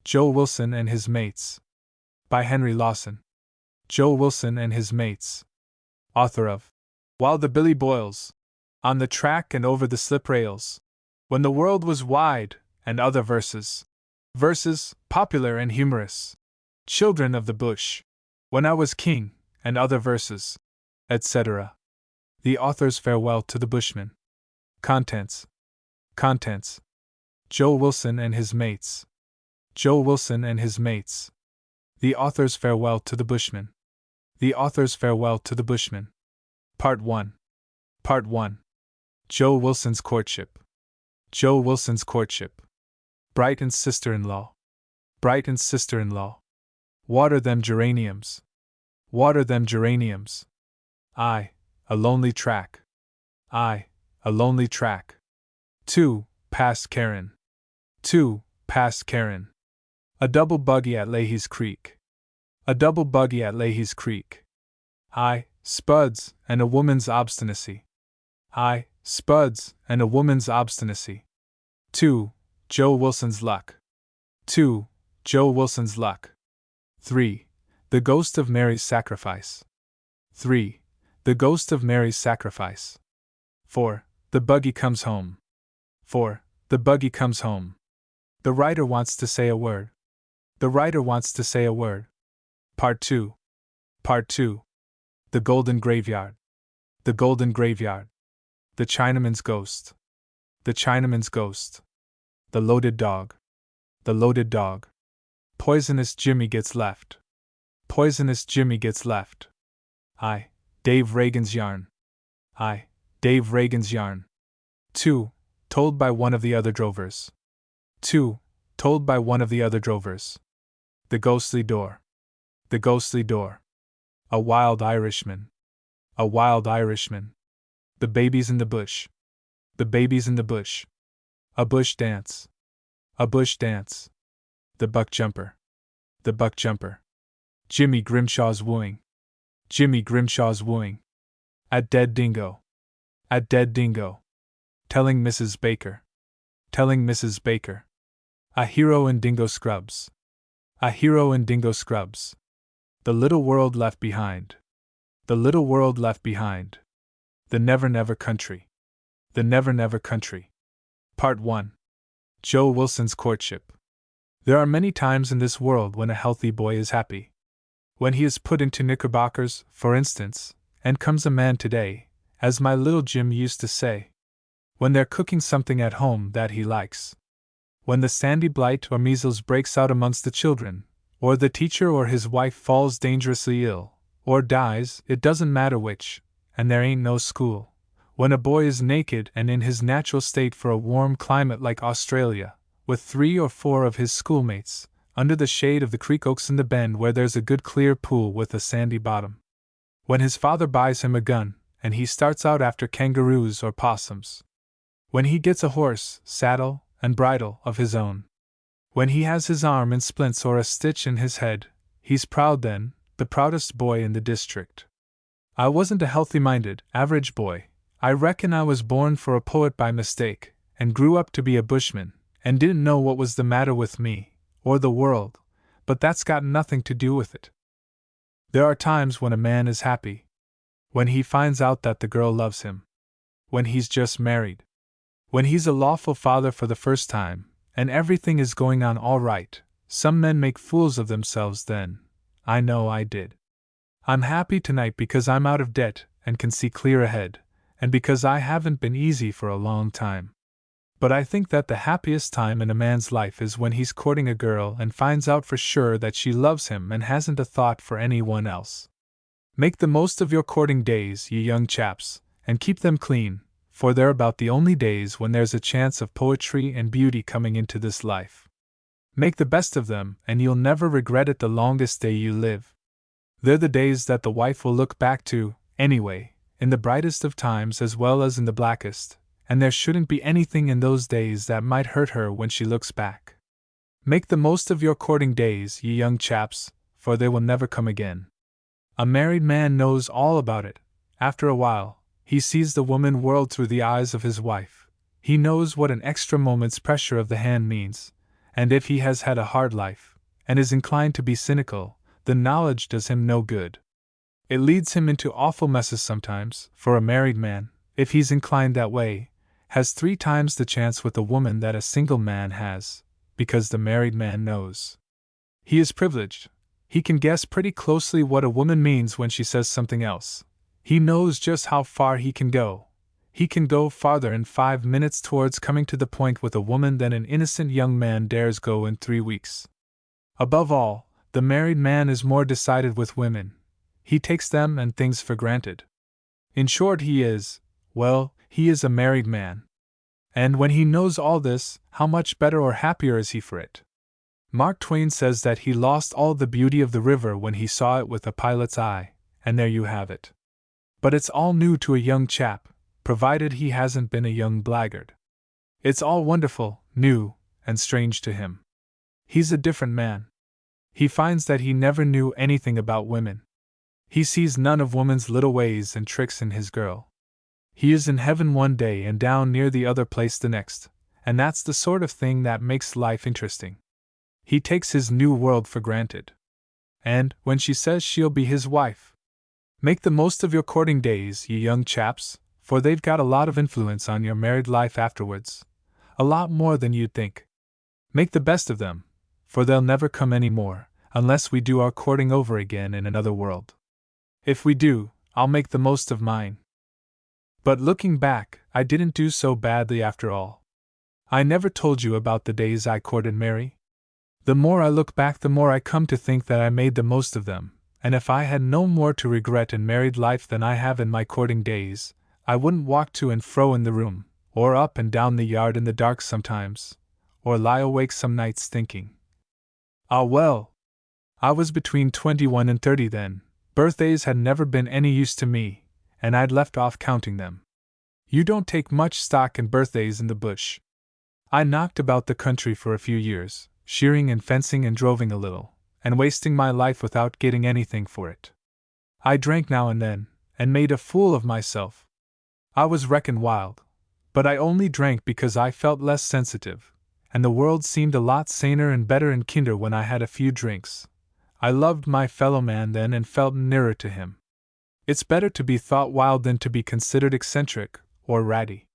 Joe Wilson and His Mates. By Henry Lawson. Joe Wilson and His Mates. Author of While the Billy Boils, On the Track and Over the Slip Rails, When the World Was Wide, and other verses. Verses, popular and humorous. Children of the Bush. When I Was King, and other verses. Etc. The author's farewell to the Bushmen. Contents. Contents. Joe Wilson and His Mates. Joe Wilson and His Mates. The author's farewell to the Bushmen. The author's farewell to the Bushmen. Part 1. Part 1. Joe Wilson's courtship. Joe Wilson's courtship. Brighton's sister-in-law. Brighton's sister-in-law. Water them geraniums. Water them geraniums. I, a lonely track. I, a lonely track. 2, past Karen. 2, past Karen. A double buggy at Leahy's Creek. A double buggy at Leahy's Creek. I, Spuds, and a woman's obstinacy. I, Spuds, and a woman's obstinacy. 2, Joe Wilson's luck. 2, Joe Wilson's luck. 3, the ghost of Mary's sacrifice. 3, the ghost of Mary's sacrifice. 4, the buggy comes home. 4, the buggy comes home. The writer wants to say a word. The writer wants to say a word. Part 2. Part 2. The Golden Graveyard. The Golden Graveyard. The Chinaman's Ghost. The Chinaman's Ghost. The Loaded Dog. The Loaded Dog. Poisonous Jimmy Gets Left. Poisonous Jimmy Gets Left. I, Dave Reagan's Yarn. I, Dave Reagan's Yarn. 2, told by one of the other drovers. 2, told by one of the other drovers. The Ghostly Door. The Ghostly Door. A Wild Irishman. A Wild Irishman. The Babies in the Bush. The Babies in the Bush. A Bush Dance. A Bush Dance. The Buck Jumper. The Buck Jumper. Jimmy Grimshaw's Wooing. Jimmy Grimshaw's Wooing. At Dead Dingo. At Dead Dingo. Telling Mrs. Baker. Telling Mrs. Baker. A Hero in Dingo Scrubs. A Hero in Dingo Scrubs. The Little World Left Behind. The Little World Left Behind. The Never Never Country. The Never Never Country. Part 1. Joe Wilson's courtship. There are many times in this world when a healthy boy is happy. When he is put into knickerbockers, for instance, and comes a man today, as my little Jim used to say. When they're cooking something at home that he likes. When the sandy blight or measles breaks out amongst the children, or the teacher or his wife falls dangerously ill, or dies, it doesn't matter which, and there ain't no school. When a boy is naked and in his natural state for a warm climate like Australia, with 3 or 4 of his schoolmates, under the shade of the creek oaks in the bend where there's a good clear pool with a sandy bottom. When his father buys him a gun, and he starts out after kangaroos or possums. When he gets a horse, saddle, and bridle of his own. When he has his arm in splints or a stitch in his head, he's proud then, the proudest boy in the district. I wasn't a healthy-minded, average boy. I reckon I was born for a poet by mistake, and grew up to be a bushman, and didn't know what was the matter with me, or the world, but that's got nothing to do with it. There are times when a man is happy. When he finds out that the girl loves him. When he's just married. When he's a lawful father for the first time, and everything is going on all right. Some men make fools of themselves then. I know I did. I'm happy tonight because I'm out of debt and can see clear ahead, and because I haven't been easy for a long time. But I think that the happiest time in a man's life is when he's courting a girl and finds out for sure that she loves him and hasn't a thought for anyone else. Make the most of your courting days, ye young chaps, and keep them clean, for they're about the only days when there's a chance of poetry and beauty coming into this life. Make the best of them, and you'll never regret it the longest day you live. They're the days that the wife will look back to, anyway, in the brightest of times as well as in the blackest, and there shouldn't be anything in those days that might hurt her when she looks back. Make the most of your courting days, ye young chaps, for they will never come again. A married man knows all about it. After a while, he sees the woman world through the eyes of his wife. He knows what an extra moment's pressure of the hand means, and if he has had a hard life, and is inclined to be cynical, the knowledge does him no good. It leads him into awful messes sometimes, for a married man, if he's inclined that way, has 3 times the chance with a woman that a single man has, because the married man knows. He is privileged. He can guess pretty closely what a woman means when she says something else. He knows just how far he can go. He can go farther in 5 minutes towards coming to the point with a woman than an innocent young man dares go in 3 weeks. Above all, the married man is more decided with women. He takes them and things for granted. In short, he is a married man. And when he knows all this, how much better or happier is he for it? Mark Twain says that he lost all the beauty of the river when he saw it with a pilot's eye, and there you have it. But it's all new to a young chap, provided he hasn't been a young blackguard. It's all wonderful, new, and strange to him. He's a different man. He finds that he never knew anything about women. He sees none of woman's little ways and tricks in his girl. He is in heaven one day and down near the other place the next, and that's the sort of thing that makes life interesting. He takes his new world for granted. And, when she says she'll be his wife, make the most of your courting days, you young chaps, for they've got a lot of influence on your married life afterwards. A lot more than you'd think. Make the best of them, for they'll never come any more, unless we do our courting over again in another world. If we do, I'll make the most of mine. But looking back, I didn't do so badly after all. I never told you about the days I courted Mary. The more I look back, the more I come to think that I made the most of them, and if I had no more to regret in married life than I have in my courting days, I wouldn't walk to and fro in the room, or up and down the yard in the dark sometimes, or lie awake some nights thinking. Ah well! I was between 21 and 30 then. Birthdays had never been any use to me, and I'd left off counting them. You don't take much stock in birthdays in the bush. I knocked about the country for a few years, shearing and fencing and droving a little, and wasting my life without getting anything for it. I drank now and then, and made a fool of myself. I was reckoned wild, but I only drank because I felt less sensitive, and the world seemed a lot saner and better and kinder when I had a few drinks. I loved my fellow man then and felt nearer to him. It's better to be thought wild than to be considered eccentric or ratty.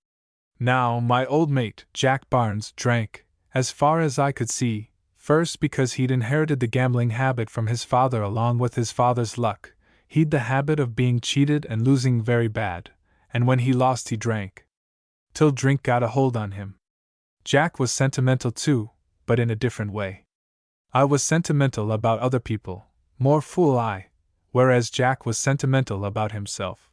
Now, my old mate, Jack Barnes, drank, as far as I could see, first because he'd inherited the gambling habit from his father along with his father's luck. He'd the habit of being cheated and losing very bad, and when he lost he drank. Till drink got a hold on him. Jack was sentimental too, but in a different way. I was sentimental about other people, more fool I, whereas Jack was sentimental about himself.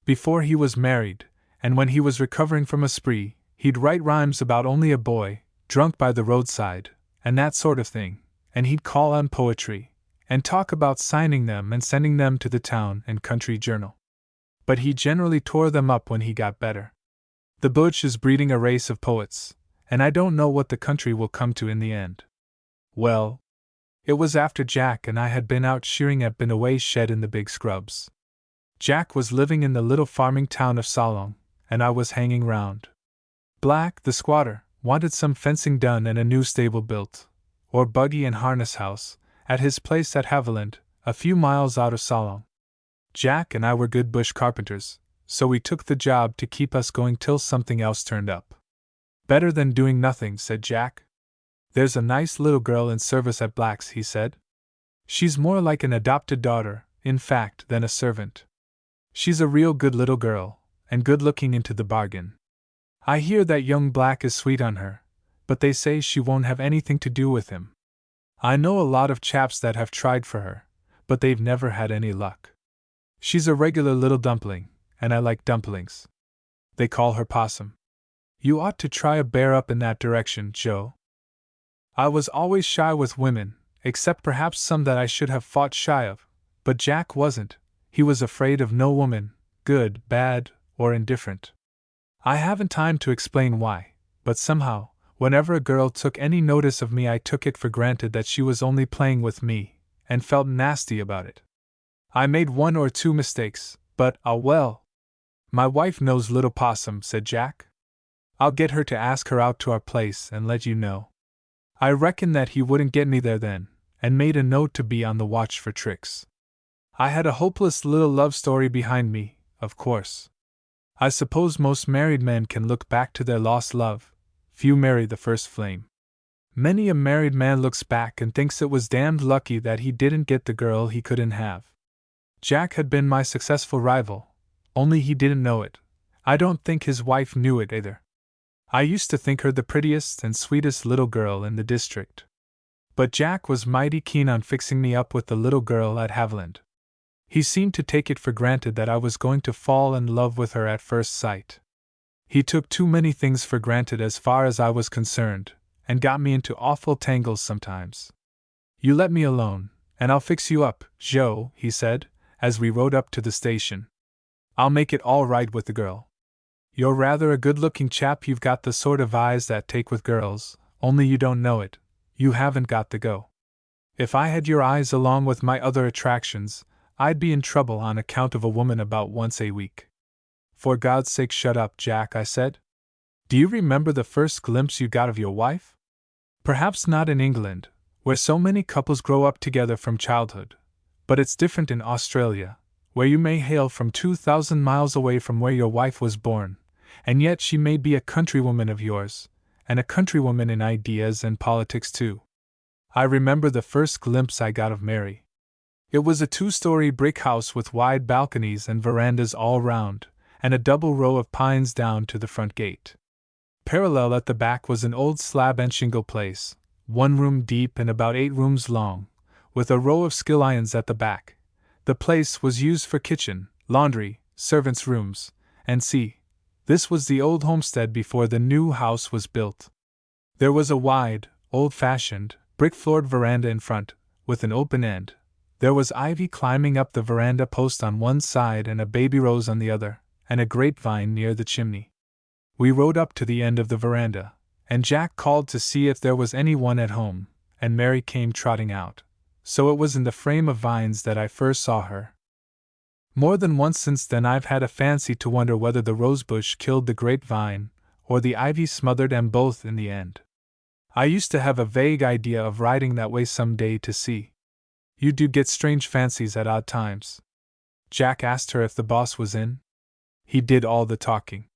Before he was married, and when he was recovering from a spree, he'd write rhymes about only a boy, drunk by the roadside, and that sort of thing, and he'd call on poetry, and talk about signing them and sending them to the town and country journal. But he generally tore them up when he got better. The bush is breeding a race of poets, and I don't know what the country will come to in the end. Well, it was after Jack and I had been out shearing at Benaway's shed in the big scrubs. Jack was living in the little farming town of Solong, and I was hanging round. Black, the squatter, wanted some fencing done and a new stable built, or buggy and harness house, at his place at Haviland, a few miles out of Solong. Jack and I were good bush carpenters, so we took the job to keep us going till something else turned up. Better than doing nothing, said Jack. There's a nice little girl in service at Black's, he said. She's more like an adopted daughter, in fact, than a servant. She's a real good little girl, and good-looking into the bargain. I hear that young Black is sweet on her, but they say she won't have anything to do with him. I know a lot of chaps that have tried for her, but they've never had any luck. She's a regular little dumpling, and I like dumplings. They call her Possum. You ought to try a bear up in that direction, Joe. I was always shy with women, except perhaps some that I should have fought shy of, but Jack wasn't. He was afraid of no woman, good, bad, or indifferent. I haven't time to explain why, but somehow, whenever a girl took any notice of me, I took it for granted that she was only playing with me, and felt nasty about it. I made 1 or 2 mistakes, but, well. My wife knows little Possum, said Jack. I'll get her to ask her out to our place and let you know. I reckoned that he wouldn't get me there then, and made a note to be on the watch for tricks. I had a hopeless little love story behind me, of course. I suppose most married men can look back to their lost love, few marry the first flame. Many a married man looks back and thinks it was damned lucky that he didn't get the girl he couldn't have. Jack had been my successful rival, only he didn't know it. I don't think his wife knew it either. I used to think her the prettiest and sweetest little girl in the district. But Jack was mighty keen on fixing me up with the little girl at Haviland. He seemed to take it for granted that I was going to fall in love with her at first sight. He took too many things for granted as far as I was concerned, and got me into awful tangles sometimes. "You let me alone, and I'll fix you up, Joe," he said, as we rode up to the station. "I'll make it all right with the girl. You're rather a good-looking chap, you've got the sort of eyes that take with girls, only you don't know it, you haven't got the go. If I had your eyes along with my other attractions, I'd be in trouble on account of a woman about once a week." "For God's sake shut up, Jack," I said. "Do you remember the first glimpse you got of your wife? Perhaps not in England, where so many couples grow up together from childhood, but it's different in Australia, where you may hail from 2,000 miles away from where your wife was born, and yet she may be a countrywoman of yours, and a countrywoman in ideas and politics too. I remember the first glimpse I got of Mary. It was a 2-story brick house with wide balconies and verandas all round, and a double row of pines down to the front gate. Parallel at the back was an old slab and shingle place, 1 room deep and about 8 rooms long, with a row of skill irons at the back. The place was used for kitchen, laundry, servants' rooms, and this was the old homestead before the new house was built. There was a wide, old-fashioned, brick-floored veranda in front, with an open end. There was ivy climbing up the veranda post on one side and a baby rose on the other, and a grapevine near the chimney. We rode up to the end of the veranda, and Jack called to see if there was anyone at home, and Mary came trotting out. So it was in the frame of vines that I first saw her. More than once since then I've had a fancy to wonder whether the rosebush killed the grapevine, or the ivy smothered them both in the end. I used to have a vague idea of riding that way some day to see. You do get strange fancies at odd times. Jack asked her if the boss was in. He did all the talking.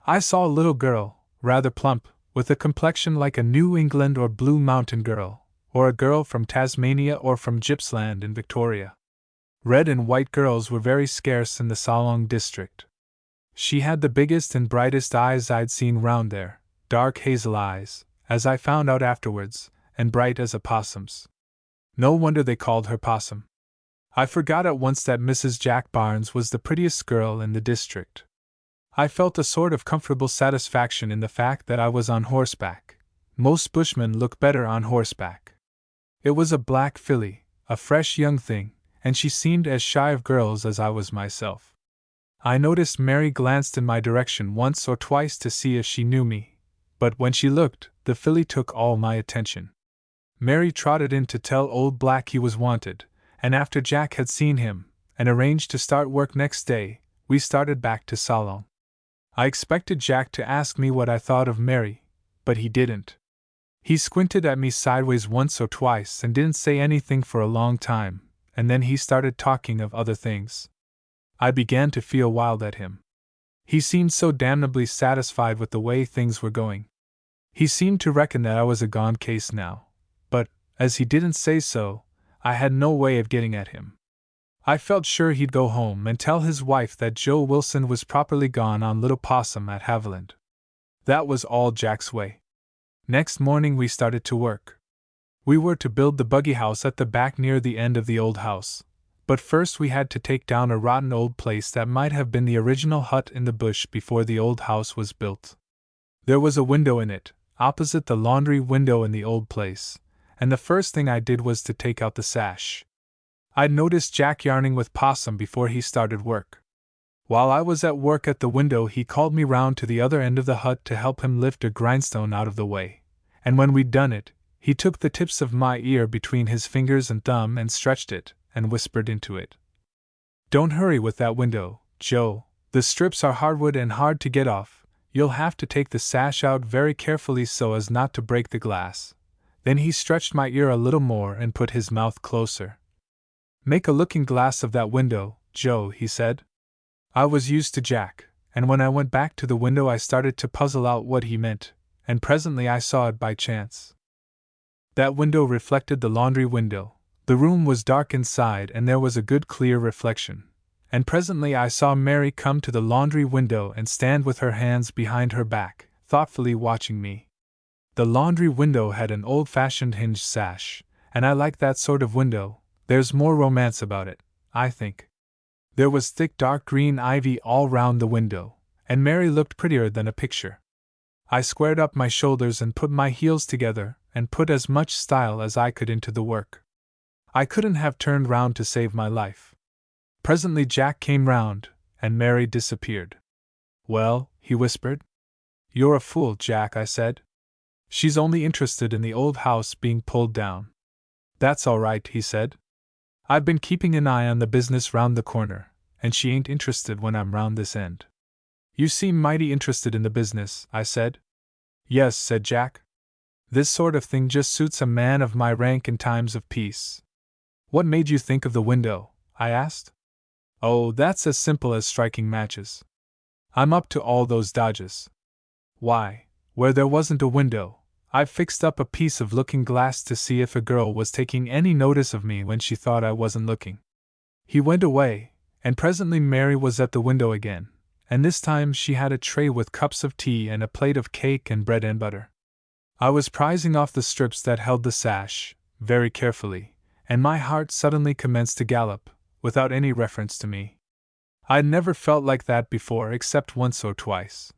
I saw a little girl, rather plump, with a complexion like a New England or Blue Mountain girl, or a girl from Tasmania or from Gippsland in Victoria. Red and white girls were very scarce in the Salong district. She had the biggest and brightest eyes I'd seen round there, dark hazel eyes, as I found out afterwards, and bright as a possum's. No wonder they called her Possum. I forgot at once that Mrs. Jack Barnes was the prettiest girl in the district. I felt a sort of comfortable satisfaction in the fact that I was on horseback. Most bushmen look better on horseback. It was a black filly, a fresh young thing, and she seemed as shy of girls as I was myself. I noticed Mary glanced in my direction once or twice to see if she knew me, but when she looked, the filly took all my attention. Mary trotted in to tell old Black he was wanted, and after Jack had seen him, and arranged to start work next day, we started back to Salong. I expected Jack to ask me what I thought of Mary, but he didn't. He squinted at me sideways once or twice and didn't say anything for a long time, and then he started talking of other things. I began to feel wild at him. He seemed so damnably satisfied with the way things were going. He seemed to reckon that I was a gone case now, but, as he didn't say so, I had no way of getting at him. I felt sure he'd go home and tell his wife that Joe Wilson was properly gone on Little Possum at Haviland. That was all Jack's way. Next morning we started to work. We were to build the buggy house at the back near the end of the old house, but first we had to take down a rotten old place that might have been the original hut in the bush before the old house was built. There was a window in it, opposite the laundry window in the old place, and the first thing I did was to take out the sash. I'd noticed Jack yarning with Possum before he started work. While I was at work at the window he called me round to the other end of the hut to help him lift a grindstone out of the way, and when we'd done it, he took the tips of my ear between his fingers and thumb and stretched it, and whispered into it. "Don't hurry with that window, Joe, the strips are hardwood and hard to get off, you'll have to take the sash out very carefully so as not to break the glass. Then he stretched my ear a little more and put his mouth closer. "Make a looking glass of that window, Joe," he said. I was used to Jack, and when I went back to the window I started to puzzle out what he meant, and presently I saw it by chance. That window reflected the laundry window. The room was dark inside and there was a good clear reflection. And presently I saw Mary come to the laundry window and stand with her hands behind her back, thoughtfully watching me. The laundry window had an old-fashioned hinged sash, and I like that sort of window. There's more romance about it, I think. There was thick dark green ivy all round the window, and Mary looked prettier than a picture. I squared up my shoulders and put my heels together, and put as much style as I could into the work. I couldn't have turned round to save my life. Presently Jack came round, and Mary disappeared. "Well," he whispered. "You're a fool, Jack," I said. "She's only interested in the old house being pulled down." "That's all right," he said. "I've been keeping an eye on the business round the corner, and she ain't interested when I'm round this end." "You seem mighty interested in the business," I said. "Yes," said Jack. "This sort of thing just suits a man of my rank in times of peace." "What made you think of the window?" I asked. "Oh, that's as simple as striking matches. I'm up to all those dodges. Why, where there wasn't a window, I've fixed up a piece of looking glass to see if a girl was taking any notice of me when she thought I wasn't looking." He went away, and presently Mary was at the window again, and this time she had a tray with cups of tea and a plate of cake and bread and butter. I was prizing off the strips that held the sash, very carefully, and my heart suddenly commenced to gallop, without any reference to me. I'd never felt like that before except once or twice.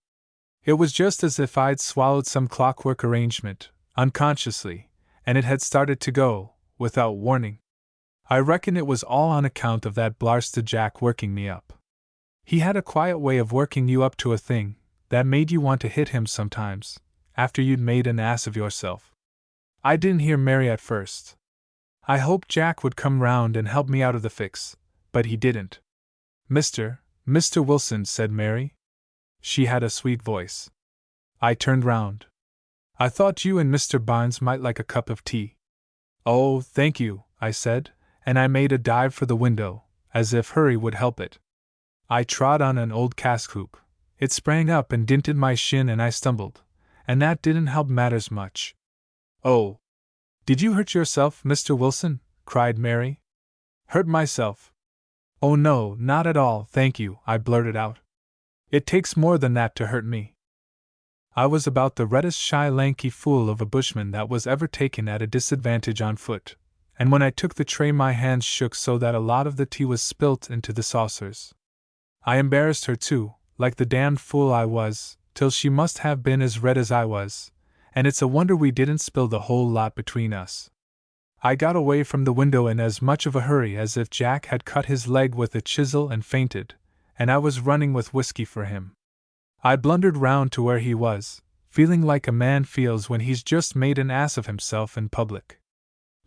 It was just as if I'd swallowed some clockwork arrangement, unconsciously, and it had started to go, without warning. I reckon it was all on account of that blarsted Jack working me up. He had a quiet way of working you up to a thing, that made you want to hit him sometimes, after you'd made an ass of yourself. I didn't hear Mary at first. I hoped Jack would come round and help me out of the fix, but he didn't. Mr. Wilson," said Mary. She had a sweet voice. I turned round. "I thought you and Mr. Barnes might like a cup of tea." "Oh, thank you," I said, and I made a dive for the window, as if hurry would help it. I trod on an old cask hoop. It sprang up and dinted my shin and I stumbled, and that didn't help matters much. "Oh! Did you hurt yourself, Mr. Wilson?" cried Mary. "Hurt myself? Oh no, not at all, thank you," I blurted out. "It takes more than that to hurt me." I was about the reddest shy lanky fool of a bushman that was ever taken at a disadvantage on foot, and when I took the tray my hands shook so that a lot of the tea was spilt into the saucers. I embarrassed her too, like the damned fool I was, till she must have been as red as I was, and it's a wonder we didn't spill the whole lot between us. I got away from the window in as much of a hurry as if Jack had cut his leg with a chisel and fainted, and I was running with whiskey for him. I blundered round to where he was, feeling like a man feels when he's just made an ass of himself in public.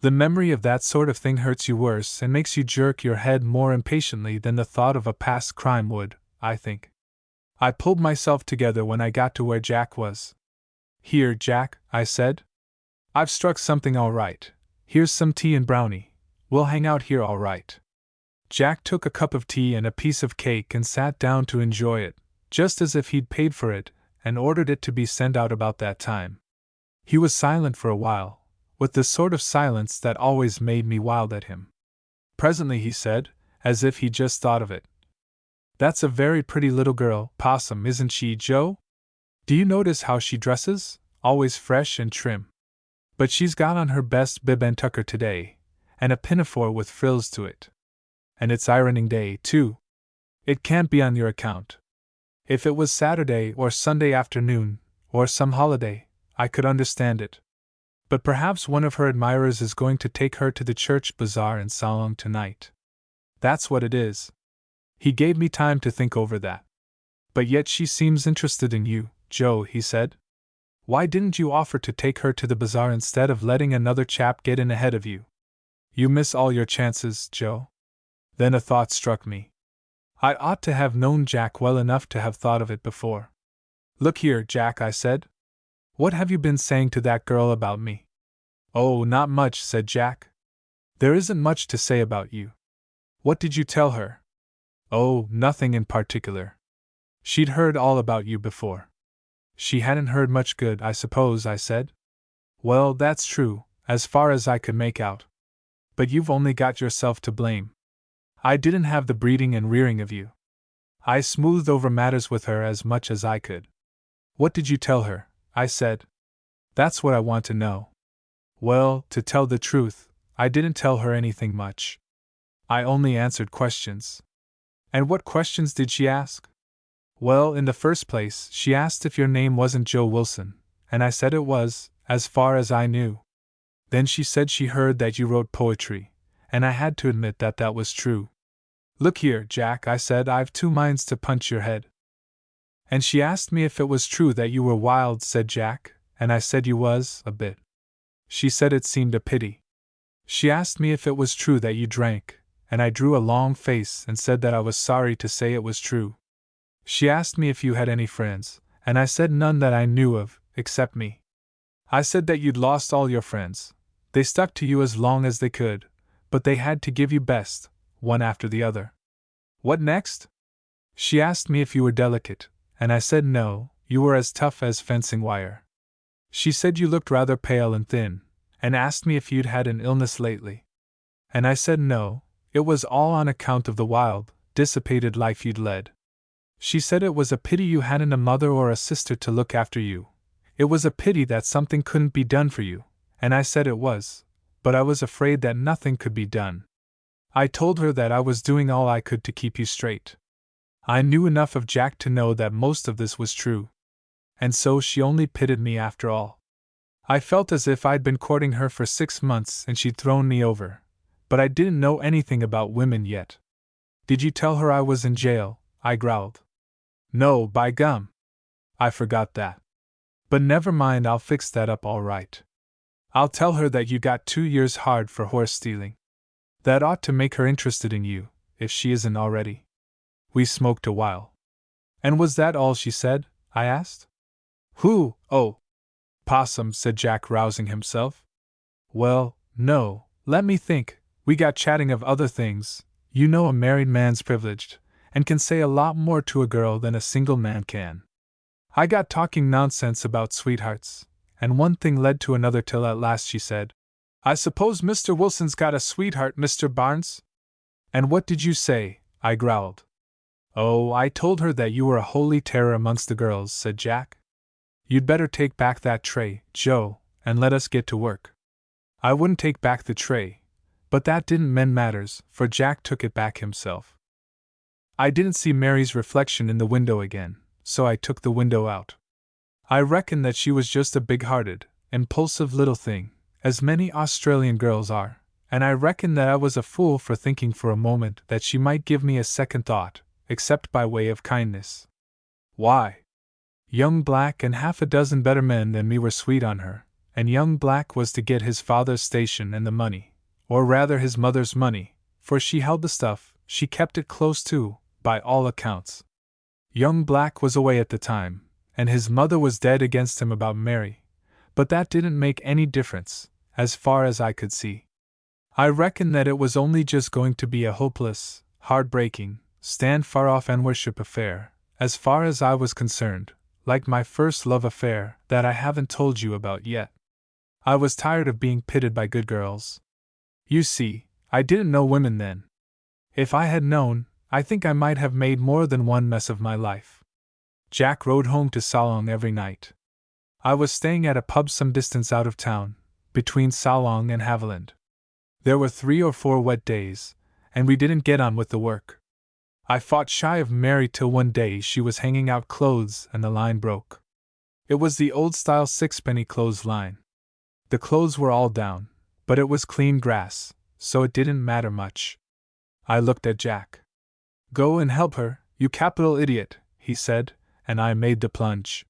The memory of that sort of thing hurts you worse and makes you jerk your head more impatiently than the thought of a past crime would, I think. I pulled myself together when I got to where Jack was. "Here, Jack," I said. "I've struck something all right. Here's some tea and brownie. We'll hang out here all right." Jack took a cup of tea and a piece of cake and sat down to enjoy it, just as if he'd paid for it, and ordered it to be sent out about that time. He was silent for a while, with the sort of silence that always made me wild at him. Presently he said, as if he'd just thought of it, "That's a very pretty little girl, Possum, isn't she, Joe? Do you notice how she dresses? Always fresh and trim. But she's got on her best bib and tucker today, and a pinafore with frills to it. And it's ironing day, too. It can't be on your account. If it was Saturday or Sunday afternoon, or some holiday, I could understand it. But perhaps one of her admirers is going to take her to the church bazaar in Salong tonight. That's what it is." He gave me time to think over that. "But yet she seems interested in you, Joe," he said. "Why didn't you offer to take her to the bazaar instead of letting another chap get in ahead of you? You miss all your chances, Joe." Then a thought struck me. I ought to have known Jack well enough to have thought of it before. "Look here, Jack," I said. "What have you been saying to that girl about me?" Oh, not much, said Jack. There isn't much to say about you. What did you tell her? Oh, nothing in particular. She'd heard all about you before. She hadn't heard much good, I suppose, I said. Well, that's true, as far as I could make out. But you've only got yourself to blame. I didn't have the breeding and rearing of you. I smoothed over matters with her as much as I could. What did you tell her? I said. That's what I want to know. Well, to tell the truth, I didn't tell her anything much. I only answered questions. And what questions did she ask? Well, in the first place, she asked if your name wasn't Joe Wilson, and I said it was, as far as I knew. Then she said she heard that you wrote poetry, and I had to admit that that was true. Look here, Jack, I said, I've two minds to punch your head. And she asked me if it was true that you were wild, said Jack, and I said you was, a bit. She said it seemed a pity. She asked me if it was true that you drank, and I drew a long face and said that I was sorry to say it was true. She asked me if you had any friends, and I said none that I knew of, except me. I said that you'd lost all your friends. They stuck to you as long as they could, but they had to give you best, one after the other. What next? She asked me if you were delicate, and I said no, you were as tough as fencing wire. She said you looked rather pale and thin, and asked me if you'd had an illness lately. And I said no, it was all on account of the wild, dissipated life you'd led. She said it was a pity you hadn't a mother or a sister to look after you. It was a pity that something couldn't be done for you, and I said it was, but I was afraid that nothing could be done. I told her that I was doing all I could to keep you straight. I knew enough of Jack to know that most of this was true. And so she only pitied me after all. I felt as if I'd been courting her for 6 months and she'd thrown me over, but I didn't know anything about women yet. Did you tell her I was in jail? I growled. No, by gum. I forgot that. But never mind, I'll fix that up all right. I'll tell her that you got 2 years hard for horse stealing. That ought to make her interested in you, if she isn't already. We smoked a while. And was that all she said? I asked. Who? Oh. Possum, said Jack, rousing himself. Well, no, let me think. We got chatting of other things. You know a married man's privileged, and can say a lot more to a girl than a single man can. I got talking nonsense about sweethearts, and one thing led to another till at last she said, I suppose Mr. Wilson's got a sweetheart, Mr. Barnes? And what did you say? I growled. Oh, I told her that you were a holy terror amongst the girls, said Jack. You'd better take back that tray, Joe, and let us get to work. I wouldn't take back the tray, but that didn't mend matters, for Jack took it back himself. I didn't see Mary's reflection in the window again, so I took the window out. I reckoned that she was just a big-hearted, impulsive little thing, as many Australian girls are, and I reckoned that I was a fool for thinking for a moment that she might give me a second thought, except by way of kindness. Why? Young Black and half a dozen better men than me were sweet on her, and young Black was to get his father's station and the money, or rather his mother's money, for she held the stuff, she kept it close too, by all accounts. Young Black was away at the time, and his mother was dead against him about Mary, but that didn't make any difference, as far as I could see. I reckoned that it was only just going to be a hopeless, heartbreaking, stand far off and worship affair, as far as I was concerned, like my first love affair that I haven't told you about yet. I was tired of being pitted by good girls. You see, I didn't know women then. If I had known, I think I might have made more than one mess of my life. Jack rode home to Salong every night. I was staying at a pub some distance out of town, between Salong and Haviland. There were 3 or 4 wet days, and we didn't get on with the work. I fought shy of Mary till one day she was hanging out clothes and the line broke. It was the old-style sixpenny clothes line. The clothes were all down, but it was clean grass, so it didn't matter much. I looked at Jack. Go and help her, you capital idiot, he said, and I made the plunge.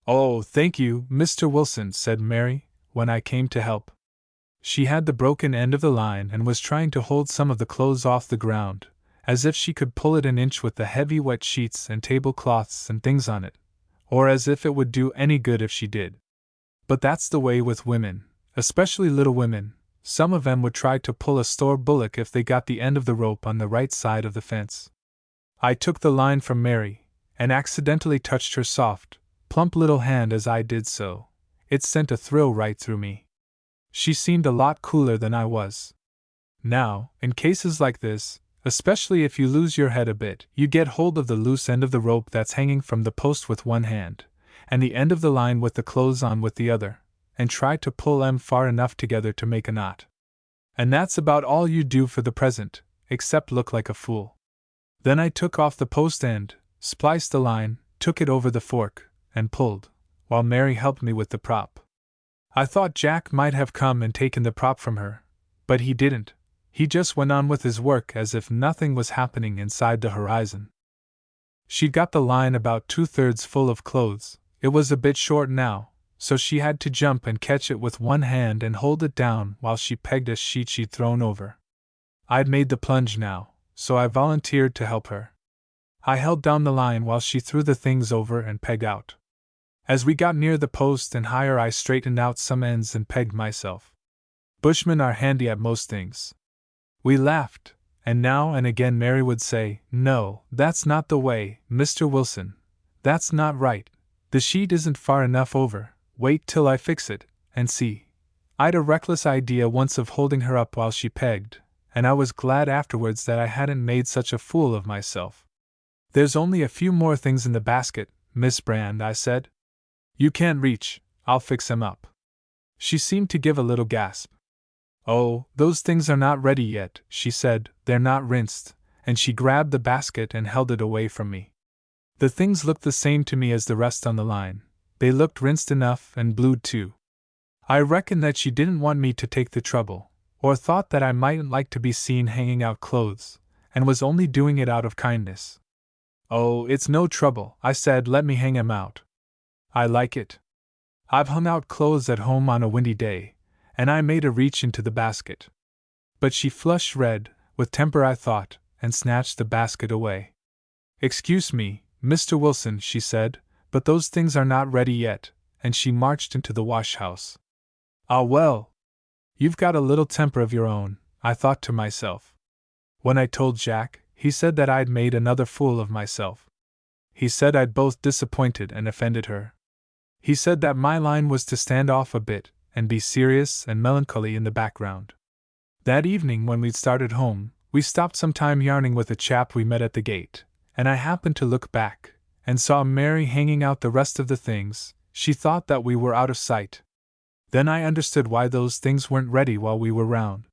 Oh, thank you, Mr. Wilson, said Mary, when I came to help. She had the broken end of the line and was trying to hold some of the clothes off the ground, as if she could pull it an inch with the heavy wet sheets and tablecloths and things on it, or as if it would do any good if she did. But that's the way with women, especially little women. Some of them would try to pull a store bullock if they got the end of the rope on the right side of the fence. I took the line from Mary, and accidentally touched her soft, plump little hand as I did so. It sent a thrill right through me. She seemed a lot cooler than I was. Now, in cases like this, especially if you lose your head a bit, you get hold of the loose end of the rope that's hanging from the post with one hand, and the end of the line with the clothes on with the other, and try to pull them far enough together to make a knot. And that's about all you do for the present, except look like a fool. Then I took off the post end, spliced the line, took it over the fork, and pulled, while Mary helped me with the prop. I thought Jack might have come and taken the prop from her, but he didn't. He just went on with his work as if nothing was happening inside the horizon. She'd got the line about 2/3 full of clothes. It was a bit short now, so she had to jump and catch it with one hand and hold it down while she pegged a sheet she'd thrown over. I'd made the plunge now, so I volunteered to help her. I held down the line while she threw the things over and pegged out. As we got near the post and higher, I straightened out some ends and pegged myself. Bushmen are handy at most things. We laughed, and now and again Mary would say, "No, that's not the way, Mr. Wilson. That's not right. The sheet isn't far enough over. Wait till I fix it, and see." I'd a reckless idea once of holding her up while she pegged, and I was glad afterwards that I hadn't made such a fool of myself. "There's only a few more things in the basket, Miss Brand," I said. "You can't reach, I'll fix them up." She seemed to give a little gasp. "Oh, those things are not ready yet," she said, "they're not rinsed," and she grabbed the basket and held it away from me. The things looked the same to me as the rest on the line. They looked rinsed enough and blued too. I reckon that she didn't want me to take the trouble, or thought that I mightn't like to be seen hanging out clothes, and was only doing it out of kindness. "Oh, it's no trouble," I said, "let me hang 'em out. I like it. I've hung out clothes at home on a windy day," and I made a reach into the basket. But she flushed red, with temper I thought, and snatched the basket away. "Excuse me, Mr. Wilson," she said, "but those things are not ready yet," and she marched into the wash-house. "Ah well, you've got a little temper of your own," I thought to myself. When I told Jack, he said that I'd made another fool of myself. He said I'd both disappointed and offended her. He said that my line was to stand off a bit, and be serious and melancholy in the background. That evening when we'd started home, we stopped some time yarning with a chap we met at the gate, and I happened to look back, and saw Mary hanging out the rest of the things. She thought that we were out of sight. Then I understood why those things weren't ready while we were round.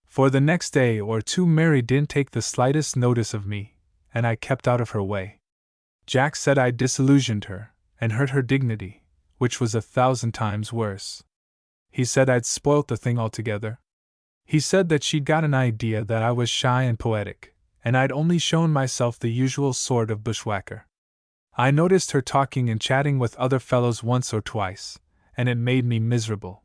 For the next day or two Mary didn't take the slightest notice of me, and I kept out of her way. Jack said I'd disillusioned her, and hurt her dignity, which was 1,000 times worse. He said I'd spoilt the thing altogether. He said that she'd got an idea that I was shy and poetic, and I'd only shown myself the usual sort of bushwhacker. I noticed her talking and chatting with other fellows once or twice, and it made me miserable.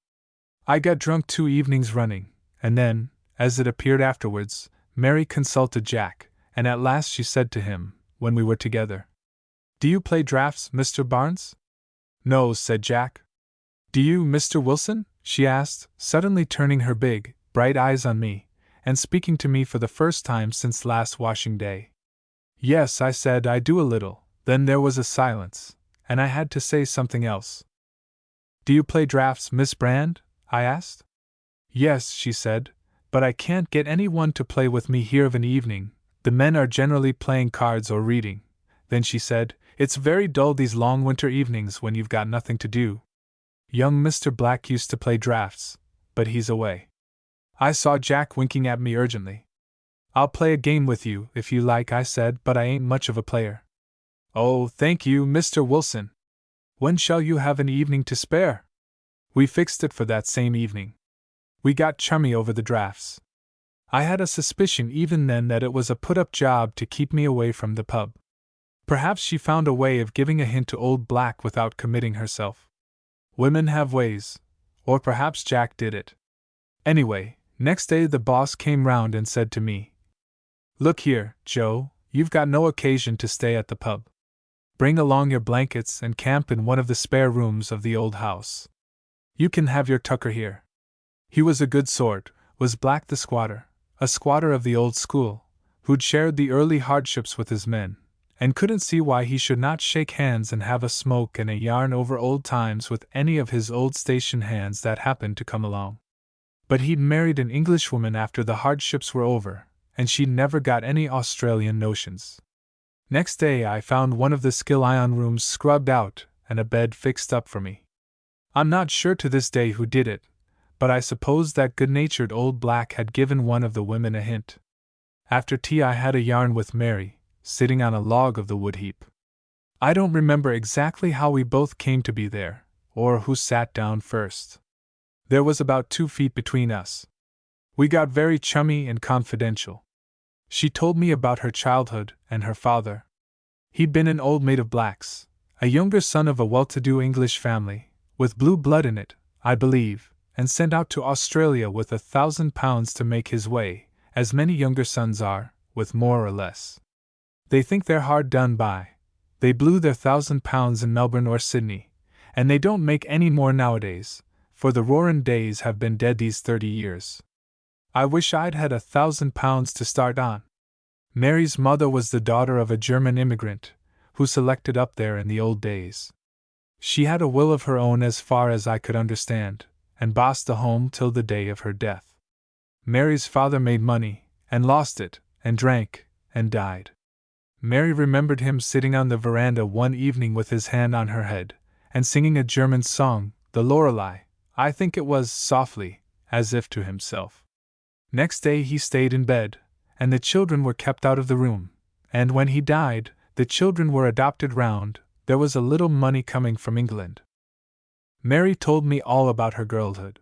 I got drunk 2 evenings running, and then, as it appeared afterwards, Mary consulted Jack, and at last she said to him, when we were together, "Do you play draughts, Mr. Barnes?" "No," said Jack. "Do you, Mr. Wilson?" she asked, suddenly turning her big, bright eyes on me, and speaking to me for the first time since last washing day. "Yes," I said, "I do a little." Then there was a silence, and I had to say something else. "Do you play draughts, Miss Brand?" I asked. "Yes," she said, "but I can't get anyone to play with me here of an evening. The men are generally playing cards or reading." Then she said, "It's very dull these long winter evenings when you've got nothing to do. Young Mr. Black used to play draughts, but he's away." I saw Jack winking at me urgently. "I'll play a game with you, if you like," I said, "but I ain't much of a player." "Oh, thank you, Mr. Wilson. When shall you have an evening to spare?" We fixed it for that same evening. We got chummy over the draughts. I had a suspicion even then that it was a put-up job to keep me away from the pub. Perhaps she found a way of giving a hint to old Black without committing herself. Women have ways, or perhaps Jack did it. Anyway, next day the boss came round and said to me, "Look here, Joe, you've got no occasion to stay at the pub. Bring along your blankets and camp in one of the spare rooms of the old house. You can have your tucker here." He was a good sort, was Black the squatter, a squatter of the old school, who'd shared the early hardships with his men, and couldn't see why he should not shake hands and have a smoke and a yarn over old times with any of his old station hands that happened to come along. But he'd married an Englishwoman after the hardships were over, and she'd never got any Australian notions. Next day I found one of the Skillion rooms scrubbed out and a bed fixed up for me. I'm not sure to this day who did it, but I suppose that good-natured old Black had given one of the women a hint. After tea I had a yarn with Mary, sitting on a log of the wood heap. I don't remember exactly how we both came to be there, or who sat down first. There was about 2 feet between us. We got very chummy and confidential. She told me about her childhood and her father. He'd been an old mate of Black's, a younger son of a well-to-do English family, with blue blood in it, I believe, and sent out to Australia with £1,000 to make his way, as many younger sons are, with more or less. They think they're hard done by. They blew their £1,000 in Melbourne or Sydney, and they don't make any more nowadays, for the roaring days have been dead these 30 years. I wish I'd had £1,000 to start on. Mary's mother was the daughter of a German immigrant, who selected up there in the old days. She had a will of her own as far as I could understand, and bossed the home till the day of her death. Mary's father made money, and lost it, and drank, and died. Mary remembered him sitting on the veranda one evening with his hand on her head, and singing a German song, the Lorelei, I think it was, softly, as if to himself. Next day he stayed in bed, and the children were kept out of the room, and when he died, the children were adopted round. There was a little money coming from England. Mary told me all about her girlhood.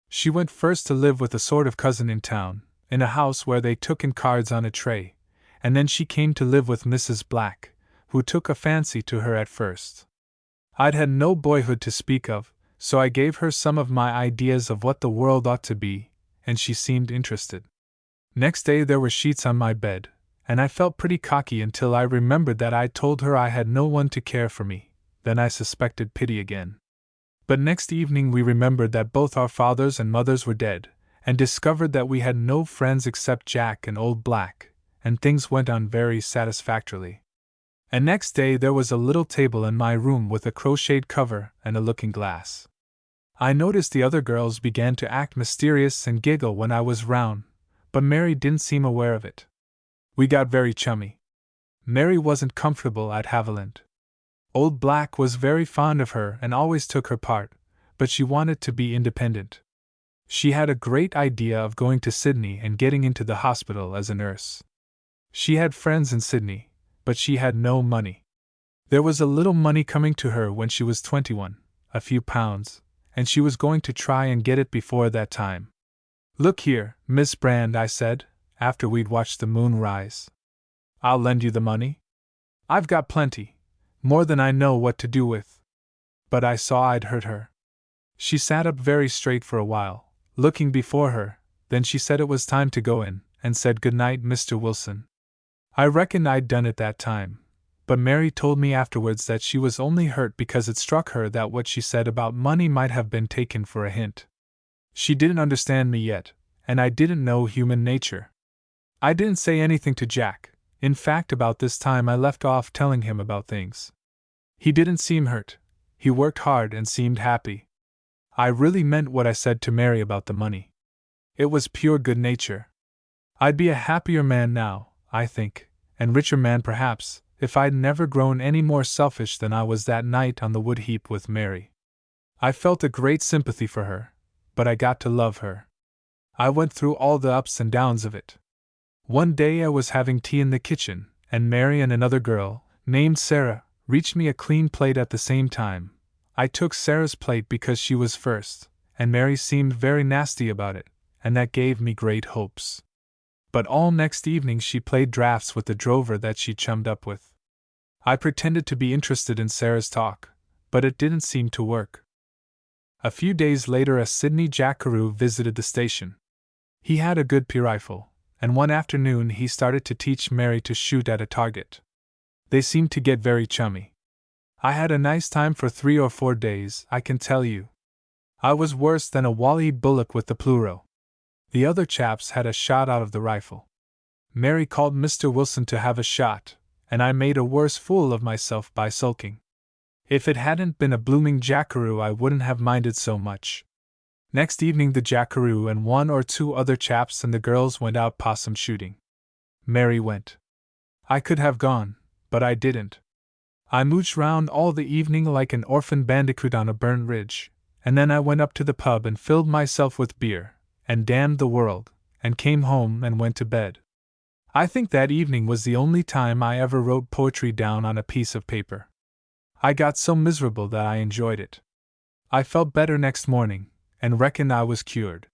She went first to live with a sort of cousin in town, in a house where they took in cards on a tray, and then she came to live with Mrs. Black, who took a fancy to her at first. I'd had no boyhood to speak of, so I gave her some of my ideas of what the world ought to be, and she seemed interested. Next day there were sheets on my bed, and I felt pretty cocky until I remembered that I'd told her I had no one to care for me. Then I suspected pity again. But next evening we remembered that both our fathers and mothers were dead, and discovered that we had no friends except Jack and old Black, and things went on very satisfactorily. And next day there was a little table in my room with a crocheted cover and a looking-glass. I noticed the other girls began to act mysterious and giggle when I was round, but Mary didn't seem aware of it. We got very chummy. Mary wasn't comfortable at Haviland. Old Black was very fond of her and always took her part, but she wanted to be independent. She had a great idea of going to Sydney and getting into the hospital as a nurse. She had friends in Sydney, but she had no money. There was a little money coming to her when she was 21, a few pounds, and she was going to try and get it before that time. "Look here, Miss Brand," I said, after we'd watched the moon rise. "I'll lend you the money. I've got plenty, more than I know what to do with." But I saw I'd hurt her. She sat up very straight for a while, looking before her, then she said it was time to go in, and said good night, Mr. Wilson. I reckon I'd done it that time, but Mary told me afterwards that she was only hurt because it struck her that what she said about money might have been taken for a hint. She didn't understand me yet, and I didn't know human nature. I didn't say anything to Jack. In fact, about this time I left off telling him about things. He didn't seem hurt. He worked hard and seemed happy. I really meant what I said to Mary about the money. It was pure good nature. I'd be a happier man now, I think, and richer man perhaps, if I'd never grown any more selfish than I was that night on the wood heap with Mary. I felt a great sympathy for her, but I got to love her. I went through all the ups and downs of it. One day I was having tea in the kitchen, and Mary and another girl, named Sarah, reached me a clean plate at the same time. I took Sarah's plate because she was first, and Mary seemed very nasty about it, and that gave me great hopes. But all next evening she played draughts with the drover that she chummed up with. I pretended to be interested in Sarah's talk, but it didn't seem to work. A few days later a Sydney jackaroo visited the station. He had a good rifle, and one afternoon he started to teach Mary to shoot at a target. They seemed to get very chummy. I had a nice time for 3 or 4 days, I can tell you. I was worse than a Wally bullock with the pluro. The other chaps had a shot out of the rifle. Mary called Mr. Wilson to have a shot, and I made a worse fool of myself by sulking. If it hadn't been a blooming jackaroo, I wouldn't have minded so much. Next evening the jackaroo and one or two other chaps and the girls went out possum shooting. Mary went. I could have gone, but I didn't. I mooched round all the evening like an orphan bandicoot on a burnt ridge, and then I went up to the pub and filled myself with beer, and damned the world, and came home and went to bed. I think that evening was the only time I ever wrote poetry down on a piece of paper. I got so miserable that I enjoyed it. I felt better next morning, and reckoned I was cured.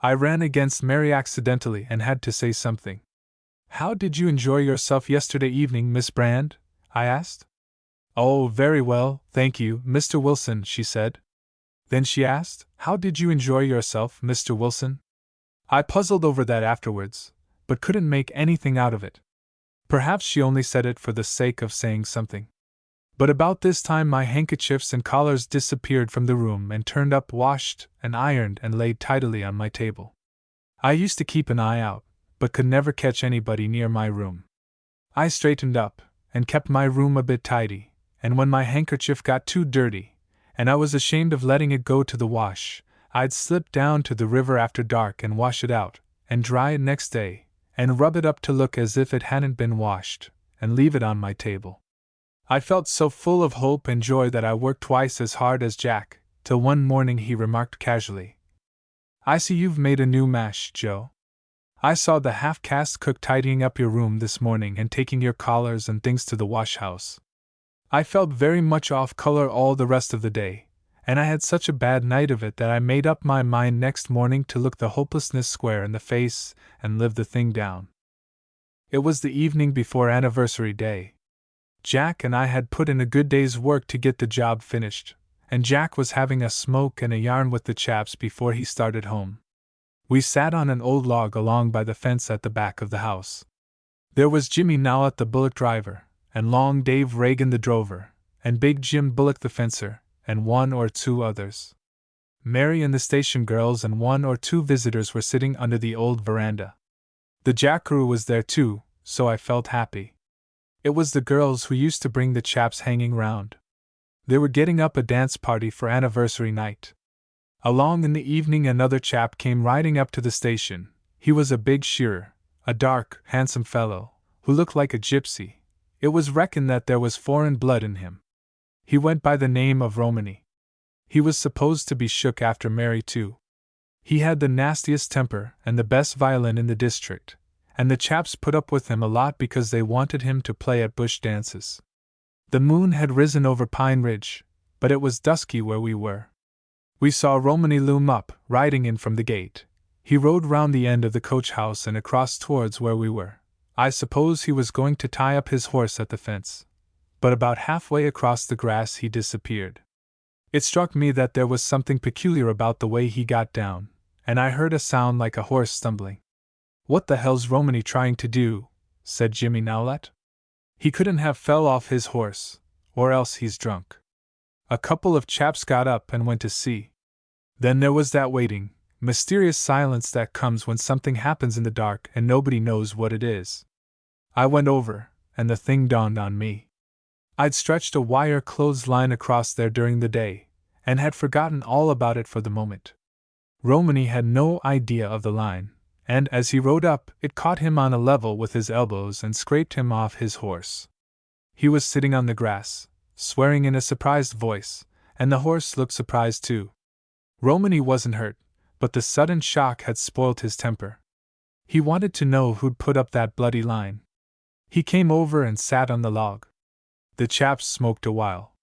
I ran against Mary accidentally and had to say something. "How did you enjoy yourself yesterday evening, Miss Brand?" I asked. "Oh, very well, thank you, Mr. Wilson," she said. Then she asked, "How did you enjoy yourself, Mr. Wilson?" I puzzled over that afterwards, but couldn't make anything out of it. Perhaps she only said it for the sake of saying something. But about this time my handkerchiefs and collars disappeared from the room and turned up washed and ironed and laid tidily on my table. I used to keep an eye out, but could never catch anybody near my room. I straightened up, and kept my room a bit tidy, and when my handkerchief got too dirty, and I was ashamed of letting it go to the wash, I'd slip down to the river after dark and wash it out, and dry it next day, and rub it up to look as if it hadn't been washed, and leave it on my table. I felt so full of hope and joy that I worked twice as hard as Jack, till one morning he remarked casually, "I see you've made a new mash, Joe. I saw the half-caste cook tidying up your room this morning and taking your collars and things to the wash-house." I felt very much off color all the rest of the day, and I had such a bad night of it that I made up my mind next morning to look the hopelessness square in the face and live the thing down. It was the evening before Anniversary Day. Jack and I had put in a good day's work to get the job finished, and Jack was having a smoke and a yarn with the chaps before he started home. We sat on an old log along by the fence at the back of the house. There was Jimmy Nowlett the bullock driver, and Long Dave Reagan the drover, and Big Jim Bullock the fencer, and one or two others. Mary and the station girls and one or two visitors were sitting under the old veranda. The jackaroo was there too, so I felt happy. It was the girls who used to bring the chaps hanging round. They were getting up a dance party for anniversary night. Along in the evening another chap came riding up to the station. He was a big shearer, a dark, handsome fellow, who looked like a gypsy. It was reckoned that there was foreign blood in him. He went by the name of Romany. He was supposed to be shook after Mary too. He had the nastiest temper and the best violin in the district, and the chaps put up with him a lot because they wanted him to play at bush dances. The moon had risen over Pine Ridge, but it was dusky where we were. We saw Romany loom up, riding in from the gate. He rode round the end of the coach house and across towards where we were. I suppose he was going to tie up his horse at the fence, but about halfway across the grass he disappeared. It struck me that there was something peculiar about the way he got down, and I heard a sound like a horse stumbling. "What the hell's Romany trying to do?" said Jimmy Nowlett. "He couldn't have fell off his horse, or else he's drunk." A couple of chaps got up and went to see. Then there was that waiting, mysterious silence that comes when something happens in the dark and nobody knows what it is. I went over, and the thing dawned on me. I'd stretched a wire clothesline across there during the day, and had forgotten all about it for the moment. Romany had no idea of the line, and as he rode up, it caught him on a level with his elbows and scraped him off his horse. He was sitting on the grass, swearing in a surprised voice, and the horse looked surprised too. Romany wasn't hurt, but the sudden shock had spoilt his temper. He wanted to know who'd put up that bloody line. He came over and sat on the log. The chaps smoked a while.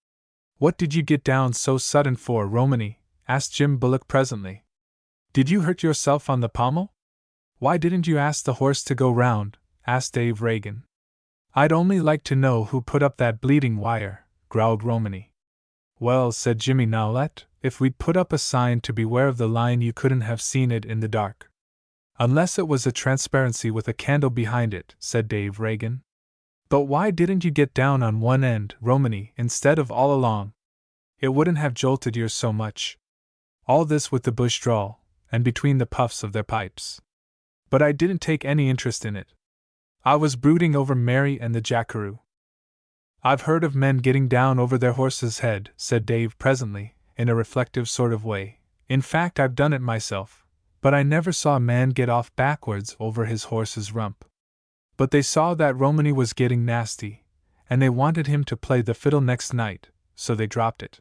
"What did you get down so sudden for, Romany?" asked Jim Bullock presently. "Did you hurt yourself on the pommel?" "Why didn't you ask the horse to go round?" asked Dave Reagan. "I'd only like to know who put up that bleeding wire," growled Romany. "Well," said Jimmy Nowlett, "if we'd put up a sign to beware of the line you couldn't have seen it in the dark." "Unless it was a transparency with a candle behind it," said Dave Reagan. "But why didn't you get down on one end, Romany, instead of all along? It wouldn't have jolted yours so much." All this with the bush drawl, and between the puffs of their pipes. But I didn't take any interest in it. I was brooding over Mary and the jackaroo. "I've heard of men getting down over their horse's head," said Dave presently, in a reflective sort of way. "In fact, I've done it myself, but I never saw a man get off backwards over his horse's rump." But they saw that Romany was getting nasty, and they wanted him to play the fiddle next night, so they dropped it.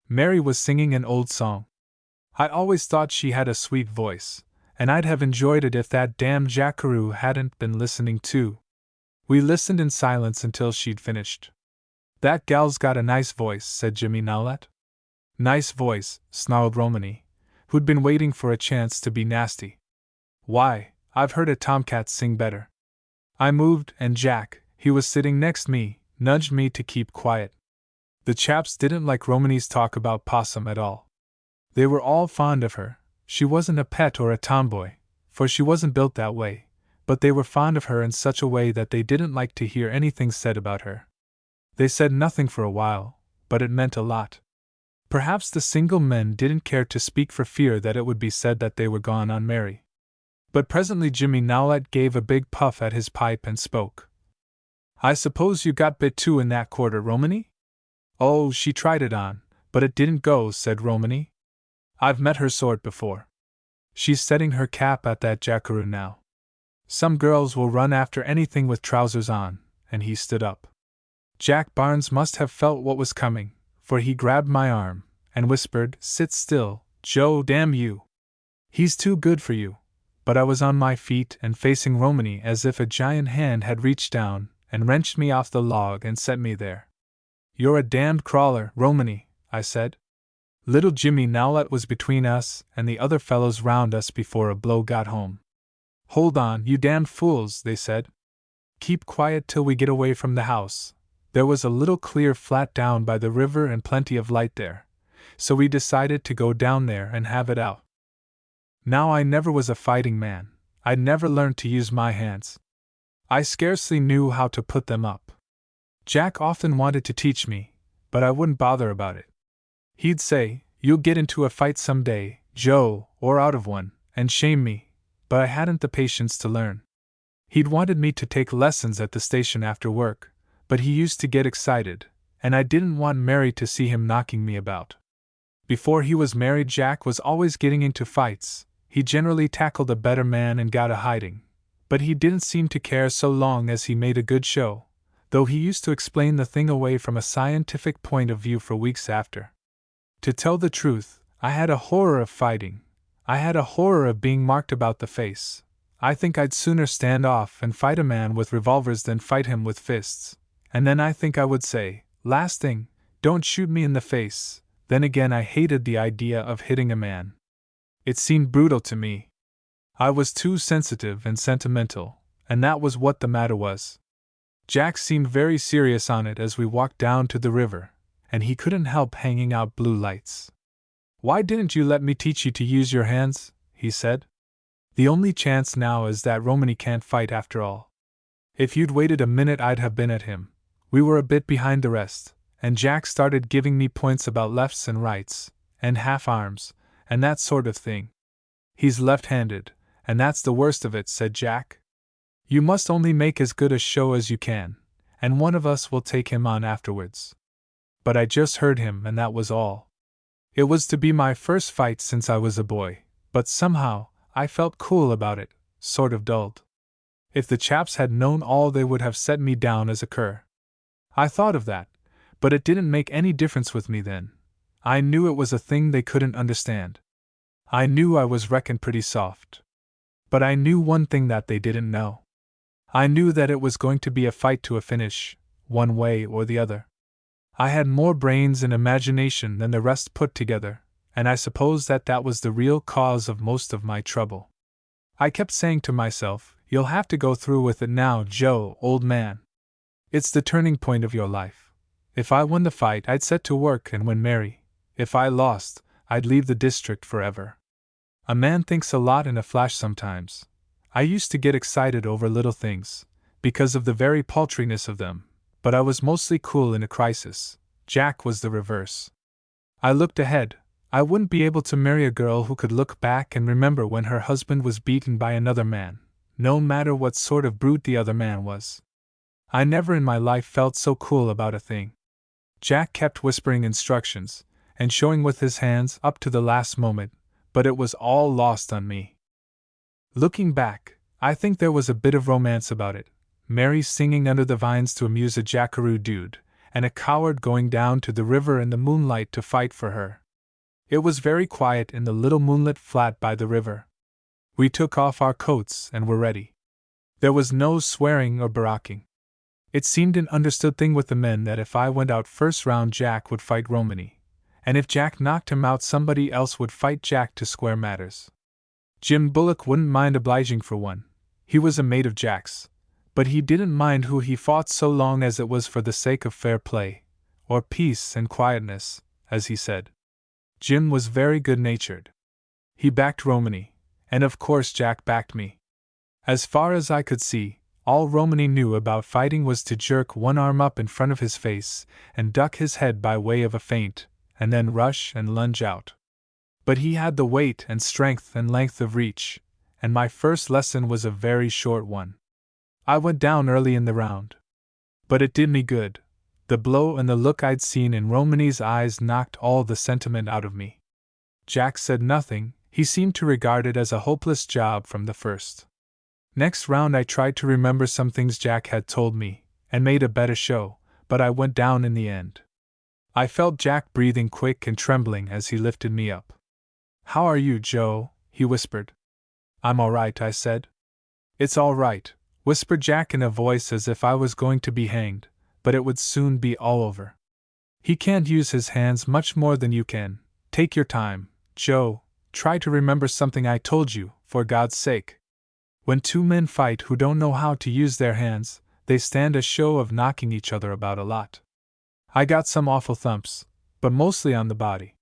Mary was singing an old song. I always thought she had a sweet voice, and I'd have enjoyed it if that damned jackaroo hadn't been listening too. We listened in silence until she'd finished. "That gal's got a nice voice," said Jimmy Nowlett. "Nice voice," snarled Romany, who'd been waiting for a chance to be nasty. "Why, I've heard a tomcat sing better." I moved, and Jack, he was sitting next me, nudged me to keep quiet. The chaps didn't like Romany's talk about Possum at all. They were all fond of her. She wasn't a pet or a tomboy, for she wasn't built that way, but they were fond of her in such a way that they didn't like to hear anything said about her. They said nothing for a while, but it meant a lot. Perhaps the single men didn't care to speak for fear that it would be said that they were gone on Mary. But presently Jimmy Nowlett gave a big puff at his pipe and spoke. "I suppose you got bit too in that quarter, Romany?" "Oh, she tried it on, but it didn't go," said Romany. "I've met her sort before. She's setting her cap at that jackaroo now. Some girls will run after anything with trousers on," and he stood up. Jack Barnes must have felt what was coming, for he grabbed my arm and whispered, "Sit still, Joe, damn you. He's too good for you." But I was on my feet and facing Romany as if a giant hand had reached down and wrenched me off the log and set me there. "You're a damned crawler, Romany," I said. Little Jimmy Nowlett was between us and the other fellows round us before a blow got home. "Hold on, you damned fools," they said. "Keep quiet till we get away from the house." There was a little clear flat down by the river and plenty of light there, so we decided to go down there and have it out. Now I never was a fighting man. I'd never learned to use my hands. I scarcely knew how to put them up. Jack often wanted to teach me, but I wouldn't bother about it. He'd say, "You'll get into a fight some day, Joe, or out of one," and shame me, but I hadn't the patience to learn. He'd wanted me to take lessons at the station after work, but he used to get excited, and I didn't want Mary to see him knocking me about. Before he was married, Jack was always getting into fights. He generally tackled a better man and got a hiding, but he didn't seem to care so long as he made a good show, though he used to explain the thing away from a scientific point of view for weeks after. To tell the truth, I had a horror of fighting. I had a horror of being marked about the face. I think I'd sooner stand off and fight a man with revolvers than fight him with fists, and then I think I would say, "Last thing, don't shoot me in the face." Then again, I hated the idea of hitting a man. It seemed brutal to me. I was too sensitive and sentimental, and that was what the matter was. Jack seemed very serious on it as we walked down to the river, and he couldn't help hanging out blue lights. "Why didn't you let me teach you to use your hands?" he said. "The only chance now is that Romany can't fight after all. If you'd waited a minute, I'd have been at him." We were a bit behind the rest, and Jack started giving me points about lefts and rights, and half arms, and that sort of thing. "He's left-handed, and that's the worst of it," said Jack. "You must only make as good a show as you can, and one of us will take him on afterwards." But I just heard him, and that was all. It was to be my first fight since I was a boy, but somehow I felt cool about it, sort of dulled. If the chaps had known all, they would have set me down as a cur. I thought of that, but it didn't make any difference with me then. I knew it was a thing they couldn't understand. I knew I was reckoned pretty soft. But I knew one thing that they didn't know. I knew that it was going to be a fight to a finish, one way or the other. I had more brains and imagination than the rest put together, and I suppose that was the real cause of most of my trouble. I kept saying to myself, "You'll have to go through with it now, Joe, old man. It's the turning point of your life. If I won the fight, I'd set to work and win Mary. If I lost, I'd leave the district forever." A man thinks a lot in a flash sometimes. I used to get excited over little things, because of the very paltriness of them, but I was mostly cool in a crisis. Jack was the reverse. I looked ahead. I wouldn't be able to marry a girl who could look back and remember when her husband was beaten by another man, no matter what sort of brute the other man was. I never in my life felt so cool about a thing. Jack kept whispering instructions, and showing with his hands up to the last moment, but it was all lost on me. Looking back, I think there was a bit of romance about it. Mary singing under the vines to amuse a jackaroo dude, and a coward going down to the river in the moonlight to fight for her. It was very quiet in the little moonlit flat by the river. We took off our coats and were ready. There was no swearing or barracking. It seemed an understood thing with the men that if I went out first round, Jack would fight Romany, and if Jack knocked him out, somebody else would fight Jack to square matters. Jim Bullock wouldn't mind obliging for one. He was a mate of Jack's, but he didn't mind who he fought so long as it was for the sake of fair play, or peace and quietness, as he said. Jim was very good-natured. He backed Romany, and of course Jack backed me. As far as I could see, all Romany knew about fighting was to jerk one arm up in front of his face and duck his head by way of a feint, and then rush and lunge out. But he had the weight and strength and length of reach, and my first lesson was a very short one. I went down early in the round. But it did me good. The blow and the look I'd seen in Romany's eyes knocked all the sentiment out of me. Jack said nothing, he seemed to regard it as a hopeless job from the first. Next round I tried to remember some things Jack had told me, and made a better show, but I went down in the end. I felt Jack breathing quick and trembling as he lifted me up. "How are you, Joe?" he whispered. "I'm all right," I said. "It's all right," whispered Jack in a voice as if I was going to be hanged, but it would soon be all over. "He can't use his hands much more than you can. Take your time, Joe. Try to remember something I told you, for God's sake. When two men fight who don't know how to use their hands, they stand a show of knocking each other about a lot. I got some awful thumps, but mostly on the body."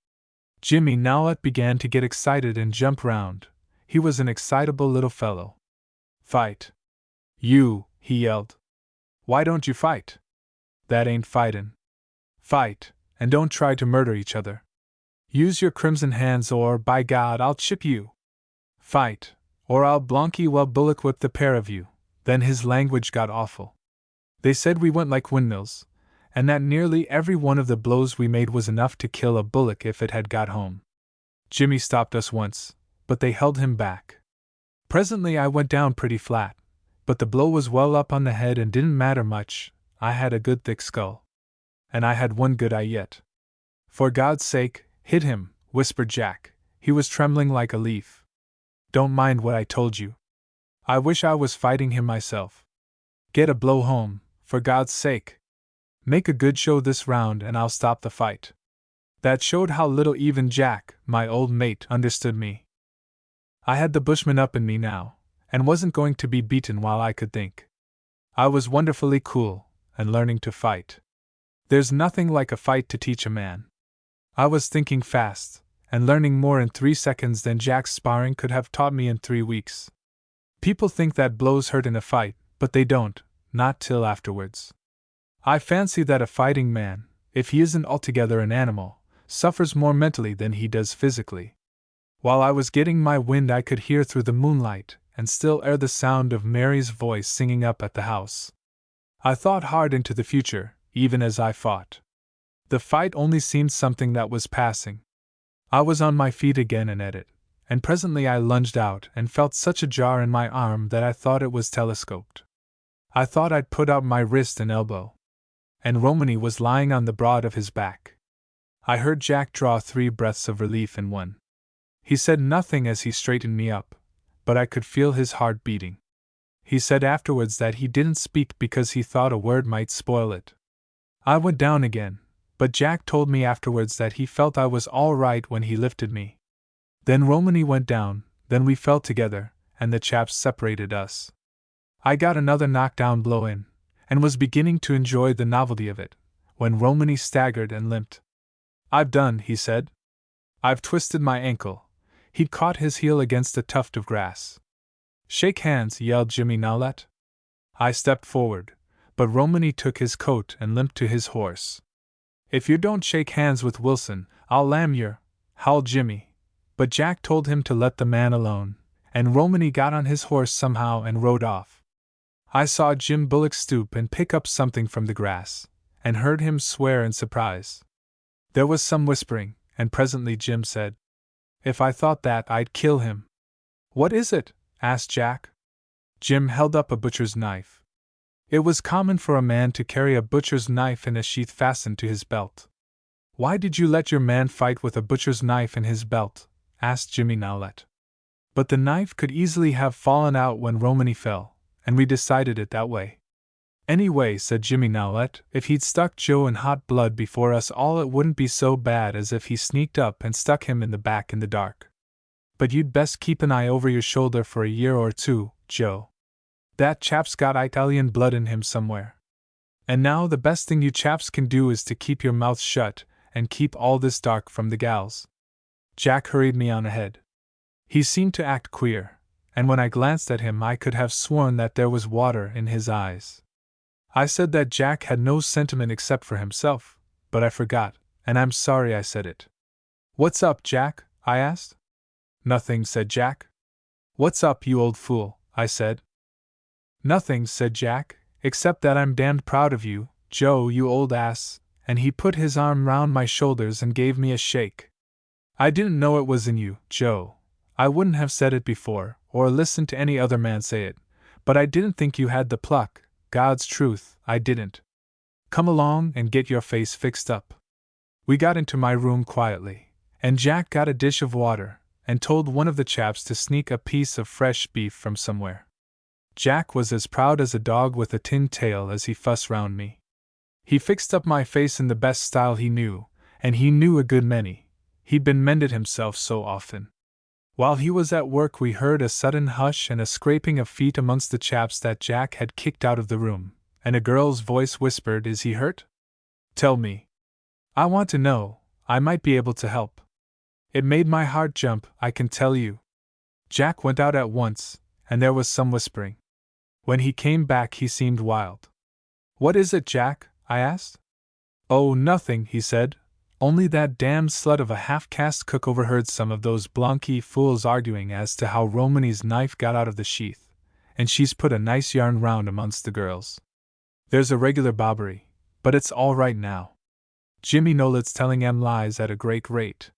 Jimmy Nowlett began to get excited and jump round. He was an excitable little fellow. "Fight! You!" he yelled. "Why don't you fight? That ain't fightin'. Fight, and don't try to murder each other. Use your crimson hands or, by God, I'll chip you. Fight, or I'll blanky well bullock whip the pair of you." Then his language got awful. They said we went like windmills, and that nearly every one of the blows we made was enough to kill a bullock if it had got home. Jimmy stopped us once, but they held him back. Presently I went down pretty flat, but the blow was well up on the head and didn't matter much. I had a good thick skull. And I had one good eye yet. "For God's sake, hit him," whispered Jack. He was trembling like a leaf. "Don't mind what I told you. I wish I was fighting him myself. Get a blow home, for God's sake. Make a good show this round and I'll stop the fight." That showed how little even Jack, my old mate, understood me. I had the bushman up in me now, and wasn't going to be beaten while I could think. I was wonderfully cool, and learning to fight. There's nothing like a fight to teach a man. I was thinking fast, and learning more in 3 seconds than Jack's sparring could have taught me in 3 weeks. People think that blows hurt in a fight, but they don't, not till afterwards. I fancy that a fighting man, if he isn't altogether an animal, suffers more mentally than he does physically. While I was getting my wind I could hear through the moonlight, and still the sound of Mary's voice singing up at the house. I thought hard into the future, even as I fought. The fight only seemed something that was passing. I was on my feet again and at it, and presently I lunged out and felt such a jar in my arm that I thought it was telescoped. I thought I'd put out my wrist and elbow. And Romany was lying on the broad of his back. I heard Jack draw 3 breaths of relief in one. He said nothing as he straightened me up, but I could feel his heart beating. He said afterwards that he didn't speak because he thought a word might spoil it. I went down again, but Jack told me afterwards that he felt I was all right when he lifted me. Then Romany went down, then we fell together, and the chaps separated us. I got another knockdown blow in, and was beginning to enjoy the novelty of it, when Romany staggered and limped. "I've done," he said. "I've twisted my ankle." He'd caught his heel against a tuft of grass. "Shake hands," yelled Jimmy Nowlett. I stepped forward, but Romany took his coat and limped to his horse. "If you don't shake hands with Wilson, I'll lam your..." howled Jimmy, but Jack told him to let the man alone, and Romany got on his horse somehow and rode off. I saw Jim Bullock stoop and pick up something from the grass, and heard him swear in surprise. There was some whispering, and presently Jim said, "If I thought that, I'd kill him." "What is it?" asked Jack. Jim held up a butcher's knife. It was common for a man to carry a butcher's knife in a sheath fastened to his belt. "Why did you let your man fight with a butcher's knife in his belt?" asked Jimmy Nowlett. But the knife could easily have fallen out when Romany fell, and we decided it that way. "Anyway," said Jimmy Nowlett, "if he'd stuck Joe in hot blood before us all, it wouldn't be so bad as if he sneaked up and stuck him in the back in the dark. But you'd best keep an eye over your shoulder for a year or two, Joe. That chap's got Italian blood in him somewhere. And now the best thing you chaps can do is to keep your mouths shut, and keep all this dark from the gals." Jack hurried me on ahead. He seemed to act queer, and when I glanced at him I could have sworn that there was water in his eyes. I said that Jack had no sentiment except for himself, but I forgot, and I'm sorry I said it. "What's up, Jack?" I asked. "Nothing," said Jack. "What's up, you old fool?" I said. "Nothing," said Jack, "except that I'm damned proud of you, Joe, you old ass," and he put his arm round my shoulders and gave me a shake. "I didn't know it was in you, Joe. I wouldn't have said it before, or listened to any other man say it, but I didn't think you had the pluck, God's truth, I didn't. Come along and get your face fixed up." We got into my room quietly, and Jack got a dish of water, and told one of the chaps to sneak a piece of fresh beef from somewhere. Jack was as proud as a dog with a tin tail as he fussed round me. He fixed up my face in the best style he knew, and he knew a good many. He'd been mended himself so often. While he was at work we heard a sudden hush and a scraping of feet amongst the chaps that Jack had kicked out of the room, and a girl's voice whispered, "Is he hurt? Tell me. I want to know, I might be able to help." It made my heart jump, I can tell you. Jack went out at once, and there was some whispering. When he came back he seemed wild. "What is it, Jack?" I asked. "Oh, nothing," he said. "Only that damned slut of a half-caste cook overheard some of those Blanqui fools arguing as to how Romany's knife got out of the sheath, and she's put a nice yarn round amongst the girls. There's a regular bobbery, but it's all right now. Jimmy Nowlett's telling em lies at a great rate."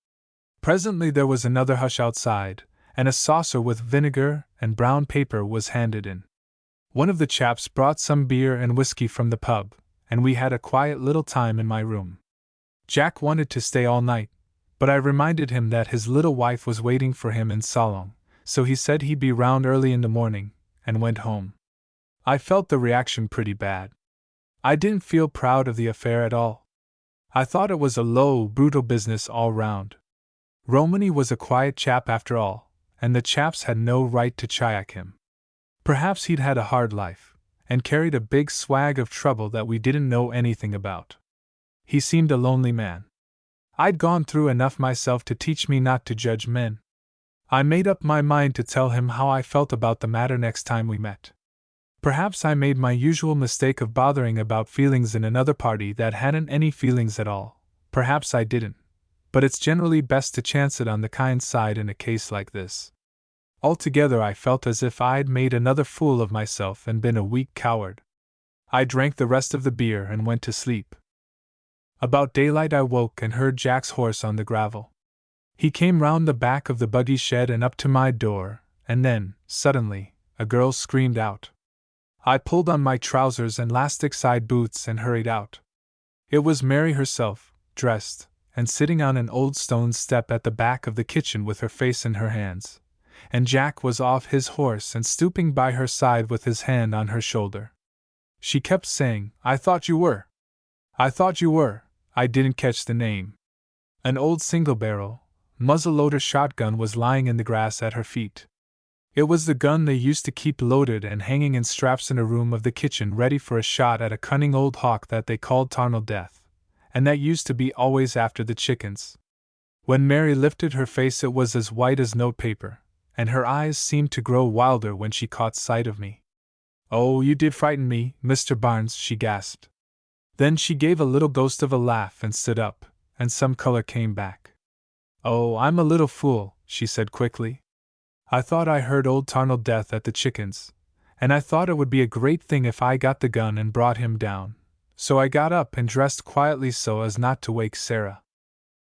Presently there was another hush outside, and a saucer with vinegar and brown paper was handed in. One of the chaps brought some beer and whiskey from the pub, and we had a quiet little time in my room. Jack wanted to stay all night, but I reminded him that his little wife was waiting for him in Salong, so he said he'd be round early in the morning, and went home. I felt the reaction pretty bad. I didn't feel proud of the affair at all. I thought it was a low, brutal business all round. Romany was a quiet chap after all, and the chaps had no right to chiac him. Perhaps he'd had a hard life, and carried a big swag of trouble that we didn't know anything about. He seemed a lonely man. I'd gone through enough myself to teach me not to judge men. I made up my mind to tell him how I felt about the matter next time we met. Perhaps I made my usual mistake of bothering about feelings in another party that hadn't any feelings at all. Perhaps I didn't, but it's generally best to chance it on the kind side in a case like this. Altogether I felt as if I'd made another fool of myself and been a weak coward. I drank the rest of the beer and went to sleep. About daylight I woke and heard Jack's horse on the gravel. He came round the back of the buggy shed and up to my door, and then, suddenly, a girl screamed out. I pulled on my trousers and elastic-side boots and hurried out. It was Mary herself, dressed, and sitting on an old stone step at the back of the kitchen with her face in her hands, and Jack was off his horse and stooping by her side with his hand on her shoulder. She kept saying, "I thought you were. I thought you were." I didn't catch the name. An old single-barrel, muzzle-loader shotgun was lying in the grass at her feet. It was the gun they used to keep loaded and hanging in straps in a room of the kitchen ready for a shot at a cunning old hawk that they called Tarnal Death, and that used to be always after the chickens. When Mary lifted her face it was as white as notepaper, and her eyes seemed to grow wilder when she caught sight of me. "Oh, you did frighten me, Mr. Barnes," she gasped. Then she gave a little ghost of a laugh and stood up, and some color came back. Oh, I'm a little fool, she said quickly. I thought I heard old Tarnal Death at the chickens, and I thought it would be a great thing if I got the gun and brought him down. So I got up and dressed quietly so as not to wake Sarah.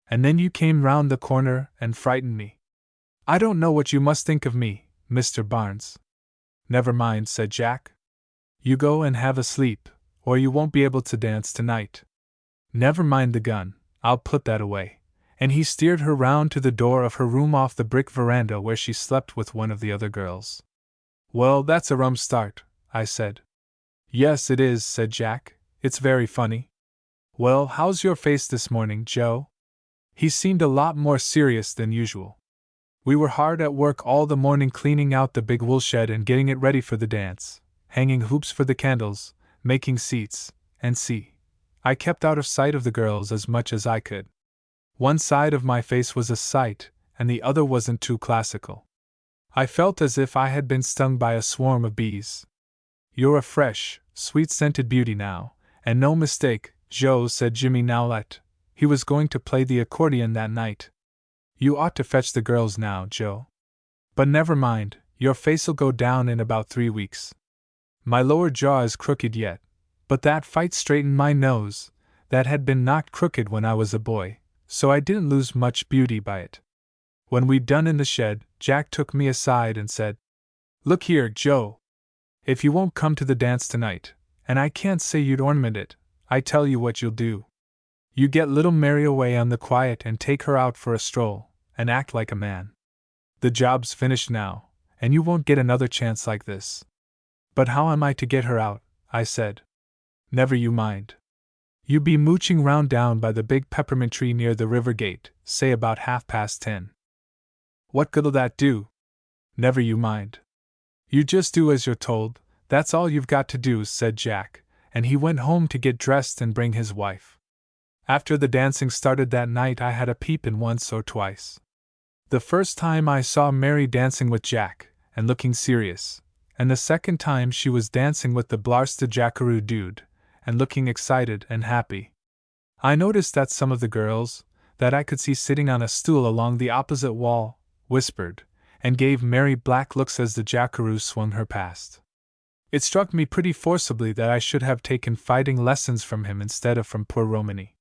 And then you came round the corner and frightened me. I don't know what you must think of me, Mr. Barnes. Never mind, said Jack. You go and have a sleep, or you won't be able to dance tonight. Never mind the gun, I'll put that away. And he steered her round to the door of her room off the brick veranda where she slept with one of the other girls. Well, that's a rum start, I said. Yes, it is, said Jack. It's very funny. Well, how's your face this morning, Joe? He seemed a lot more serious than usual. We were hard at work all the morning cleaning out the big woolshed and getting it ready for the dance, hanging hoops for the candles, making seats, and see, I kept out of sight of the girls as much as I could. One side of my face was a sight, and the other wasn't too classical. I felt as if I had been stung by a swarm of bees. You're a fresh, sweet-scented beauty now, and no mistake, Joe, said Jimmy Nowlett. He was going to play the accordion that night. You ought to fetch the girls now, Joe. But never mind, your face'll go down in about 3 weeks. My lower jaw is crooked yet, but that fight straightened my nose, that had been knocked crooked when I was a boy, so I didn't lose much beauty by it. When we'd done in the shed, Jack took me aside and said, Look here, Joe. If you won't come to the dance tonight, and I can't say you'd ornament it, I tell you what you'll do. You get little Mary away on the quiet and take her out for a stroll, and act like a man. The job's finished now, and you won't get another chance like this. But how am I to get her out? I said. Never you mind. You be mooching round down by the big peppermint tree near the river gate, say about 10:30. What good'll that do? Never you mind. You just do as you're told, that's all you've got to do, said Jack, and he went home to get dressed and bring his wife. After the dancing started that night I had a peep in once or twice. The first time I saw Mary dancing with Jack, and looking serious, and the second time she was dancing with the Blarsta Jackaroo dude, and looking excited and happy. I noticed that some of the girls, that I could see sitting on a stool along the opposite wall, whispered, and gave Mary black looks as the Jackaroo swung her past. It struck me pretty forcibly that I should have taken fighting lessons from him instead of from poor Romany.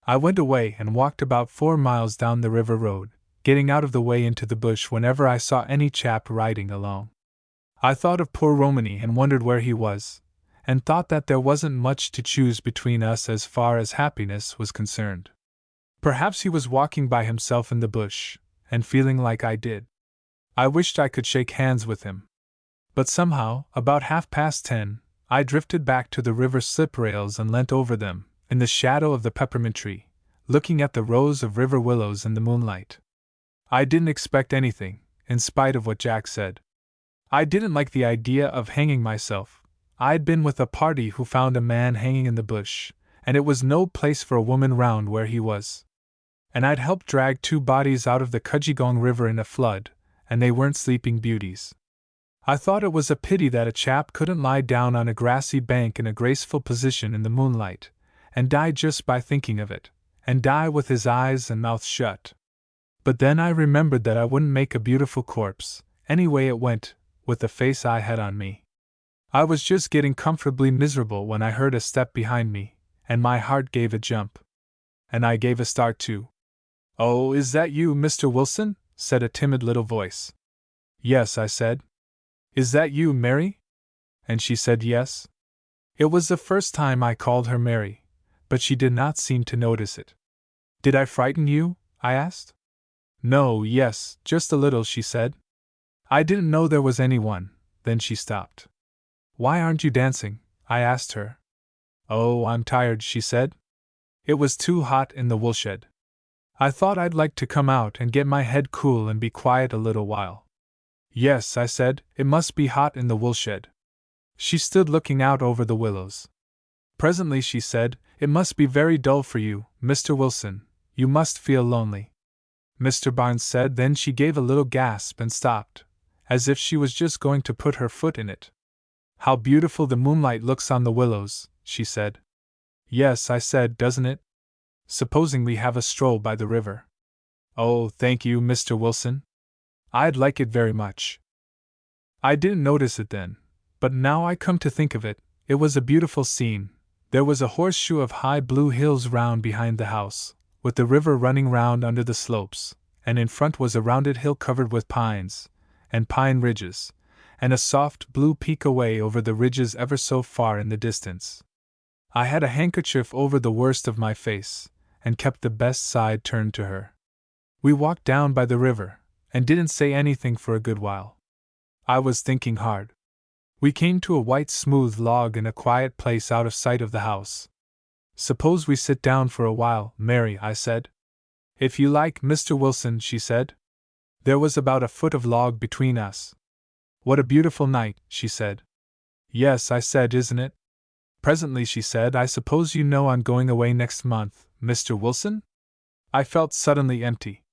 I went away and walked about 4 miles down the river road, getting out of the way into the bush whenever I saw any chap riding along. I thought of poor Romany and wondered where he was, and thought that there wasn't much to choose between us as far as happiness was concerned. Perhaps he was walking by himself in the bush, and feeling like I did. I wished I could shake hands with him. But somehow, about 10:30, I drifted back to the river slip rails and leant over them, in the shadow of the peppermint tree, looking at the rows of river willows in the moonlight. I didn't expect anything, in spite of what Jack said. I didn't like the idea of hanging myself. I'd been with a party who found a man hanging in the bush, and it was no place for a woman round where he was. And I'd helped drag 2 bodies out of the Cudgegong River in a flood, and they weren't sleeping beauties. I thought it was a pity that a chap couldn't lie down on a grassy bank in a graceful position in the moonlight, and die just by thinking of it, and die with his eyes and mouth shut. But then I remembered that I wouldn't make a beautiful corpse, any way it went, with the face I had on me. I was just getting comfortably miserable when I heard a step behind me, and my heart gave a jump. And I gave a start too. "Oh, is that you, Mr. Wilson?" said a timid little voice. "Yes," I said. "Is that you, Mary?" And she said yes. It was the first time I called her Mary, but she did not seem to notice it. "Did I frighten you?" I asked. "No, yes, just a little," she said. "I didn't know there was anyone." Then she stopped. "Why aren't you dancing?" I asked her. "Oh, I'm tired," she said. "It was too hot in the woolshed. I thought I'd like to come out and get my head cool and be quiet a little while." "Yes," I said, "it must be hot in the woolshed." She stood looking out over the willows. Presently she said, "It must be very dull for you, Mr. Wilson. You must feel lonely." Mr. Barnes said. Then she gave a little gasp and stopped, as if she was just going to put her foot in it. "How beautiful the moonlight looks on the willows," she said. "Yes," I said, "doesn't it? Supposing we have a stroll by the river." Oh, thank you, Mr. Wilson. I'd like it very much. I didn't notice it then, but now I come to think of it, it was a beautiful scene. There was a horseshoe of high blue hills round behind the house, with the river running round under the slopes, and in front was a rounded hill covered with pines, and pine ridges, and a soft blue peak away over the ridges ever so far in the distance. I had a handkerchief over the worst of my face, and kept the best side turned to her. We walked down by the river, and didn't say anything for a good while. I was thinking hard. We came to a white smooth log in a quiet place out of sight of the house. Suppose we sit down for a while, Mary, I said. If you like, Mr. Wilson, she said. There was about a foot of log between us. What a beautiful night, she said. Yes, I said, isn't it? Presently she said, I suppose you know I'm going away next month, Mr. Wilson? I felt suddenly empty.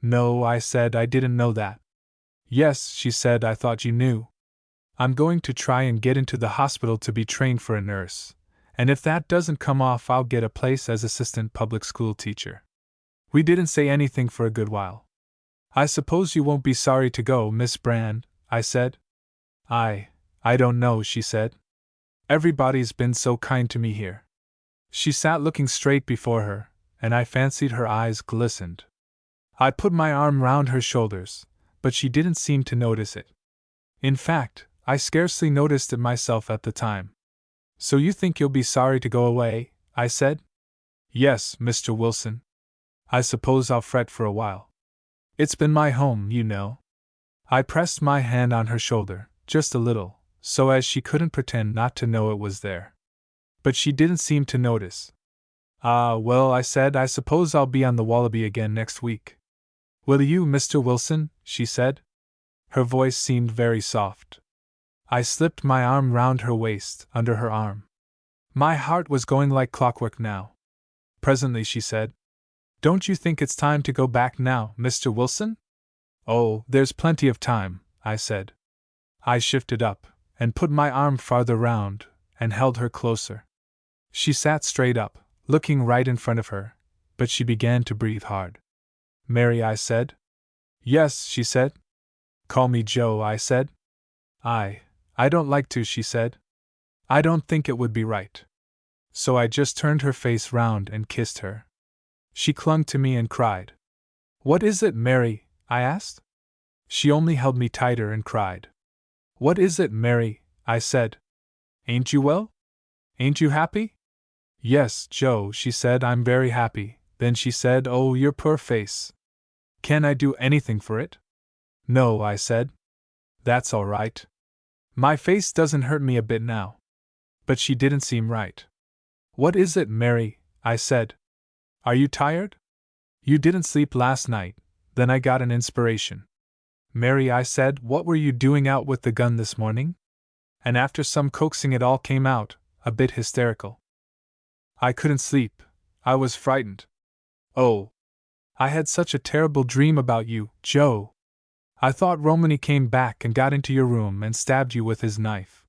No, I said, I didn't know that. Yes, she said, I thought you knew. I'm going to try and get into the hospital to be trained for a nurse, and if that doesn't come off, I'll get a place as assistant public school teacher. We didn't say anything for a good while. I suppose you won't be sorry to go, Miss Brand, I said. I don't know, she said. Everybody's been so kind to me here. She sat looking straight before her, and I fancied her eyes glistened. I put my arm round her shoulders, but she didn't seem to notice it. In fact, I scarcely noticed it myself at the time. So you think you'll be sorry to go away? I said. Yes, Mr. Wilson. I suppose I'll fret for a while. It's been my home, you know. I pressed my hand on her shoulder, just a little, so as she couldn't pretend not to know it was there. But she didn't seem to notice. Ah, well, I said, I suppose I'll be on the Wallaby again next week. Will you, Mr. Wilson? She said. Her voice seemed very soft. I slipped my arm round her waist, under her arm. My heart was going like clockwork now. Presently she said, Don't you think it's time to go back now, Mr. Wilson? Oh, there's plenty of time, I said. I shifted up, and put my arm farther round, and held her closer. She sat straight up, looking right in front of her, but she began to breathe hard. Mary, I said. Yes, she said. Call me Joe, I said. I don't like to, she said. I don't think it would be right. So I just turned her face round and kissed her. She clung to me and cried. What is it, Mary? I asked. She only held me tighter and cried. What is it, Mary? I said. Ain't you well? Ain't you happy? Yes, Joe, she said, I'm very happy. Then she said, Oh, your poor face. Can I do anything for it? No, I said. That's all right. My face doesn't hurt me a bit now. But she didn't seem right. What is it, Mary? I said. Are you tired? You didn't sleep last night. Then I got an inspiration. Mary, I said, what were you doing out with the gun this morning? And after some coaxing it all came out, a bit hysterical. I couldn't sleep. I was frightened. Oh, I had such a terrible dream about you, Joe. I thought Romany came back and got into your room and stabbed you with his knife.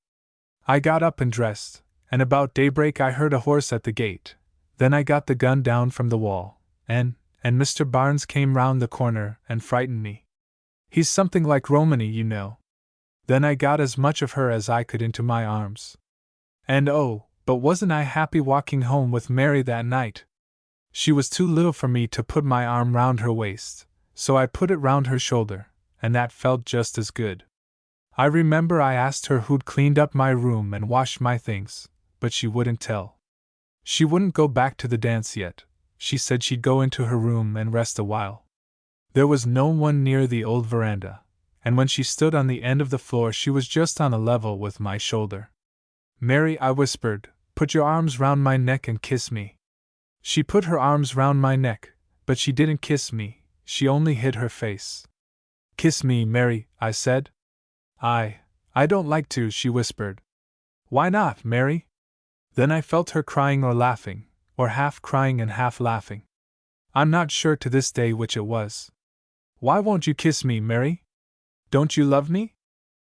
I got up and dressed, and about daybreak I heard a horse at the gate. Then I got the gun down from the wall, and Mr. Barnes came round the corner and frightened me. He's something like Romany, you know. Then I got as much of her as I could into my arms. And oh, but wasn't I happy walking home with Mary that night? She was too little for me to put my arm round her waist, so I put it round her shoulder, and that felt just as good. I remember I asked her who'd cleaned up my room and washed my things, but she wouldn't tell. She wouldn't go back to the dance yet. She said she'd go into her room and rest a while. There was no one near the old veranda, and when she stood on the end of the floor she was just on a level with my shoulder. Mary, I whispered, put your arms round my neck and kiss me. She put her arms round my neck, but she didn't kiss me, she only hid her face. Kiss me, Mary, I said. I don't like to, she whispered. Why not, Mary? Then I felt her crying or laughing, or half crying and half laughing. I'm not sure to this day which it was. Why won't you kiss me, Mary? Don't you love me?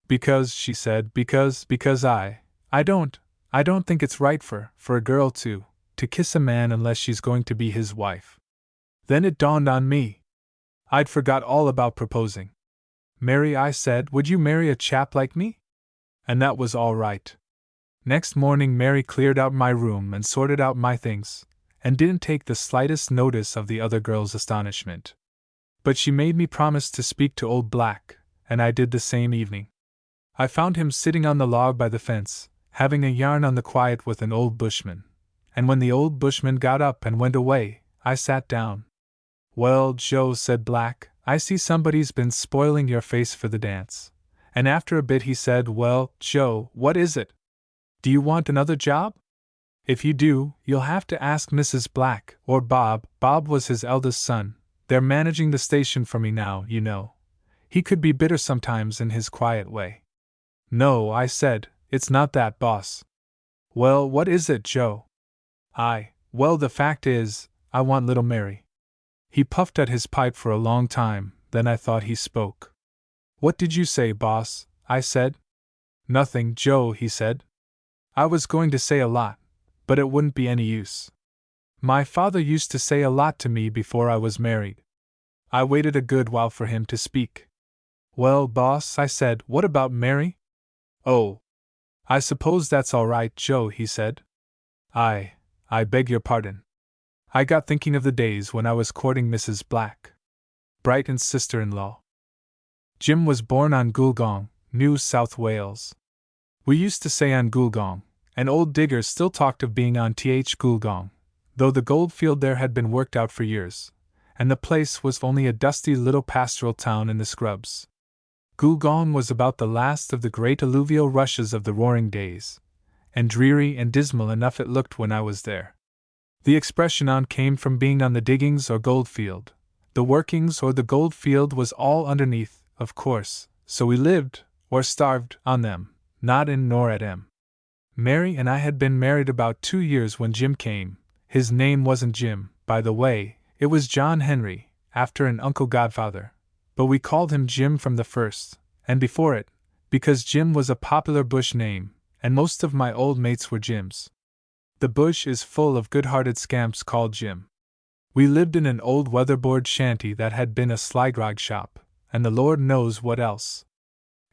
Because, she said, because I don't think it's right for a girl to kiss a man unless she's going to be his wife. Then it dawned on me. I'd forgot all about proposing. Mary, I said, would you marry a chap like me? And that was all right. Next morning Mary cleared out my room and sorted out my things, and didn't take the slightest notice of the other girl's astonishment. But she made me promise to speak to old Black, and I did the same evening. I found him sitting on the log by the fence, having a yarn on the quiet with an old bushman, and when the old bushman got up and went away, I sat down. Well, Joe, said Black, I see somebody's been spoiling your face for the dance. And after a bit he said, well, Joe, what is it? Do you want another job? If you do, you'll have to ask Mrs. Black, or Bob. Bob was his eldest son. They're managing the station for me now, you know. He could be bitter sometimes in his quiet way. No, I said, it's not that, boss. Well, what is it, Joe? Well, the fact is, I want little Mary. He puffed at his pipe for a long time, then I thought he spoke. What did you say, boss? I said. Nothing, Joe, he said. I was going to say a lot, but it wouldn't be any use. My father used to say a lot to me before I was married. I waited a good while for him to speak. Well, boss, I said, what about Mary? Oh, I suppose that's all right, Joe, he said. I beg your pardon. I got thinking of the days when I was courting Mrs. Black, Brighton's sister-in-law. Jim was born on Goolgong, New South Wales. We used to say on Goolgong, and old diggers still talked of being on Goolgong, though the goldfield there had been worked out for years, and the place was only a dusty little pastoral town in the scrubs. Goolgong was about the last of the great alluvial rushes of the roaring days, and dreary and dismal enough it looked when I was there. The expression on came from being on the diggings or goldfield. The workings or the goldfield was all underneath, of course, so we lived, or starved, on them, not in nor at 'em. Mary and I had been married about 2 years when Jim came. His name wasn't Jim, by the way, it was John Henry, after an uncle godfather, but we called him Jim from the first, and before it, because Jim was a popular bush name, and most of my old mates were Jims. The bush is full of good-hearted scamps called Jim. We lived in an old weatherboard shanty that had been a slygrog shop, and the Lord knows what else.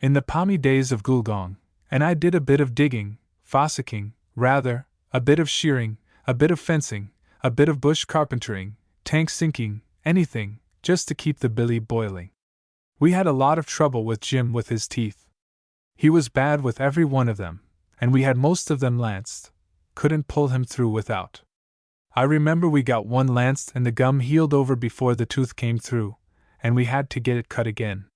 In the palmy days of Goolgong, and I did a bit of digging, fossicking, rather, a bit of shearing, a bit of fencing, a bit of bush carpentering, tank sinking, anything, just to keep the billy boiling. We had a lot of trouble with Jim with his teeth. He was bad with every one of them, and we had most of them lanced. Couldn't pull him through without. I remember we got one lanced and the gum healed over before the tooth came through, and we had to get it cut again.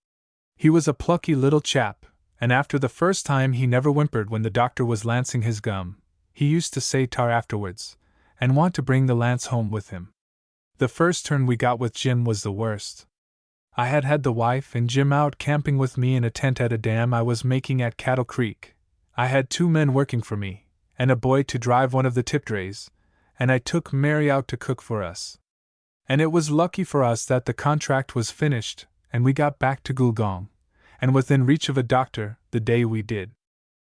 He was a plucky little chap, and after the first time he never whimpered when the doctor was lancing his gum. He used to say tar afterwards, and want to bring the lance home with him. The first turn we got with Jim was the worst. I had had the wife and Jim out camping with me in a tent at a dam I was making at Cattle Creek. I had 2 men working for me, and a boy to drive one of the tip drays, and I took Mary out to cook for us. And it was lucky for us that the contract was finished, and we got back to Goolgong, and within reach of a doctor, the day we did.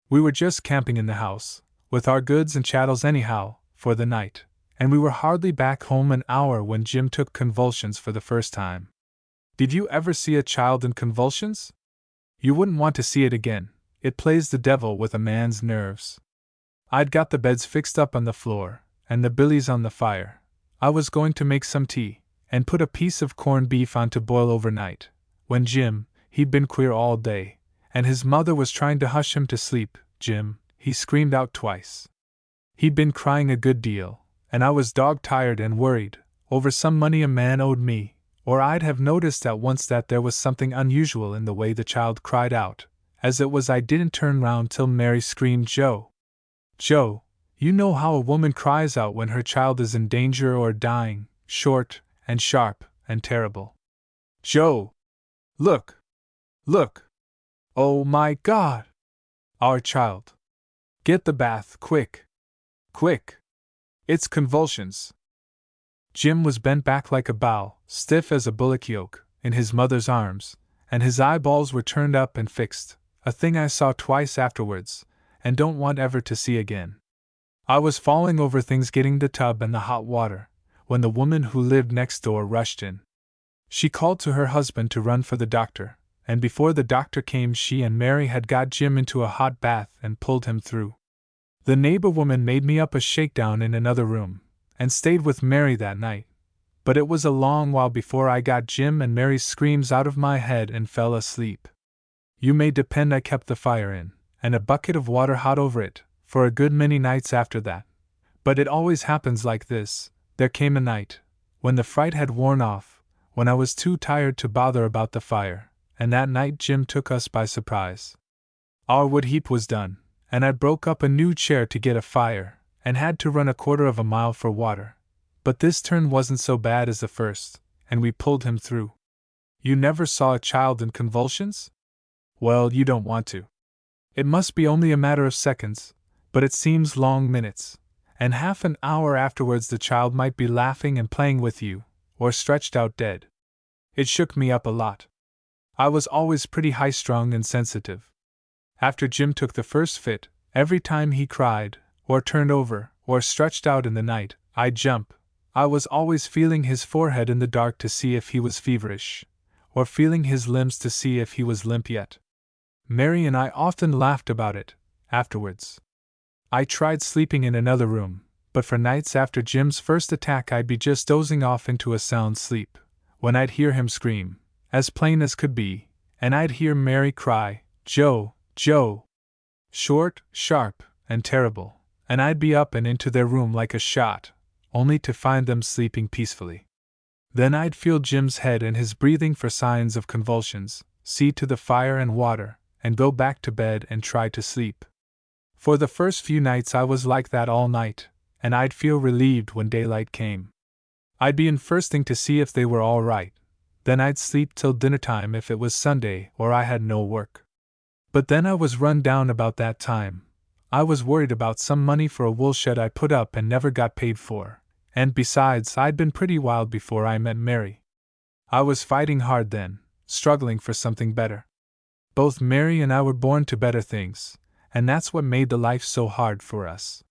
We were just camping in the house, with our goods and chattels anyhow, for the night, and we were hardly back home an hour when Jim took convulsions for the first time. Did you ever see a child in convulsions? You wouldn't want to see it again. It plays the devil with a man's nerves. I'd got the beds fixed up on the floor, and the billies on the fire. I was going to make some tea, and put a piece of corned beef on to boil overnight, when Jim, he'd been queer all day, and his mother was trying to hush him to sleep. Jim, he screamed out twice. He'd been crying a good deal, and I was dog-tired and worried, over some money a man owed me, or I'd have noticed at once that there was something unusual in the way the child cried out. As it was, I didn't turn round till Mary screamed, Joe! Joe, you know how a woman cries out when her child is in danger or dying, short, and sharp, and terrible. Joe! Look! Look! Oh my God! Our child! Get the bath, quick! Quick! It's convulsions! Jim was bent back like a bow, stiff as a bullock yoke, in his mother's arms, and his eyeballs were turned up and fixed, a thing I saw twice afterwards, and don't want ever to see again. I was falling over things getting the tub and the hot water, when the woman who lived next door rushed in. She called to her husband to run for the doctor, and before the doctor came she and Mary had got Jim into a hot bath and pulled him through. The neighbor woman made me up a shakedown in another room, and stayed with Mary that night, but it was a long while before I got Jim and Mary's screams out of my head and fell asleep. You may depend I kept the fire in, and a bucket of water hot over it, for a good many nights after that. But it always happens like this. There came a night, when the fright had worn off, when I was too tired to bother about the fire, and that night Jim took us by surprise. Our wood heap was done, and I broke up a new chair to get a fire, and had to run 1/4 of a mile for water. But this turn wasn't so bad as the first, and we pulled him through. You never saw a child in convulsions? Well, you don't want to. It must be only a matter of seconds, but it seems long minutes, and half an hour afterwards the child might be laughing and playing with you, or stretched out dead. It shook me up a lot. I was always pretty high-strung and sensitive. After Jim took the first fit, every time he cried, or turned over, or stretched out in the night, I'd jump. I was always feeling his forehead in the dark to see if he was feverish, or feeling his limbs to see if he was limp yet. Mary and I often laughed about it, afterwards. I tried sleeping in another room, but for nights after Jim's first attack I'd be just dozing off into a sound sleep, when I'd hear him scream, as plain as could be, and I'd hear Mary cry, "Joe, Joe!" Short, sharp, and terrible, and I'd be up and into their room like a shot, only to find them sleeping peacefully. Then I'd feel Jim's head and his breathing for signs of convulsions, see to the fire and water, and go back to bed and try to sleep. For the first few nights I was like that all night, and I'd feel relieved when daylight came. I'd be in first thing to see if they were all right, then I'd sleep till dinner-time if it was Sunday or I had no work. But then I was run down about that time. I was worried about some money for a woolshed I put up and never got paid for, and besides I'd been pretty wild before I met Mary. I was fighting hard then, struggling for something better. Both Mary and I were born to better things, and that's what made the life so hard for us.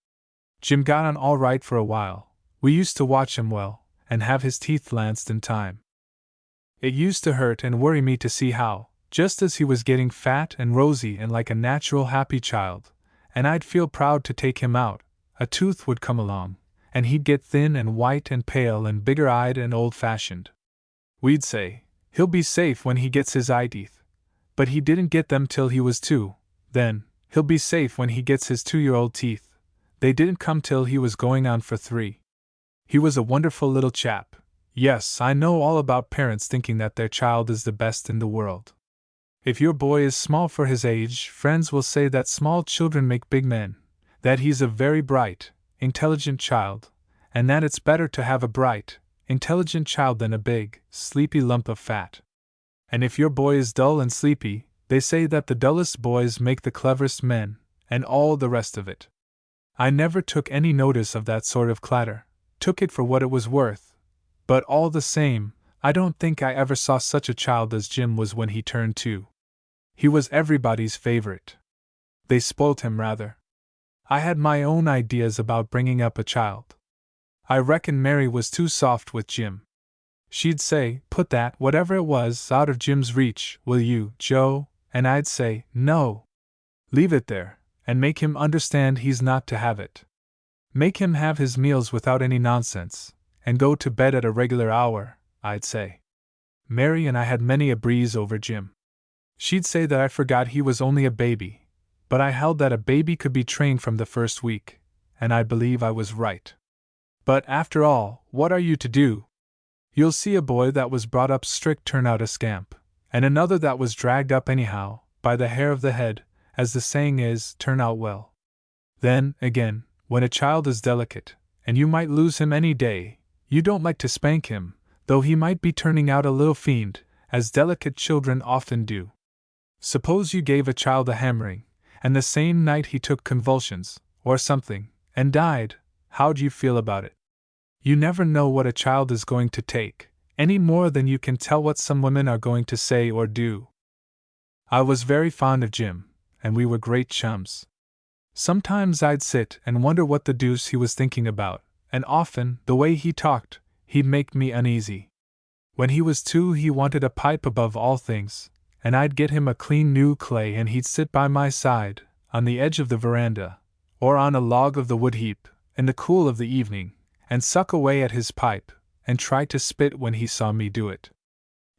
Jim got on all right for a while. We used to watch him well, and have his teeth lanced in time. It used to hurt and worry me to see how, just as he was getting fat and rosy and like a natural happy child, and I'd feel proud to take him out, a tooth would come along, and he'd get thin and white and pale and bigger-eyed and old-fashioned. We'd say, "He'll be safe when he gets his eye teeth." But he didn't get them till he was 2, then, "He'll be safe when he gets his 2-year-old teeth." They didn't come till he was going on for 3. He was a wonderful little chap. Yes, I know all about parents thinking that their child is the best in the world. If your boy is small for his age, friends will say that small children make big men, that he's a very bright, intelligent child, and that it's better to have a bright, intelligent child than a big, sleepy lump of fat. And if your boy is dull and sleepy, they say that the dullest boys make the cleverest men, and all the rest of it. I never took any notice of that sort of clatter, took it for what it was worth, but all the same, I don't think I ever saw such a child as Jim was when he turned 2. He was everybody's favorite. They spoilt him rather. I had my own ideas about bringing up a child. I reckon Mary was too soft with Jim. She'd say, "Put that, whatever it was, out of Jim's reach, will you, Joe?" And I'd say, "No. Leave it there, and make him understand he's not to have it. Make him have his meals without any nonsense, and go to bed at a regular hour," I'd say. Mary and I had many a breeze over Jim. She'd say that I forgot he was only a baby, but I held that a baby could be trained from the first week, and I believe I was right. But after all, what are you to do? You'll see a boy that was brought up strict turn out a scamp, and another that was dragged up anyhow, by the hair of the head, as the saying is, turn out well. Then, again, when a child is delicate, and you might lose him any day, you don't like to spank him, though he might be turning out a little fiend, as delicate children often do. Suppose you gave a child a hammering, and the same night he took convulsions, or something, and died, how'd you feel about it? You never know what a child is going to take, any more than you can tell what some women are going to say or do. I was very fond of Jim, and we were great chums. Sometimes I'd sit and wonder what the deuce he was thinking about, and often, the way he talked, he'd make me uneasy. When he was 2, he wanted a pipe above all things, and I'd get him a clean new clay and he'd sit by my side, on the edge of the veranda, or on a log of the wood heap, in the cool of the evening, and suck away at his pipe, and try to spit when he saw me do it.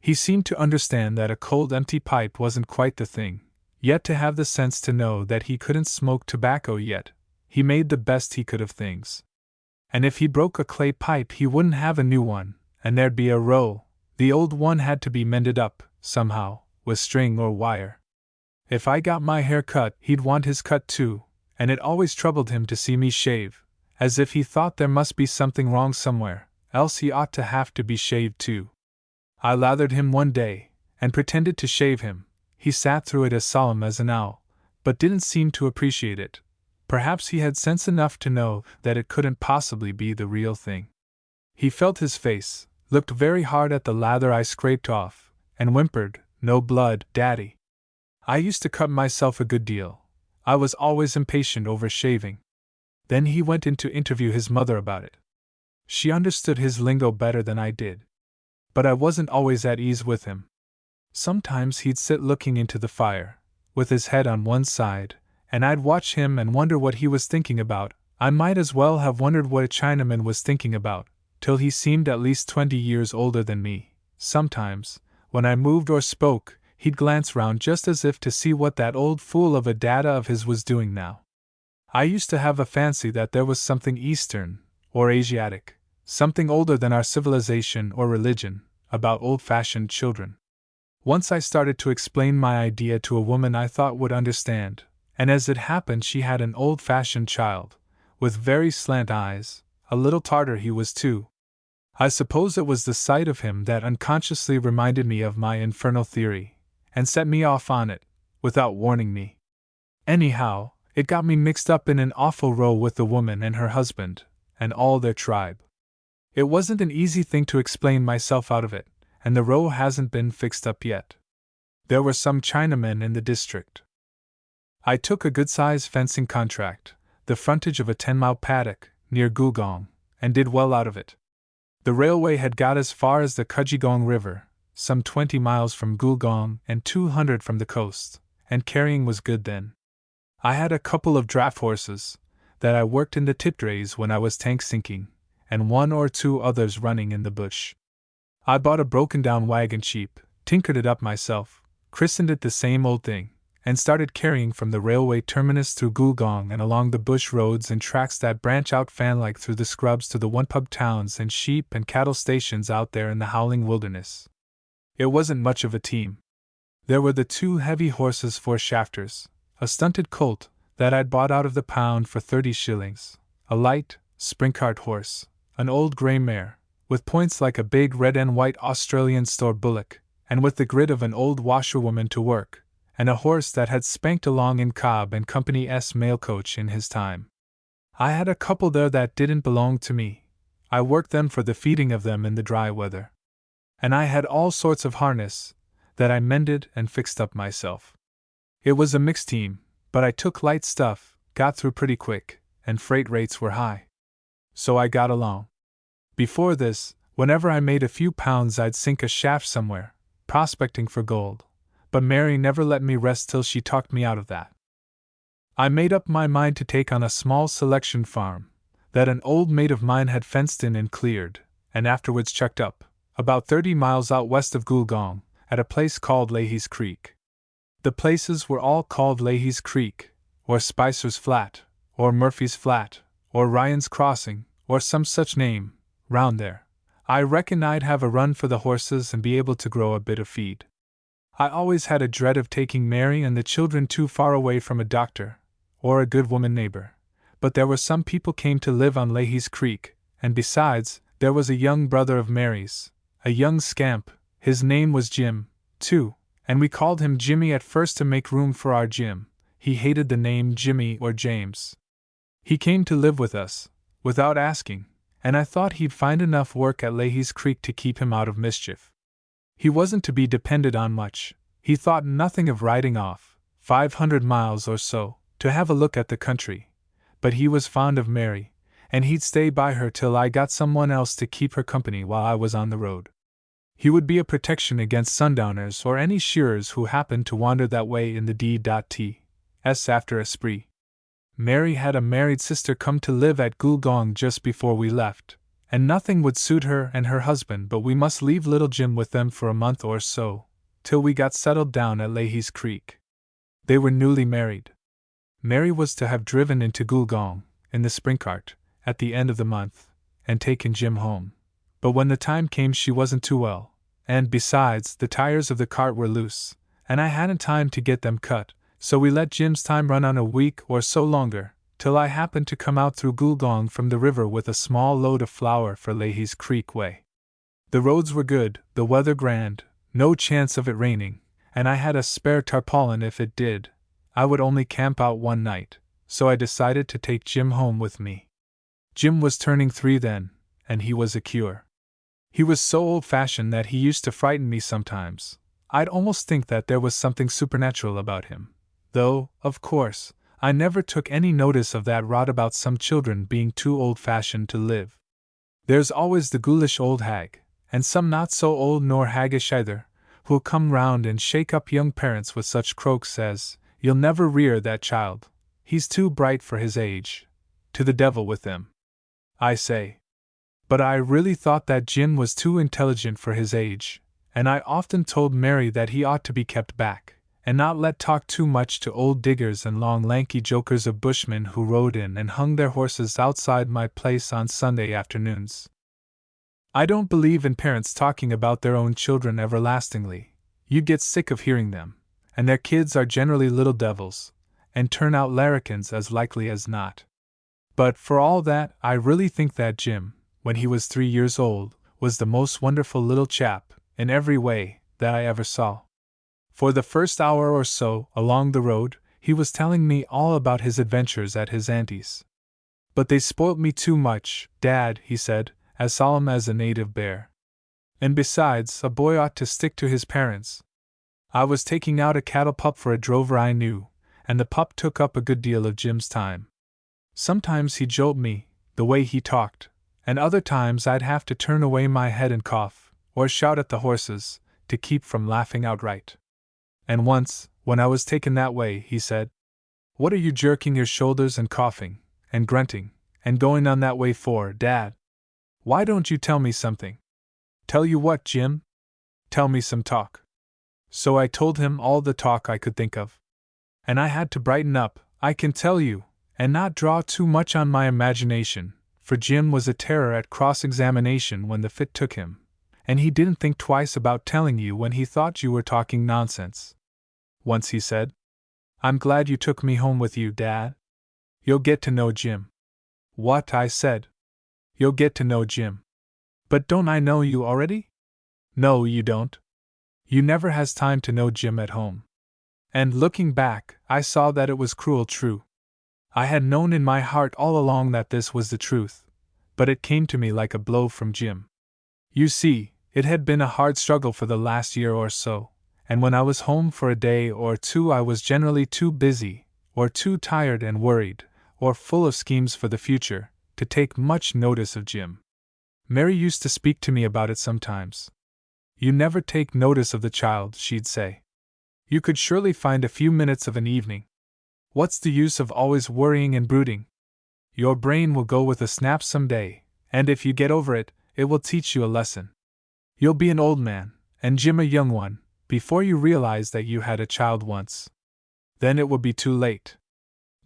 He seemed to understand that a cold empty pipe wasn't quite the thing, yet to have the sense to know that he couldn't smoke tobacco yet, he made the best he could of things. And if he broke a clay pipe he wouldn't have a new one, and there'd be a row, the old one had to be mended up, somehow, with string or wire. If I got my hair cut he'd want his cut too, and it always troubled him to see me shave, as if he thought there must be something wrong somewhere, else he ought to have to be shaved too. I lathered him one day, and pretended to shave him. He sat through it as solemn as an owl, but didn't seem to appreciate it. Perhaps he had sense enough to know that it couldn't possibly be the real thing. He felt his face, looked very hard at the lather I scraped off, and whimpered, "No blood, Daddy." I used to cut myself a good deal. I was always impatient over shaving. Then he went in to interview his mother about it. She understood his lingo better than I did. But I wasn't always at ease with him. Sometimes he'd sit looking into the fire, with his head on one side, and I'd watch him and wonder what he was thinking about. I might as well have wondered what a Chinaman was thinking about, till he seemed at least 20 years older than me. Sometimes, when I moved or spoke, he'd glance round just as if to see what that old fool of a dada of his was doing now. I used to have a fancy that there was something Eastern, or Asiatic, something older than our civilization or religion, about old-fashioned children. Once I started to explain my idea to a woman I thought would understand, and as it happened she had an old-fashioned child, with very slant eyes, a little Tartar he was too. I suppose it was the sight of him that unconsciously reminded me of my infernal theory, and set me off on it, without warning me. Anyhow, it got me mixed up in an awful row with the woman and her husband, and all their tribe. It wasn't an easy thing to explain myself out of it, and the row hasn't been fixed up yet. There were some Chinamen in the district. I took a good-sized fencing contract, the frontage of a 10-mile paddock, near Gugong, and did well out of it. The railway had got as far as the Kujigong River, some 20 miles from Gugong and 200 from the coast, and carrying was good then. I had a couple of draft horses, that I worked in the tipdrays when I was tank sinking, and 1 or 2 others running in the bush. I bought a broken-down wagon cheap, tinkered it up myself, christened it the same old thing, and started carrying from the railway terminus through Gugong and along the bush roads and tracks that branch out fan-like through the scrubs to the one-pub towns and sheep and cattle stations out there in the howling wilderness. It wasn't much of a team. There were the 2 heavy horses for shafters, a stunted colt that I'd bought out of the pound for 30 shillings, a light, spring-cart horse, an old grey mare, with points like a big red and white Australian store bullock, and with the grit of an old washerwoman to work, and a horse that had spanked along in Cobb and Company's mail coach in his time. I had a couple there that didn't belong to me. I worked them for the feeding of them in the dry weather. And I had all sorts of harness that I mended and fixed up myself. It was a mixed team, but I took light stuff, got through pretty quick, and freight rates were high. So I got along. Before this, whenever I made a few pounds I'd sink a shaft somewhere, prospecting for gold, but Mary never let me rest till she talked me out of that. I made up my mind to take on a small selection farm, that an old mate of mine had fenced in and cleared, and afterwards chucked up, about 30 miles out west of Gulgong, at a place called Leahy's Creek. The places were all called Leahy's Creek, or Spicer's Flat, or Murphy's Flat, or Ryan's Crossing, or some such name, round there. I reckon I'd have a run for the horses and be able to grow a bit of feed. I always had a dread of taking Mary and the children too far away from a doctor, or a good woman neighbor, but there were some people came to live on Leahy's Creek, and besides, there was a young brother of Mary's, a young scamp, his name was Jim, too, and we called him Jimmy at first to make room for our Jim. He hated the name Jimmy or James. He came to live with us, without asking, and I thought he'd find enough work at Leahy's Creek to keep him out of mischief. He wasn't to be depended on much. He thought nothing of riding off, 500 miles or so, to have a look at the country, but he was fond of Mary, and he'd stay by her till I got someone else to keep her company while I was on the road. He would be a protection against sundowners or any shearers who happened to wander that way in the D.T.s after a spree. Mary had a married sister come to live at Gulgong just before we left, and nothing would suit her and her husband but we must leave little Jim with them for a month or so, till we got settled down at Leahy's Creek. They were newly married. Mary was to have driven into Gulgong, in the spring cart, at the end of the month, and taken Jim home. But when the time came she wasn't too well, and besides, the tires of the cart were loose, and I hadn't time to get them cut, so we let Jim's time run on a week or so longer, till I happened to come out through Gulgong from the river with a small load of flour for Leahy's Creek way. The roads were good, the weather grand, no chance of it raining, and I had a spare tarpaulin if it did. I would only camp out one night, so I decided to take Jim home with me. Jim was turning 3 then, and he was a cure. He was so old-fashioned that he used to frighten me sometimes. I'd almost think that there was something supernatural about him, though, of course, I never took any notice of that rot about some children being too old-fashioned to live. There's always the ghoulish old hag, and some not so old nor haggish either, who'll come round and shake up young parents with such croaks as, "You'll never rear that child. He's too bright for his age. To the devil with him." I say. But I really thought that Jim was too intelligent for his age, and I often told Mary that he ought to be kept back, and not let talk too much to old diggers and long lanky jokers of bushmen who rode in and hung their horses outside my place on Sunday afternoons. I don't believe in parents talking about their own children everlastingly. You get sick of hearing them, and their kids are generally little devils, and turn out larrikins as likely as not. But for all that, I really think that Jim, when he was 3 years old, was the most wonderful little chap, in every way, that I ever saw. For the first hour or so, along the road, he was telling me all about his adventures at his auntie's. "But they spoilt me too much, Dad," he said, as solemn as a native bear. "And besides, a boy ought to stick to his parents. I was taking out a cattle pup for a drover I knew, and the pup took up a good deal of Jim's time. Sometimes he'd jolt me, the way he talked, and other times I'd have to turn away my head and cough, or shout at the horses, to keep from laughing outright. And once, when I was taken that way, he said, 'What are you jerking your shoulders and coughing, and grunting, and going on that way for, Dad? Why don't you tell me something?' 'Tell you what, Jim?' 'Tell me some talk.' So I told him all the talk I could think of. And I had to brighten up, I can tell you, and not draw too much on my imagination, for Jim was a terror at cross-examination when the fit took him, and he didn't think twice about telling you when he thought you were talking nonsense. Once he said, 'I'm glad you took me home with you, Dad. You'll get to know Jim.' 'What?' I said. 'You'll get to know Jim.' 'But don't I know you already?' 'No, you don't. You never has time to know Jim at home.' And looking back, I saw that it was cruel true. I had known in my heart all along that this was the truth, but it came to me like a blow from Jim. You see, it had been a hard struggle for the last year or so, and when I was home for a day or two I was generally too busy, or too tired and worried, or full of schemes for the future, to take much notice of Jim. Mary used to speak to me about it sometimes. 'You never take notice of the child,' she'd say. 'You could surely find a few minutes of an evening. What's the use of always worrying and brooding? Your brain will go with a snap some day, and if you get over it, it will teach you a lesson. You'll be an old man, and Jim a young one, before you realize that you had a child once. Then it will be too late.'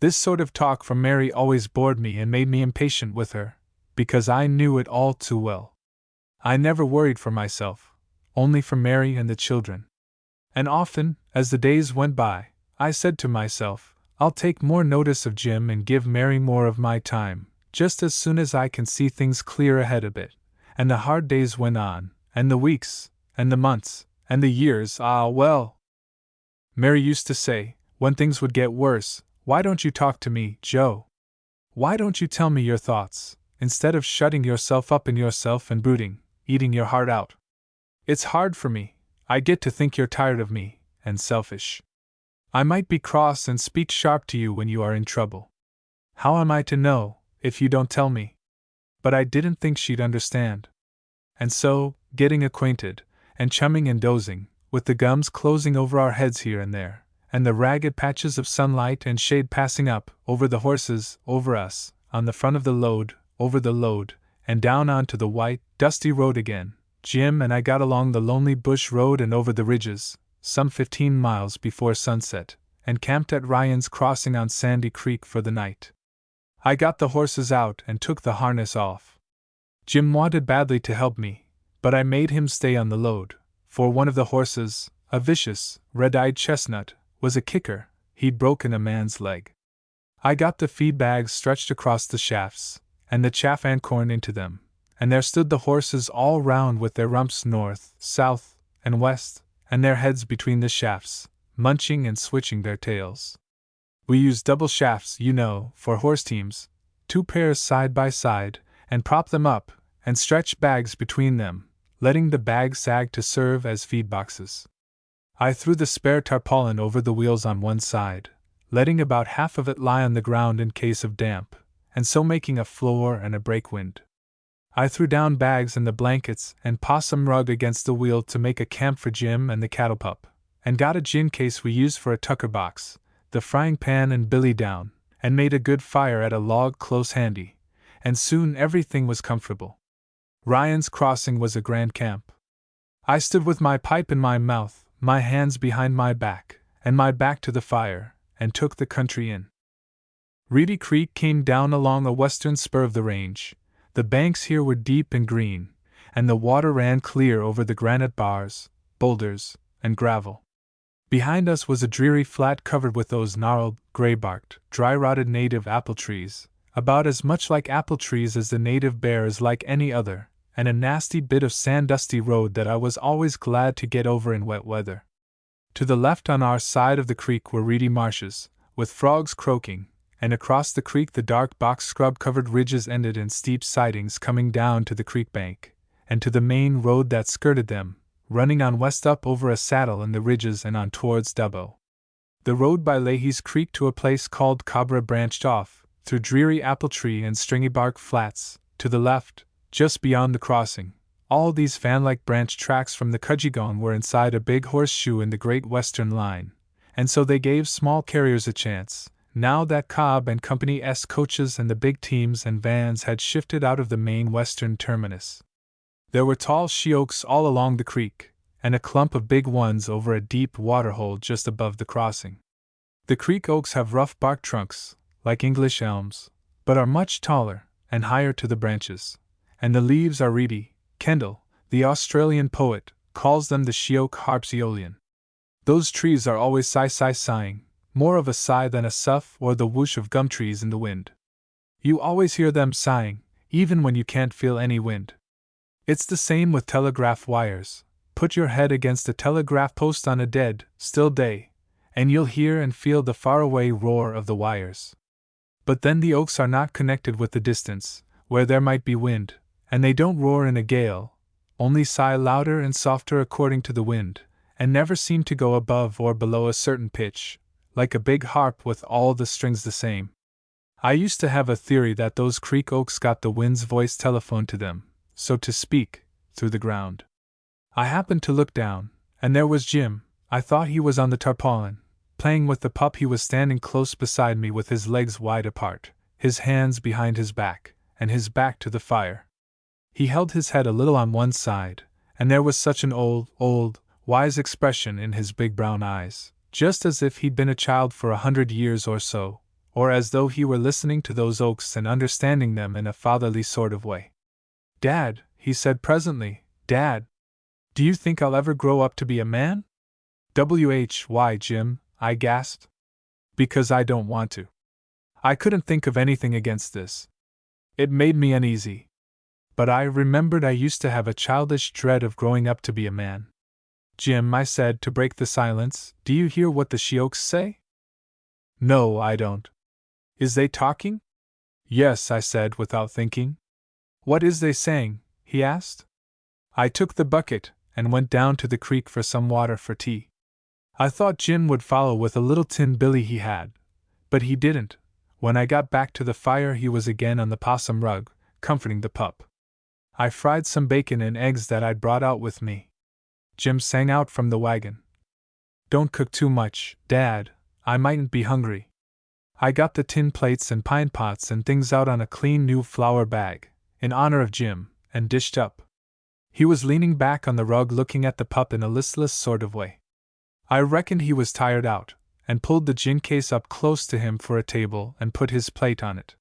This sort of talk from Mary always bored me and made me impatient with her, because I knew it all too well. I never worried for myself, only for Mary and the children. And often, as the days went by, I said to myself, 'I'll take more notice of Jim and give Mary more of my time, just as soon as I can see things clear ahead a bit.' And the hard days went on, and the weeks, and the months, and the years. Well, Mary used to say, when things would get worse, 'Why don't you talk to me, Joe? Why don't you tell me your thoughts, instead of shutting yourself up in yourself and brooding, eating your heart out? It's hard for me. I get to think you're tired of me, and selfish. I might be cross and speak sharp to you when you are in trouble. How am I to know, if you don't tell me?' But I didn't think she'd understand. And so, getting acquainted, and chumming and dozing, with the gums closing over our heads here and there, and the ragged patches of sunlight and shade passing up, over the horses, over us, on the front of the load, over the load, and down onto the white, dusty road again. Jim and I got along the lonely bush road and over the ridges, some 15 miles before sunset, and camped at Ryan's Crossing on Sandy Creek for the night. I got the horses out and took the harness off. Jim wanted badly to help me, but I made him stay on the load, for one of the horses, a vicious, red-eyed chestnut, was a kicker. He'd broken a man's leg. I got the feed bags stretched across the shafts, and the chaff and corn into them, and there stood the horses all round with their rumps north, south, and west, and their heads between the shafts, munching and switching their tails. We used double shafts, you know, for horse teams, 2 pairs side by side, and prop them up, and stretch bags between them, letting the bags sag to serve as feed boxes. I threw the spare tarpaulin over the wheels on one side, letting about half of it lie on the ground in case of damp, and so making a floor and a breakwind. I threw down bags and the blankets and possum rug against the wheel to make a camp for Jim and the cattle pup, and got a gin case we used for a tucker box, the frying pan and billy down, and made a good fire at a log close handy, and soon everything was comfortable. Ryan's Crossing was a grand camp. I stood with my pipe in my mouth, my hands behind my back, and my back to the fire, and took the country in. Reedy Creek came down along a western spur of the range. The banks here were deep and green, and the water ran clear over the granite bars, boulders, and gravel. Behind us was a dreary flat covered with those gnarled, gray-barked, dry-rotted native apple trees, about as much like apple trees as the native bear is like any other, and a nasty bit of sand-dusty road that I was always glad to get over in wet weather. To the left on our side of the creek were reedy marshes, with frogs croaking, and across the creek the dark box scrub-covered ridges ended in steep sidings coming down to the creek bank, and to the main road that skirted them, running on west up over a saddle in the ridges and on towards Dubbo. The road by Leahy's Creek to a place called Cobra branched off, through dreary apple tree and stringy bark flats, to the left, just beyond the crossing. All these fan-like branch tracks from the Cudgegong were inside a big horseshoe in the Great Western line, and so they gave small carriers a chance, now that Cobb and Company's coaches and the big teams and vans had shifted out of the main western terminus. There were tall she-oaks all along the creek, and a clump of big ones over a deep waterhole just above the crossing. The creek oaks have rough bark trunks, like English elms, but are much taller and higher to the branches, and the leaves are reedy. Kendall, the Australian poet, calls them the she-oak harps Aeolian. Those trees are always sighing, more of a sigh than a sough or the whoosh of gum trees in the wind. You always hear them sighing, even when you can't feel any wind. It's the same with telegraph wires. Put your head against a telegraph post on a dead, still day, and you'll hear and feel the faraway roar of the wires. But then the oaks are not connected with the distance, where there might be wind, and they don't roar in a gale, only sigh louder and softer according to the wind, and never seem to go above or below a certain pitch, like a big harp with all the strings the same. I used to have a theory that those creek oaks got the wind's voice telephoned to them, so to speak, through the ground. I happened to look down, and there was Jim. I thought he was on the tarpaulin, playing with the pup. He was standing close beside me with his legs wide apart, his hands behind his back, and his back to the fire. He held his head a little on one side, and there was such an old, wise expression in his big brown eyes, just as if he'd been a child for 100 years or so, or as though he were listening to those oaks and understanding them in a fatherly sort of way. "Dad," he said presently, "Dad, do you think I'll ever grow up to be a man?" "Why, Jim," I gasped. "Because I don't want to." I couldn't think of anything against this. It made me uneasy. But I remembered I used to have a childish dread of growing up to be a man. "Jim," I said to break the silence, "do you hear what the she-oaks say?" "No, I don't." "Is they talking?" "Yes," I said without thinking. "What is they saying?" he asked. I took the bucket and went down to the creek for some water for tea. I thought Jim would follow with a little tin billy he had, but he didn't. When I got back to the fire he was again on the possum rug, comforting the pup. I fried some bacon and eggs that I'd brought out with me. Jim sang out from the wagon. Don't cook too much, Dad, I mightn't be hungry. I got the tin plates and pine pots and things out on a clean new flour bag, in honor of Jim, and dished up. He was leaning back on the rug looking at the pup in a listless sort of way. I reckoned he was tired out, and pulled the gin case up close to him for a table and put his plate on it.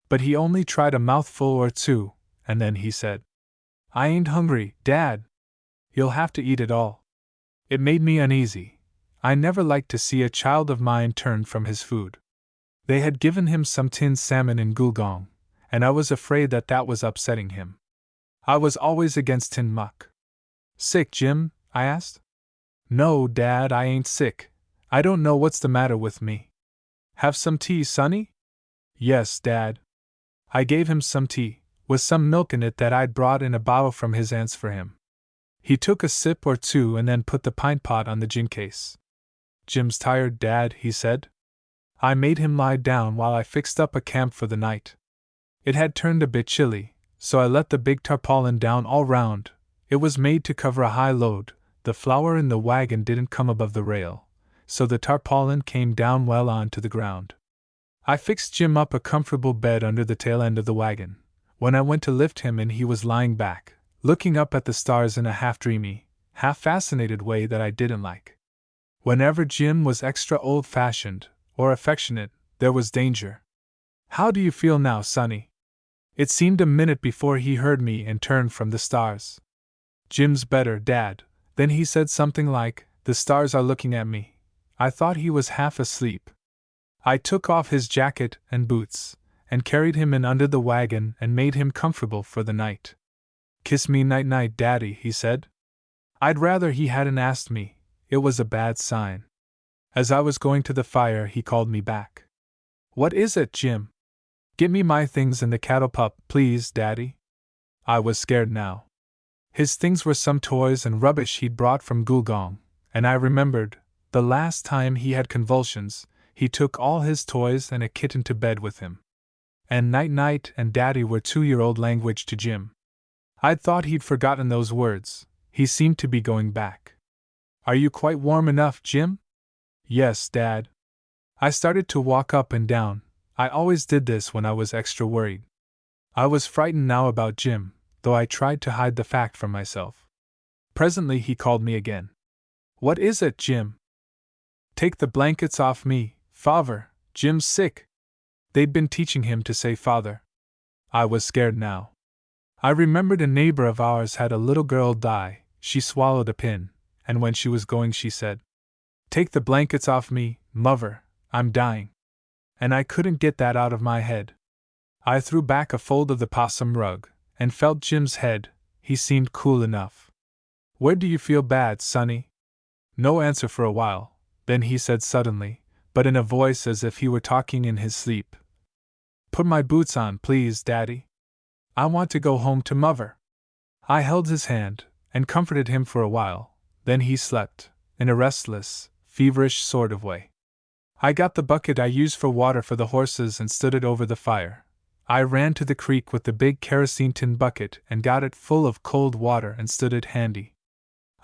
But he only tried a mouthful or two, and then he said, I ain't hungry, Dad. You'll have to eat it all. It made me uneasy. I never liked to see a child of mine turn from his food. They had given him some tinned salmon in Gulgong, and I was afraid that was upsetting him. I was always against tinned muck. Sick, Jim? I asked. No, Dad, I ain't sick. I don't know what's the matter with me. Have some tea, Sonny? Yes, Dad. I gave him some tea, with some milk in it that I'd brought in a bottle from his aunt's for him. He took a sip or two and then put the pint pot on the gin case. Jim's tired, Dad, he said. I made him lie down while I fixed up a camp for the night. It had turned a bit chilly, so I let the big tarpaulin down all round. It was made to cover a high load. The flour in the wagon didn't come above the rail, so the tarpaulin came down well on to the ground. I fixed Jim up a comfortable bed under the tail end of the wagon. When I went to lift him in, he was lying back, looking up at the stars in a half-dreamy, half-fascinated way that I didn't like. Whenever Jim was extra old-fashioned or affectionate, there was danger. How do you feel now, Sonny? It seemed a minute before he heard me and turned from the stars. Jim's better, Dad. Then he said something like, the stars are looking at me. I thought he was half asleep. I took off his jacket and boots, and carried him in under the wagon and made him comfortable for the night. Kiss me night-night, Daddy, he said. I'd rather he hadn't asked me. It was a bad sign. As I was going to the fire, he called me back. What is it, Jim? Get me my things and the cattle pup, please, Daddy. I was scared now. His things were some toys and rubbish he'd brought from Gulgong, and I remembered, the last time he had convulsions, he took all his toys and a kitten to bed with him. And night-night and Daddy were 2-year-old language to Jim. I'd thought he'd forgotten those words. He seemed to be going back. Are you quite warm enough, Jim? Yes, Dad. I started to walk up and down. I always did this when I was extra worried. I was frightened now about Jim, though I tried to hide the fact from myself. Presently he called me again. What is it, Jim? Take the blankets off me, Father. Jim's sick. They'd been teaching him to say Father. I was scared now. I remembered a neighbor of ours had a little girl die. She swallowed a pin, and when she was going she said, Take the blankets off me, Mother, I'm dying. And I couldn't get that out of my head. I threw back a fold of the possum rug, and felt Jim's head. He seemed cool enough. Where do you feel bad, Sonny? No answer for a while. Then he said suddenly, but in a voice as if he were talking in his sleep, Put my boots on, please, Daddy. I want to go home to Mother. I held his hand, and comforted him for a while. Then he slept, in a restless, feverish sort of way. I got the bucket I used for water for the horses and stood it over the fire. I ran to the creek with the big kerosene tin bucket and got it full of cold water and stood it handy.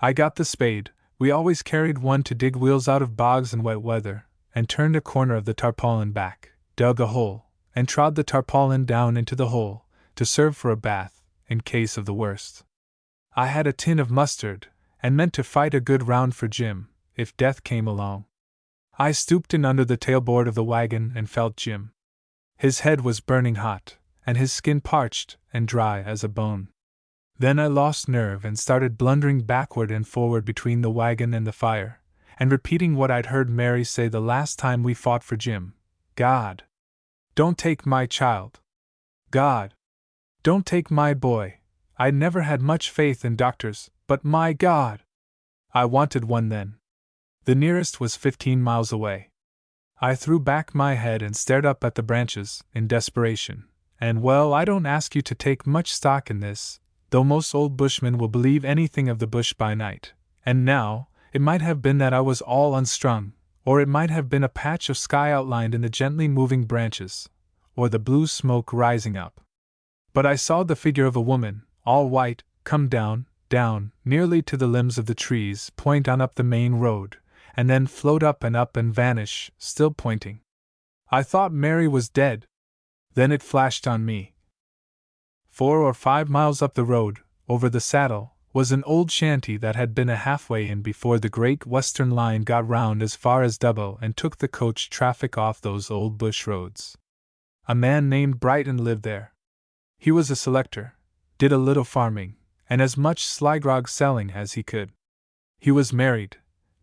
I got the spade, we always carried one to dig wheels out of bogs in wet weather, and turned a corner of the tarpaulin back, dug a hole, and trod the tarpaulin down into the hole, to serve for a bath, in case of the worst. I had a tin of mustard, and meant to fight a good round for Jim, if death came along. I stooped in under the tailboard of the wagon and felt Jim. His head was burning hot, and his skin parched and dry as a bone. Then I lost nerve and started blundering backward and forward between the wagon and the fire, and repeating what I'd heard Mary say the last time we fought for Jim. God, don't take my child. God, don't take my boy. I'd never had much faith in doctors, but my God! I wanted one then. The nearest was 15 miles away. I threw back my head and stared up at the branches, in desperation. And well, I don't ask you to take much stock in this, though most old bushmen will believe anything of the bush by night. And now, it might have been that I was all unstrung, or it might have been a patch of sky outlined in the gently moving branches, or the blue smoke rising up. But I saw the figure of a woman, all white, come down, down, nearly to the limbs of the trees, point on up the main road, and then float up and vanish, still pointing. I thought Mary was dead. Then it flashed on me. 4 or 5 miles up the road, over the saddle, was an old shanty that had been a halfway in before the Great Western Line got round as far as Dubbo and took the coach traffic off those old bush roads. A man named Brighton lived there. He was a selector, did a little farming, and as much slygrog selling as he could. He was married,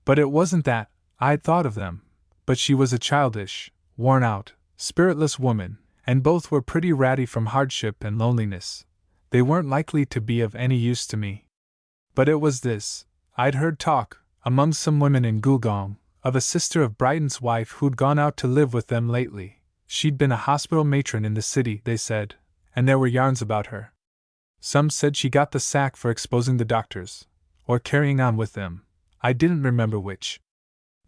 but it wasn't that. I'd thought of them, but she was a childish, worn-out, spiritless woman, and both were pretty ratty from hardship and loneliness. They weren't likely to be of any use to me. But it was this: I'd heard talk, among some women in Goolgong, of a sister of Brighton's wife who'd gone out to live with them lately. She'd been a hospital matron in the city, they said, and there were yarns about her. Some said she got the sack for exposing the doctors, or carrying on with them. I didn't remember which.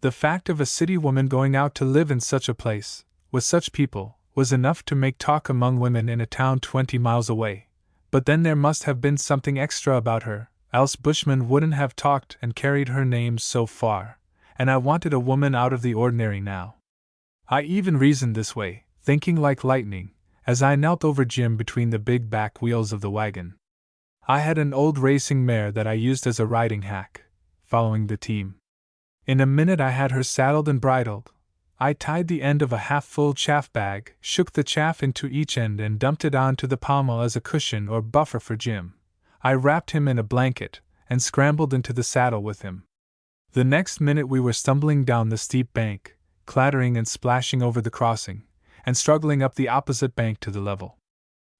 The fact of a city woman going out to live in such a place, with such people, was enough to make talk among women in a town 20 miles away. But then there must have been something extra about her, else bushmen wouldn't have talked and carried her name so far, and I wanted a woman out of the ordinary now. I even reasoned this way, thinking like lightning, as I knelt over Jim between the big back wheels of the wagon. I had an old racing mare that I used as a riding hack, following the team. In a minute I had her saddled and bridled. I tied the end of a half-full chaff bag, shook the chaff into each end and dumped it onto the pommel as a cushion or buffer for Jim. I wrapped him in a blanket, and scrambled into the saddle with him. The next minute we were stumbling down the steep bank, clattering and splashing over the crossing, and struggling up the opposite bank to the level.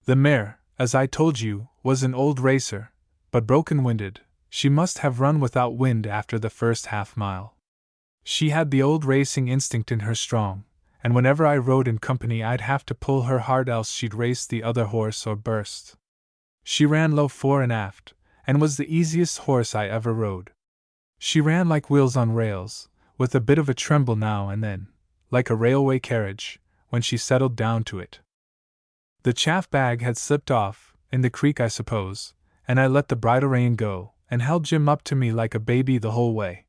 The mare, as I told you, was an old racer, but broken-winded. She must have run without wind after the first half-mile. She had the old racing instinct in her strong, and whenever I rode in company I'd have to pull her hard, else she'd race the other horse or burst. She ran low fore and aft, and was the easiest horse I ever rode. She ran like wheels on rails, with a bit of a tremble now and then, like a railway carriage, when she settled down to it. The chaff bag had slipped off, in the creek I suppose, and I let the bridle rein go, and held Jim up to me like a baby the whole way.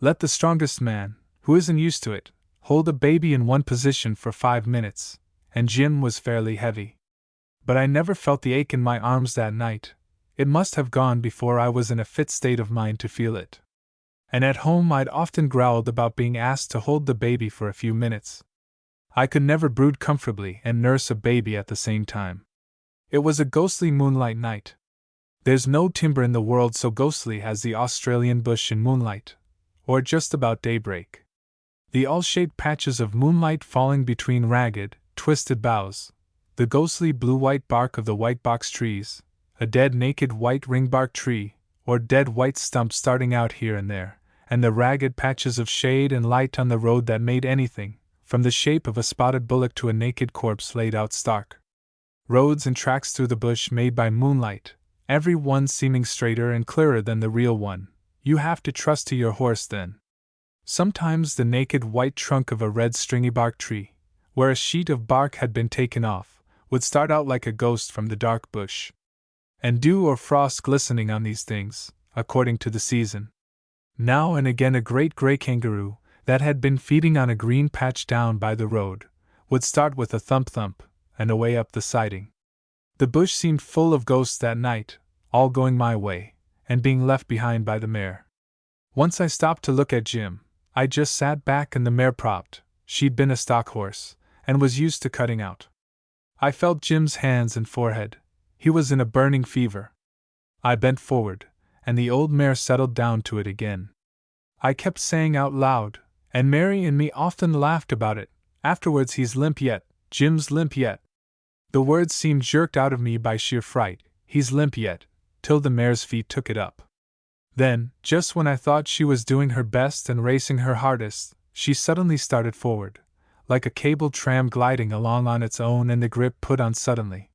Let the strongest man, who isn't used to it, hold a baby in one position for 5 minutes, and Jim was fairly heavy. But I never felt the ache in my arms that night. It must have gone before I was in a fit state of mind to feel it. And at home I'd often growled about being asked to hold the baby for a few minutes. I could never brood comfortably and nurse a baby at the same time. It was a ghostly moonlight night. There's no timber in the world so ghostly as the Australian bush in moonlight, or just about daybreak. The all-shaped patches of moonlight falling between ragged, twisted boughs, the ghostly blue-white bark of the white box trees, a dead naked white ringbark tree, or dead white stump starting out here and there, and the ragged patches of shade and light on the road that made anything, from the shape of a spotted bullock to a naked corpse laid out stark. Roads and tracks through the bush made by moonlight, every one seeming straighter and clearer than the real one. You have to trust to your horse then. Sometimes the naked white trunk of a red stringy bark tree, where a sheet of bark had been taken off, would start out like a ghost from the dark bush. And dew or frost glistening on these things, according to the season. Now and again a great gray kangaroo, that had been feeding on a green patch down by the road, would start with a thump-thump, and away up the siding. The bush seemed full of ghosts that night, all going my way, and being left behind by the mare. Once I stopped to look at Jim. I just sat back and the mare propped. She'd been a stock horse, and was used to cutting out. I felt Jim's hands and forehead. He was in a burning fever. I bent forward, and the old mare settled down to it again. I kept saying out loud, and Mary and me often laughed about it, afterwards, "He's limp yet, Jim's limp yet." The words seemed jerked out of me by sheer fright, "He's limp yet," till the mare's feet took it up. Then, just when I thought she was doing her best and racing her hardest, she suddenly started forward, like a cable tram gliding along on its own, and the grip put on suddenly.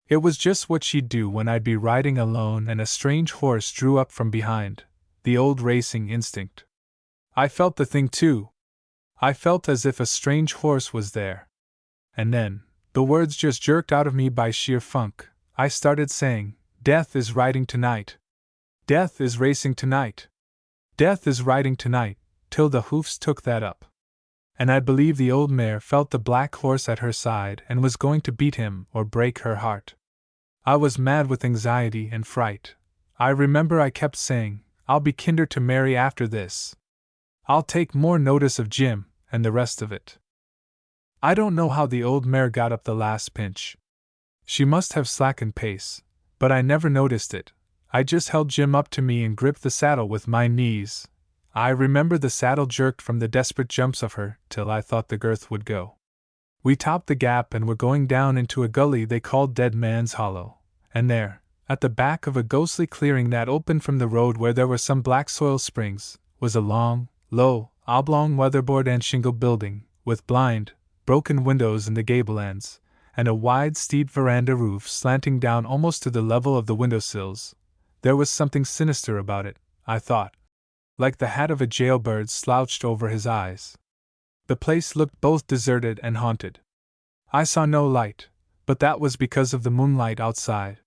It was just what she'd do when I'd be riding alone and a strange horse drew up from behind, the old racing instinct. I felt the thing too. I felt as if a strange horse was there. And then, the words just jerked out of me by sheer funk, I started saying, "Death is riding tonight." Death is racing tonight. Death is riding tonight, till the hoofs took that up. And I believe the old mare felt the black horse at her side and was going to beat him or break her heart. I was mad with anxiety and fright. I remember I kept saying, I'll be kinder to Mary after this. I'll take more notice of Jim, and the rest of it. I don't know how the old mare got up the last pinch. She must have slackened pace, but I never noticed it. I just held Jim up to me and gripped the saddle with my knees. I remember the saddle jerked from the desperate jumps of her till I thought the girth would go. We topped the gap and were going down into a gully they called Dead Man's Hollow, and there, at the back of a ghostly clearing that opened from the road where there were some black soil springs, was a long, low, oblong weatherboard and shingle building, with blind, broken windows in the gable ends, and a wide, steep veranda roof slanting down almost to the level of the windowsills. There was something sinister about it, I thought, like the hat of a jailbird slouched over his eyes. The place looked both deserted and haunted. I saw no light, but that was because of the moonlight outside.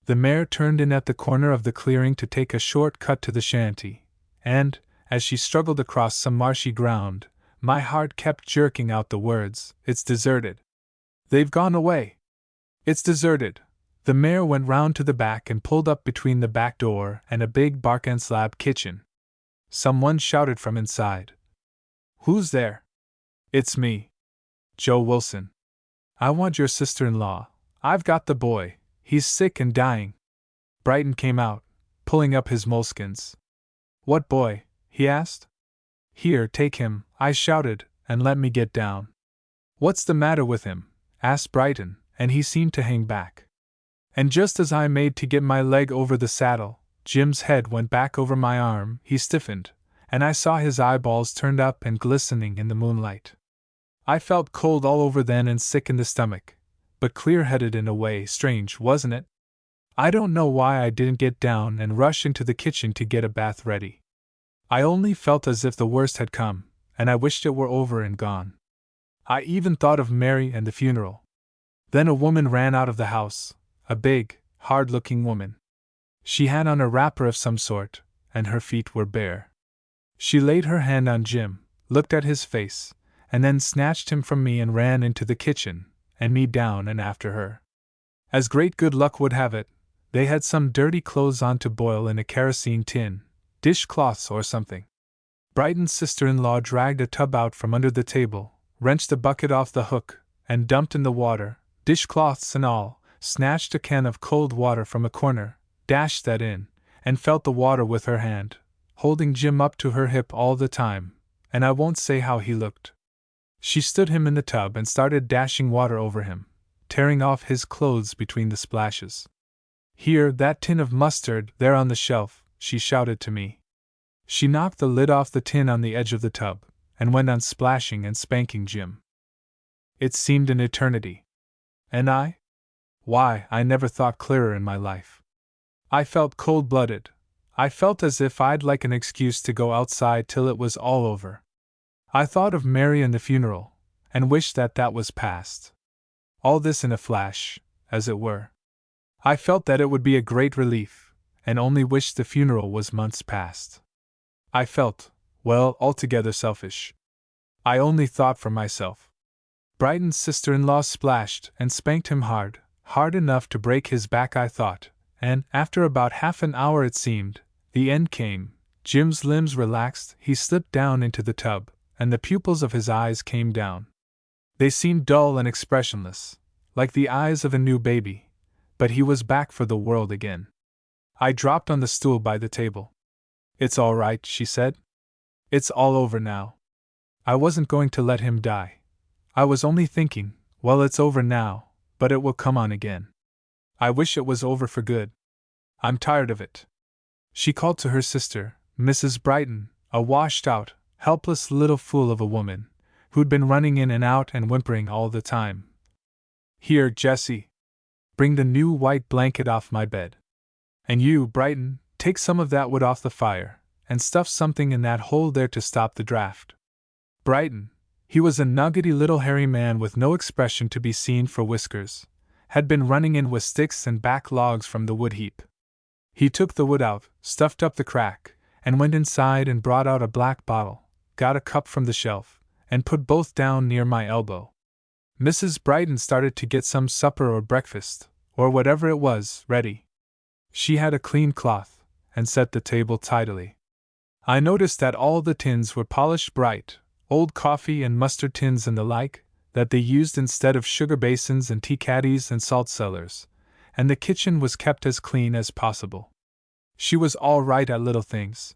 The mare turned in at the corner of the clearing to take a short cut to the shanty, and, as she struggled across some marshy ground, my heart kept jerking out the words, "It's deserted. They've gone away. It's deserted." The mare went round to the back and pulled up between the back door and a big bark and slab kitchen. Someone shouted from inside. "Who's there?" "It's me. Joe Wilson. I want your sister-in-law. I've got the boy. He's sick and dying." Brighton came out, pulling up his moleskins. "What boy?" he asked. "Here, take him," I shouted, "and let me get down." "What's the matter with him?" asked Brighton, and he seemed to hang back. And just as I made to get my leg over the saddle, Jim's head went back over my arm, he stiffened, and I saw his eyeballs turned up and glistening in the moonlight. I felt cold all over then and sick in the stomach, but clear-headed in a way. Strange, wasn't it? I don't know why I didn't get down and rush into the kitchen to get a bath ready. I only felt as if the worst had come, and I wished it were over and gone. I even thought of Mary and the funeral. Then a woman ran out of the house, a big, hard-looking woman. She had on a wrapper of some sort, and her feet were bare. She laid her hand on Jim, looked at his face, and then snatched him from me and ran into the kitchen, and me down and after her. As great good luck would have it, they had some dirty clothes on to boil in a kerosene tin, dishcloths or something. Brighton's sister-in-law dragged a tub out from under the table, wrenched the bucket off the hook, and dumped in the water, dishcloths and all, snatched a can of cold water from a corner, dashed that in, and felt the water with her hand, holding Jim up to her hip all the time, and I won't say how he looked. She stood him in the tub and started dashing water over him, tearing off his clothes between the splashes. "Here, that tin of mustard, there on the shelf," she shouted to me. She knocked the lid off the tin on the edge of the tub, and went on splashing and spanking Jim. It seemed an eternity. And I? Why, I never thought clearer in my life. I felt cold-blooded. I felt as if I'd like an excuse to go outside till it was all over. I thought of Mary and the funeral, and wished that that was past. All this in a flash, as it were. I felt that it would be a great relief, and only wished the funeral was months past. I felt, well, altogether selfish. I only thought for myself. Brighton's sister-in-law splashed and spanked him hard, hard enough to break his back, I thought, and, after about half an hour it seemed, the end came. Jim's limbs relaxed, he slipped down into the tub, and the pupils of his eyes came down. They seemed dull and expressionless, like the eyes of a new baby, but he was back for the world again. I dropped on the stool by the table. "It's all right," she said. "It's all over now. I wasn't going to let him die. I was only thinking, well, it's over now, but it will come on again. I wish it was over for good. I'm tired of it." She called to her sister, Mrs. Brighton, a washed-out, helpless little fool of a woman, who'd been running in and out and whimpering all the time. "Here, Jessie. Bring the new white blanket off my bed. And you, Brighton, take some of that wood off the fire, and stuff something in that hole there to stop the draft." Brighton, he was a nuggety little hairy man with no expression to be seen for whiskers, had been running in with sticks and back logs from the wood heap. He took the wood out, stuffed up the crack, and went inside and brought out a black bottle, got a cup from the shelf, and put both down near my elbow. Mrs. Brighton started to get some supper or breakfast, or whatever it was, ready. She had a clean cloth, and set the table tidily. I noticed that all the tins were polished bright, old coffee and mustard tins and the like, that they used instead of sugar basins and tea caddies and salt cellars, and the kitchen was kept as clean as possible. She was all right at little things.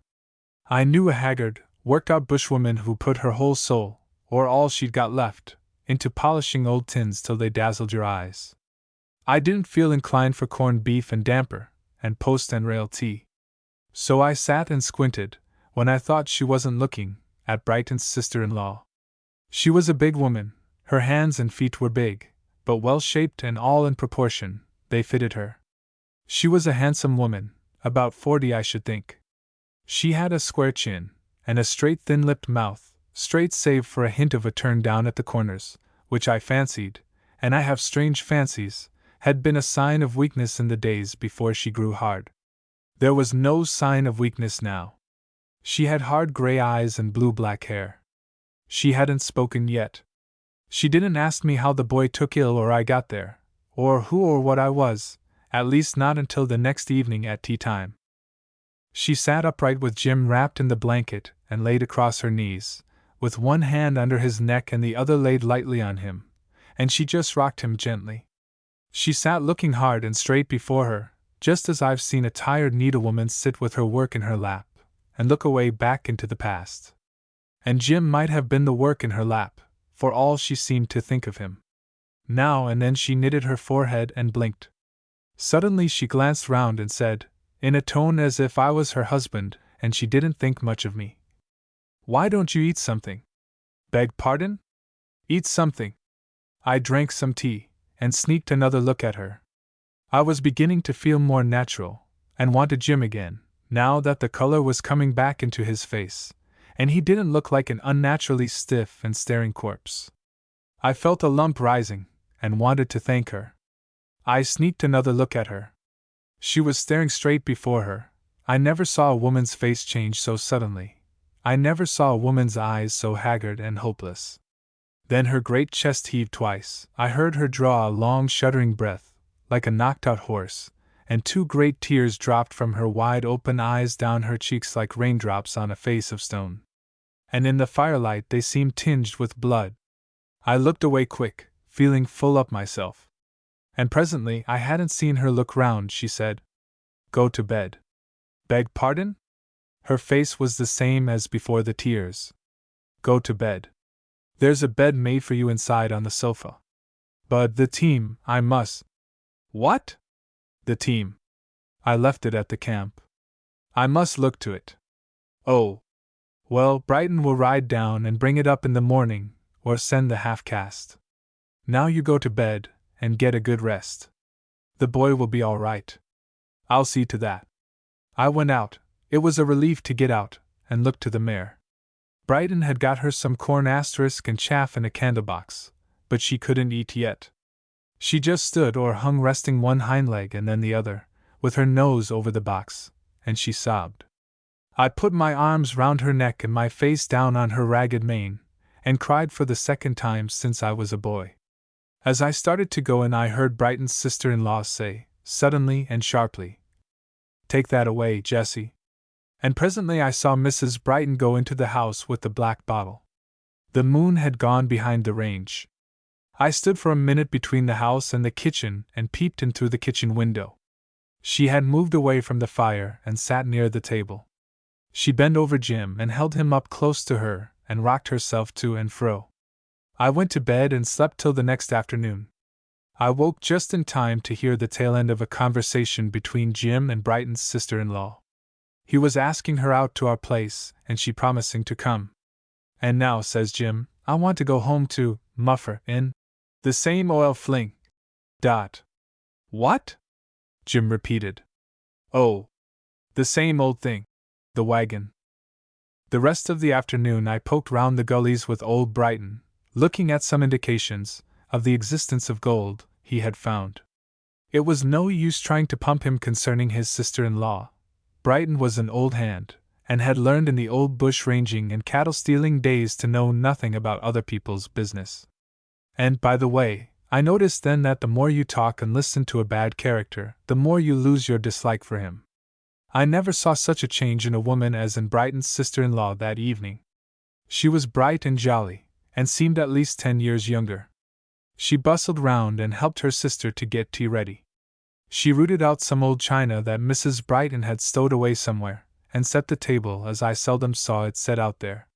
I knew a haggard, worked-out bushwoman who put her whole soul, or all she'd got left, into polishing old tins till they dazzled your eyes. I didn't feel inclined for corned beef and damper, and post and rail tea. So I sat and squinted, when I thought she wasn't looking, at Brighton's sister-in-law. She was a big woman, her hands and feet were big, but well-shaped and all in proportion, they fitted her. She was a handsome woman, about 40 I should think. She had a square chin, and a straight thin-lipped mouth, straight save for a hint of a turn down at the corners, which I fancied, and I have strange fancies, had been a sign of weakness in the days before she grew hard. There was no sign of weakness now. She had hard gray eyes and blue-black hair. She hadn't spoken yet. She didn't ask me how the boy took ill or I got there, or who or what I was, at least not until the next evening at tea-time. She sat upright with Jim wrapped in the blanket and laid across her knees, with one hand under his neck and the other laid lightly on him, and she just rocked him gently. She sat looking hard and straight before her, just as I've seen a tired needlewoman sit with her work in her lap, and look away back into the past. And Jim might have been the work in her lap, for all she seemed to think of him. Now and then she knitted her forehead and blinked. Suddenly she glanced round and said, in a tone as if I was her husband and she didn't think much of me, "Why don't you eat something?" "Beg pardon?" "Eat something." I drank some tea, and sneaked another look at her. I was beginning to feel more natural, and wanted Jim again, now that the color was coming back into his face, and he didn't look like an unnaturally stiff and staring corpse. I felt a lump rising, and wanted to thank her. I sneaked another look at her. She was staring straight before her. I never saw a woman's face change so suddenly. I never saw a woman's eyes so haggard and hopeless. Then her great chest heaved twice. I heard her draw a long shuddering breath, like a knocked-out horse, and 2 great tears dropped from her wide-open eyes down her cheeks like raindrops on a face of stone. And in the firelight they seemed tinged with blood. I looked away quick, feeling full up myself. And presently I hadn't seen her look round. She said, "Go to bed." "Beg pardon?" Her face was the same as before the tears. "Go to bed. There's a bed made for you inside on the sofa." "But the team, I must." "What?" "The team. I left it at the camp. I must look to it." "Oh. Well, Brighton will ride down and bring it up in the morning, or send the half-caste. Now you go to bed, and get a good rest. The boy will be all right. I'll see to that." I went out. It was a relief to get out, and look to the mare. Brighton had got her some corn asterisk and chaff in a candlebox, but she couldn't eat yet. She just stood or hung resting one hind leg and then the other, with her nose over the box, and she sobbed. I put my arms round her neck and my face down on her ragged mane, and cried for the second time since I was a boy. As I started to go in, I heard Brighton's sister-in-law say, suddenly and sharply, "Take that away, Jessie." And presently I saw Mrs. Brighton go into the house with the black bottle. The moon had gone behind the range. I stood for a minute between the house and the kitchen and peeped in through the kitchen window. She had moved away from the fire and sat near the table. She bent over Jim and held him up close to her and rocked herself to and fro. I went to bed and slept till the next afternoon. I woke just in time to hear the tail end of a conversation between Jim and Brighton's sister-in-law. He was asking her out to our place, and she promising to come. "And now," says Jim, "I want to go home to Muffer in the same oil fling." "What?" Jim repeated. "Oh, the same old thing. The wagon." The rest of the afternoon I poked round the gullies with old Brighton, looking at some indications of the existence of gold he had found. It was no use trying to pump him concerning his sister-in-law. Brighton was an old hand, and had learned in the old bush-ranging and cattle-stealing days to know nothing about other people's business. And, by the way, I noticed then that the more you talk and listen to a bad character, the more you lose your dislike for him. I never saw such a change in a woman as in Brighton's sister-in-law that evening. She was bright and jolly, and seemed at least 10 years younger. She bustled round and helped her sister to get tea ready. She rooted out some old china that Mrs. Brighton had stowed away somewhere, and set the table as I seldom saw it set out there.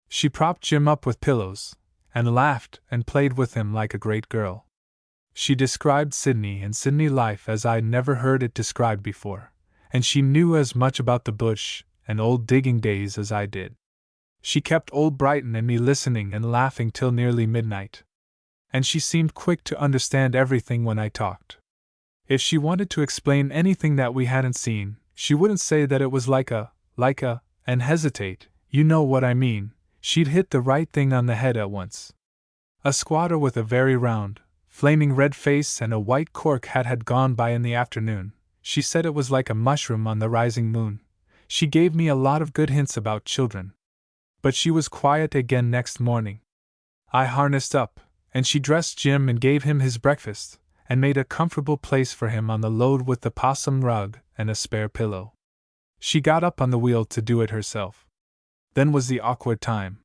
She propped Jim up with pillows, and laughed and played with him like a great girl. She described Sydney and Sydney life as I never heard it described before, and she knew as much about the bush and old digging days as I did. She kept old Brighton and me listening and laughing till nearly midnight. And she seemed quick to understand everything when I talked. If she wanted to explain anything that we hadn't seen, she wouldn't say that it was like a, and hesitate, you know what I mean. She'd hit the right thing on the head at once. A squatter with a very round, flaming red face and a white cork hat had gone by in the afternoon. She said it was like a mushroom on the rising moon. She gave me a lot of good hints about children. But she was quiet again next morning. I harnessed up, and she dressed Jim and gave him his breakfast, and made a comfortable place for him on the load with the possum rug and a spare pillow. She got up on the wheel to do it herself. Then was the awkward time.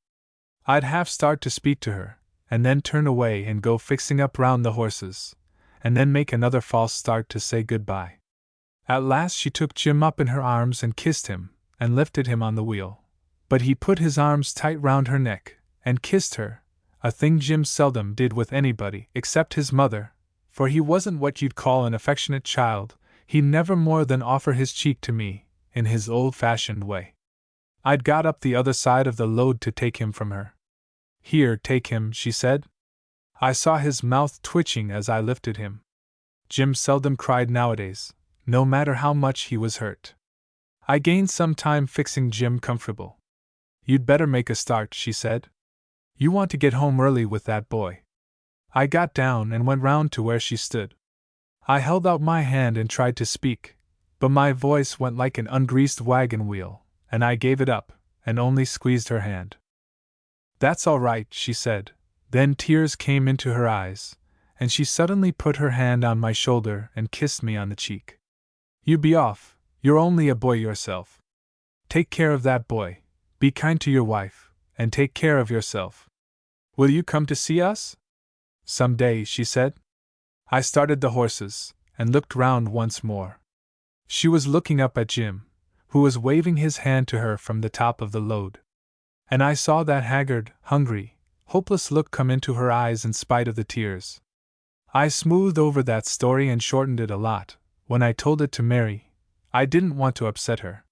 I'd half start to speak to her, and then turn away and go fixing up round the horses, and then make another false start to say good-bye. At last she took Jim up in her arms and kissed him, and lifted him on the wheel. But he put his arms tight round her neck, and kissed her, a thing Jim seldom did with anybody except his mother, for he wasn't what you'd call an affectionate child. He'd never more than offer his cheek to me, in his old-fashioned way. I'd got up the other side of the load to take him from her. Here, take him, she said. I saw his mouth twitching as I lifted him. Jim seldom cried nowadays, no matter how much he was hurt. I gained some time fixing Jim comfortable. You'd better make a start, she said. You want to get home early with that boy. I got down and went round to where she stood. I held out my hand and tried to speak, but my voice went like an ungreased wagon wheel, and I gave it up, and only squeezed her hand. That's all right, she said. Then tears came into her eyes, and she suddenly put her hand on my shoulder and kissed me on the cheek. You be off, you're only a boy yourself. Take care of that boy, be kind to your wife, and take care of yourself. Will you come to see us? Some day, she said. I started the horses, and looked round once more. She was looking up at Jim, who was waving his hand to her from the top of the load. And I saw that haggard, hungry, hopeless look come into her eyes in spite of the tears. I smoothed over that story and shortened it a lot. When I told it to Mary, I didn't want to upset her.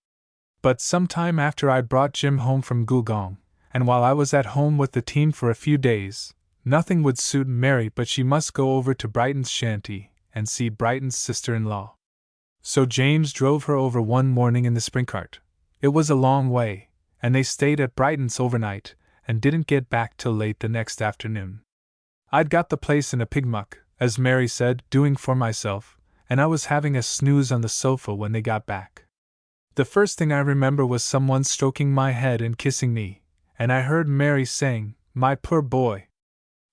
But some time after I brought Jim home from Gulgong, and while I was at home with the team for a few days, nothing would suit Mary but she must go over to Brighton's shanty and see Brighton's sister-in-law. So James drove her over one morning in the spring cart. It was a long way, and they stayed at Brighton's overnight and didn't get back till late the next afternoon. I'd got the place in a pigmuck, as Mary said, doing for myself, and I was having a snooze on the sofa when they got back. The first thing I remember was someone stroking my head and kissing me, and I heard Mary saying, "My poor boy.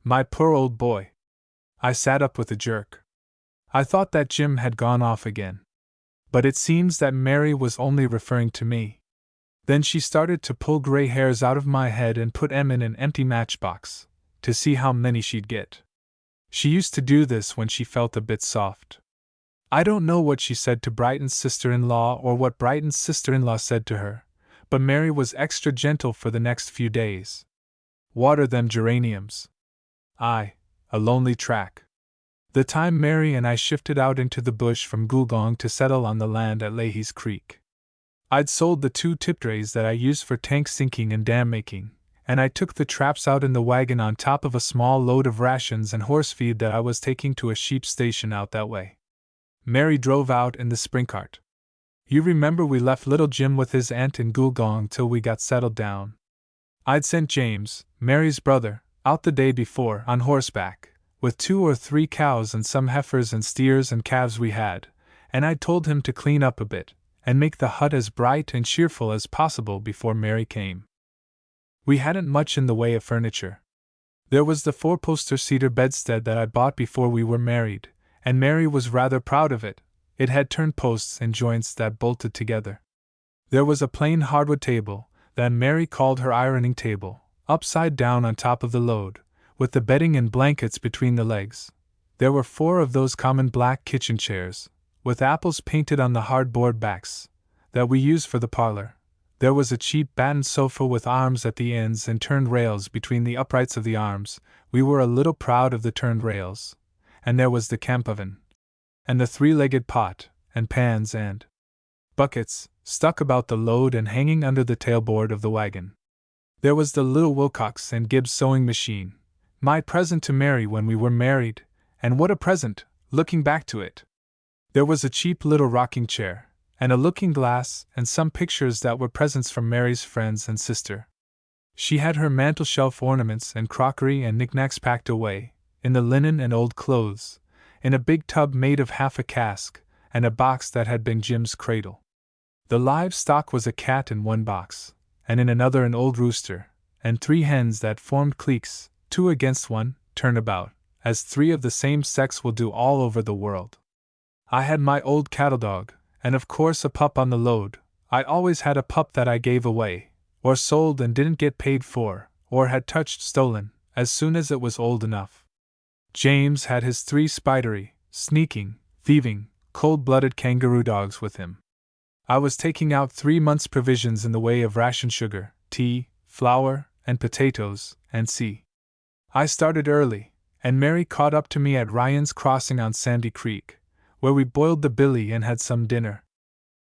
My poor old boy." I sat up with a jerk. I thought that Jim had gone off again. But it seems that Mary was only referring to me. Then she started to pull gray hairs out of my head and put 'em in an empty matchbox, to see how many she'd get. She used to do this when she felt a bit soft. I don't know what she said to Brighton's sister-in-law or what Brighton's sister-in-law said to her, but Mary was extra gentle for the next few days. Water them geraniums. A lonely track. The time Mary and I shifted out into the bush from Gulgong to settle on the land at Leahy's Creek. I'd sold the 2 tip trays that I used for tank sinking and dam making, and I took the traps out in the wagon on top of a small load of rations and horse feed that I was taking to a sheep station out that way. Mary drove out in the spring cart. You remember we left little Jim with his aunt in Gulgong till we got settled down. I'd sent James, Mary's brother, out the day before on horseback, with 2 or 3 cows and some heifers and steers and calves we had, and I told him to clean up a bit, and make the hut as bright and cheerful as possible before Mary came. We hadn't much in the way of furniture. There was the 4-poster cedar bedstead that I bought before we were married, and Mary was rather proud of it. It had turned posts and joints that bolted together. There was a plain hardwood table, that Mary called her ironing table, upside down on top of the load, with the bedding and blankets between the legs. There were 4 of those common black kitchen chairs, with apples painted on the hard-board backs, that we use for the parlor. There was a cheap battened sofa with arms at the ends and turned rails between the uprights of the arms. We were a little proud of the turned rails. And there was the camp oven, and the 3-legged pot, and pans and buckets, stuck about the load and hanging under the tailboard of the wagon. There was the little Wilcox and Gibbs sewing machine, my present to Mary when we were married, and what a present, looking back to it! There was a cheap little rocking chair, and a looking-glass, and some pictures that were presents from Mary's friends and sister. She had her mantel-shelf ornaments and crockery and knickknacks packed away, in the linen and old clothes, in a big tub made of half a cask, and a box that had been Jim's cradle. The livestock was a cat in one box, and in another an old rooster, and 3 hens that formed cliques, 2 against 1, turnabout, as 3 of the same sex will do all over the world. I had my old cattle dog, and of course a pup on the load. I always had a pup that I gave away, or sold and didn't get paid for, or had touched stolen, as soon as it was old enough. James had his 3 spidery, sneaking, thieving, cold-blooded kangaroo dogs with him. I was taking out 3 months' provisions in the way of ration sugar, tea, flour, and potatoes, and I started early, and Mary caught up to me at Ryan's Crossing on Sandy Creek, where we boiled the billy and had some dinner.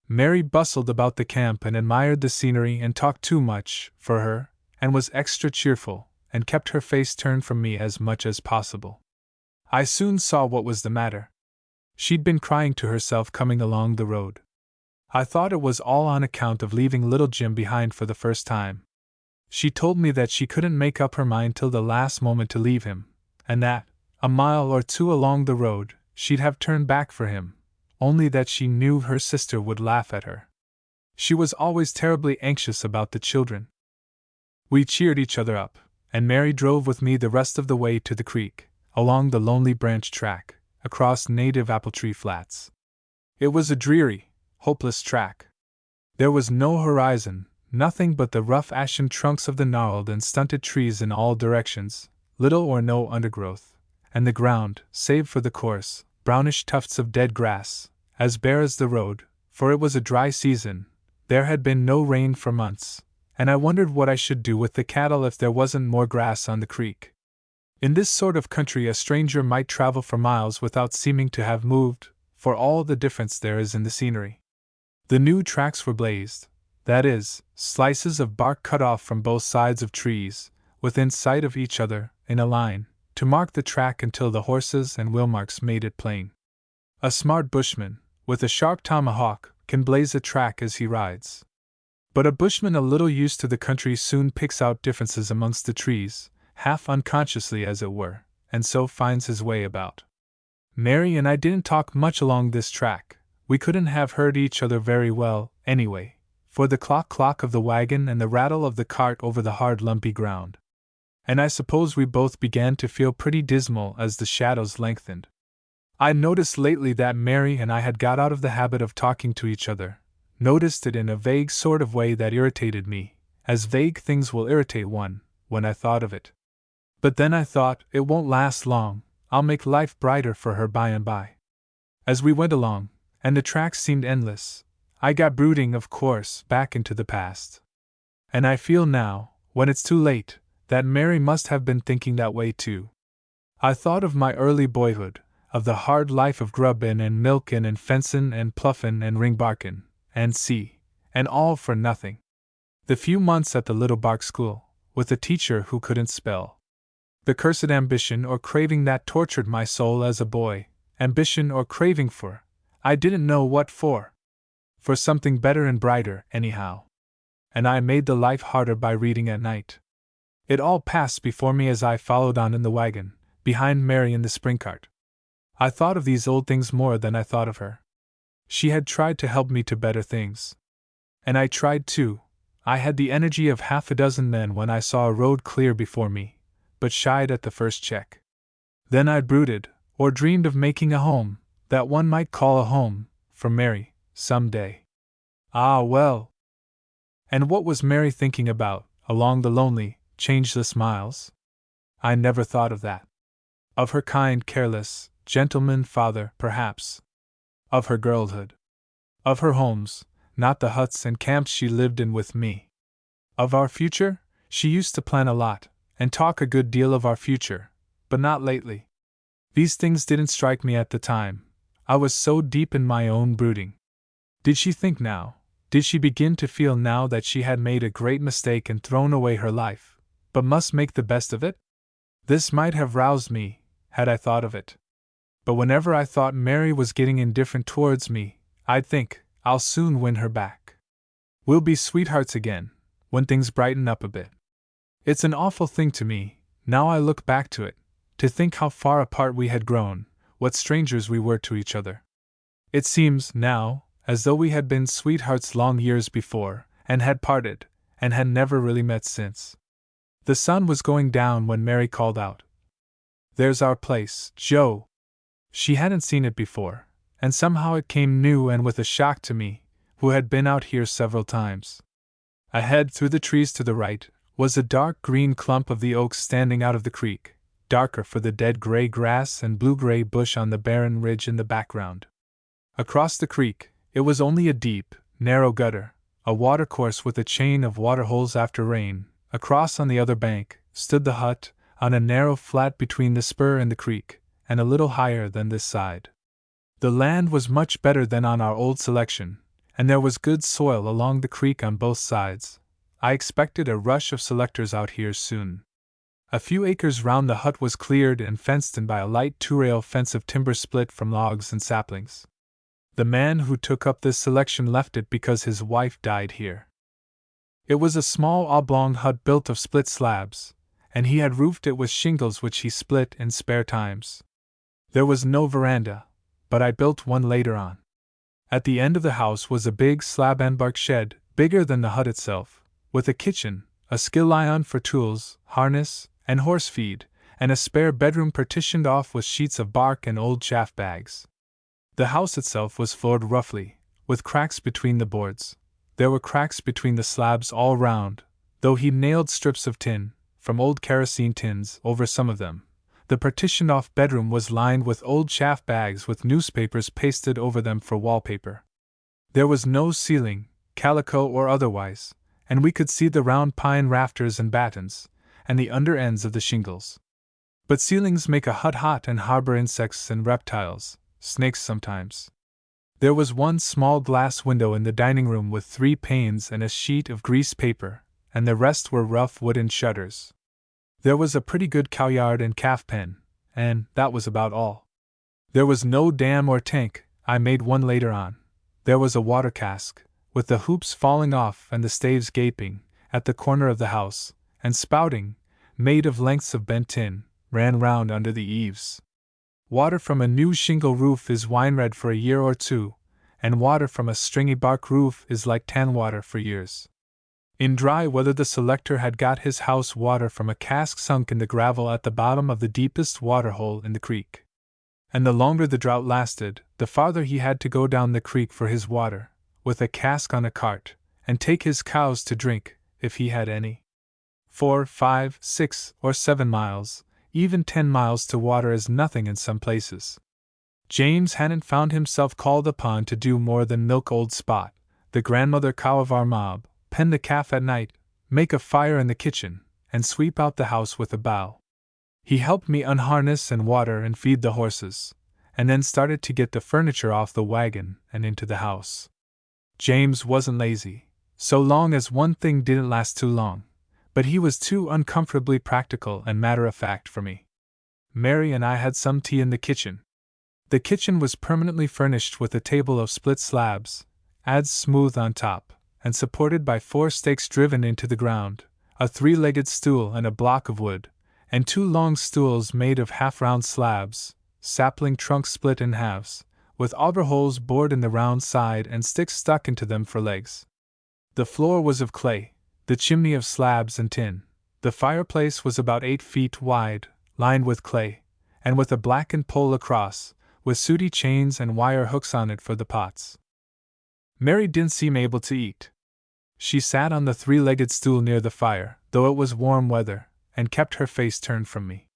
Mary bustled about the camp and admired the scenery and talked too much for her, and was extra cheerful, and kept her face turned from me as much as possible. I soon saw what was the matter. She'd been crying to herself coming along the road. I thought it was all on account of leaving little Jim behind for the first time. She told me that she couldn't make up her mind till the last moment to leave him, and that, a mile or 2 along the road, she'd have turned back for him, only that she knew her sister would laugh at her. She was always terribly anxious about the children. We cheered each other up, and Mary drove with me the rest of the way to the creek, along the lonely branch track, across native apple tree flats. It was a dreary, hopeless track. There was no horizon, nothing but the rough ashen trunks of the gnarled and stunted trees in all directions, little or no undergrowth, and the ground, save for the coarse, brownish tufts of dead grass, as bare as the road, for it was a dry season. There had been no rain for months, and I wondered what I should do with the cattle if there wasn't more grass on the creek. In this sort of country a stranger might travel for miles without seeming to have moved, for all the difference there is in the scenery. The new tracks were blazed, that is, slices of bark cut off from both sides of trees, within sight of each other, in a line, to mark the track until the horses and wheel marks made it plain. A smart bushman, with a sharp tomahawk, can blaze a track as he rides. But a bushman a little used to the country soon picks out differences amongst the trees, half unconsciously as it were, and so finds his way about. Mary and I didn't talk much along this track. We couldn't have heard each other very well, anyway, for the clock of the wagon and the rattle of the cart over the hard lumpy ground. And I suppose we both began to feel pretty dismal as the shadows lengthened. I noticed lately that Mary and I had got out of the habit of talking to each other, noticed it in a vague sort of way that irritated me, as vague things will irritate one, when I thought of it. But then I thought, it won't last long, I'll make life brighter for her by and by. As we went along, and the tracks seemed endless, I got brooding, of course, back into the past. And I feel now, when it's too late, that Mary must have been thinking that way too. I thought of my early boyhood, of the hard life of grubbin' and milkin' and fencin' and pluffin' and ringbarkin', and all for nothing. The few months at the little bark school, with a teacher who couldn't spell. The cursed ambition or craving that tortured my soul as a boy, ambition or craving for, I didn't know what for. For something better and brighter, anyhow. And I made the life harder by reading at night. It all passed before me as I followed on in the wagon, behind Mary in the spring cart. I thought of these old things more than I thought of her. She had tried to help me to better things. And I tried too. I had the energy of half a dozen men when I saw a road clear before me, but shied at the first check. Then I brooded, or dreamed of making a home, that one might call a home, for Mary, some day. Ah, well! And what was Mary thinking about, along the lonely, changeless miles? I never thought of that. Of her kind, careless, gentleman father, perhaps. Of her girlhood. Of her homes, not the huts and camps she lived in with me. Of our future, she used to plan a lot, and talk a good deal of our future, but not lately. These things didn't strike me at the time. I was so deep in my own brooding. Did she think now? Did she begin to feel now that she had made a great mistake and thrown away her life, but must make the best of it? This might have roused me, had I thought of it. But whenever I thought Mary was getting indifferent towards me, I'd think, I'll soon win her back. We'll be sweethearts again, when things brighten up a bit. It's an awful thing to me, now I look back to it, to think how far apart we had grown, what strangers we were to each other. It seems, now, as though we had been sweethearts long years before, and had parted, and had never really met since. The sun was going down when Mary called out, "There's our place, Joe." She hadn't seen it before, and somehow it came new and with a shock to me, who had been out here several times. Ahead, through the trees to the right, was a dark green clump of the oaks standing out of the creek, darker for the dead gray grass and blue-gray bush on the barren ridge in the background. Across the creek, it was only a deep, narrow gutter, a watercourse with a chain of waterholes after rain. Across on the other bank, stood the hut, on a narrow flat between the spur and the creek, and a little higher than this side. The land was much better than on our old selection, and there was good soil along the creek on both sides. I expected a rush of selectors out here soon. A few acres round the hut was cleared and fenced in by a light two-rail fence of timber split from logs and saplings. The man who took up this selection left it because his wife died here. It was a small oblong hut built of split slabs, and he had roofed it with shingles which he split in spare times. There was no veranda, but I built one later on. At the end of the house was a big slab and bark shed, bigger than the hut itself, with a kitchen, a skill iron for tools, harness, and horse feed, and a spare bedroom partitioned off with sheets of bark and old chaff bags. The house itself was floored roughly, with cracks between the boards. There were cracks between the slabs all round, though he nailed strips of tin, from old kerosene tins, over some of them. The partitioned-off bedroom was lined with old chaff bags with newspapers pasted over them for wallpaper. There was no ceiling, calico or otherwise, and we could see the round pine rafters and battens, and the under ends of the shingles. But ceilings make a hut hot and harbor insects and reptiles, snakes sometimes. There was one small glass window in the dining room with 3 panes and a sheet of grease paper, and the rest were rough wooden shutters. There was a pretty good cowyard and calf pen, and that was about all. There was no dam or tank. I made one later on. There was a water cask, with the hoops falling off and the staves gaping, at the corner of the house, and spouting, made of lengths of bent tin, ran round under the eaves. Water from a new shingle roof is wine red for a year or two, and water from a stringy bark roof is like tan water for years. In dry weather the selector had got his house water from a cask sunk in the gravel at the bottom of the deepest waterhole in the creek. And the longer the drought lasted, the farther he had to go down the creek for his water, with a cask on a cart, and take his cows to drink, if he had any. 4, 5, 6, or 7 miles, even 10 miles to water is nothing in some places. James hadn't found himself called upon to do more than milk old Spot, the grandmother cow of our mob, pen the calf at night, make a fire in the kitchen, and sweep out the house with a bough. He helped me unharness and water and feed the horses, and then started to get the furniture off the wagon and into the house. James wasn't lazy, so long as one thing didn't last too long, but he was too uncomfortably practical and matter-of-fact for me. Mary and I had some tea in the kitchen. The kitchen was permanently furnished with a table of split slabs, adze smooth on top, and supported by 4 stakes driven into the ground, a 3-legged stool and a block of wood, and 2 long stools made of half-round slabs, sapling trunks split in halves, with auger holes bored in the round side and sticks stuck into them for legs. The floor was of clay, the chimney of slabs and tin. The fireplace was about 8 feet wide, lined with clay, and with a blackened pole across, with sooty chains and wire hooks on it for the pots. Mary didn't seem able to eat. She sat on the 3-legged stool near the fire, though it was warm weather, and kept her face turned from me.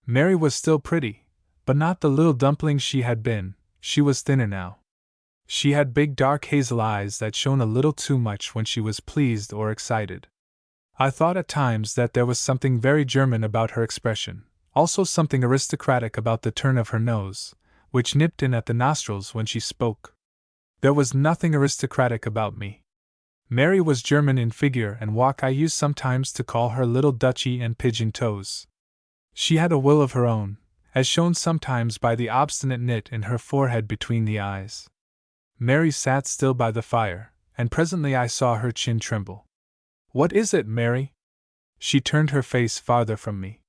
Mary was still pretty, but not the little dumpling she had been. She was thinner now. She had big dark hazel eyes that shone a little too much when she was pleased or excited. I thought at times that there was something very German about her expression, also something aristocratic about the turn of her nose, which nipped in at the nostrils when she spoke. There was nothing aristocratic about me. Mary was German in figure and walk. I used sometimes to call her Little Dutchy and Pigeon Toes. She had a will of her own, as shown sometimes by the obstinate knit in her forehead between the eyes. Mary sat still by the fire, and presently I saw her chin tremble. "What is it, Mary?" She turned her face farther from me.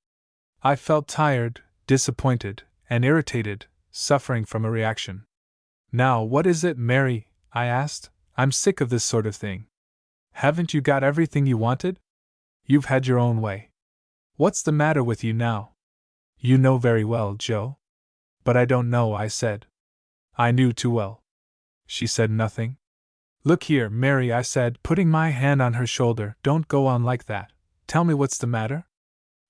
I felt tired, disappointed, and irritated, suffering from a reaction. "Now, what is it, Mary?" I asked. "I'm sick of this sort of thing. Haven't you got everything you wanted? You've had your own way. What's the matter with you now?" "You know very well, Joe." "But I don't know," I said. I knew too well. She said nothing. "Look here, Mary," I said, putting my hand on her shoulder, "don't go on like that. Tell me what's the matter?"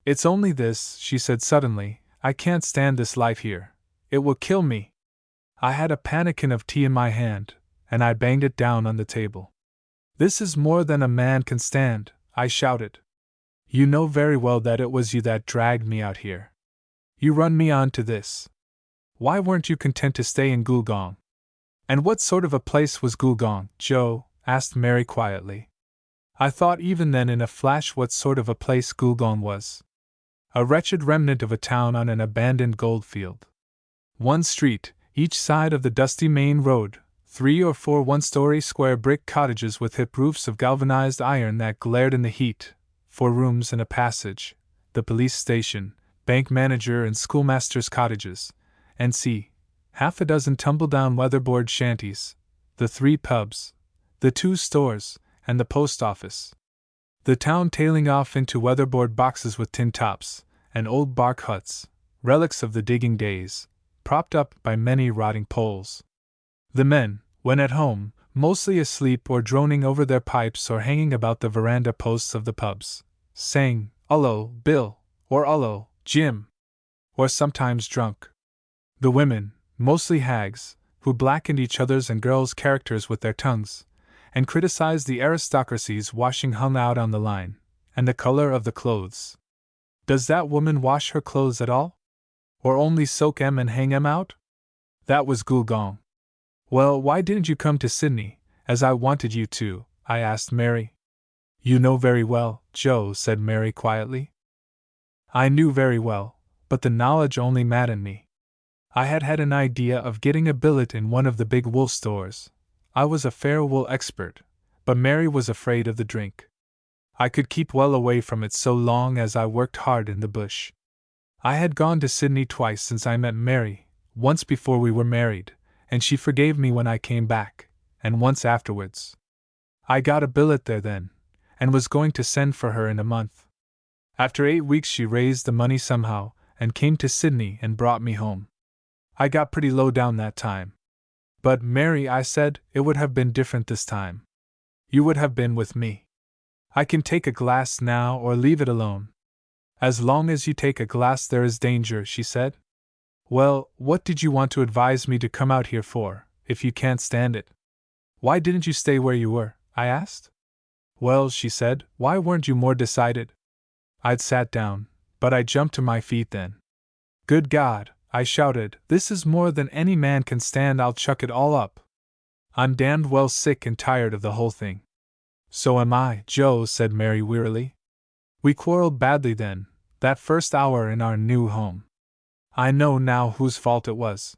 "It's only this," she said suddenly. "I can't stand this life here. It will kill me." I had a pannikin of tea in my hand, and I banged it down on the table. "This is more than a man can stand," I shouted. "You know very well that it was you that dragged me out here. You run me on to this. Why weren't you content to stay in Gulgong?" "And what sort of a place was Gulgong, Joe?" asked Mary quietly. I thought even then in a flash what sort of a place Gulgong was. A wretched remnant of a town on an abandoned goldfield. 1 street, each side of the dusty main road, 3 or 4 one-story square brick cottages with hip roofs of galvanized iron that glared in the heat, 4 rooms and a passage, the police station, bank manager and schoolmaster's cottages, and half a dozen tumble-down weatherboard shanties, the 3 pubs, the 2 stores, and the post office. The town tailing off into weatherboard boxes with tin tops, and old bark huts, relics of the digging days, propped up by many rotting poles. The men, when at home, mostly asleep or droning over their pipes or hanging about the veranda posts of the pubs, saying, "'Ullo, Bill," or "'Ullo, Jim," or sometimes drunk. The women, mostly hags, who blackened each other's and girls' characters with their tongues, and criticized the aristocracy's washing hung out on the line, and the color of the clothes. "Does that woman wash her clothes at all? Or only soak 'em and hang 'em out?" That was Gulgong. "Well, why didn't you come to Sydney, as I wanted you to?" I asked Mary. "You know very well, Joe," said Mary quietly. I knew very well, but the knowledge only maddened me. I had had an idea of getting a billet in one of the big wool stores. I was a fair wool expert, but Mary was afraid of the drink. I could keep well away from it so long as I worked hard in the bush. I had gone to Sydney twice since I met Mary, once before we were married, and she forgave me when I came back, and once afterwards. I got a billet there then, and was going to send for her in a month. After 8 weeks she raised the money somehow, and came to Sydney and brought me home. I got pretty low down that time. "But, Mary," I said, "it would have been different this time. You would have been with me. I can take a glass now or leave it alone." "As long as you take a glass there is danger," she said. "Well, what did you want to advise me to come out here for, if you can't stand it? Why didn't you stay where you were?" I asked. "Well," she said, "why weren't you more decided?" I'd sat down, but I jumped to my feet then. "Good God!" I shouted, "this is more than any man can stand. I'll chuck it all up. I'm damned well sick and tired of the whole thing." "So am I, Joe," said Mary wearily. "We quarreled badly then, that first hour in our new home. I know now whose fault it was."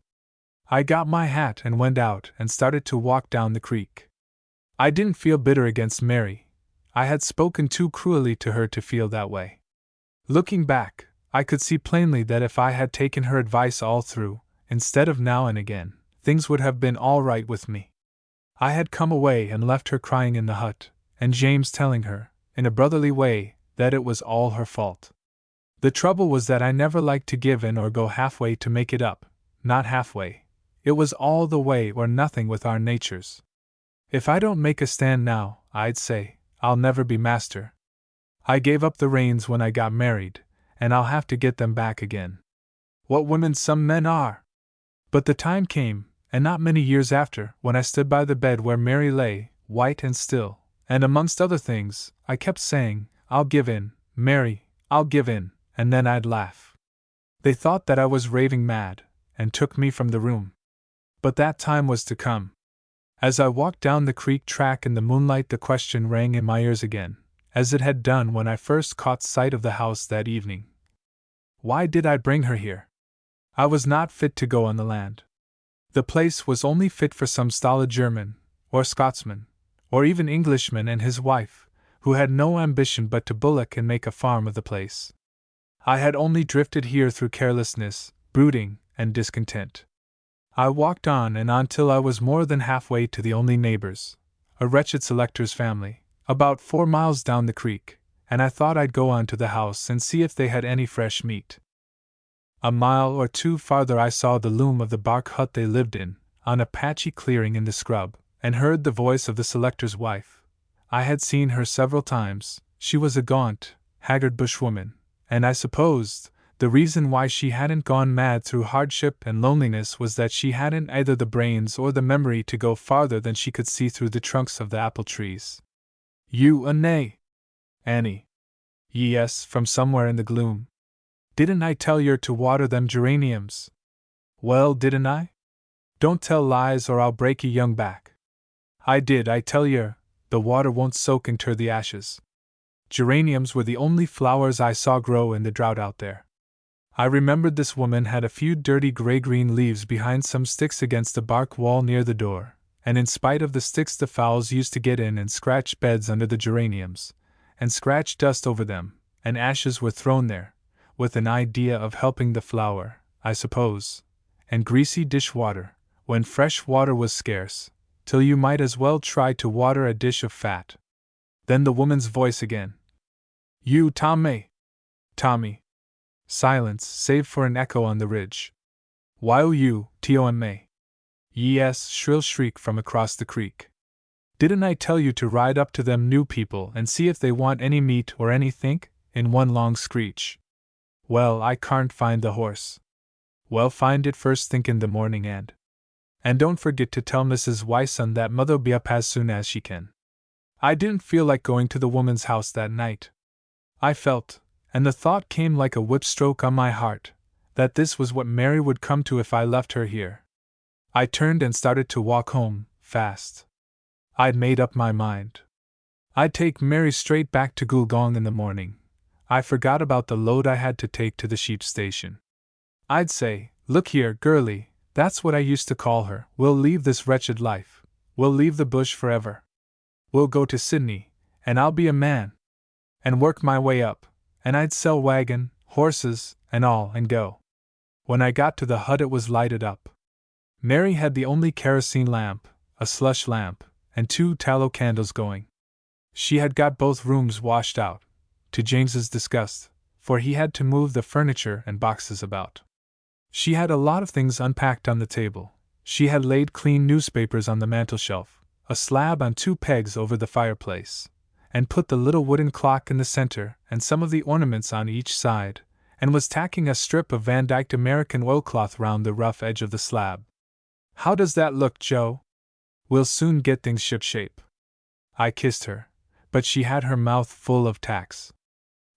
I got my hat and went out and started to walk down the creek. I didn't feel bitter against Mary. I had spoken too cruelly to her to feel that way. Looking back, I could see plainly that if I had taken her advice all through, instead of now and again, things would have been all right with me. I had come away and left her crying in the hut, and James telling her, in a brotherly way, that it was all her fault. The trouble was that I never liked to give in or go halfway to make it up, not halfway. It was all the way or nothing with our natures. If I don't make a stand now, I'd say, I'll never be master. I gave up the reins when I got married, and I'll have to get them back again. What women some men are! But the time came, and not many years after, when I stood by the bed where Mary lay, white and still, and amongst other things, I kept saying, I'll give in, Mary, I'll give in, and then I'd laugh. They thought that I was raving mad, and took me from the room. But that time was to come. As I walked down the creek track in the moonlight, the question rang in my ears again, as it had done when I first caught sight of the house that evening. Why did I bring her here? I was not fit to go on the land. The place was only fit for some stolid German, or Scotsman, or even Englishman and his wife, who had no ambition but to bullock and make a farm of the place. I had only drifted here through carelessness, brooding, and discontent. I walked on and on till I was more than halfway to the only neighbors, a wretched selector's family, about 4 miles down the creek, and I thought I'd go on to the house and see if they had any fresh meat. A mile or two farther I saw the loom of the bark hut they lived in, on a patchy clearing in the scrub, and heard the voice of the selector's wife. I had seen her several times. She was a gaunt, haggard bushwoman, and I supposed the reason why she hadn't gone mad through hardship and loneliness was that she hadn't either the brains or the memory to go farther than she could see through the trunks of the apple trees. You a nay, Annie? Yes, from somewhere in the gloom. Didn't I tell yer to water them geraniums? Well, didn't I? Don't tell lies or I'll break your young back. I did, I tell yer, the water won't soak inter the ashes. Geraniums were the only flowers I saw grow in the drought out there. I remembered this woman had a few dirty gray-green leaves behind some sticks against the bark wall near the door, and in spite of the sticks the fowls used to get in and scratch beds under the geraniums, and scratch dust over them, and ashes were thrown there, with an idea of helping the flower, I suppose, and greasy dishwater, when fresh water was scarce, till you might as well try to water a dish of fat. Then the woman's voice again. You, Tommy! Tommy! Silence, save for an echo on the ridge. While you, T.O.M.A. Yes, shrill shriek from across the creek. Didn't I tell you to ride up to them new people and see if they want any meat or anythink? In one long screech. Well, I can't find the horse. Well, find it first thing in the morning and don't forget to tell Mrs. Wyson that mother'll be up as soon as she can. I didn't feel like going to the woman's house that night. I felt, and the thought came like a whip-stroke on my heart, that this was what Mary would come to if I left her here. I turned and started to walk home, fast. I'd made up my mind. I'd take Mary straight back to Gulgong in the morning. I forgot about the load I had to take to the sheep station. I'd say, look here, girlie, that's what I used to call her, we'll leave this wretched life, we'll leave the bush forever. We'll go to Sydney, and I'll be a man, and work my way up, and I'd sell wagon, horses, and all, and go. When I got to the hut it was lighted up. Mary had the only kerosene lamp, a slush lamp, and 2 tallow candles going. She had got both rooms washed out, to James's disgust, for he had to move the furniture and boxes about. She had a lot of things unpacked on the table. She had laid clean newspapers on the mantelshelf, a slab on 2 pegs over the fireplace, and put the little wooden clock in the center and some of the ornaments on each side, and was tacking a strip of Van Dyked American oilcloth round the rough edge of the slab. How does that look, Joe? We'll soon get things shipshape. I kissed her, but she had her mouth full of tacks.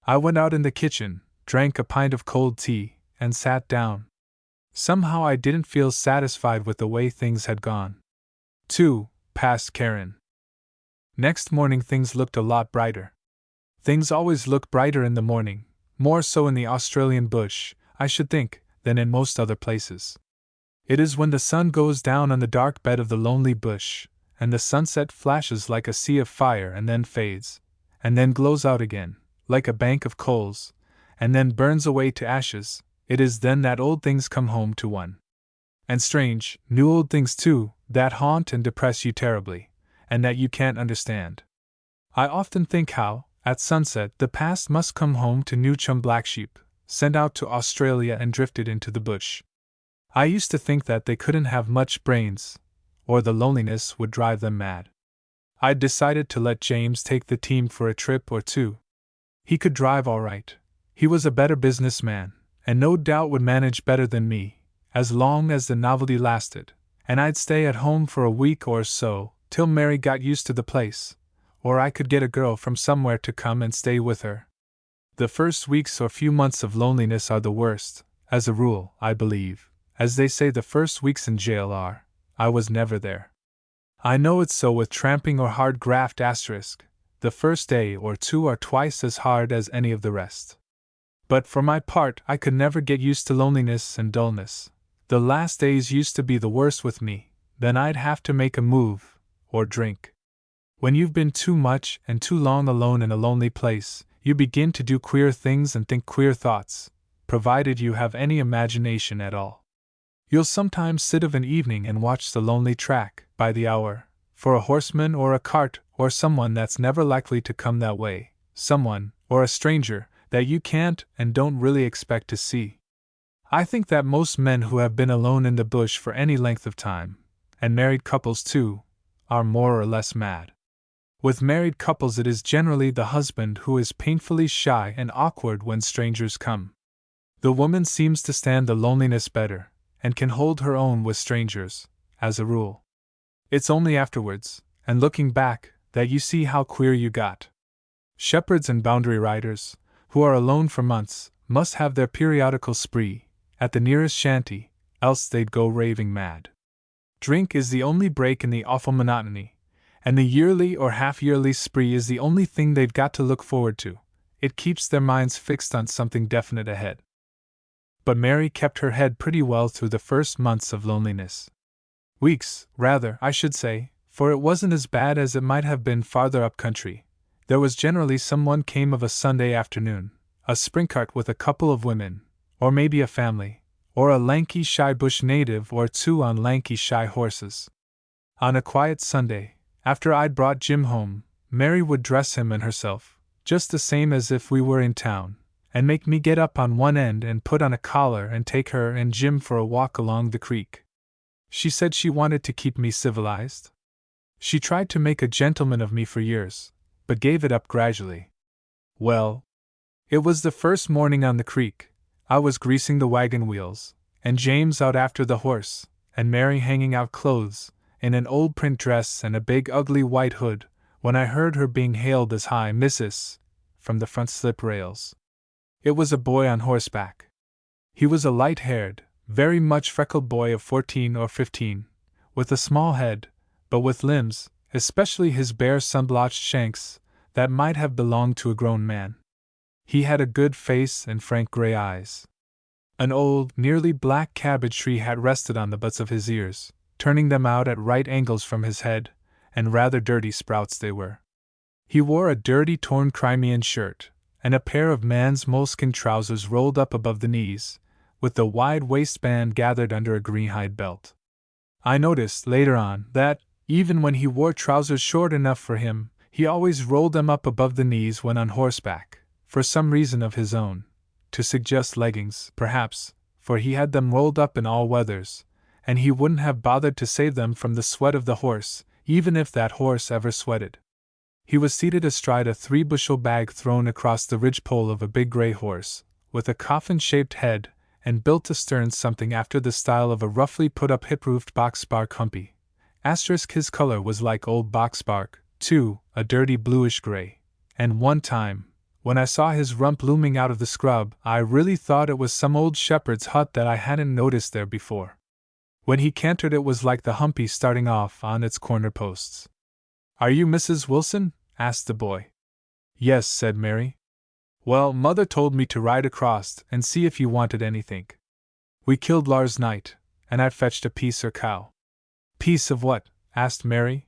I went out in the kitchen, drank a pint of cold tea, and sat down. Somehow I didn't feel satisfied with the way things had gone. 2. Past Karen. Next morning things looked a lot brighter. Things always look brighter in the morning, more so in the Australian bush, I should think, than in most other places. It is when the sun goes down on the dark bed of the lonely bush, and the sunset flashes like a sea of fire and then fades, and then glows out again, like a bank of coals, and then burns away to ashes, it is then that old things come home to one. And strange, new old things too, that haunt and depress you terribly, and that you can't understand. I often think how, at sunset, the past must come home to new chum black sheep, sent out to Australia and drifted into the bush. I used to think that they couldn't have much brains, or the loneliness would drive them mad. I'd decided to let James take the team for a trip or two. He could drive all right. He was a better businessman, and no doubt would manage better than me, as long as the novelty lasted, and I'd stay at home for a week or so, till Mary got used to the place, or I could get a girl from somewhere to come and stay with her. The first weeks or few months of loneliness are the worst, as a rule, I believe, as they say the first weeks in jail are. I was never there. I know it's so with tramping or hard graft *. The first day or two are twice as hard as any of the rest. But for my part, I could never get used to loneliness and dullness. The last days used to be the worst with me, then I'd have to make a move, or drink. When you've been too much and too long alone in a lonely place, you begin to do queer things and think queer thoughts, provided you have any imagination at all. You'll sometimes sit of an evening and watch the lonely track, by the hour, for a horseman or a cart or someone that's never likely to come that way, someone, or a stranger, that you can't and don't really expect to see. I think that most men who have been alone in the bush for any length of time, and married couples too, are more or less mad. With married couples it is generally the husband who is painfully shy and awkward when strangers come. The woman seems to stand the loneliness better, and can hold her own with strangers, as a rule. It's only afterwards, and looking back, that you see how queer you got. Shepherds and boundary riders, who are alone for months, must have their periodical spree, at the nearest shanty, else they'd go raving mad. Drink is the only break in the awful monotony, and the yearly or half-yearly spree is the only thing they've got to look forward to. It keeps their minds fixed on something definite ahead. But Mary kept her head pretty well through the first months of loneliness. Weeks, rather, I should say, for it wasn't as bad as it might have been farther up country. There was generally someone came of a Sunday afternoon, a spring cart with a couple of women, or maybe a family, or a lanky shy bush native or two on lanky shy horses. On a quiet Sunday, after I'd brought Jim home, Mary would dress him and herself, just the same as if we were in town, and make me get up on one end and put on a collar and take her and Jim for a walk along the creek. She said she wanted to keep me civilized. She tried to make a gentleman of me for years, but gave it up gradually. Well, it was the first morning on the creek. I was greasing the wagon wheels, and James out after the horse, and Mary hanging out clothes, in an old print dress and a big ugly white hood, when I heard her being hailed as "Hi, Mrs." from the front slip rails. It was a boy on horseback. He was a light-haired, very much freckled boy of 14 or 15, with a small head, but with limbs, especially his bare sun-blotched shanks, that might have belonged to a grown man. He had a good face and frank gray eyes. An old, nearly black cabbage tree hat rested on the butts of his ears, turning them out at right angles from his head, and rather dirty sprouts they were. He wore a dirty torn Crimean shirt, and a pair of man's moleskin trousers rolled up above the knees, with the wide waistband gathered under a green-hide belt. I noticed, later on, that, even when he wore trousers short enough for him, he always rolled them up above the knees when on horseback, for some reason of his own, to suggest leggings, perhaps, for he had them rolled up in all weathers, and he wouldn't have bothered to save them from the sweat of the horse, even if that horse ever sweated. He was seated astride a 3-bushel bag thrown across the ridgepole of a big gray horse, with a coffin-shaped head, and built astern something after the style of a roughly put-up hip-roofed box-bark humpy. His color was like old box-bark, too, a dirty bluish-gray, and one time, when I saw his rump looming out of the scrub, I really thought it was some old shepherd's hut that I hadn't noticed there before. When he cantered it was like the humpy starting off on its corner posts. "Are you Mrs. Wilson?" asked the boy. "Yes," said Mary. "Well, Mother told me to ride across and see if you wanted anything. We killed lars night, and I fetched a piece or cow." "Piece of what?" asked Mary.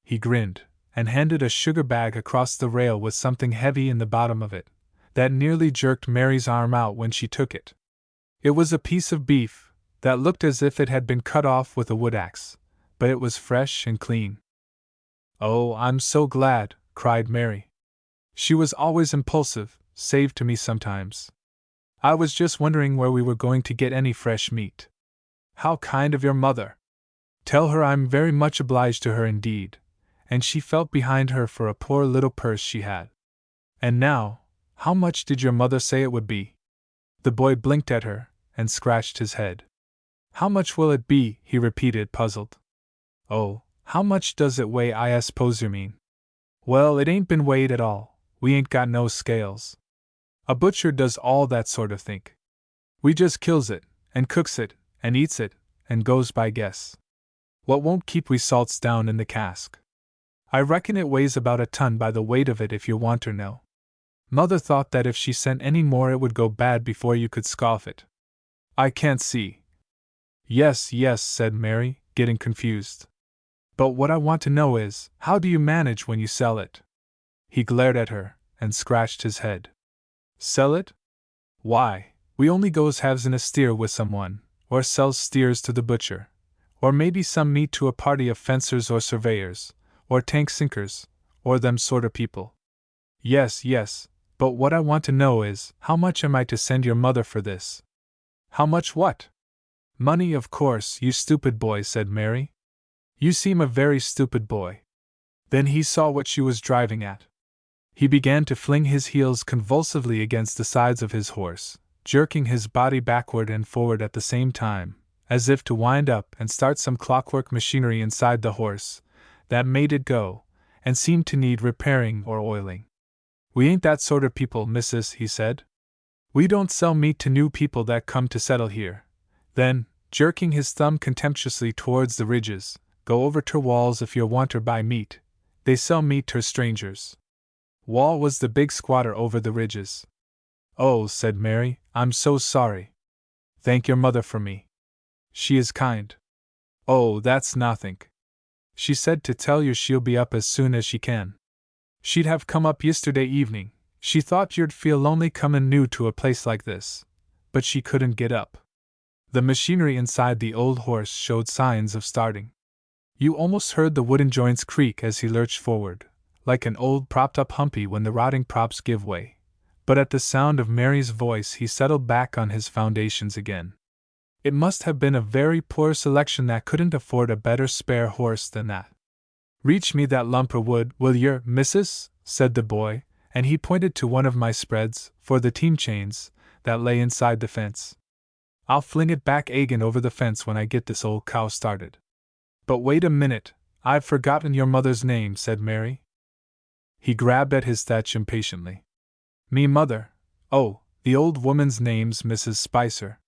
He grinned, and handed a sugar bag across the rail with something heavy in the bottom of it. that nearly jerked Mary's arm out when she took it. It was a piece of beef that looked as if it had been cut off with a wood axe, but it was fresh and clean. "Oh, I'm so glad," cried Mary. She was always impulsive, save to me sometimes. "I was just wondering where we were going to get any fresh meat." "How kind of your mother! Tell her I'm very much obliged to her indeed," and she felt behind her for a poor little purse she had. "And now, how much did your mother say it would be?" The boy blinked at her, and scratched his head. "How much will it be?" he repeated, puzzled. "Oh, how much does it weigh, I suppose you mean?" "Well, it ain't been weighed at all. We ain't got no scales. A butcher does all that sort of think. We just kills it, and cooks it, and eats it, and goes by guess. What won't keep we salts down in the cask. I reckon it weighs about a ton by the weight of it if you want to know. Mother thought that if she sent any more it would go bad before you could scoff it." "I can't see." Yes, said Mary, getting confused. "But what I want to know is, how do you manage when you sell it?" He glared at her, and scratched his head. "Sell it? Why, we only goes halves in a steer with someone, or sells steers to the butcher, or maybe some meat to a party of fencers or surveyors, or tank sinkers, or them sort of people." Yes, but what I want to know is, how much am I to send your mother for this?" "How much what?" "Money, of course, you stupid boy," said Mary. "You seem a very stupid boy." Then he saw what she was driving at. He began to fling his heels convulsively against the sides of his horse, jerking his body backward and forward at the same time, as if to wind up and start some clockwork machinery inside the horse, that made it go, and seemed to need repairing or oiling. "We ain't that sort of people, missus," he said. "We don't sell meat to new people that come to settle here." Then, jerking his thumb contemptuously towards the ridges, "Go over ter Walls if you want ter buy meat. They sell meat ter strangers." Wall was the big squatter over the ridges. "Oh," said Mary, "I'm so sorry. Thank your mother for me. She is kind." "Oh, that's nothink. She said to tell you she'll be up as soon as she can. She'd have come up yesterday evening. She thought you'd feel lonely comin' new to a place like this, but she couldn't get up." The machinery inside the old horse showed signs of starting. You almost heard the wooden joints creak as he lurched forward, like an old propped-up humpy when the rotting props give way, but at the sound of Mary's voice he settled back on his foundations again. It must have been a very poor selection that couldn't afford a better spare horse than that. "Reach me that lump of wood, will yer, missus?" said the boy, and he pointed to one of my spreads, for the team chains, that lay inside the fence. "I'll fling it back agin over the fence when I get this old cow started." "But wait a minute, I've forgotten your mother's name," said Mary. He grabbed at his thatch impatiently. "Me mother? Oh, the old woman's name's Mrs. Spicer."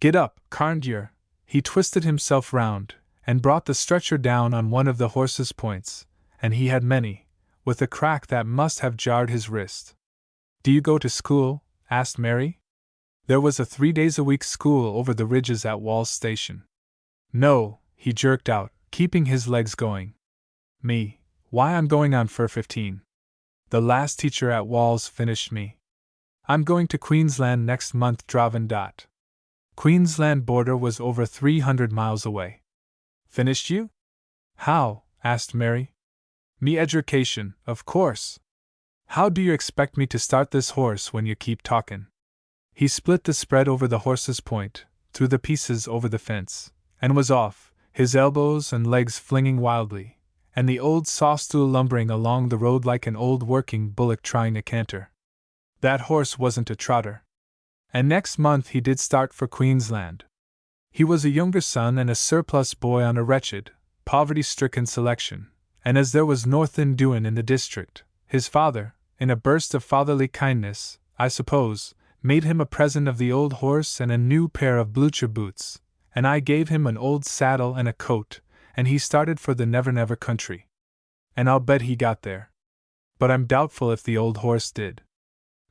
"Get up, carn't yer?" He twisted himself round, and brought the stretcher down on one of the horse's points, and he had many, with a crack that must have jarred his wrist. "Do you go to school?" asked Mary. There was a 3-days-a-week school over the ridges at Wall's station. "No," he jerked out, keeping his legs going. "Me? Why, I'm going on for 15. The last teacher at Wall's finished me. I'm going to Queensland next month dravin'. Queensland border was over 300 miles away." "Finished you? How?" asked Mary. "Me education, of course. How do you expect me to start this horse when you keep talkin'?" He split the spread over the horse's point, threw the pieces over the fence, and was off, his elbows and legs flinging wildly, and the old saw-stool lumbering along the road like an old working bullock trying to canter. That horse wasn't a trotter. And next month he did start for Queensland. He was a younger son and a surplus boy on a wretched, poverty-stricken selection, and as there was nothing doin' in the district, his father, in a burst of fatherly kindness, I suppose, made him a present of the old horse and a new pair of blucher boots, and I gave him an old saddle and a coat, and he started for the Never-Never country. And I'll bet he got there. But I'm doubtful if the old horse did.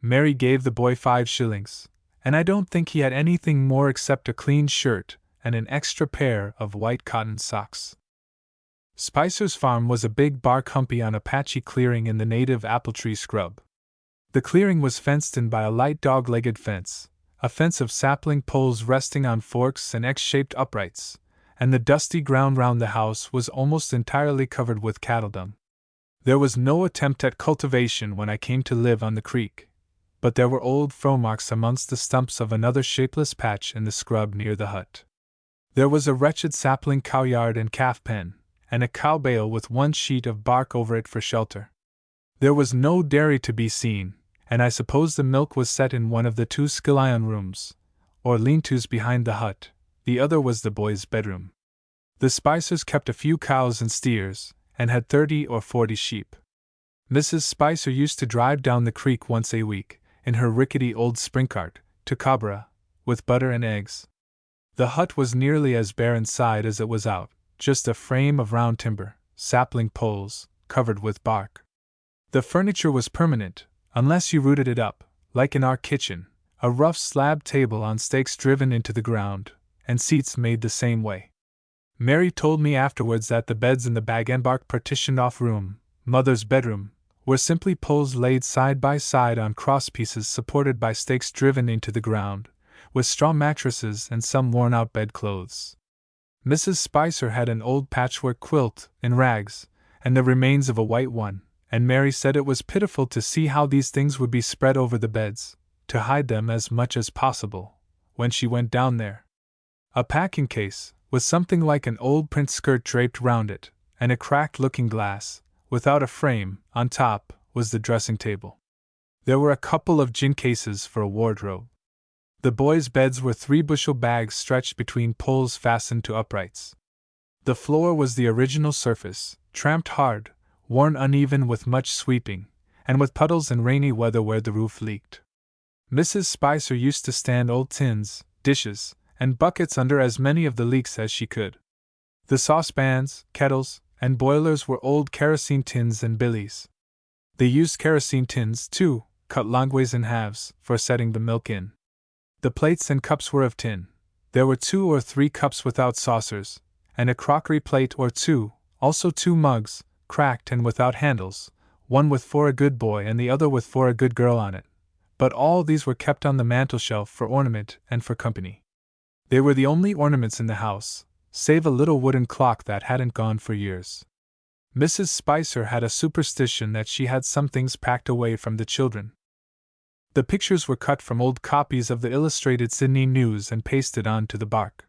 Mary gave the boy 5 shillings, and I don't think he had anything more except a clean shirt and an extra pair of white cotton socks. Spicer's farm was a big bark humpy on a patchy clearing in the native apple tree scrub. The clearing was fenced in by a light dog-legged fence, a fence of sapling poles resting on forks and X-shaped uprights, and the dusty ground round the house was almost entirely covered with cattle dung. There was no attempt at cultivation when I came to live on the creek, but there were old furrow marks amongst the stumps of another shapeless patch in the scrub near the hut. There was a wretched sapling cowyard and calf pen, and a cow bale with one sheet of bark over it for shelter. There was no dairy to be seen, and I suppose the milk was set in one of the two skillion rooms, or lean-tos behind the hut. The other was the boys' bedroom. The Spicers kept a few cows and steers, and had 30 or 40 sheep. Mrs. Spicer used to drive down the creek once a week, in her rickety old spring cart, to Cabra, with butter and eggs. The hut was nearly as bare inside as it was out, just a frame of round timber, sapling poles, covered with bark. The furniture was permanent, unless you rooted it up, like in our kitchen, a rough slab table on stakes driven into the ground, and seats made the same way. Mary told me afterwards that the beds in the bag-and-bark partitioned-off room, Mother's bedroom, were simply poles laid side by side on crosspieces supported by stakes driven into the ground, with straw mattresses and some worn-out bedclothes. Mrs. Spicer had an old patchwork quilt, in rags, and the remains of a white one, and Mary said it was pitiful to see how these things would be spread over the beds, to hide them as much as possible, when she went down there. A packing case, with something like an old print skirt draped round it, and a cracked looking-glass, without a frame, on top, was the dressing-table. There were a couple of gin cases for a wardrobe. The boys' beds were 3-bushel bags stretched between poles fastened to uprights. The floor was the original surface, tramped hard, worn uneven with much sweeping, and with puddles in rainy weather where the roof leaked. Mrs. Spicer used to stand old tins, dishes, and buckets under as many of the leaks as she could. The saucepans, kettles, and boilers were old kerosene tins and billies. They used kerosene tins, too, cut longways in halves, for setting the milk in. The plates and cups were of tin. There were 2 or 3 cups without saucers, and a crockery plate or 2, also 2 mugs, cracked and without handles, one with "For a Good Boy" and the other with "For a Good Girl" on it. But all these were kept on the mantelshelf for ornament and for company. They were the only ornaments in the house, save a little wooden clock that hadn't gone for years. Mrs. Spicer had a superstition that she had some things packed away from the children. The pictures were cut from old copies of the Illustrated Sydney News and pasted on to the bark.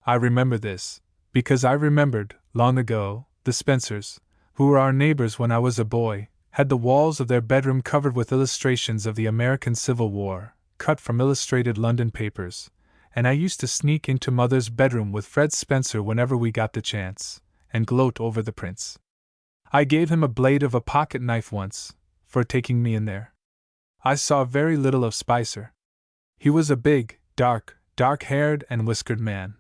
I remember this, because I remembered, long ago, the Spencers, who were our neighbors when I was a boy, had the walls of their bedroom covered with illustrations of the American Civil War, cut from illustrated London papers, and I used to sneak into Mother's bedroom with Fred Spencer whenever we got the chance, and gloat over the prints. I gave him a blade of a pocket knife once, for taking me in there. I saw very little of Spicer. He was a big, dark-haired and whiskered man.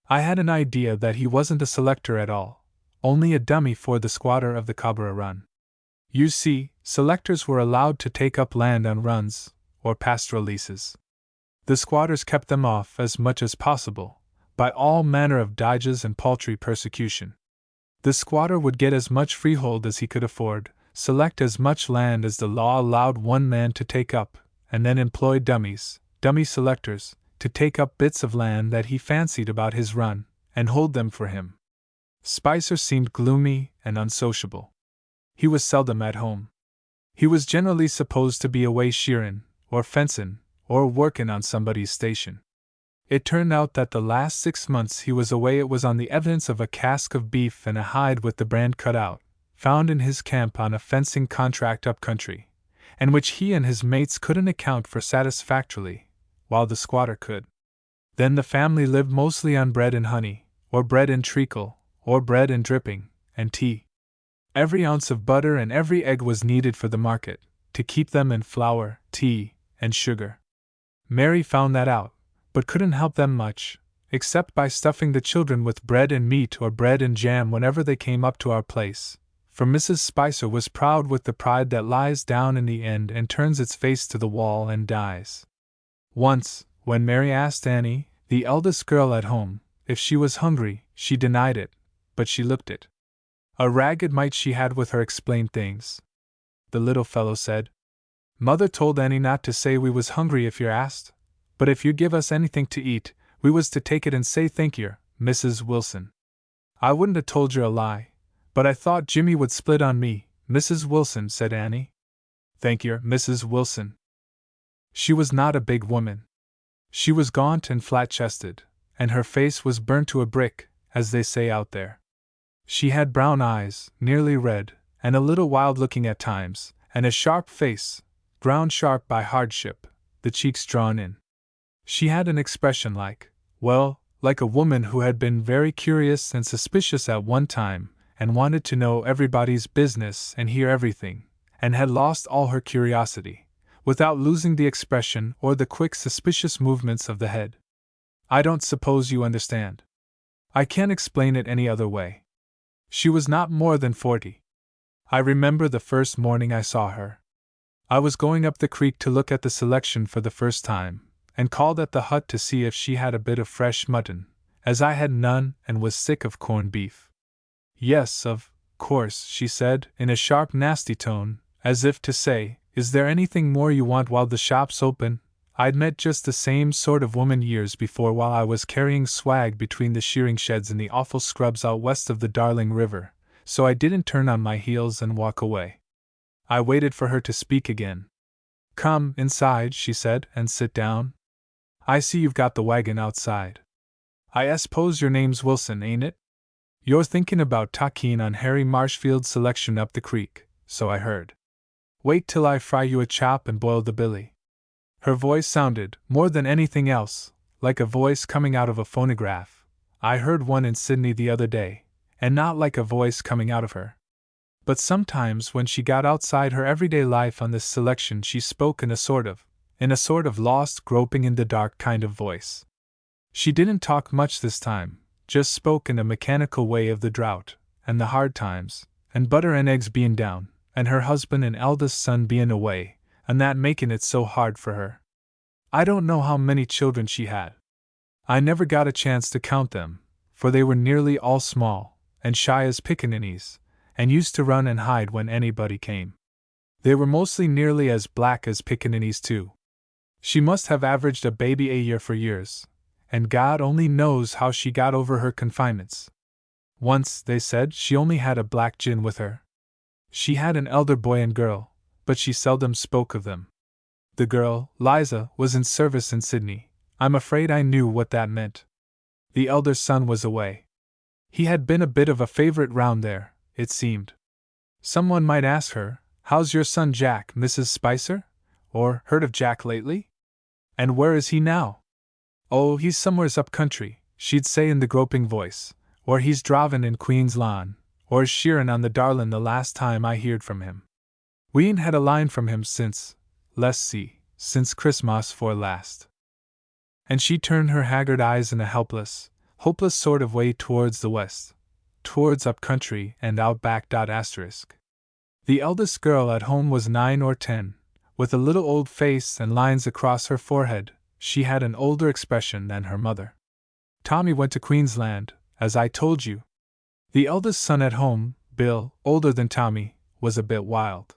I had an idea that he wasn't a selector at all, only a dummy for the squatter of the Cabra run. You see, selectors were allowed to take up land on runs, or pastoral leases. The squatters kept them off as much as possible, by all manner of dodges and paltry persecution. The squatter would get as much freehold as he could afford, select as much land as the law allowed one man to take up, and then employ dummy selectors, to take up bits of land that he fancied about his run, and hold them for him. Spicer seemed gloomy and unsociable. He was seldom at home. He was generally supposed to be away shearin', or fencin', or workin' on somebody's station. It turned out that the last 6 months he was away it was on the evidence of a cask of beef and a hide with the brand cut out, found in his camp on a fencing contract up country, and which he and his mates couldn't account for satisfactorily, while the squatter could. Then the family lived mostly on bread and honey, or bread and treacle, or bread and dripping, and tea. Every ounce of butter and every egg was needed for the market, to keep them in flour, tea, and sugar. Mary found that out, but couldn't help them much, except by stuffing the children with bread and meat or bread and jam whenever they came up to our place, for Mrs. Spicer was proud with the pride that lies down in the end and turns its face to the wall and dies. Once, when Mary asked Annie, the eldest girl at home, if she was hungry, she denied it, but she looked it. A ragged mite she had with her explained things. The little fellow said, Mother told Annie not to say we was hungry if you're asked, but if you give us anything to eat, we was to take it and say thank yer, Mrs. Wilson. I wouldn't have told yer a lie, but I thought Jimmy would split on me, Mrs. Wilson, said Annie. Thank yer, Mrs. Wilson. She was not a big woman. She was gaunt and flat-chested, and her face was burnt to a brick, as they say out there. She had brown eyes, nearly red, and a little wild-looking at times, and a sharp face, ground sharp by hardship, the cheeks drawn in. She had an expression like a woman who had been very curious and suspicious at one time, and wanted to know everybody's business and hear everything, and had lost all her curiosity, without losing the expression or the quick suspicious movements of the head. I don't suppose you understand. I can't explain it any other way. She was not more than 40. I remember the first morning I saw her. I was going up the creek to look at the selection for the first time, and called at the hut to see if she had a bit of fresh mutton, as I had none and was sick of corned beef. Yes, of course, she said, in a sharp, nasty tone, as if to say, is there anything more you want while the shop's open? I'd met just the same sort of woman years before while I was carrying swag between the shearing sheds in the awful scrubs out west of the Darling River, so I didn't turn on my heels and walk away. I waited for her to speak again. Come inside, she said, and sit down. I see you've got the wagon outside. I suppose your name's Wilson, ain't it? You're thinking about talking on Harry Marshfield's selection up the creek, so I heard. Wait till I fry you a chop and boil the billy. Her voice sounded, more than anything else, like a voice coming out of a phonograph. I heard one in Sydney the other day, and not like a voice coming out of her. But sometimes when she got outside her everyday life on this selection she spoke in a sort of lost, groping in the dark kind of voice. She didn't talk much this time, just spoke in a mechanical way of the drought, and the hard times, and butter and eggs being down, and her husband and eldest son being away, and that making it so hard for her. I don't know how many children she had. I never got a chance to count them, for they were nearly all small, and shy as pickaninnies, and used to run and hide when anybody came. They were mostly nearly as black as pickaninnies too. She must have averaged a baby a year for years, and God only knows how she got over her confinements. Once, they said, she only had a black gin with her. She had an elder boy and girl, but she seldom spoke of them. The girl, Liza, was in service in Sydney. I'm afraid I knew what that meant. The elder son was away. He had been a bit of a favorite round there, it seemed. Someone might ask her, how's your son Jack, Mrs. Spicer? Or, heard of Jack lately? And where is he now? Oh, he's somewheres up country, she'd say in the groping voice, or he's dravin' in Queen's Lawn, or shearin' on the Darlin' the last time I heard from him. We ain't had a line from him since Christmas fore last. And she turned her haggard eyes in a hopeless sort of way towards the west, towards up country and out back. The eldest girl at home was 9 or 10, with a little old face and lines across her forehead. She had an older expression than her mother. Tommy went to Queensland, as I told you. The eldest son at home, Bill, older than Tommy, was a bit wild.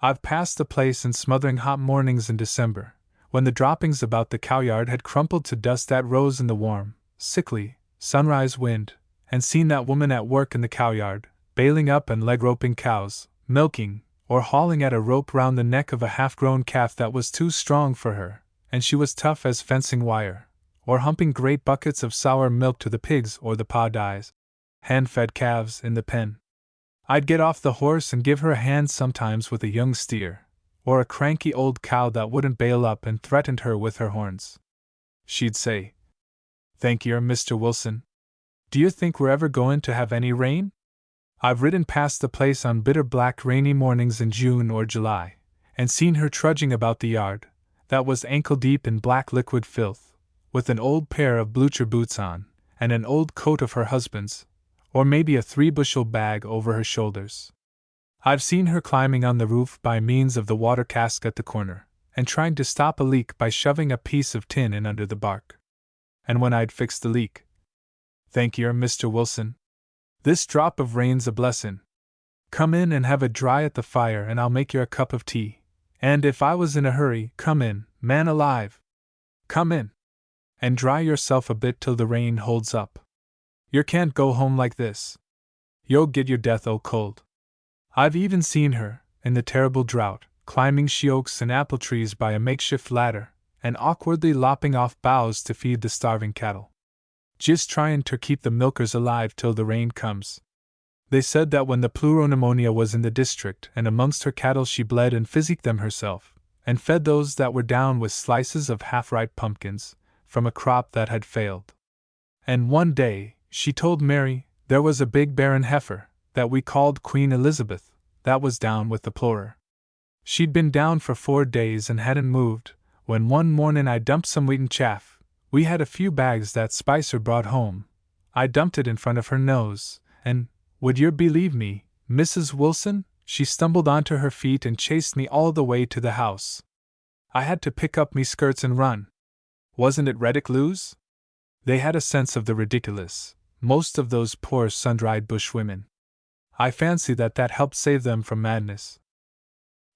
I've passed the place in smothering hot mornings in December, when the droppings about the cowyard had crumpled to dust that rose in the warm, sickly, sunrise wind, and seen that woman at work in the cowyard, bailing up and leg-roping cows, milking, or hauling at a rope round the neck of a half-grown calf that was too strong for her, and she was tough as fencing wire, or humping great buckets of sour milk to the pigs or the pawdies, hand-fed calves in the pen. I'd get off the horse and give her a hand sometimes with a young steer, or a cranky old cow that wouldn't bail up and threatened her with her horns. She'd say, "Thank yer, Mr. Wilson. Do you think we're ever going to have any rain?" I've ridden past the place on bitter black rainy mornings in June or July, and seen her trudging about the yard, that was ankle-deep in black liquid filth, with an old pair of blucher boots on, and an old coat of her husband's, or maybe a 3-bushel bag over her shoulders. I've seen her climbing on the roof by means of the water cask at the corner, and trying to stop a leak by shoving a piece of tin in under the bark. And when I'd fixed the leak, "Thank yer, Mr. Wilson. This drop of rain's a blessin'. Come in and have a dry at the fire and I'll make yer a cup of tea, And if I was in a hurry, come in, man alive! Come in! And dry yourself a bit till the rain holds up. You can't go home like this. You'll get your death o' cold. I've even seen her, in the terrible drought, climbing she-oaks and apple trees by a makeshift ladder, and awkwardly lopping off boughs to feed the starving cattle. Just trying to keep the milkers alive till the rain comes. They said that when the pleuropneumonia was in the district and amongst her cattle she bled and physicked them herself, and fed those that were down with slices of half-ripe pumpkins, from a crop that had failed. And one day, she told Mary, there was a big barren heifer, that we called Queen Elizabeth, that was down with the pleurer. She'd been down for 4 days and hadn't moved, when one morning I dumped some wheaten chaff. We had a few bags that Spicer brought home. I dumped it in front of her nose, and, would you believe me, Mrs. Wilson, she stumbled onto her feet and chased me all the way to the house. I had to pick up me skirts and run. Wasn't it ridiculous? They had a sense of the ridiculous, most of those poor sun-dried bushwomen. I fancy that helped save them from madness.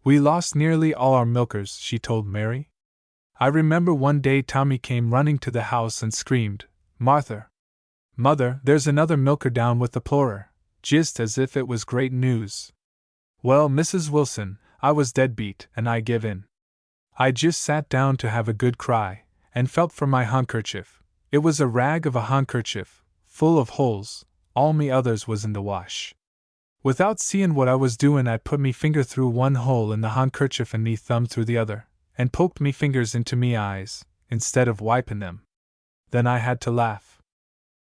We lost nearly all our milkers, she told Mary. I remember one day Tommy came running to the house and screamed, Martha! Mother, there's another milker down with the pleurer, just as if it was great news. Well, Mrs. Wilson, I was dead beat, and I give in. I just sat down to have a good cry, and felt for my handkerchief. It was a rag of a handkerchief, full of holes, all me others was in the wash. Without seeing what I was doing, I put me finger through one hole in the handkerchief and me thumb through the other, and poked me fingers into me eyes, instead of wiping them. Then I had to laugh.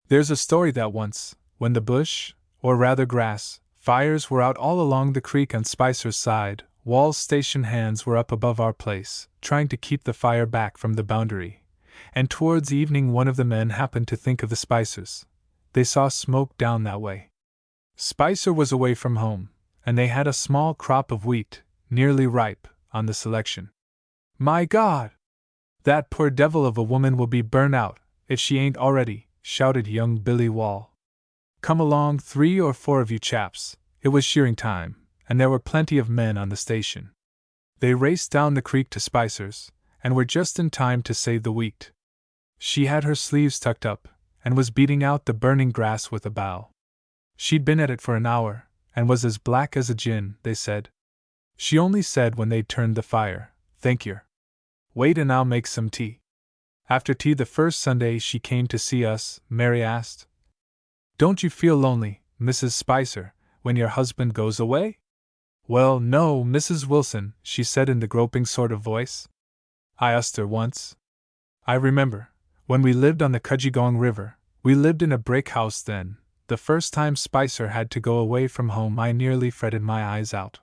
There's a story that once, when the bush, or rather grass, fires were out all along the creek on Spicer's side, Wall's station hands were up above our place, trying to keep the fire back from the boundary, and towards evening one of the men happened to think of the Spicers. They saw smoke down that way. Spicer was away from home, and they had a small crop of wheat, nearly ripe, on the selection. My God! That poor devil of a woman will be burnt out, if she ain't already, shouted young Billy Wall. Come along, 3 or 4 of you chaps. It was shearing time, and there were plenty of men on the station. They raced down the creek to Spicer's, and were just in time to save the wheat. She had her sleeves tucked up, and was beating out the burning grass with a bough. She'd been at it for an hour, and was as black as a gin, they said. She only said when they'd turned the fire, Thank yer. Wait and I'll make some tea. After tea the first Sunday she came to see us, Mary asked, Don't you feel lonely, Mrs. Spicer, when your husband goes away? Well, no, Mrs. Wilson, she said in the groping sort of voice. I asked her once. I remember, when we lived on the Cudgegong River, we lived in a brick house then. The first time Spicer had to go away from home I nearly fretted my eyes out.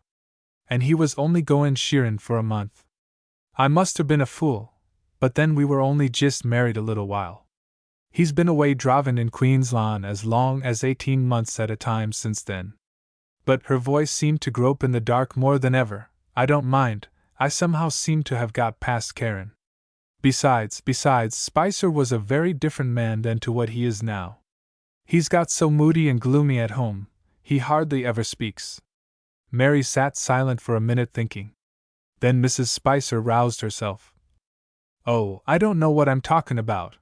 And he was only goin' shearin' for a month. I must have been a fool, but then we were only just married a little while. He's been away dravin' in Queensland as long as 18 months at a time since then. But her voice seemed to grope in the dark more than ever. I don't mind, I somehow seem to have got past carin'. Besides, Spicer was a very different man than to what he is now. He's got so moody and gloomy at home, he hardly ever speaks. Mary sat silent for a minute thinking. Then Mrs. Spicer roused herself. Oh, I don't know what I'm talking about.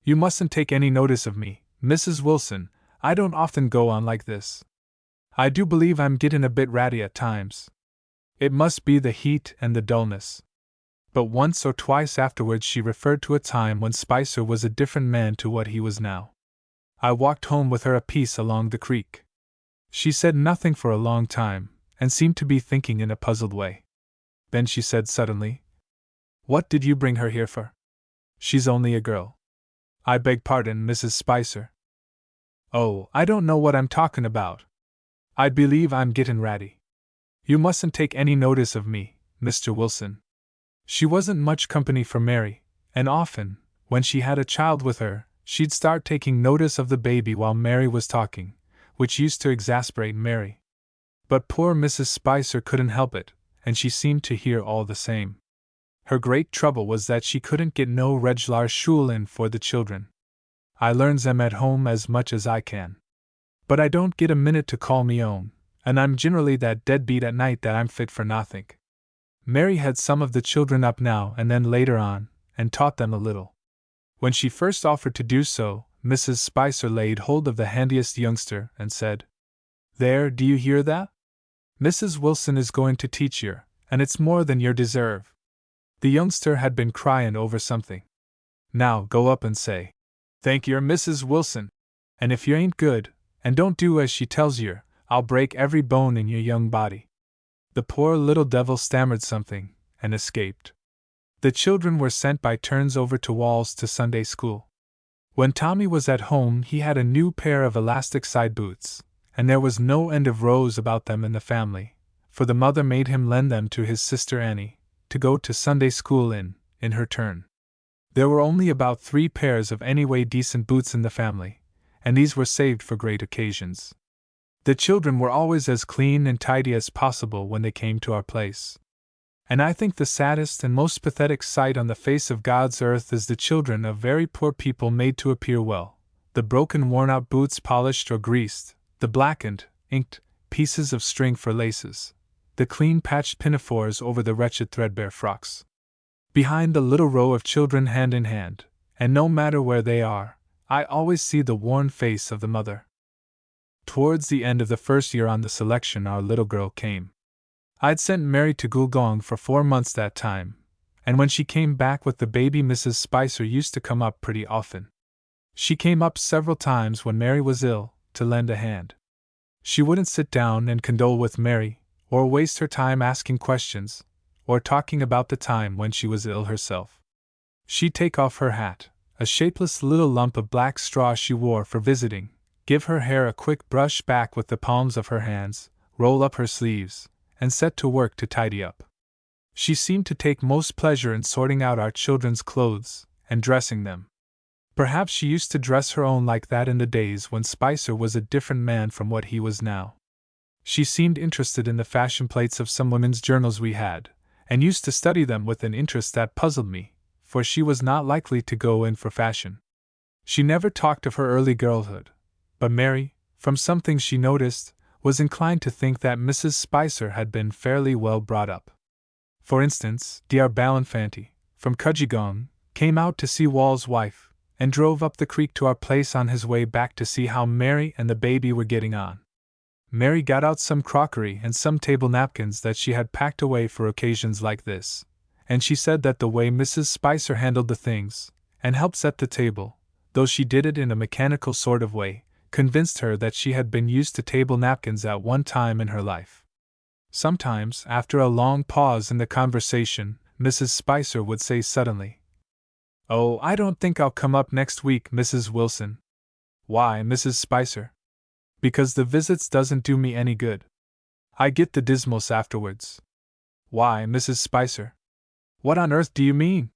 You mustn't take any notice of me, Mrs. Wilson, I don't often go on like this. I do believe I'm getting a bit ratty at times. It must be the heat and the dullness. But once or twice afterwards she referred to a time when Spicer was a different man to what he was now. I walked home with her a piece along the creek. She said nothing for a long time, and seemed to be thinking in a puzzled way. Then she said suddenly, What did you bring her here for? She's only a girl. I beg pardon, Mrs. Spicer. Oh, I don't know what I'm talking about. I believe I'm getting ratty. You mustn't take any notice of me, Mr. Wilson. She wasn't much company for Mary, and often, when she had a child with her, she'd start taking notice of the baby while Mary was talking, which used to exasperate Mary. But poor Mrs. Spicer couldn't help it, and she seemed to hear all the same. Her great trouble was that she couldn't get no reg'lar schule in for the children. I learns them at home as much as I can. But I don't get a minute to call me own, and I'm generally that deadbeat at night that I'm fit for nothing. Mary had some of the children up now and then later on, and taught them a little. When she first offered to do so, Mrs. Spicer laid hold of the handiest youngster and said, "There, do you hear that? Mrs. Wilson is going to teach yer, and it's more than yer deserve." The youngster had been cryin' over something. "Now, go up and say, 'Thank yer, Mrs. Wilson,' and if you ain't good, and don't do as she tells yer, I'll break every bone in your young body." The poor little devil stammered something, and escaped. The children were sent by turns over to Wall's to Sunday school. When Tommy was at home he had a new pair of elastic side boots, and there was no end of rows about them in the family, for the mother made him lend them to his sister Annie, to go to Sunday school in her turn. There were only about 3 pairs of anyway decent boots in the family, and these were saved for great occasions. The children were always as clean and tidy as possible when they came to our place. And I think the saddest and most pathetic sight on the face of God's earth is the children of very poor people made to appear well, the broken worn-out boots polished or greased, the blackened, inked pieces of string for laces, the clean patched pinafores over the wretched threadbare frocks. Behind the little row of children hand in hand, and no matter where they are, I always see the worn face of the mother. Towards the end of the first year on the selection our little girl came. I'd sent Mary to Gulgong for 4 months that time, and when she came back with the baby Mrs. Spicer used to come up pretty often. She came up several times when Mary was ill, to lend a hand. She wouldn't sit down and condole with Mary, or waste her time asking questions, or talking about the time when she was ill herself. She'd take off her hat, a shapeless little lump of black straw she wore for visiting, give her hair a quick brush back with the palms of her hands, roll up her sleeves, and set to work to tidy up. She seemed to take most pleasure in sorting out our children's clothes, and dressing them. Perhaps she used to dress her own like that in the days when Spicer was a different man from what he was now. She seemed interested in the fashion plates of some women's journals we had, and used to study them with an interest that puzzled me, for she was not likely to go in for fashion. She never talked of her early girlhood, but Mary, from some things she noticed, was inclined to think that Mrs. Spicer had been fairly well brought up. For instance, Dr. Ballinfanty, from Cudgegong, came out to see Wall's wife, and drove up the creek to our place on his way back to see how Mary and the baby were getting on. Mary got out some crockery and some table napkins that she had packed away for occasions like this, and she said that the way Mrs. Spicer handled the things, and helped set the table, though she did it in a mechanical sort of way, convinced her that she had been used to table napkins at one time in her life. Sometimes, after a long pause in the conversation, Mrs. Spicer would say suddenly, "Oh, I don't think I'll come up next week, Mrs. Wilson." "Why, Mrs. Spicer?" "Because the visits doesn't do me any good. I get the dismals afterwards." "Why, Mrs. Spicer?" "What on earth do you mean?"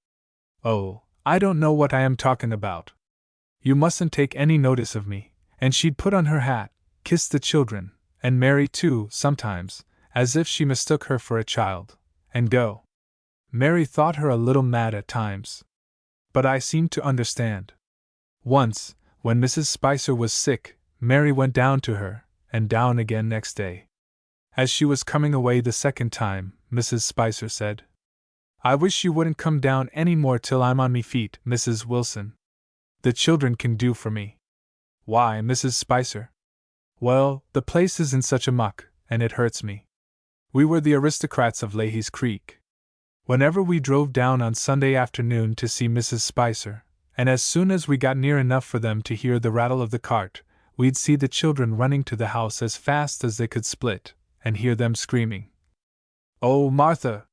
"Oh, I don't know what I am talking about. You mustn't take any notice of me." And she'd put on her hat, kiss the children, and Mary too, sometimes, as if she mistook her for a child, and go. Mary thought her a little mad at times, but I seemed to understand. Once, when Mrs. Spicer was sick, Mary went down to her, and down again next day. As she was coming away the second time, Mrs. Spicer said, "I wish you wouldn't come down any more till I'm on me feet, Mrs. Wilson. The children can do for me." "Why, Mrs. Spicer?" "Well, the place is in such a muck, and it hurts me." We were the aristocrats of Leahy's Creek. Whenever we drove down on Sunday afternoon to see Mrs. Spicer, and as soon as we got near enough for them to hear the rattle of the cart, we'd see the children running to the house as fast as they could split, and hear them screaming, "Oh, Martha!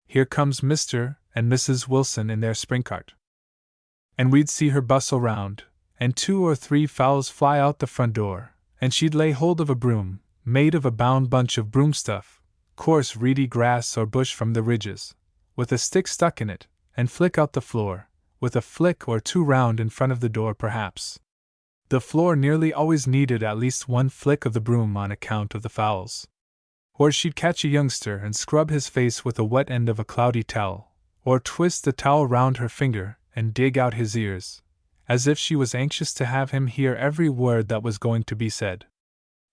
Here comes Mr. and Mrs. Wilson in their spring cart." And we'd see her bustle round, and 2 or 3 fowls fly out the front door, and she'd lay hold of a broom, made of a bound bunch of broom stuff, coarse reedy grass or bush from the ridges, with a stick stuck in it, and flick out the floor, with a flick or 2 round in front of the door perhaps. The floor nearly always needed at least 1 flick of the broom on account of the fowls. Or she'd catch a youngster and scrub his face with the wet end of a cloudy towel, or twist the towel round her finger and dig out his ears, as if she was anxious to have him hear every word that was going to be said.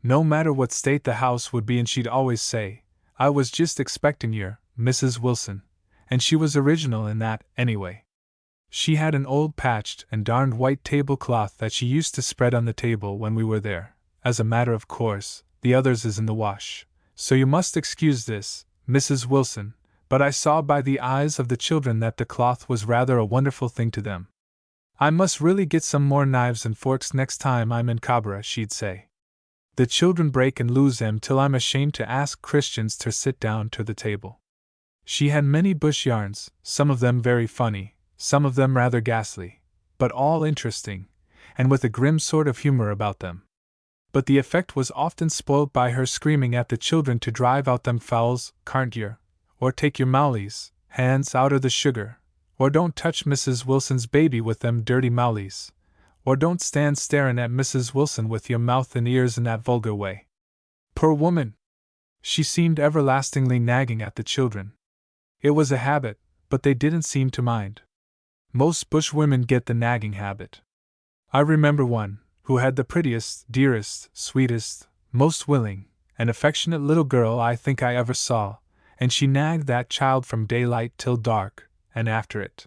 No matter what state the house would be in, she'd always say, "I was just expectin' yer, Mrs. Wilson, and she was original in that, anyway. She had an old patched and darned white tablecloth that she used to spread on the table when we were there. As a matter of course, the others is in the wash, so you must excuse this, Mrs. Wilson, but I saw by the eyes of the children that the cloth was rather a wonderful thing to them. I must really get some more knives and forks next time I'm in Cabra, she'd say. The children break and lose them till I'm ashamed to ask Christians to sit down to the table. She had many bush yarns, some of them very funny, some of them rather ghastly, but all interesting, and with a grim sort of humor about them. But the effect was often spoilt by her screaming at the children to drive out them fowls, can't yer, or take your moulies, hands out of the sugar, or don't touch Mrs. Wilson's baby with them dirty moulies, or don't stand staring at Mrs. Wilson with your mouth and ears in that vulgar way. Poor woman! She seemed everlastingly nagging at the children. It was a habit, but they didn't seem to mind. Most bush women get the nagging habit. I remember one, who had the prettiest, dearest, sweetest, most willing, and affectionate little girl I think I ever saw, and she nagged that child from daylight till dark, and after it.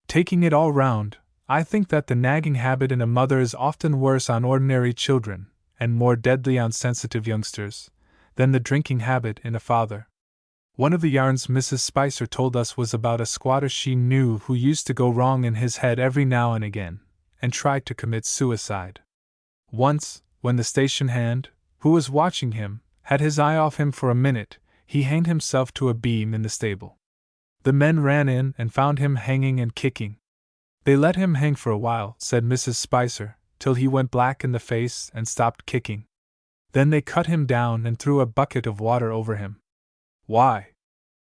Taking it all round, I think that the nagging habit in a mother is often worse on ordinary children, and more deadly on sensitive youngsters, than the drinking habit in a father. One of the yarns Mrs. Spicer told us was about a squatter she knew who used to go wrong in his head every now and again, and tried to commit suicide. Once, when the station hand, who was watching him, had his eye off him for a minute, he hanged himself to a beam in the stable. The men ran in and found him hanging and kicking. They let him hang for a while, said Mrs. Spicer, till he went black in the face and stopped kicking. Then they cut him down and threw a bucket of water over him. Why?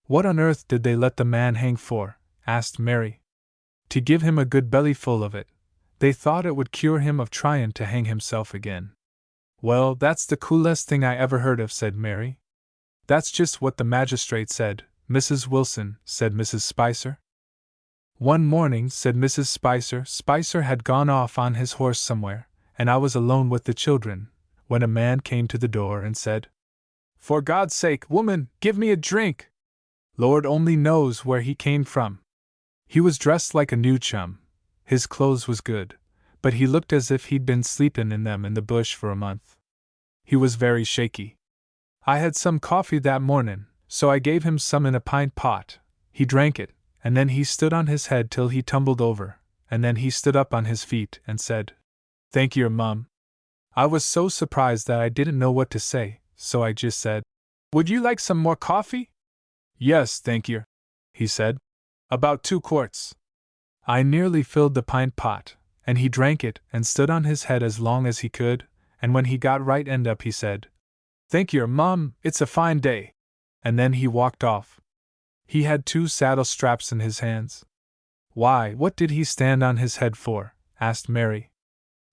What on earth did they let the man hang for? Asked Mary. To give him a good bellyful of it. They thought it would cure him of trying to hang himself again. Well, that's the coolest thing I ever heard of, said Mary. That's just what the magistrate said, Mrs. Wilson, said Mrs. Spicer. One morning, said Mrs. Spicer, Spicer had gone off on his horse somewhere, and I was alone with the children, when a man came to the door and said, "For God's sake, woman, give me a drink!" Lord only knows where he came from. He was dressed like a new chum. His clothes was good, but he looked as if he'd been sleepin' in them in the bush for a month. He was very shaky. I had some coffee that mornin', so I gave him some in a pint pot. He drank it, and then he stood on his head till he tumbled over, and then he stood up on his feet and said, "Thank yer, Mum." I was so surprised that I didn't know what to say, so I just said, "Would you like some more coffee?" "Yes, thank yer," he said. "About 2 quarts." I nearly filled the pint pot, and he drank it and stood on his head as long as he could, and when he got right end up he said, "Thank yer, Mum, it's a fine day." And then he walked off. He had 2 saddle straps in his hands. "Why, what did he stand on his head for?" asked Mary.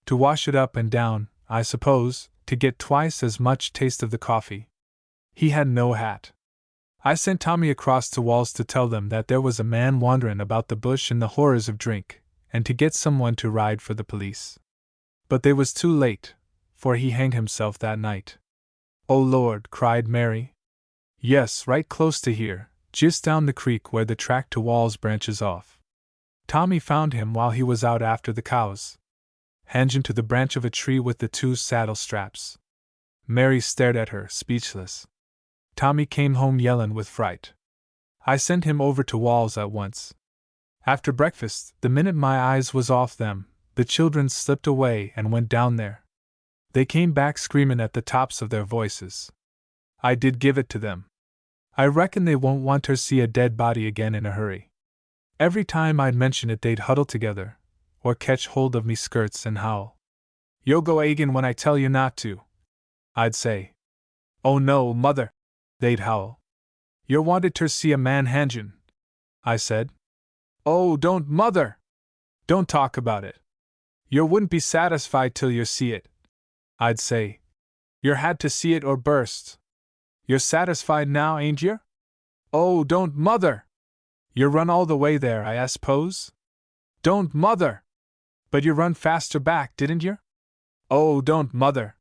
"To wash it up and down, I suppose, to get twice as much taste of the coffee." He had no hat. I sent Tommy across to Walls to tell them that there was a man wandering about the bush in the horrors of drink, and to get someone to ride for the police. But they was too late, for he hanged himself that night. "Oh Lord," cried Mary. "Yes, right close to here, just down the creek where the track to Walls branches off. Tommy found him while he was out after the cows. Hanging to the branch of a tree with the 2 saddle straps." Mary stared at her, speechless. Tommy came home yellin' with fright. I sent him over to Walls at once. After breakfast, the minute my eyes was off them, the children slipped away and went down there. They came back screamin' at the tops of their voices. I did give it to them. I reckon they won't want to see a dead body again in a hurry. Every time I'd mention it they'd huddle together, or catch hold of me skirts and howl. "You'll go agin when I tell you not to," I'd say. "Oh no, Mother," they'd howl. "You're wanted ter see a man hangin'," I said. "Oh, don't, Mother! Don't talk about it. You wouldn't be satisfied till you see it," I'd say. "You're had to see it or burst. You're satisfied now, ain't yer? Oh, don't, Mother! You run all the way there, I suppose? Don't, Mother! But you run faster back, didn't yer? Oh, don't, Mother!"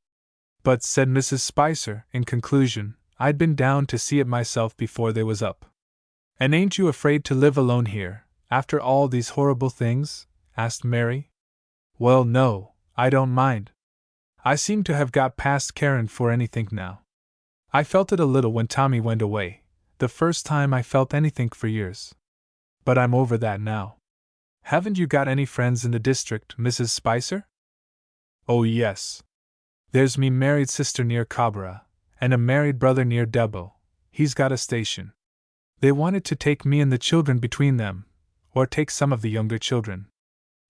But, said Mrs. Spicer, in conclusion, I'd been down to see it myself before they was up. And ain't you afraid to live alone here, after all these horrible things? Asked Mary. Well, no, I don't mind. I seem to have got past caring for anything now. I felt it a little when Tommy went away, the first time I felt anything for years. But I'm over that now. Haven't you got any friends in the district, Mrs. Spicer? Oh, yes. There's me married sister near Cabra, and a married brother near Debo. He's got a station. They wanted to take me and the children between them, or take some of the younger children.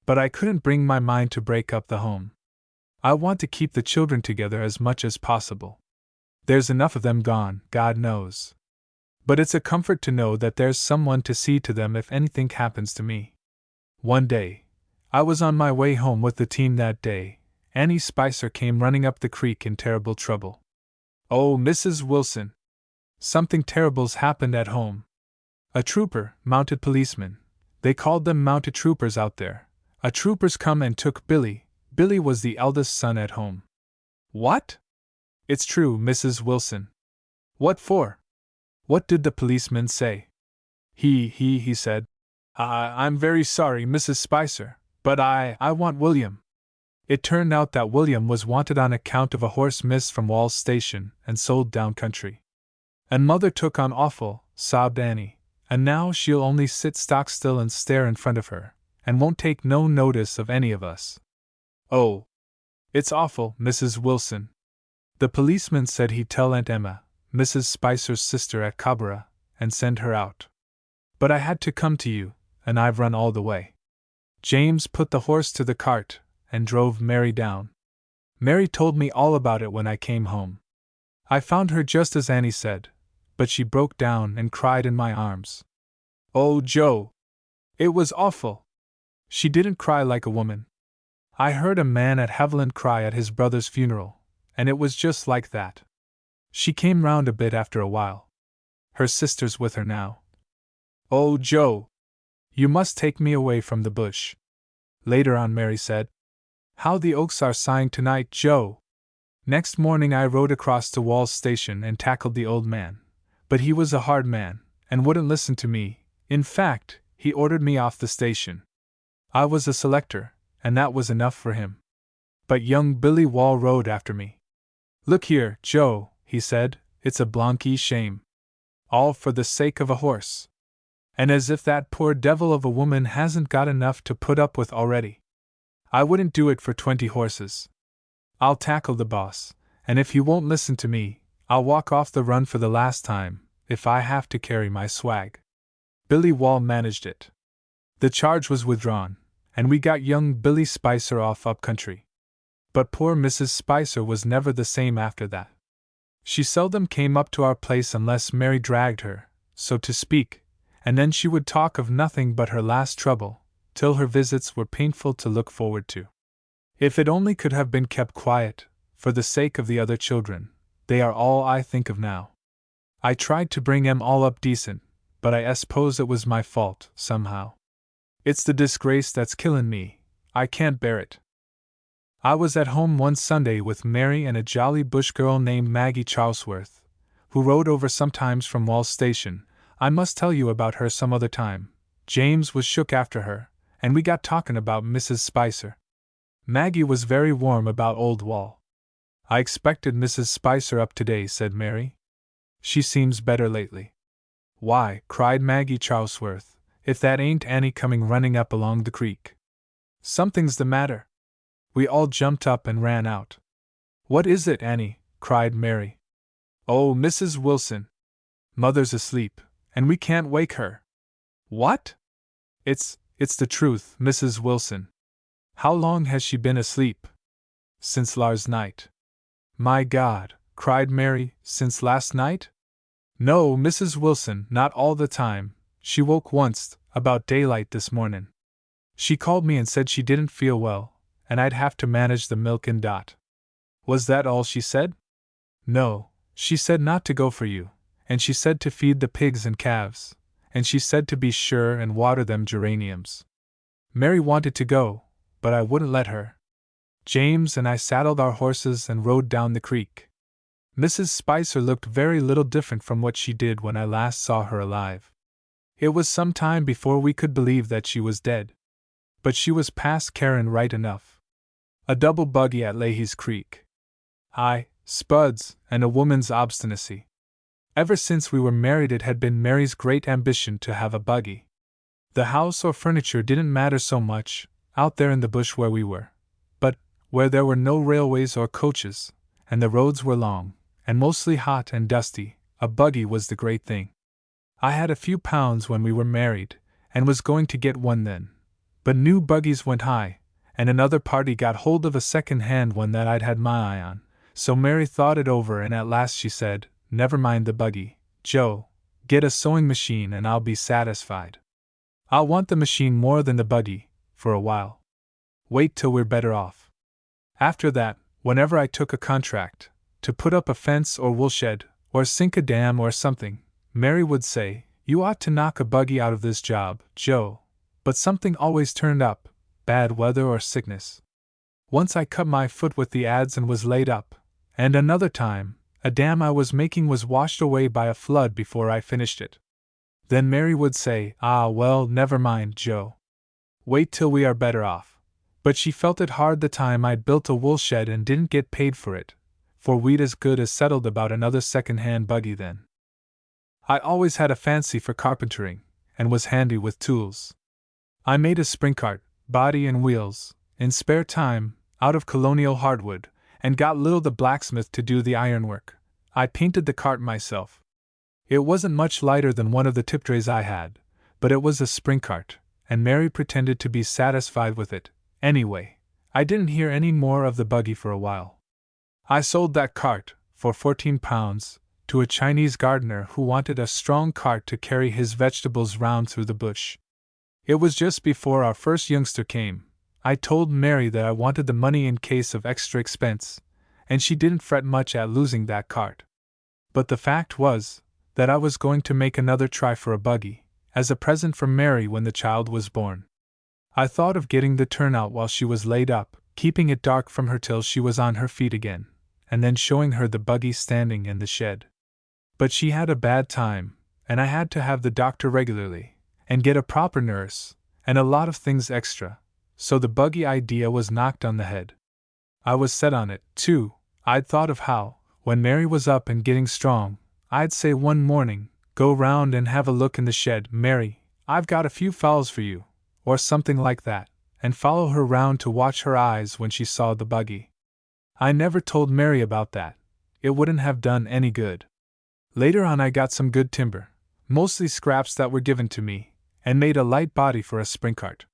But I couldn't bring my mind to break up the home. I want to keep the children together as much as possible. There's enough of them gone, God knows. But it's a comfort to know that there's someone to see to them if anything happens to me. One day, I was on my way home with the team that day. Annie Spicer came running up the creek in terrible trouble. Oh, Mrs. Wilson! Something terrible's happened at home. A trooper, mounted policeman. They called them mounted troopers out there. A trooper's come and took Billy. Billy was the eldest son at home. What? It's true, Mrs. Wilson. What for? What did the policeman say? He said, I'm very sorry, Mrs. Spicer, but I want William. It turned out that William was wanted on account of a horse missed from Wall's station and sold down country. And Mother took on awful, sobbed Annie, and now she'll only sit stock still and stare in front of her, and won't take no notice of any of us. Oh, it's awful, Mrs. Wilson. The policeman said he'd tell Aunt Emma, Mrs. Spicer's sister at Cabra, and send her out. But I had to come to you, and I've run all the way. James put the horse to the cart and drove Mary down. Mary told me all about it when I came home. I found her just as Annie said, but she broke down and cried in my arms. Oh, Joe! It was awful! She didn't cry like a woman. I heard a man at Haviland cry at his brother's funeral, and it was just like that. She came round a bit after a while. Her sister's with her now. Oh, Joe! You must take me away from the bush. Later on, Mary said, How the oaks are sighing tonight, Joe! Next morning I rode across to Wall's station and tackled the old man. But he was a hard man, and wouldn't listen to me. In fact, he ordered me off the station. I was a selector, and that was enough for him. But young Billy Wall rode after me. Look here, Joe, he said, it's a blanky shame. All for the sake of a horse. And as if that poor devil of a woman hasn't got enough to put up with already. I wouldn't do it for 20 horses. I'll tackle the boss, and if he won't listen to me, I'll walk off the run for the last time, if I have to carry my swag. Billy Wall managed it. The charge was withdrawn, and we got young Billy Spicer off up country. But poor Mrs. Spicer was never the same after that. She seldom came up to our place unless Mary dragged her, so to speak, and then she would talk of nothing but her last trouble, till her visits were painful to look forward to. If it only could have been kept quiet, for the sake of the other children, they are all I think of now. I tried to bring 'em all up decent, but I suppose it was my fault, somehow. It's the disgrace that's killin' me, I can't bear it. I was at home one Sunday with Mary and a jolly bush girl named Maggie Charlesworth, who rode over sometimes from Wall's station. I must tell you about her some other time. James was shook after her, and we got talkin' about Mrs. Spicer. Maggie was very warm about old Wall. I expected Mrs. Spicer up today, said Mary. She seems better lately. Why, cried Maggie Charlesworth, if that ain't Annie coming running up along the creek. Something's the matter. We all jumped up and ran out. What is it, Annie? Cried Mary. Oh, Mrs. Wilson. Mother's asleep, and we can't wake her. What? It's the truth, Mrs. Wilson. How long has she been asleep? Since last night. My God, cried Mary, since last night? No, Mrs. Wilson, not all the time. She woke once, about daylight this morning. She called me and said she didn't feel well, and I'd have to manage the milk and Dot. Was that all she said? No, she said not to go for you, and she said to feed the pigs and calves, and she said to be sure and water them geraniums. Mary wanted to go, but I wouldn't let her. James and I saddled our horses and rode down the creek. Mrs. Spicer looked very little different from what she did when I last saw her alive. It was some time before we could believe that she was dead. But she was past carin' right enough. A double buggy at Leahy's Creek. Aye, spuds, and a woman's obstinacy. Ever since we were married, it had been Mary's great ambition to have a buggy. The house or furniture didn't matter so much, out there in the bush where we were. But, where there were no railways or coaches, and the roads were long, and mostly hot and dusty, a buggy was the great thing. I had a few pounds when we were married, and was going to get one then. But new buggies went high, and another party got hold of a second-hand one that I'd had my eye on. So Mary thought it over, and at last she said, "Never mind the buggy, Joe. Get a sewing machine and I'll be satisfied. I'll want the machine more than the buggy, for a while. Wait till we're better off." After that, whenever I took a contract, to put up a fence or woolshed, or sink a dam or something, Mary would say, "You ought to knock a buggy out of this job, Joe." But something always turned up, bad weather or sickness. Once I cut my foot with the adze and was laid up, and another time, a dam I was making was washed away by a flood before I finished it. Then Mary would say, "Ah, well, never mind, Joe. Wait till we are better off." But she felt it hard the time I'd built a wool shed and didn't get paid for it, for we'd as good as settled about another second-hand buggy then. I always had a fancy for carpentering, and was handy with tools. I made a spring cart, body and wheels, in spare time, out of colonial hardwood, and got Lil the blacksmith to do the ironwork. I painted the cart myself. It wasn't much lighter than one of the tiptrays I had, but it was a spring cart, and Mary pretended to be satisfied with it. Anyway, I didn't hear any more of the buggy for a while. I sold that cart, for £14, to a Chinese gardener who wanted a strong cart to carry his vegetables round through the bush. It was just before our first youngster came. I told Mary that I wanted the money in case of extra expense, and she didn't fret much at losing that cart. But the fact was, that I was going to make another try for a buggy, as a present for Mary when the child was born. I thought of getting the turnout while she was laid up, keeping it dark from her till she was on her feet again, and then showing her the buggy standing in the shed. But she had a bad time, and I had to have the doctor regularly, and get a proper nurse, and a lot of things extra, so the buggy idea was knocked on the head. I was set on it, too. I'd thought of how, when Mary was up and getting strong, I'd say one morning, "Go round and have a look in the shed, Mary, I've got a few fowls for you," or something like that, and follow her round to watch her eyes when she saw the buggy. I never told Mary about that. It wouldn't have done any good. Later on I got some good timber, mostly scraps that were given to me, and made a light body for a spring cart.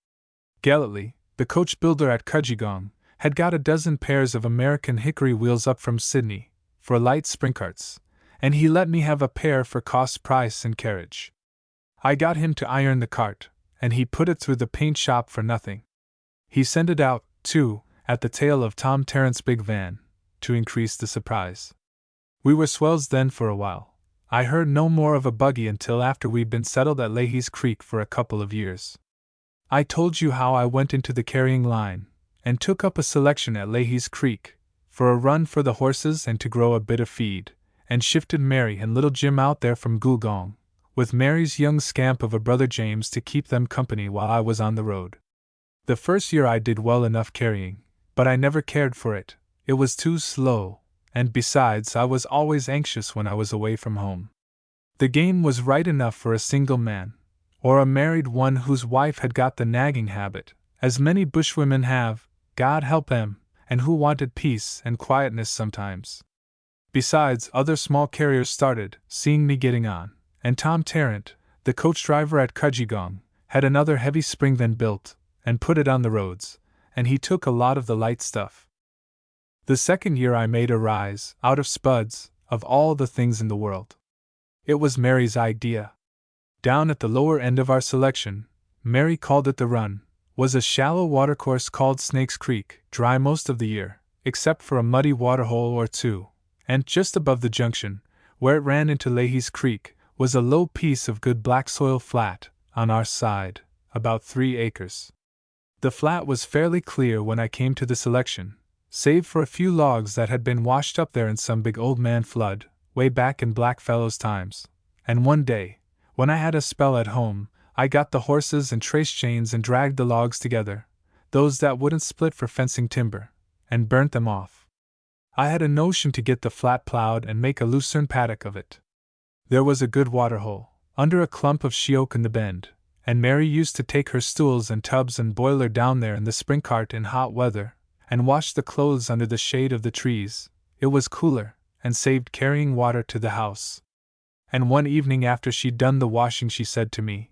Gellatley, the coach builder at Cudgegong, had got a dozen pairs of American hickory wheels up from Sydney, for light spring carts, and he let me have a pair for cost price and carriage. I got him to iron the cart, and he put it through the paint shop for nothing. He sent it out, too, at the tail of Tom Tarrant's big van, to increase the surprise. We were swells then for a while. I heard no more of a buggy until after we'd been settled at Leahy's Creek for a couple of years. I told you how I went into the carrying line, and took up a selection at Leahy's Creek, for a run for the horses and to grow a bit of feed, and shifted Mary and little Jim out there from Googong, with Mary's young scamp of a brother James to keep them company while I was on the road. The first year I did well enough carrying, but I never cared for it. It was too slow, and besides I was always anxious when I was away from home. The game was right enough for a single man, or a married one whose wife had got the nagging habit, as many bushwomen have, God help them, and who wanted peace and quietness sometimes. Besides, other small carriers started, seeing me getting on, and Tom Tarrant, the coach driver at Cudgegong, had another heavy spring van built, and put it on the roads, and he took a lot of the light stuff. The second year I made a rise, out of spuds, of all the things in the world. It was Mary's idea. Down at the lower end of our selection, Mary called it the Run, was a shallow watercourse called Snake's Creek, dry most of the year, except for a muddy waterhole or two, and just above the junction, where it ran into Leahy's Creek, was a low piece of good black soil flat, on our side, about 3 acres. The flat was fairly clear when I came to the selection, save for a few logs that had been washed up there in some big old man flood, way back in Blackfellow's times, and one day, When I had a spell at home, I got the horses and trace chains and dragged the logs together, those that wouldn't split for fencing timber, and burnt them off. I had a notion to get the flat plowed and make a lucerne paddock of it. There was a good waterhole, under a clump of sheoak in the bend, and Mary used to take her stools and tubs and boiler down there in the spring cart in hot weather, and wash the clothes under the shade of the trees. It was cooler, and saved carrying water to the house. And one evening after she'd done the washing she said to me,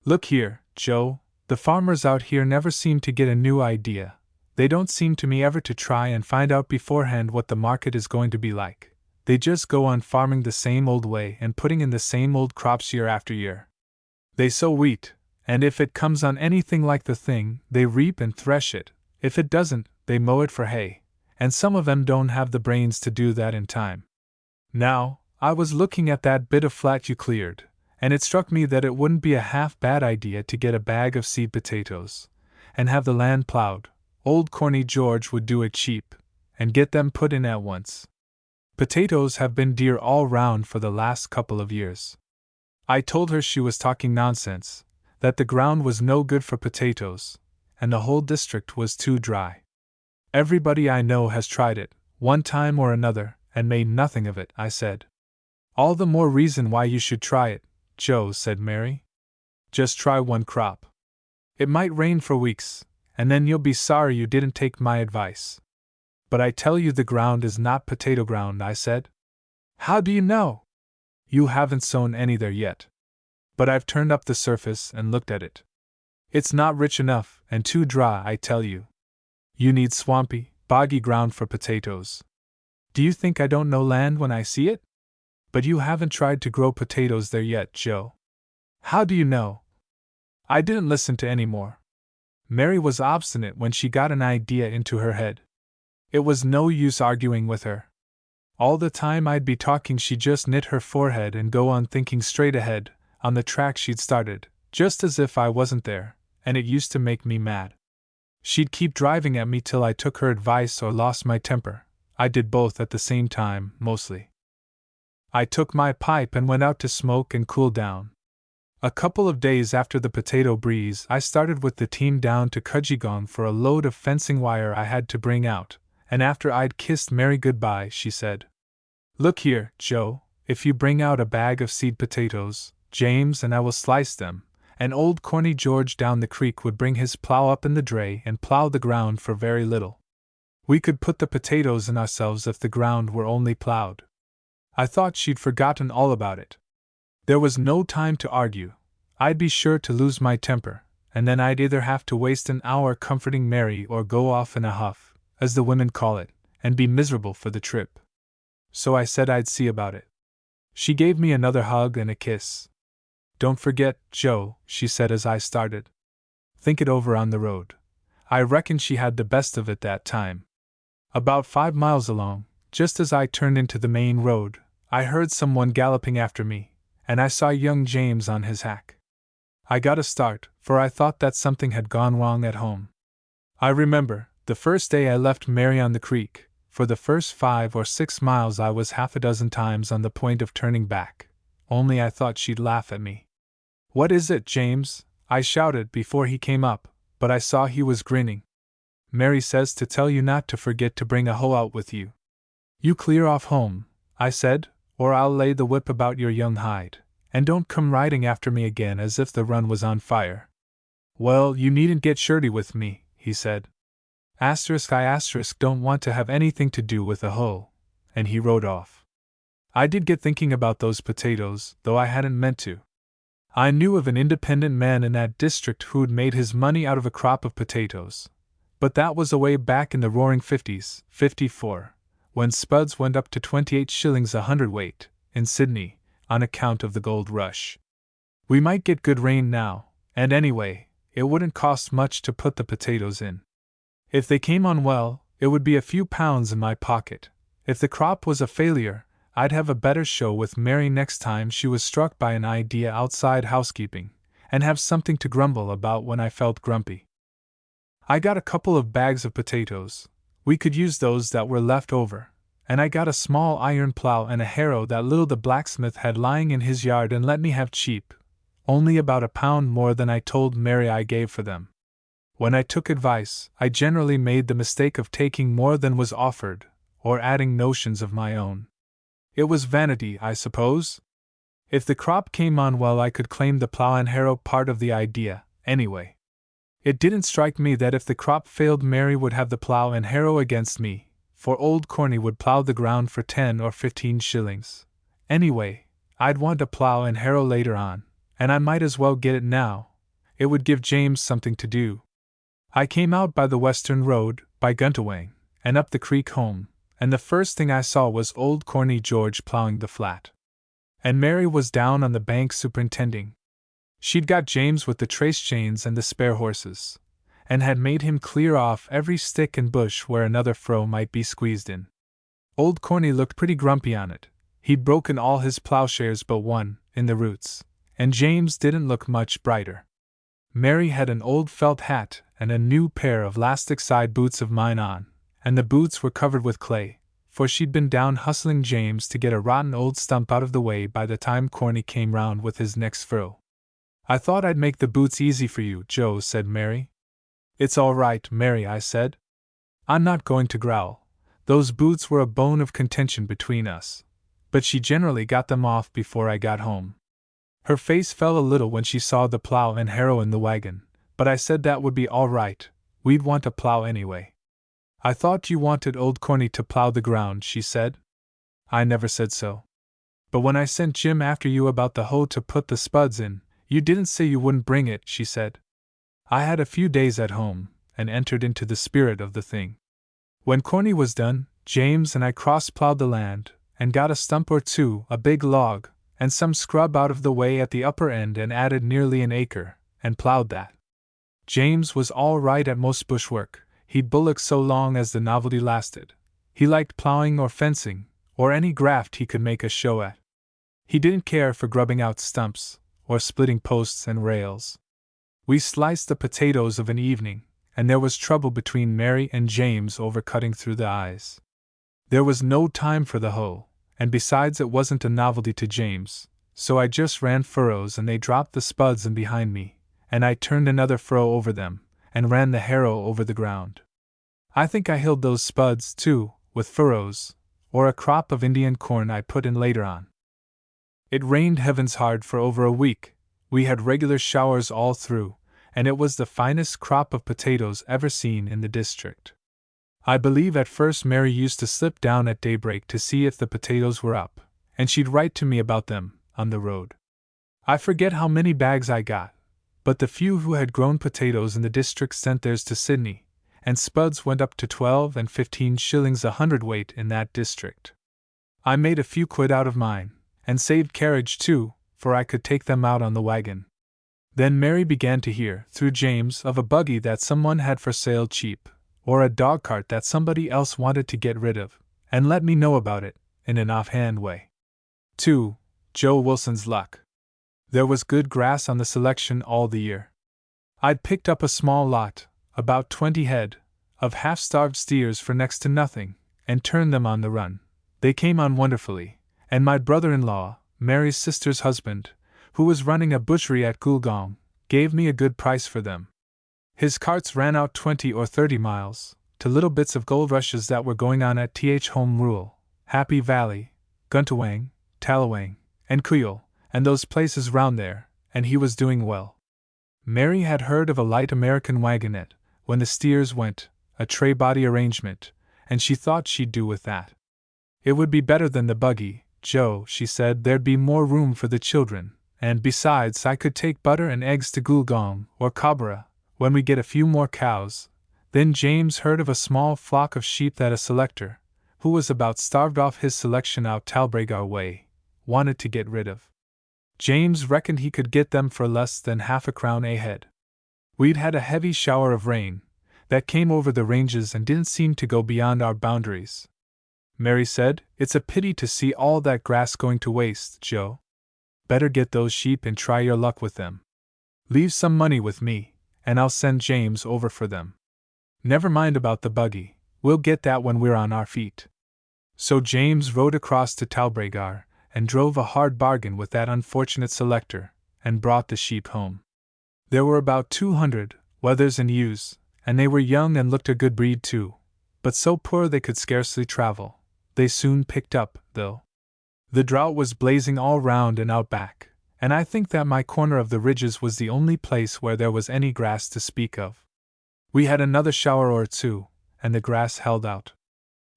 "Look here, Joe, the farmers out here never seem to get a new idea. They don't seem to me ever to try and find out beforehand what the market is going to be like. They just go on farming the same old way and putting in the same old crops year after year. They sow wheat, and if it comes on anything like the thing, they reap and thresh it. If it doesn't, they mow it for hay, and some of them don't have the brains to do that in time. Now, I was looking at that bit of flat you cleared, and it struck me that it wouldn't be a half-bad idea to get a bag of seed potatoes, and have the land plowed. Old Corny George would do it cheap, and get them put in at once. Potatoes have been dear all round for the last couple of years." I told her she was talking nonsense, that the ground was no good for potatoes, and the whole district was too dry. "Everybody I know has tried it, one time or another, and made nothing of it," I said. "All the more reason why you should try it, Joe," said Mary. "Just try one crop. It might rain for weeks, and then you'll be sorry you didn't take my advice." "But I tell you the ground is not potato ground," I said. "How do you know?" "You haven't sown any there yet. But I've turned up the surface and looked at it. It's not rich enough, and too dry, I tell you. You need swampy, boggy ground for potatoes. Do you think I don't know land when I see it? But you haven't tried to grow potatoes there yet, Joe." "How do you know?" I didn't listen to any more. Mary was obstinate when she got an idea into her head. It was no use arguing with her. All the time I'd be talking she'd just knit her forehead and go on thinking straight ahead, on the track she'd started, just as if I wasn't there, and it used to make me mad. She'd keep driving at me till I took her advice or lost my temper. I did both at the same time, mostly. I took my pipe and went out to smoke and cool down. A couple of days after the potato breeze, I started with the team down to Cudgegong for a load of fencing wire I had to bring out, and after I'd kissed Mary goodbye, she said, "Look here, Joe, if you bring out a bag of seed potatoes, James and I will slice them, and old Corny George down the creek would bring his plow up in the dray and plow the ground for very little. We could put the potatoes in ourselves if the ground were only plowed." I thought she'd forgotten all about it. There was no time to argue. I'd be sure to lose my temper, and then I'd either have to waste an hour comforting Mary or go off in a huff, as the women call it, and be miserable for the trip. So I said I'd see about it. She gave me another hug and a kiss. "Don't forget, Joe," she said as I started. "Think it over on the road." I reckon she had the best of it that time. About 5 miles along, just as I turned into the main road, I heard someone galloping after me, and I saw young James on his hack. I got a start, for I thought that something had gone wrong at home. I remember, the first day I left Mary on the creek, for the first 5 or 6 miles I was half a dozen times on the point of turning back, only I thought she'd laugh at me. "What is it, James?" I shouted before he came up, but I saw he was grinning. "Mary says to tell you not to forget to bring a hoe out with you." "You clear off home," I said, "or I'll lay the whip about your young hide, and don't come riding after me again as if the run was on fire." "Well, you needn't get shirty with me," he said. I don't want to have anything to do with a hoe," and he rode off. I did get thinking about those potatoes, though I hadn't meant to. I knew of an independent man in that district who'd made his money out of a crop of potatoes. But that was away back in the roaring 50s, 54, when spuds went up to 28 shillings a hundredweight, in Sydney, on account of the gold rush. We might get good rain now, and anyway, it wouldn't cost much to put the potatoes in. If they came on well, it would be a few pounds in my pocket. If the crop was a failure, I'd have a better show with Mary next time she was struck by an idea outside housekeeping, and have something to grumble about when I felt grumpy. I got a couple of bags of potatoes. We could use those that were left over, and I got a small iron plow and a harrow that little the blacksmith had lying in his yard and let me have cheap, only about £1 more than I told Mary I gave for them. When I took advice, I generally made the mistake of taking more than was offered, or adding notions of my own. It was vanity, I suppose? If the crop came on well, I could claim the plow and harrow part of the idea, anyway. It didn't strike me that if the crop failed, Mary would have the plow and harrow against me, for old Corny would plow the ground for 10 or 15 shillings. Anyway, I'd want a plow and harrow later on, and I might as well get it now. It would give James something to do. I came out by the western road, by Guntawang, and up the creek home, and the first thing I saw was old Corny George plowing the flat. And Mary was down on the bank superintending. She'd got James with the trace chains and the spare horses, and had made him clear off every stick and bush where another furrow might be squeezed in. Old Corny looked pretty grumpy on it. He'd broken all his plowshares but one, in the roots, and James didn't look much brighter. Mary had an old felt hat and a new pair of elastic side boots of mine on, and the boots were covered with clay, for she'd been down hustling James to get a rotten old stump out of the way by the time Corny came round with his next furrow. I thought I'd make the boots easy for you, Joe, said Mary. It's all right, Mary, I said. I'm not going to growl. Those boots were a bone of contention between us, but she generally got them off before I got home. Her face fell a little when she saw the plow and harrow in the wagon, but I said that would be all right, we'd want a plow anyway. I thought you wanted old Corny to plow the ground, she said. I never said so. But when I sent Jim after you about the hoe to put the spuds in, you didn't say you wouldn't bring it, she said. I had a few days at home, and entered into the spirit of the thing. When Corny was done, James and I cross-plowed the land, and got a stump or two, a big log, and some scrub out of the way at the upper end and added nearly an acre, and plowed that. James was all right at most bushwork. He'd bullock so long as the novelty lasted. He liked plowing or fencing, or any graft he could make a show at. He didn't care for grubbing out stumps, or splitting posts and rails. We sliced the potatoes of an evening, and there was trouble between Mary and James over cutting through the eyes. There was no time for the hoe, and besides it wasn't a novelty to James, so I just ran furrows and they dropped the spuds in behind me, and I turned another furrow over them, and ran the harrow over the ground. I think I hilled those spuds, too, with furrows, or a crop of Indian corn I put in later on. It rained heavens hard for over a week. We had regular showers all through, and it was the finest crop of potatoes ever seen in the district. I believe at first Mary used to slip down at daybreak to see if the potatoes were up, and she'd write to me about them, on the road. I forget how many bags I got, but the few who had grown potatoes in the district sent theirs to Sydney, and spuds went up to 12 and 15 shillings a hundredweight in that district. I made a few quid out of mine, and saved carriage too, for I could take them out on the wagon. Then Mary began to hear, through James, of a buggy that someone had for sale cheap, or a dog-cart that somebody else wanted to get rid of, and let me know about it, in an offhand way. 2. Joe Wilson's luck. There was good grass on the selection all the year. I'd picked up a small lot, about 20 head, of half-starved steers for next to nothing, and turned them on the run. They came on wonderfully, and my brother-in-law, Mary's sister's husband, who was running a butchery at Gulgong, gave me a good price for them. His carts ran out 20 or 30 miles, to little bits of gold rushes that were going on at Home Rule, Happy Valley, Guntawang, Talawang, and Kuyul, and those places round there, and he was doing well. Mary had heard of a light American wagonette, when the steers went, a tray-body arrangement, and she thought she'd do with that. It would be better than the buggy, Joe, she said. There'd be more room for the children, and besides I could take butter and eggs to Gulgong, or Cabra, when we get a few more cows. Then James heard of a small flock of sheep that a selector, who was about starved off his selection out Talbragar way, wanted to get rid of. James reckoned he could get them for less than half a crown a head. We'd had a heavy shower of rain that came over the ranges and didn't seem to go beyond our boundaries. Mary said, "It's a pity to see all that grass going to waste, Joe. Better get those sheep and try your luck with them. Leave some money with me, and I'll send James over for them. Never mind about the buggy, we'll get that when we're on our feet." So James rode across to Talbragar, and drove a hard bargain with that unfortunate selector, and brought the sheep home. There were about 200, wethers and ewes, and they were young and looked a good breed too, but so poor they could scarcely travel. They soon picked up, though. The drought was blazing all round and out back, and I think that my corner of the ridges was the only place where there was any grass to speak of. We had another shower or two, and the grass held out.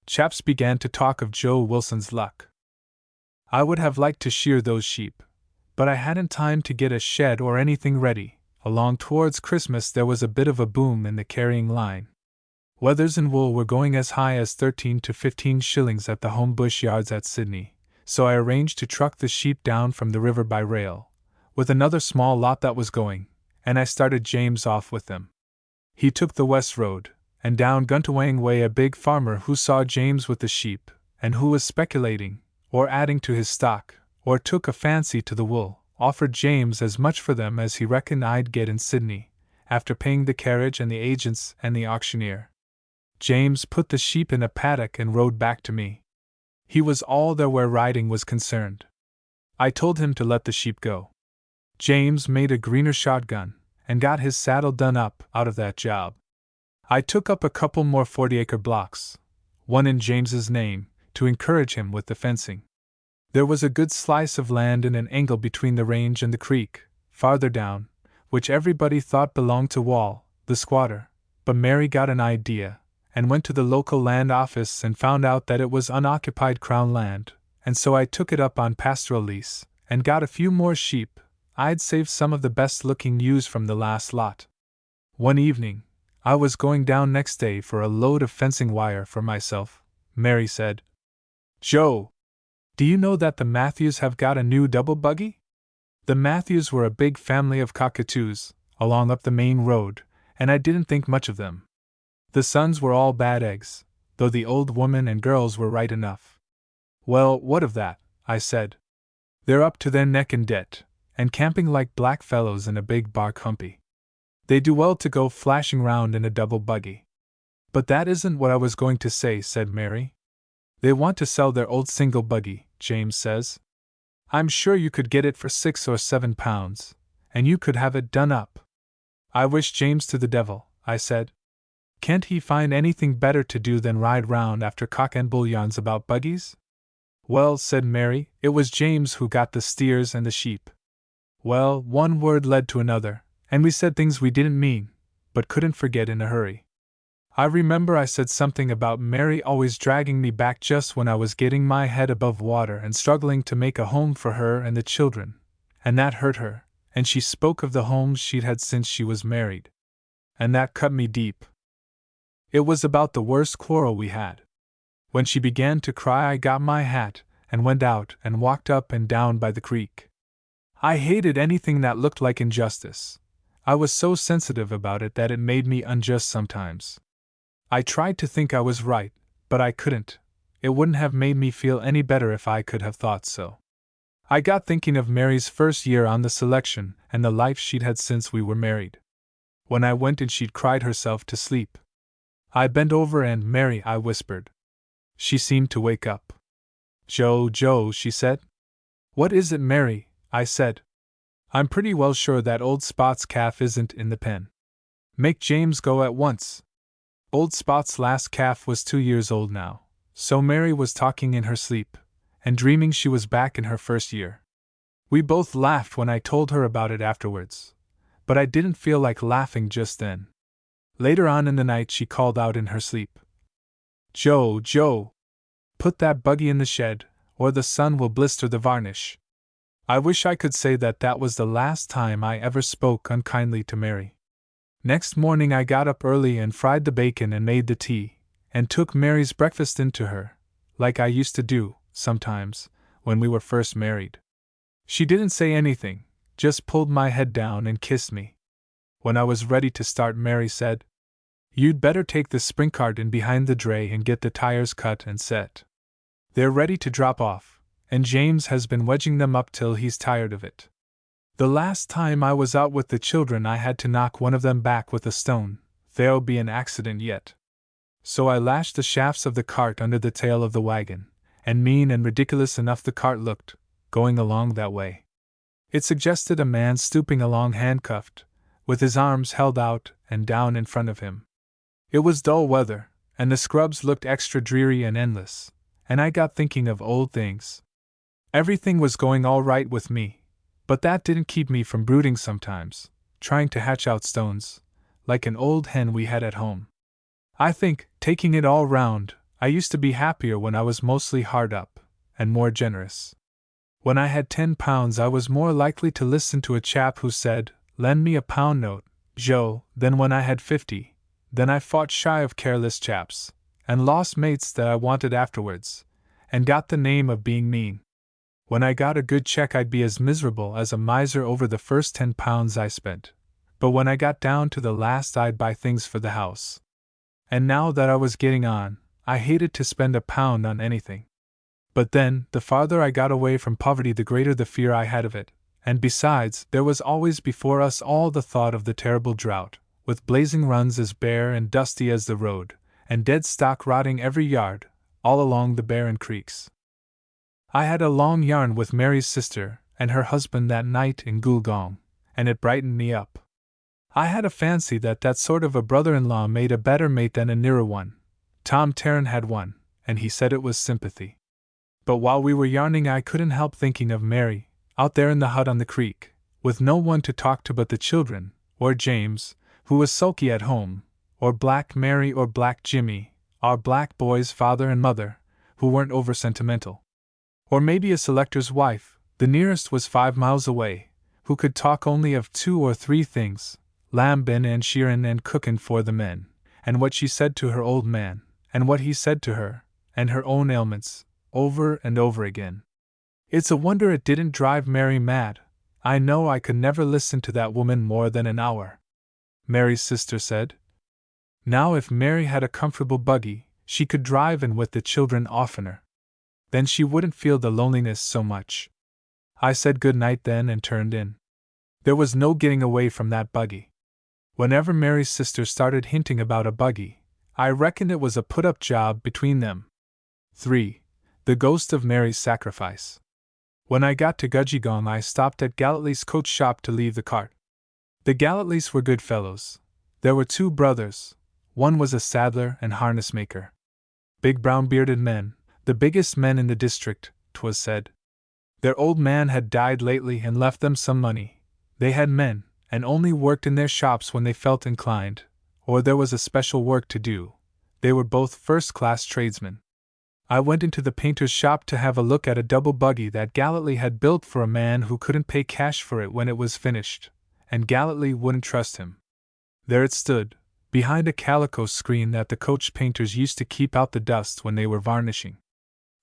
Chaps began to talk of Joe Wilson's luck. I would have liked to shear those sheep, but I hadn't time to get a shed or anything ready. Along towards Christmas there was a bit of a boom in the carrying line. Wethers and wool were going as high as 13 to 15 shillings at the home bush yards at Sydney, so I arranged to truck the sheep down from the river by rail, with another small lot that was going, and I started James off with them. He took the west road, and down Guntawang Way a big farmer who saw James with the sheep, and who was speculating, or adding to his stock, or took a fancy to the wool, offered James as much for them as he reckoned I'd get in Sydney, after paying the carriage and the agents and the auctioneer. James put the sheep in a paddock and rode back to me. He was all there where riding was concerned. I told him to let the sheep go. James made a greener shotgun, and got his saddle done up out of that job. I took up a couple more 40-acre blocks, one in James's name, to encourage him with the fencing. There was a good slice of land in an angle between the range and the creek, farther down, which everybody thought belonged to Wall, the squatter, but Mary got an idea, and went to the local land office and found out that it was unoccupied Crown land, and so I took it up on pastoral lease, and got a few more sheep. I'd saved some of the best-looking ewes from the last lot. One evening, I was going down next day for a load of fencing wire for myself. Mary said, "Joe, do you know that the Matthews have got a new double buggy?" The Matthews were a big family of cockatoos, along up the main road, and I didn't think much of them. The sons were all bad eggs, though the old woman and girls were right enough. "Well, what of that?" I said. "They're up to their neck in debt, and camping like black fellows in a big bark humpy. They do well to go flashing round in a double buggy." "But that isn't what I was going to say," said Mary. "They want to sell their old single buggy, James says. I'm sure you could get it for £6 or £7, and you could have it done up." "I wish James to the devil," I said. "Can't he find anything better to do than ride round after cock and bull yarns about buggies?" "Well," said Mary, "it was James who got the steers and the sheep." Well, one word led to another, and we said things we didn't mean, but couldn't forget in a hurry. I remember I said something about Mary always dragging me back just when I was getting my head above water and struggling to make a home for her and the children, and that hurt her, and she spoke of the homes she'd had since she was married. And that cut me deep. It was about the worst quarrel we had. When she began to cry, I got my hat and went out and walked up and down by the creek. I hated anything that looked like injustice. I was so sensitive about it that it made me unjust sometimes. I tried to think I was right, but I couldn't. It wouldn't have made me feel any better if I could have thought so. I got thinking of Mary's first year on the selection and the life she'd had since we were married. When I went and she'd cried herself to sleep. I bent over and, "Mary," I whispered. She seemed to wake up. Joe, she said. "What is it, Mary?" I said. "I'm pretty well sure that old Spot's calf isn't in the pen. Make James go at once." Old Spot's last calf was 2 years old now, so Mary was talking in her sleep, and dreaming she was back in her first year. We both laughed when I told her about it afterwards, but I didn't feel like laughing just then. Later on in the night she called out in her sleep, Joe, put that buggy in the shed, or the sun will blister the varnish." I wish I could say that that was the last time I ever spoke unkindly to Mary. Next morning I got up early and fried the bacon and made the tea, and took Mary's breakfast into her, like I used to do, sometimes, when we were first married. She didn't say anything, just pulled my head down and kissed me. When I was ready to start, Mary said, "You'd better take the spring cart in behind the dray and get the tires cut and set. They're ready to drop off, and James has been wedging them up till he's tired of it. The last time I was out with the children I had to knock one of them back with a stone. There'll be an accident yet." So I lashed the shafts of the cart under the tail of the wagon, and mean and ridiculous enough the cart looked, going along that way. It suggested a man stooping along handcuffed, with his arms held out and down in front of him. It was dull weather, and the scrubs looked extra dreary and endless, and I got thinking of old things. Everything was going all right with me, but that didn't keep me from brooding sometimes, trying to hatch out stones, like an old hen we had at home. I think, taking it all round, I used to be happier when I was mostly hard up, and more generous. When I had £10 I was more likely to listen to a chap who said, "Lend me a pound note, Joe," than when I had 50. Then I fought shy of careless chaps, and lost mates that I wanted afterwards, and got the name of being mean. When I got a good check I'd be as miserable as a miser over the first £10 I spent, but when I got down to the last I'd buy things for the house. And now that I was getting on, I hated to spend a pound on anything. But then, the farther I got away from poverty the greater the fear I had of it, and besides, there was always before us all the thought of the terrible drought, with blazing runs as bare and dusty as the road, and dead stock rotting every yard, all along the barren creeks. I had a long yarn with Mary's sister and her husband that night in Goolgong, and it brightened me up. I had a fancy that sort of a brother-in-law made a better mate than a nearer one. Tom Tarrant had one, and he said it was sympathy. But while we were yarning I couldn't help thinking of Mary, out there in the hut on the creek, with no one to talk to but the children, or James, who was sulky at home, or Black Mary or Black Jimmy, our black boy's father and mother, who weren't over-sentimental. Or maybe a selector's wife, the nearest was 5 miles away, who could talk only of 2 or 3 things, lambin' and shearin' and cookin' for the men, and what she said to her old man, and what he said to her, and her own ailments, over and over again. It's a wonder it didn't drive Mary mad. I know I could never listen to that woman more than an hour. Mary's sister said. Now if Mary had a comfortable buggy, she could drive in with the children oftener. Then she wouldn't feel the loneliness so much. I said good night then and turned in. There was no getting away from that buggy. Whenever Mary's sister started hinting about a buggy, I reckoned it was a put-up job between them. 3. The Ghost of Mary's Sacrifice. When I got to Gudgeegong I stopped at Gallatly's coach shop to leave the cart. The Gallatlys were good fellows. There were 2 brothers. One was a saddler and harness maker. Big brown-bearded men, the biggest men in the district, 'twas said. Their old man had died lately and left them some money. They had men, and only worked in their shops when they felt inclined, or there was a special work to do. They were both first-class tradesmen. I went into the painter's shop to have a look at a double buggy that Gallatly had built for a man who couldn't pay cash for it when it was finished, and Gallatly wouldn't trust him. There it stood, behind a calico screen that the coach painters used to keep out the dust when they were varnishing.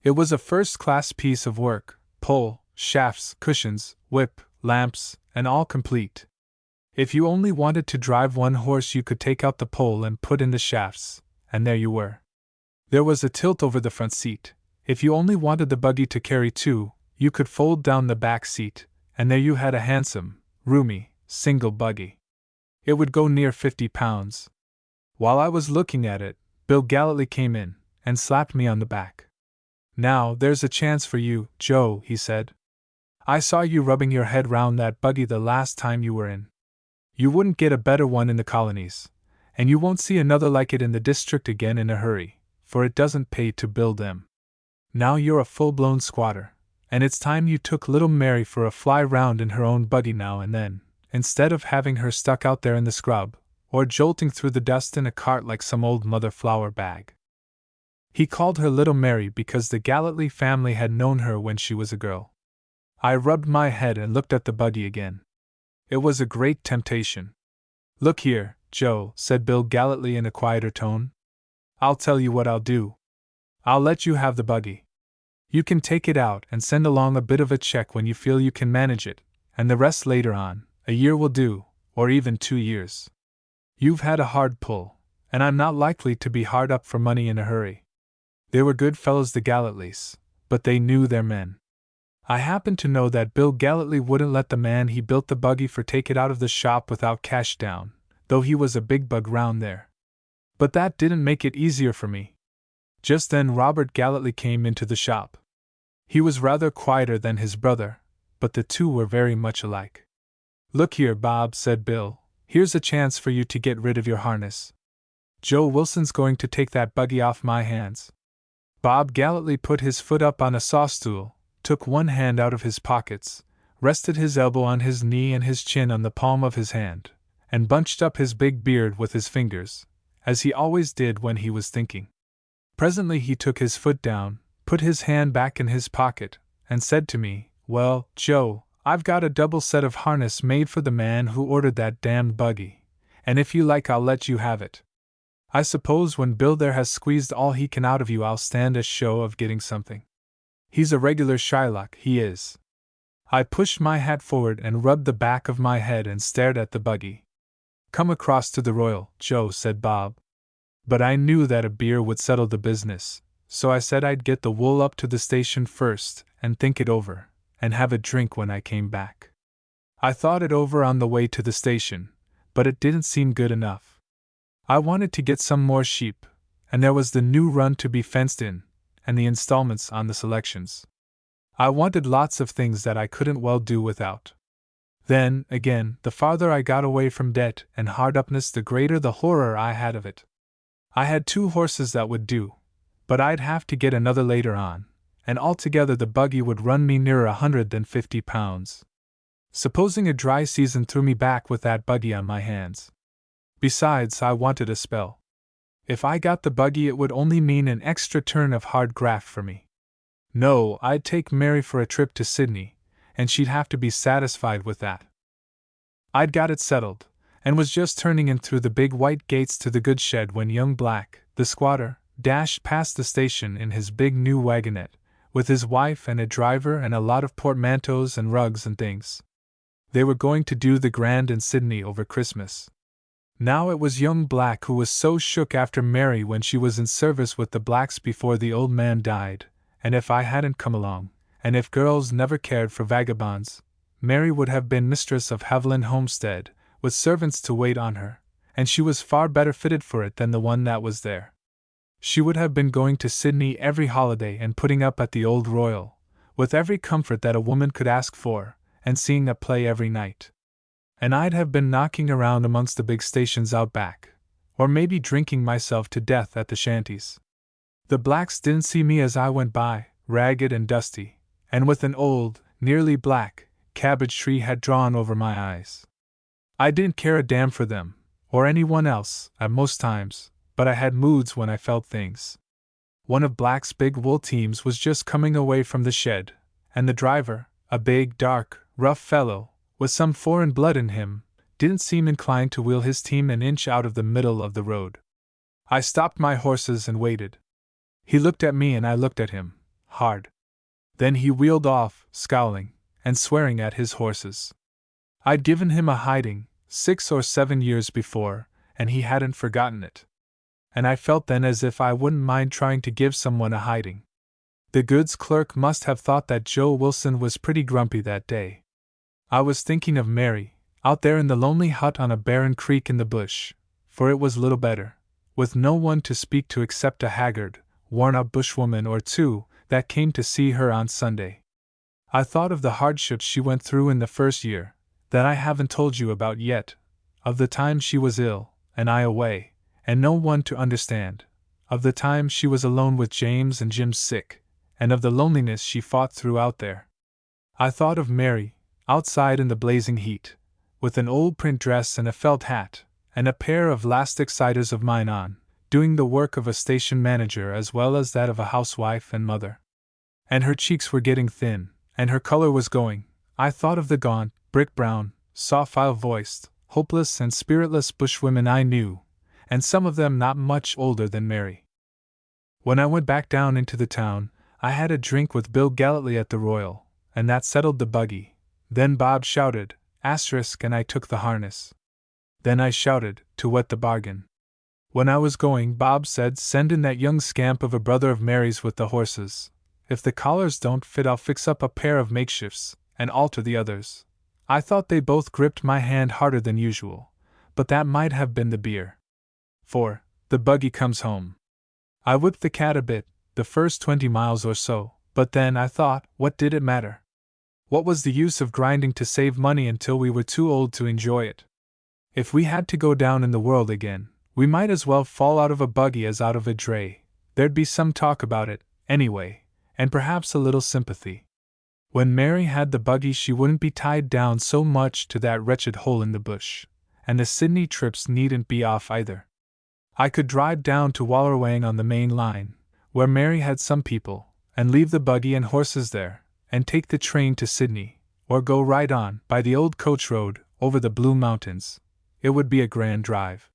It was a first-class piece of work, pole, shafts, cushions, whip, lamps, and all complete. If you only wanted to drive one horse you could take out the pole and put in the shafts, and there you were. There was a tilt over the front seat. If you only wanted the buggy to carry 2, you could fold down the back seat, and there you had a handsome, roomy, single buggy. It would go near £50. While I was looking at it, Bill Gallatly came in, and slapped me on the back. "Now, there's a chance for you, Joe," he said. "I saw you rubbing your head round that buggy the last time you were in. You wouldn't get a better one in the colonies, and you won't see another like it in the district again in a hurry, for it doesn't pay to build them. Now you're a full-blown squatter, and it's time you took little Mary for a fly round in her own buggy now and then, instead of having her stuck out there in the scrub, or jolting through the dust in a cart like some old mother flower bag." He called her Little Mary because the Gallatly family had known her when she was a girl. I rubbed my head and looked at the buggy again. It was a great temptation. "Look here, Joe," said Bill Gallatly in a quieter tone. "I'll tell you what I'll do. I'll let you have the buggy. You can take it out and send along a bit of a check when you feel you can manage it, and the rest later on. A year will do, or even 2 years. You've had a hard pull, and I'm not likely to be hard up for money in a hurry." They were good fellows the Gallatlys, but they knew their men. I happened to know that Bill Gallatly wouldn't let the man he built the buggy for take it out of the shop without cash down, though he was a big bug round there. But that didn't make it easier for me. Just then Robert gallantly came into the shop. He was rather quieter than his brother, but the two were very much alike. "Look here, Bob," said Bill, "here's a chance for you to get rid of your harness. Joe Wilson's going to take that buggy off my hands." Bob gallantly put his foot up on a saw-stool, took one hand out of his pockets, rested his elbow on his knee and his chin on the palm of his hand, and bunched up his big beard with his fingers, as he always did when he was thinking. Presently he took his foot down, put his hand back in his pocket, and said to me, "Well, Joe, I've got a double set of harness made for the man who ordered that damned buggy, and if you like I'll let you have it. I suppose when Bill there has squeezed all he can out of you I'll stand a show of getting something. He's a regular Shylock, he is." I pushed my hat forward and rubbed the back of my head and stared at the buggy. "Come across to the Royal, Joe," said Bob. But I knew that a beer would settle the business, so I said I'd get the wool up to the station first and think it over, and have a drink when I came back. I thought it over on the way to the station, but it didn't seem good enough. I wanted to get some more sheep, and there was the new run to be fenced in, and the installments on the selections. I wanted lots of things that I couldn't well do without. Then, again, the farther I got away from debt and hard-upness the greater the horror I had of it. I had 2 horses that would do, but I'd have to get another later on, and altogether the buggy would run me nearer £150. Supposing a dry season threw me back with that buggy on my hands. Besides, I wanted a spell. If I got the buggy it would only mean an extra turn of hard graft for me. No, I'd take Mary for a trip to Sydney, and she'd have to be satisfied with that. I'd got it settled, and was just turning in through the big white gates to the goods shed when young Black, the squatter, dashed past the station in his big new wagonette, with his wife and a driver and a lot of portmanteaus and rugs and things. They were going to do the grand in Sydney over Christmas. Now it was young Black who was so shook after Mary when she was in service with the Blacks before the old man died, and if I hadn't come along, and if girls never cared for vagabonds, Mary would have been mistress of Haviland Homestead, with servants to wait on her, and she was far better fitted for it than the one that was there. She would have been going to Sydney every holiday and putting up at the Old Royal, with every comfort that a woman could ask for, and seeing a play every night. And I'd have been knocking around amongst the big stations out back, or maybe drinking myself to death at the shanties. The Blacks didn't see me as I went by, ragged and dusty, and with an old, nearly black, cabbage tree had drawn over my eyes. I didn't care a damn for them, or anyone else, at most times, but I had moods when I felt things. One of Black's big wool teams was just coming away from the shed, and the driver, a big, dark, rough fellow, with some foreign blood in him, didn't seem inclined to wheel his team an inch out of the middle of the road. I stopped my horses and waited. He looked at me and I looked at him, hard. Then he wheeled off, scowling, and swearing at his horses. I'd given him a hiding, 6 or 7 years before, and he hadn't forgotten it. And I felt then as if I wouldn't mind trying to give someone a hiding. The goods clerk must have thought that Joe Wilson was pretty grumpy that day. I was thinking of Mary, out there in the lonely hut on a barren creek in the bush, for it was little better, with no one to speak to except a haggard, worn-out bushwoman or two that came to see her on Sunday. I thought of the hardships she went through in the first year, that I haven't told you about yet, of the time she was ill, and I away, and no one to understand, of the time she was alone with James and Jim sick, and of the loneliness she fought through out there. I thought of Mary, outside in the blazing heat, with an old print dress and a felt hat, and a pair of elastic siders of mine on, doing the work of a station manager as well as that of a housewife and mother. And her cheeks were getting thin, and her color was going. I thought of the gaunt, brick-brown, soft-voiced, hopeless and spiritless bushwomen I knew, and some of them not much older than Mary. When I went back down into the town, I had a drink with Bill gallantly at the Royal, and that settled the buggy. Then Bob shouted, and I took the harness. Then I shouted, to wet the bargain. When I was going, Bob said, "Send in that young scamp of a brother of Mary's with the horses. If the collars don't fit, I'll fix up a pair of makeshifts, and alter the others." I thought they both gripped my hand harder than usual, but that might have been the beer. 4. The buggy comes home. I whipped the cat a bit, the first 20 miles or so, but then I thought, what did it matter? What was the use of grinding to save money until we were too old to enjoy it? If we had to go down in the world again, we might as well fall out of a buggy as out of a dray. There'd be some talk about it, anyway, and perhaps a little sympathy. When Mary had the buggy, she wouldn't be tied down so much to that wretched hole in the bush, and the Sydney trips needn't be off either. I could drive down to Wallerwang on the main line, where Mary had some people, and leave the buggy and horses there, and take the train to Sydney, or go right on, by the old coach road, over the Blue Mountains. It would be a grand drive.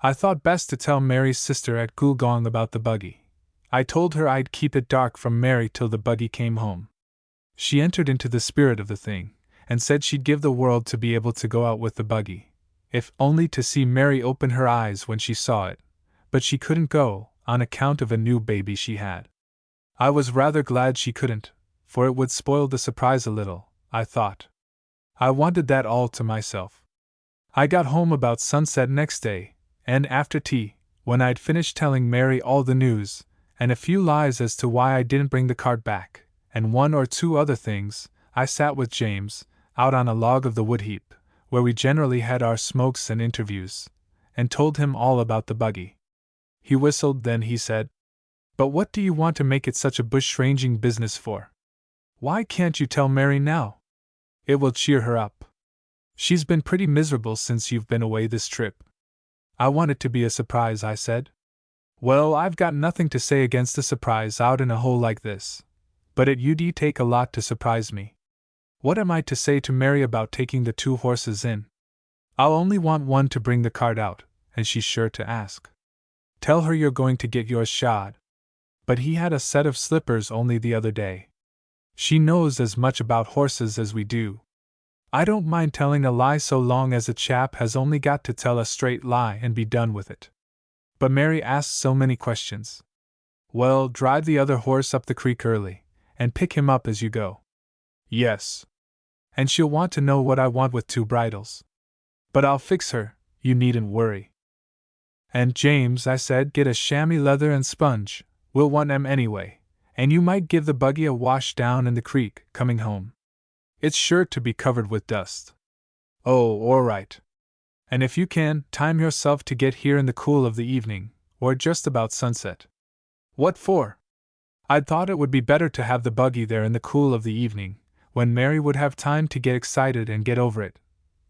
I thought best to tell Mary's sister at Goolgong about the buggy. I told her I'd keep it dark from Mary till the buggy came home. She entered into the spirit of the thing, and said she'd give the world to be able to go out with the buggy, if only to see Mary open her eyes when she saw it, but she couldn't go, on account of a new baby she had. I was rather glad she couldn't, for it would spoil the surprise a little, I thought. I wanted that all to myself. I got home about sunset next day, and after tea, when I'd finished telling Mary all the news, and a few lies as to why I didn't bring the cart back, and one or two other things, I sat with James, out on a log of the wood heap, where we generally had our smokes and interviews, and told him all about the buggy. He whistled, then he said, "But what do you want to make it such a bush-ranging business for? Why can't you tell Mary now? It will cheer her up. She's been pretty miserable since you've been away this trip." "I want it to be a surprise," I said. "Well, I've got nothing to say against a surprise out in a hole like this, but it'd take a lot to surprise me. What am I to say to Mary about taking the 2 horses in? I'll only want one to bring the cart out, and she's sure to ask. Tell her you're going to get yours shod. But he had a set of slippers only the other day. She knows as much about horses as we do. I don't mind telling a lie so long as a chap has only got to tell a straight lie and be done with it. But Mary asks so many questions." "Well, drive the other horse up the creek early, and pick him up as you go." "Yes. And she'll want to know what I want with 2 bridles. But I'll fix her, you needn't worry." "And James," I said, "get a chamois leather and sponge, we'll want 'em anyway, and you might give the buggy a wash down in the creek, coming home. It's sure to be covered with dust." "Oh, all right. And if you can, time yourself to get here in the cool of the evening, or just about sunset." "What for?" "I'd thought it would be better to have the buggy there in the cool of the evening, when Mary would have time to get excited and get over it,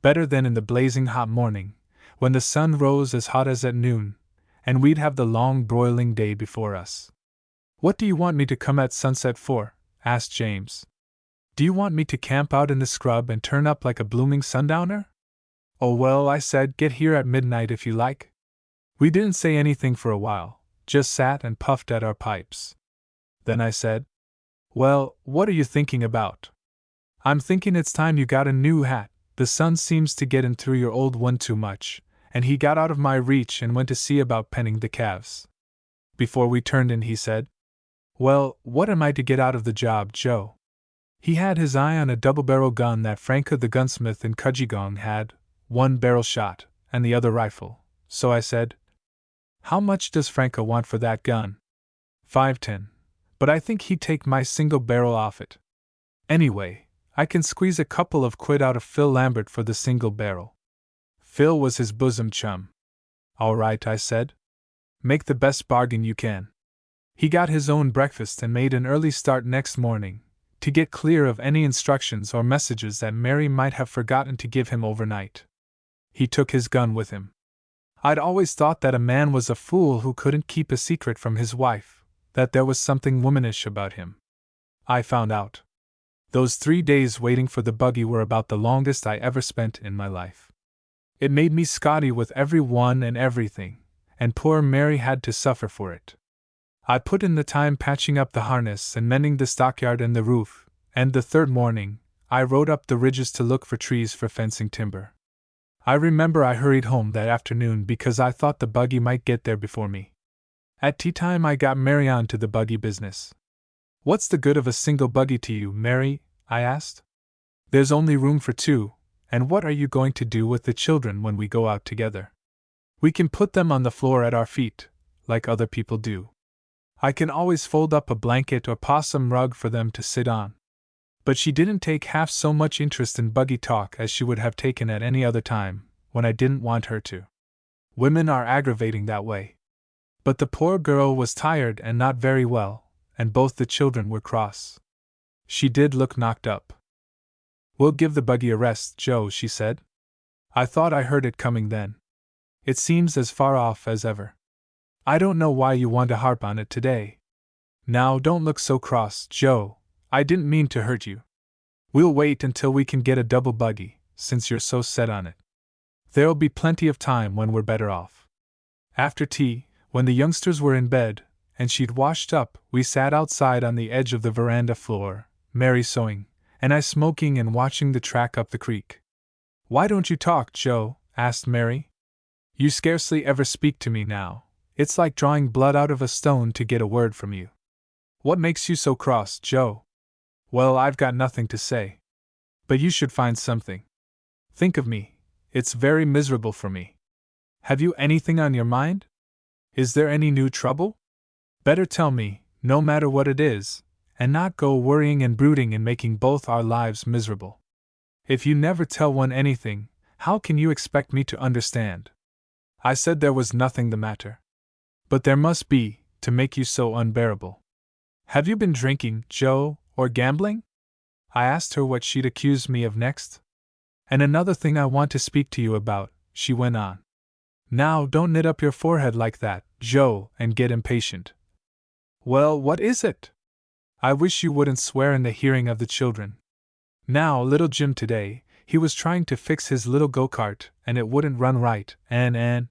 better than in the blazing hot morning, when the sun rose as hot as at noon, and we'd have the long broiling day before us." "What do you want me to come at sunset for?" asked James. "Do you want me to camp out in the scrub and turn up like a blooming sundowner?" "Oh well," I said, "get here at midnight if you like." We didn't say anything for a while, just sat and puffed at our pipes. Then I said, "Well, what are you thinking about?" "I'm thinking it's time you got a new hat. The sun seems to get in through your old one too much," and he got out of my reach and went to see about penning the calves. Before we turned in, he said, "Well, what am I to get out of the job, Joe?" He had his eye on a double-barrel gun that Franca the gunsmith in Cudgegong had, 1 barrel shot, and the other rifle, so I said, "How much does Franca want for that gun?" "5.10, but I think he'd take my single barrel off it. Anyway, I can squeeze a couple of quid out of Phil Lambert for the single barrel." Phil was his bosom chum. "All right," I said. "Make the best bargain you can." He got his own breakfast and made an early start next morning, to get clear of any instructions or messages that Mary might have forgotten to give him overnight. He took his gun with him. I'd always thought that a man was a fool who couldn't keep a secret from his wife, that there was something womanish about him. I found out. Those 3 days waiting for the buggy were about the longest I ever spent in my life. It made me scotty with every one and everything, and poor Mary had to suffer for it. I put in the time patching up the harness and mending the stockyard and the roof, and the 3rd morning, I rode up the ridges to look for trees for fencing timber. I remember I hurried home that afternoon because I thought the buggy might get there before me. At tea time I got Mary on to the buggy business. "What's the good of a single buggy to you, Mary?" I asked. "There's only room for 2, and what are you going to do with the children when we go out together? We can put them on the floor at our feet, like other people do." I can always fold up a blanket or possum rug for them to sit on. But she didn't take half so much interest in buggy talk as she would have taken at any other time, when I didn't want her to. Women are aggravating that way. But the poor girl was tired and not very well, and both the children were cross. She did look knocked up. "We'll give the buggy a rest, Joe," she said. "I thought I heard it coming then. It seems as far off as ever. I don't know why you want to harp on it today. Now don't look so cross, Joe. I didn't mean to hurt you. We'll wait until we can get a double buggy, since you're so set on it. There'll be plenty of time when we're better off." After tea, when the youngsters were in bed, and she'd washed up, we sat outside on the edge of the veranda floor, Mary sewing, and I smoking and watching the track up the creek. "Why don't you talk, Joe?" asked Mary. "You scarcely ever speak to me now. It's like drawing blood out of a stone to get a word from you. What makes you so cross, Joe?" "Well, I've got nothing to say. But you should find something. Think of me. It's very miserable for me. Have you anything on your mind? Is there any new trouble? Better tell me, no matter what it is, and not go worrying and brooding and making both our lives miserable. If you never tell one anything, how can you expect me to understand?" I said there was nothing the matter. "But there must be, to make you so unbearable. Have you been drinking, Joe, or gambling?" I asked her what she'd accuse me of next. "And another thing I want to speak to you about," she went on. "Now don't knit up your forehead like that, Joe, and get impatient." "Well, what is it?" "I wish you wouldn't swear in the hearing of the children. Now, little Jim today, he was trying to fix his little go-kart, and it wouldn't run right, and…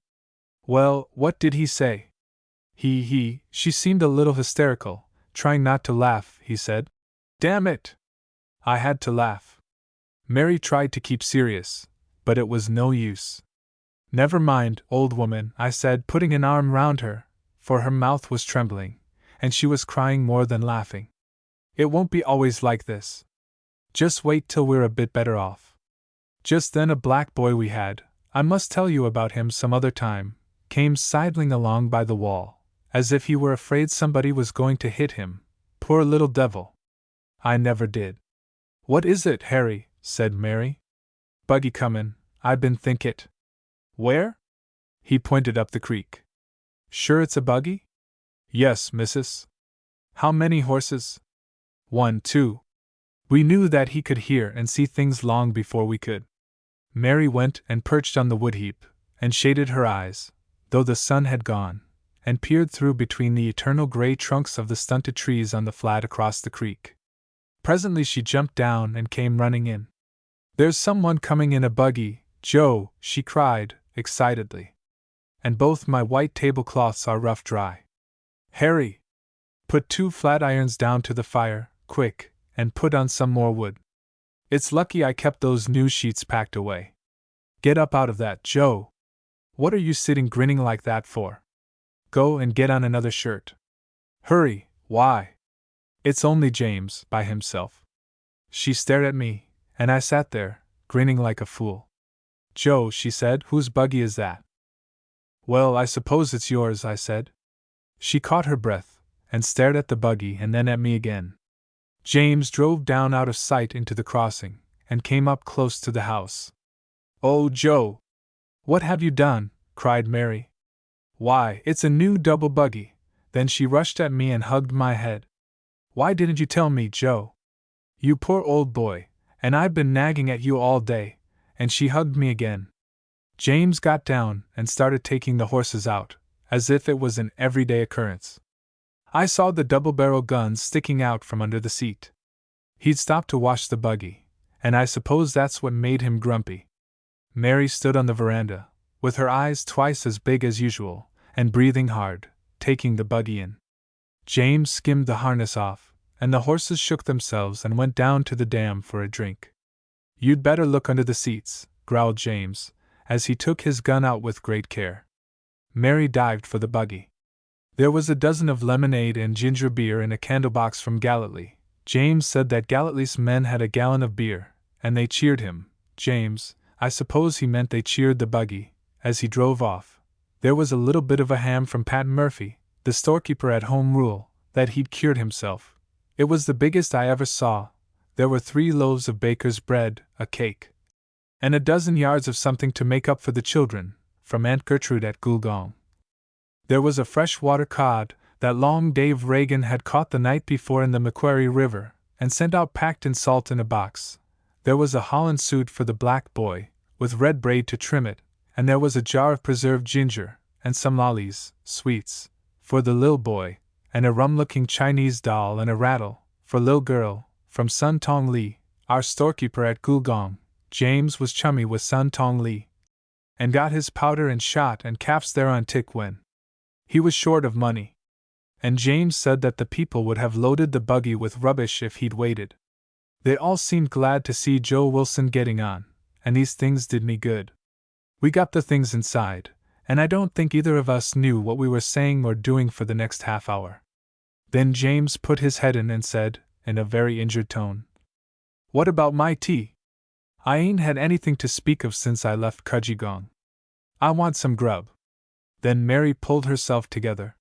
Well, what did he say?" She seemed a little hysterical, trying not to laugh, he said. "Damn it!" I had to laugh. Mary tried to keep serious, but it was no use. "Never mind, old woman," I said, putting an arm round her, for her mouth was trembling, and she was crying more than laughing. "It won't be always like this. Just wait till we're a bit better off." Just then a black boy we had, I must tell you about him some other time, came sidling along by the wall, as if he were afraid somebody was going to hit him. Poor little devil. I never did. "What is it, Harry?" said Mary. "Buggy comin', I been think it." "Where?" He pointed up the creek. "Sure it's a buggy?" "Yes, missus." "How many horses?" "1, 2. We knew that he could hear and see things long before we could. Mary went and perched on the wood heap, and shaded her eyes, though the sun had gone, and peered through between the eternal gray trunks of the stunted trees on the flat across the creek. Presently she jumped down and came running in. "There's someone coming in a buggy, Joe," she cried, excitedly. "And both my white tablecloths are rough dry. Harry! Put 2 flat irons down to the fire, quick, and put on some more wood. It's lucky I kept those new sheets packed away. Get up out of that, Joe! What are you sitting grinning like that for? Go and get on another shirt. Hurry, why? It's only James, by himself." She stared at me, and I sat there, grinning like a fool. "Joe," she said, "whose buggy is that?" "Well, I suppose it's yours," I said. She caught her breath, and stared at the buggy and then at me again. James drove down out of sight into the crossing, and came up close to the house. "Oh, Joe! What have you done?" cried Mary. "Why, it's a new double buggy." Then she rushed at me and hugged my head. "Why didn't you tell me, Joe? You poor old boy, and I've been nagging at you all day," and she hugged me again. James got down and started taking the horses out, as if it was an everyday occurrence. I saw the double-barrel guns sticking out from under the seat. He'd stopped to wash the buggy, and I suppose that's what made him grumpy. Mary stood on the veranda, with her eyes twice as big as usual, and breathing hard, taking the buggy in. James skimmed the harness off, and the horses shook themselves and went down to the dam for a drink. "You'd better look under the seats," growled James, as he took his gun out with great care. Mary dived for the buggy. There was a dozen of lemonade and ginger beer in a candlebox from Galilee. James said that Galilee's men had a gallon of beer, and they cheered him. James, I suppose he meant they cheered the buggy, as he drove off. There was a little bit of a ham from Pat Murphy, the storekeeper at Home Rule, that he'd cured himself. It was the biggest I ever saw. There were 3 loaves of baker's bread, a cake, and a dozen yards of something to make up for the children, from Aunt Gertrude at Gulgong. There was a fresh-water cod that Long Dave Reagan had caught the night before in the Macquarie River, and sent out packed in salt in a box. There was a Holland suit for the black boy, with red braid to trim it, and there was a jar of preserved ginger, and some lollies, sweets, for the lil boy, and a rum-looking Chinese doll and a rattle, for lil girl, from Sun Tong Li, our storekeeper at Gulgong. James was chummy with Sun Tong Li, and got his powder and shot and caps there on tick when he was short of money. And James said that the people would have loaded the buggy with rubbish if he'd waited. They all seemed glad to see Joe Wilson getting on, and these things did me good. We got the things inside, and I don't think either of us knew what we were saying or doing for the next half hour. Then James put his head in and said, in a very injured tone, "What about my tea? I ain't had anything to speak of since I left Kudgegong. I want some grub." Then Mary pulled herself together.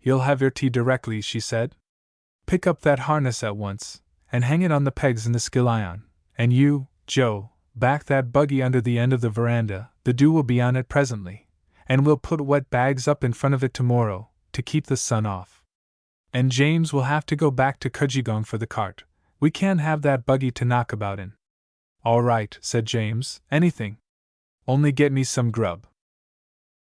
"You'll have your tea directly," she said. "Pick up that harness at once, and hang it on the pegs in the skillion. And you, Joe, back that buggy under the end of the veranda, the dew will be on it presently, and we'll put wet bags up in front of it tomorrow, to keep the sun off. And James will have to go back to Kudgegong for the cart. We can't have that buggy to knock about in." "All right," said James, "anything. Only get me some grub."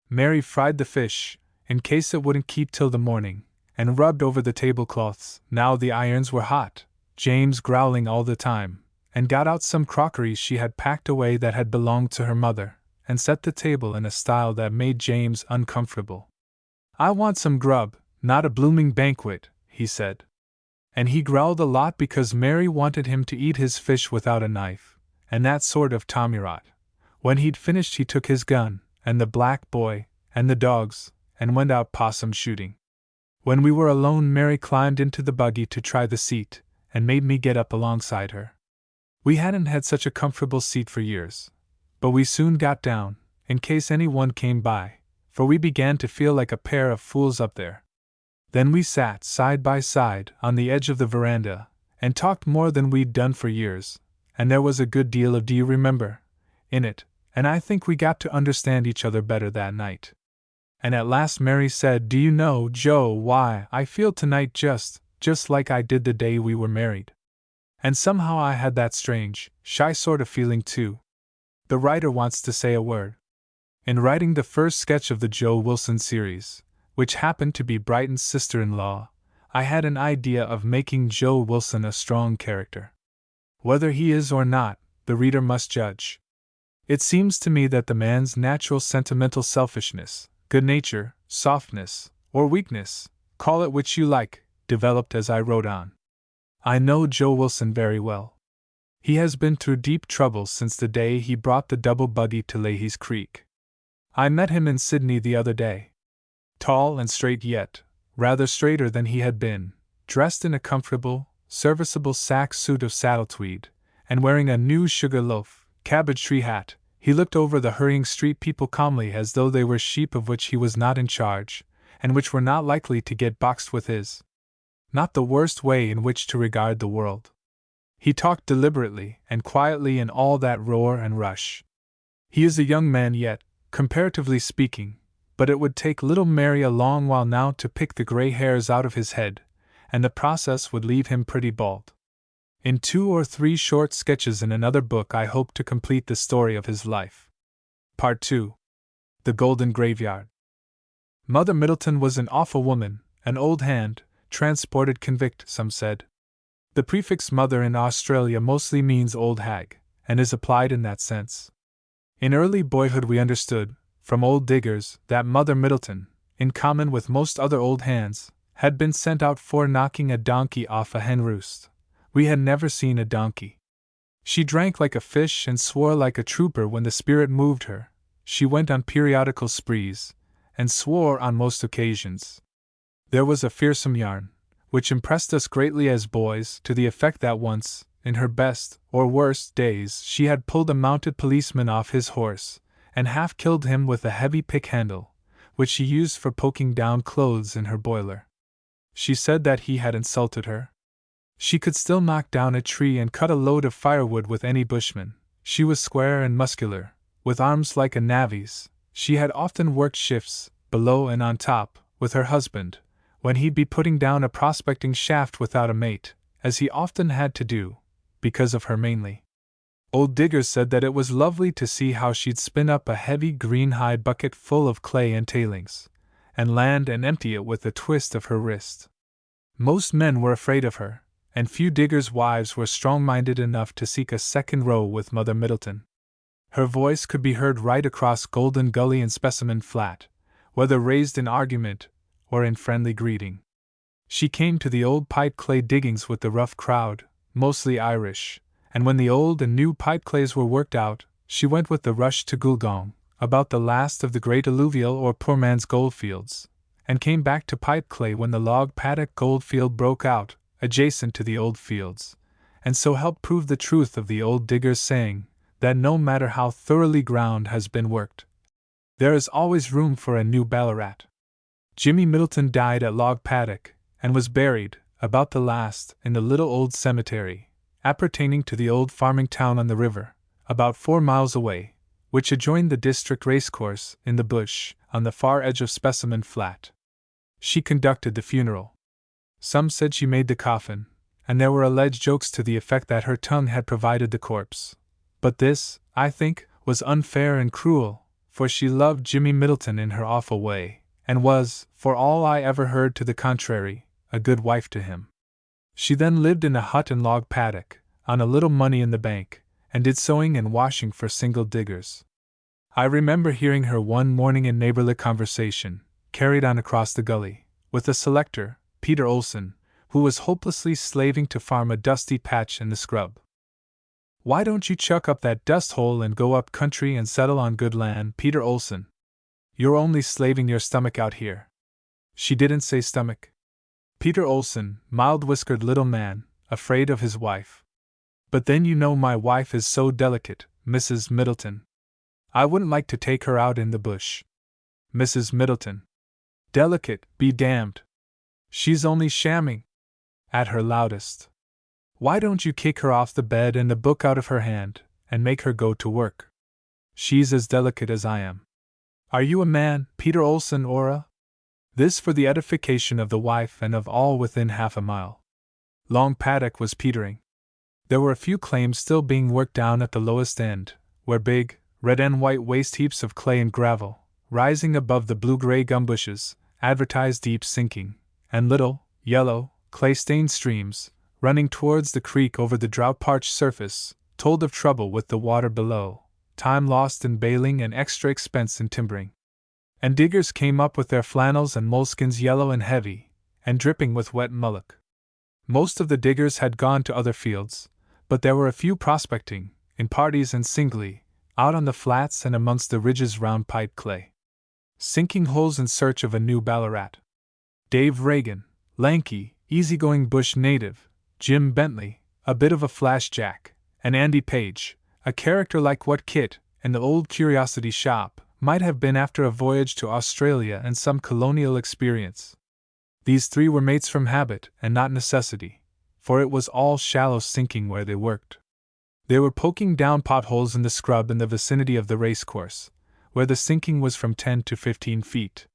Mary fried the fish, in case it wouldn't keep till the morning, and rubbed over the tablecloths. Now the irons were hot, James growling all the time, and got out some crockery she had packed away that had belonged to her mother, and set the table in a style that made James uncomfortable. "I want some grub, not a blooming banquet," he said. And he growled a lot because Mary wanted him to eat his fish without a knife, and that sort of tommyrot. When he'd finished he took his gun, and the black boy, and the dogs, and went out possum shooting. When we were alone, Mary climbed into the buggy to try the seat, and made me get up alongside her. We hadn't had such a comfortable seat for years, but we soon got down, in case anyone came by, for we began to feel like a pair of fools up there. Then we sat side by side on the edge of the veranda, and talked more than we'd done for years, and there was a good deal of "do you remember" in it, and I think we got to understand each other better that night. And at last Mary said, "Do you know, Joe, why I feel tonight just like I did the day we were married?" And somehow I had that strange, shy sort of feeling too. The writer wants to say a word. In writing the first sketch of the Joe Wilson series, which happened to be Brighton's sister-in-law, I had an idea of making Joe Wilson a strong character. Whether he is or not, the reader must judge. It seems to me that the man's natural sentimental selfishness, good nature, softness, or weakness, call it which you like, developed as I wrote on. I know Joe Wilson very well. He has been through deep trouble since the day he brought the double buggy to Leahy's Creek. I met him in Sydney the other day. Tall and straight, yet rather straighter than he had been, dressed in a comfortable, serviceable sack suit of saddle tweed, and wearing a new sugar-loaf, cabbage-tree hat. He looked over the hurrying street people calmly as though they were sheep of which he was not in charge, and which were not likely to get boxed with his not the worst way in which to regard the world. He talked deliberately and quietly in all that roar and rush. He is a young man yet, comparatively speaking, but it would take little Mary a long while now to pick the gray hairs out of his head, and the process would leave him pretty bald. In 2 or 3 short sketches in another book I hope to complete the story of his life. Part 2. The Golden Graveyard. Mother Middleton was an awful woman, an old hand, transported convict, some said. The prefix mother in Australia mostly means old hag, and is applied in that sense. In early boyhood we understood, from old diggers, that Mother Middleton, in common with most other old hands, had been sent out for knocking a donkey off a hen roost. We had never seen a donkey. She drank like a fish and swore like a trooper when the spirit moved her. She went on periodical sprees, and swore on most occasions. There was a fearsome yarn, which impressed us greatly as boys, to the effect that once, in her best, or worst, days, she had pulled a mounted policeman off his horse, and half killed him with a heavy pick handle, which she used for poking down clothes in her boiler. She said that he had insulted her. She could still knock down a tree and cut a load of firewood with any bushman. She was square and muscular, with arms like a navvy's. She had often worked shifts, below and on top, with her husband, when he'd be putting down a prospecting shaft without a mate, as he often had to do, because of her mainly. Old Diggers said that it was lovely to see how she'd spin up a heavy green hide bucket full of clay and tailings, and land and empty it with a twist of her wrist. Most men were afraid of her, and few diggers' wives were strong-minded enough to seek a second row with Mother Middleton. Her voice could be heard right across Golden Gully and Specimen Flat, whether raised in argument or in friendly greeting. She came to the old pipe clay diggings with the rough crowd, mostly Irish, and when the old and new pipe clays were worked out, she went with the rush to Goulgong, about the last of the great alluvial or poor man's goldfields, and came back to pipe clay when the log paddock goldfield broke out, adjacent to the old fields, and so helped prove the truth of the old digger's saying, that no matter how thoroughly ground has been worked, there is always room for a new Ballarat. Jimmy Middleton died at Log Paddock, and was buried, about the last, in the little old cemetery, appertaining to the old farming town on the river, about 4 miles away, which adjoined the district racecourse, in the bush, on the far edge of Specimen Flat. She conducted the funeral. Some said she made the coffin, and there were alleged jokes to the effect that her tongue had provided the corpse. But this, I think, was unfair and cruel, for she loved Jimmy Middleton in her awful way, and was, for all I ever heard to the contrary, a good wife to him. She then lived in a hut in Log Paddock, on a little money in the bank, and did sewing and washing for single diggers. I remember hearing her one morning in neighborly conversation, carried on across the gully, with a selector, Peter Olson, who was hopelessly slaving to farm a dusty patch in the scrub. "Why don't you chuck up that dust hole and go up country and settle on good land, Peter Olson? You're only slaving your stomach out here." She didn't say stomach. Peter Olson, mild-whiskered little man, afraid of his wife. "But then you know my wife is so delicate, Mrs. Middleton. I wouldn't like to take her out in the bush." Mrs. Middleton. "Delicate, be damned. She's only shamming." At her loudest. "Why don't you kick her off the bed and the book out of her hand, and make her go to work? She's as delicate as I am. Are you a man, Peter Olson, or a—" This for the edification of the wife and of all within half a mile. Long Paddock was petering. There were a few claims still being worked down at the lowest end, where big, red and white waste heaps of clay and gravel, rising above the blue-gray gum bushes, advertised deep sinking, and little, yellow, clay-stained streams, running towards the creek over the drought-parched surface, told of trouble with the water below, time lost in baling and extra expense in timbering. And diggers came up with their flannels and moleskins yellow and heavy, and dripping with wet mullock. Most of the diggers had gone to other fields, but there were a few prospecting, in parties and singly, out on the flats and amongst the ridges round pipe clay, sinking holes in search of a new Ballarat. Dave Reagan, lanky, easygoing bush native, Jim Bentley, a bit of a flash jack, and Andy Page, a character like what Kit, in the old curiosity shop, might have been after a voyage to Australia and some colonial experience. These three were mates from habit and not necessity, for it was all shallow sinking where they worked. They were poking down potholes in the scrub in the vicinity of the racecourse, where the sinking was from 10 to 15 feet.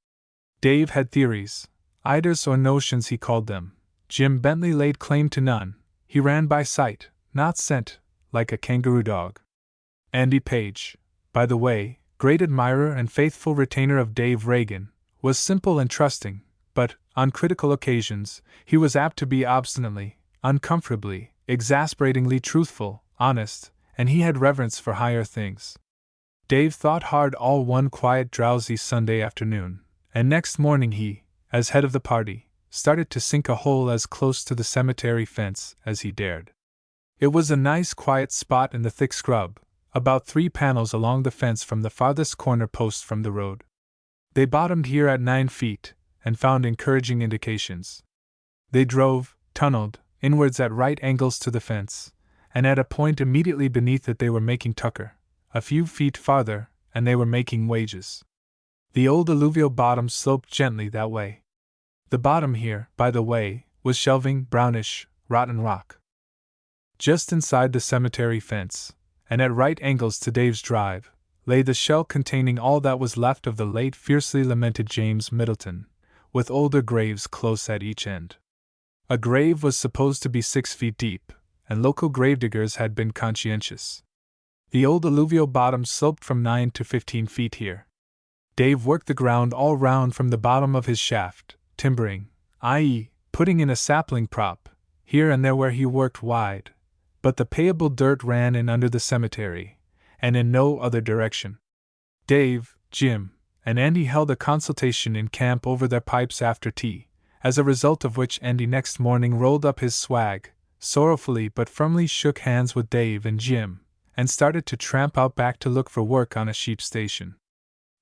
Dave had theories, ideas or notions he called them. Jim Bentley laid claim to none. He ran by sight, not scent, like a kangaroo dog. Andy Page, by the way, great admirer and faithful retainer of Dave Reagan, was simple and trusting, but, on critical occasions, he was apt to be obstinately, uncomfortably, exasperatingly truthful, honest, and he had reverence for higher things. Dave thought hard all one quiet, drowsy Sunday afternoon, and next morning he, as head of the party, started to sink a hole as close to the cemetery fence as he dared. It was a nice quiet spot in the thick scrub, about 3 panels along the fence from the farthest corner post from the road. They bottomed here at 9 feet, and found encouraging indications. They drove, tunneled, inwards at right angles to the fence, and at a point immediately beneath it they were making tucker. A few feet farther, and they were making wages. The old alluvial bottom sloped gently that way. The bottom here, by the way, was shelving, brownish, rotten rock. Just inside the cemetery fence, and at right angles to Dave's drive, lay the shell containing all that was left of the late fiercely lamented James Middleton, with older graves close at each end. A grave was supposed to be 6 feet deep, and local gravediggers had been conscientious. The old alluvial bottom sloped from 9 to 15 feet here. Dave worked the ground all round from the bottom of his shaft, timbering, i.e., putting in a sapling prop, here and there where he worked wide, but the payable dirt ran in under the cemetery, and in no other direction. Dave, Jim, and Andy held a consultation in camp over their pipes after tea, as a result of which Andy next morning rolled up his swag, sorrowfully but firmly shook hands with Dave and Jim, and started to tramp out back to look for work on a sheep station.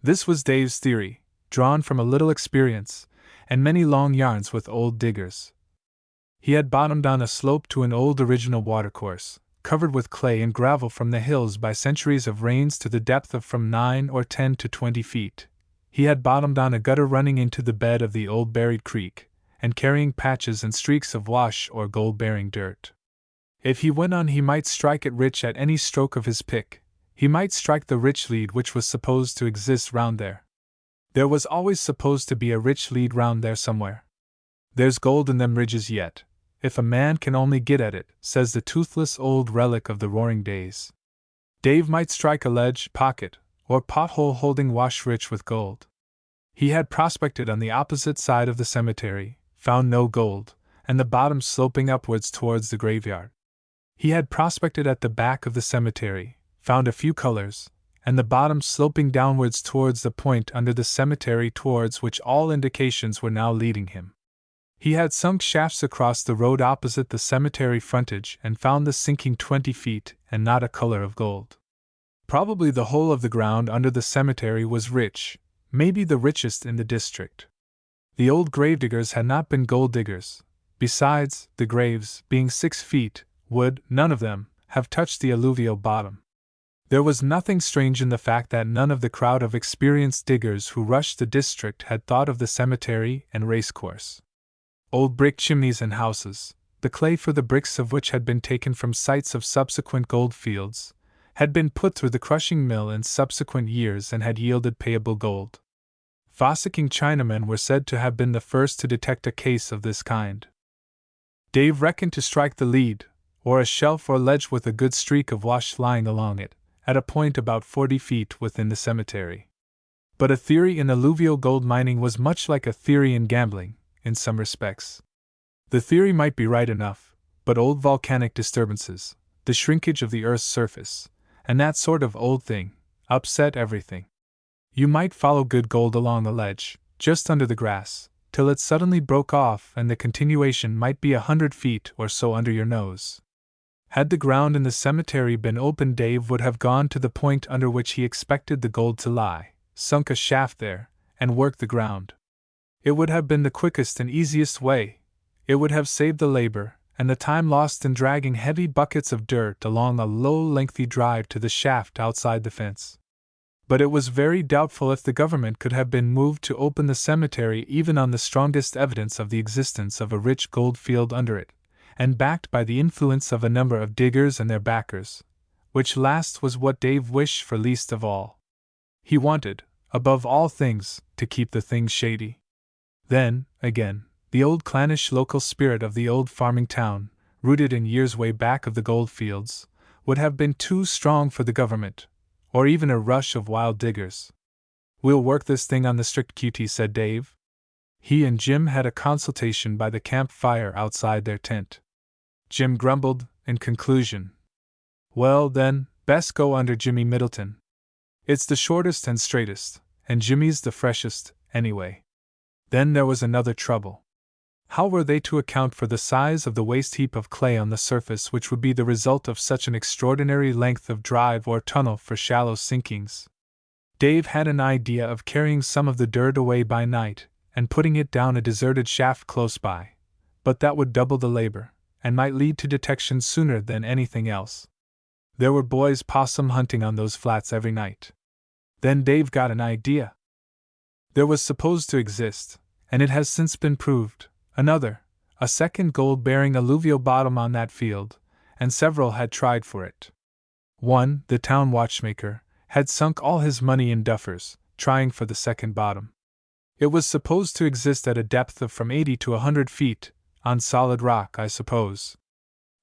This was Dave's theory, drawn from a little experience, and many long yarns with old diggers. He had bottomed on a slope to an old original watercourse, covered with clay and gravel from the hills by centuries of rains to the depth of from 9 or 10 to 20 feet. He had bottomed on a gutter running into the bed of the old buried creek, and carrying patches and streaks of wash or gold-bearing dirt. If he went on, he might strike it rich at any stroke of his pick. He might strike the rich lead which was supposed to exist round there. There was always supposed to be a rich lead round there somewhere. There's gold in them ridges yet, if a man can only get at it, says the toothless old relic of the roaring days. Dave might strike a ledge, pocket, or pothole holding wash rich with gold. He had prospected on the opposite side of the cemetery, found no gold, and the bottom sloping upwards towards the graveyard. He had prospected at the back of the cemetery, found a few colors, and the bottom sloping downwards towards the point under the cemetery towards which all indications were now leading him. He had sunk shafts across the road opposite the cemetery frontage and found the sinking 20 feet and not a color of gold. Probably the whole of the ground under the cemetery was rich, maybe the richest in the district. The old gravediggers had not been gold diggers. Besides, the graves, being 6 feet, would, none of them, have touched the alluvial bottom. There was nothing strange in the fact that none of the crowd of experienced diggers who rushed the district had thought of the cemetery and racecourse. Old brick chimneys and houses, the clay for the bricks of which had been taken from sites of subsequent gold fields, had been put through the crushing mill in subsequent years and had yielded payable gold. Fossicking Chinamen were said to have been the first to detect a case of this kind. Dave reckoned to strike the lead, or a shelf or ledge with a good streak of wash lying along it, at a point about 40 feet within the cemetery. But a theory in alluvial gold mining was much like a theory in gambling, in some respects. The theory might be right enough, but old volcanic disturbances, the shrinkage of the Earth's surface, and that sort of old thing, upset everything. You might follow good gold along a ledge, just under the grass, till it suddenly broke off and the continuation might be 100 feet or so under your nose. Had the ground in the cemetery been open, Dave would have gone to the point under which he expected the gold to lie, sunk a shaft there, and worked the ground. It would have been the quickest and easiest way. It would have saved the labor and the time lost in dragging heavy buckets of dirt along a low, lengthy drive to the shaft outside the fence. But it was very doubtful if the government could have been moved to open the cemetery even on the strongest evidence of the existence of a rich gold field under it, and backed by the influence of a number of diggers and their backers, which last was what Dave wished for least of all. He wanted, above all things, to keep the thing shady. Then, again, the old clannish local spirit of the old farming town, rooted in years way back of the gold fields, would have been too strong for the government, or even a rush of wild diggers. "We'll work this thing on the strict QT," said Dave. He and Jim had a consultation by the campfire outside their tent. Jim grumbled, in conclusion. "Well, then, best go under Jimmy Middleton. It's the shortest and straightest, and Jimmy's the freshest, anyway." Then there was another trouble. How were they to account for the size of the waste heap of clay on the surface which would be the result of such an extraordinary length of drive or tunnel for shallow sinkings? Dave had an idea of carrying some of the dirt away by night and putting it down a deserted shaft close by, but that would double the labor, and might lead to detection sooner than anything else. There were boys possum hunting on those flats every night. Then Dave got an idea. There was supposed to exist, and it has since been proved, a second gold-bearing alluvial bottom on that field, and several had tried for it. One, the town watchmaker, had sunk all his money in duffers, trying for the second bottom. It was supposed to exist at a depth of from 80 to 100 feet, on solid rock, I suppose.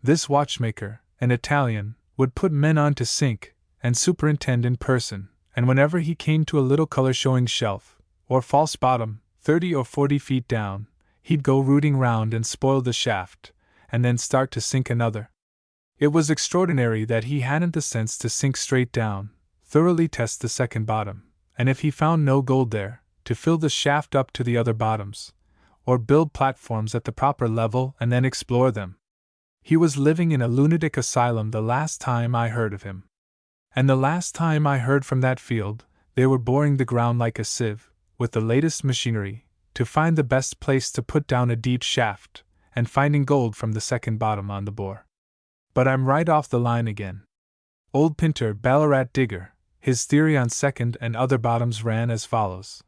This watchmaker, an Italian, would put men on to sink, and superintend in person, and whenever he came to a little color-showing shelf, or false bottom, 30 or 40 feet down, he'd go rooting round and spoil the shaft, and then start to sink another. It was extraordinary that he hadn't the sense to sink straight down, thoroughly test the second bottom, and if he found no gold there, to fill the shaft up to the other bottoms, or build platforms at the proper level and then explore them. He was living in a lunatic asylum the last time I heard of him. And the last time I heard from that field, they were boring the ground like a sieve, with the latest machinery, to find the best place to put down a deep shaft, and finding gold from the second bottom on the bore. But I'm right off the line again. Old Pinter, Ballarat digger, his theory on second and other bottoms ran as follows.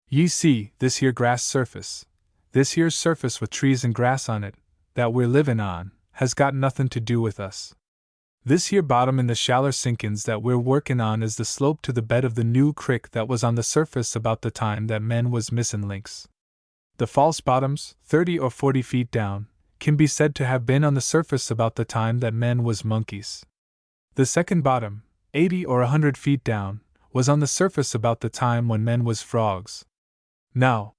Ye see, this here grass surface, this here surface with trees and grass on it, that we're livin' on, has got nothin' to do with us. This here bottom in the shaller sinkins that we're workin' on is the slope to the bed of the new crick that was on the surface about the time that men was missin' links. The false bottoms, 30 or 40 feet down, can be said to have been on the surface about the time that men was monkeys. The second bottom, 80 or 100 feet down, was on the surface about the time when men was frogs. Now,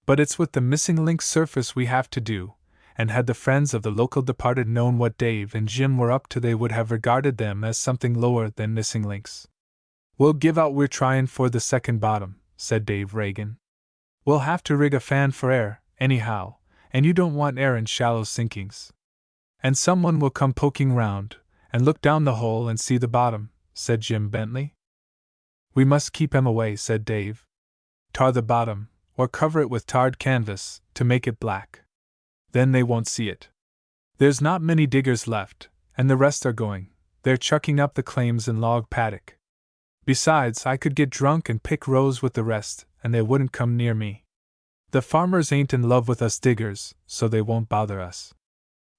but it's with the missing link surface we have to do, and had the friends of the local departed known what Dave and Jim were up to, they would have regarded them as something lower than missing links. We'll give out we're tryin' for the second bottom, said Dave Reagan. We'll have to rig a fan for air, anyhow, and you don't want air in shallow sinkings. And someone will come poking round, and look down the hole and see the bottom, said Jim Bentley. We must keep 'em away, said Dave. Tar the bottom, or cover it with tarred canvas, to make it black. Then they won't see it. There's not many diggers left, and the rest are going. They're chucking up the claims in log paddock. Besides, I could get drunk and pick rows with the rest, and they wouldn't come near me. The farmers ain't in love with us diggers, so they won't bother us.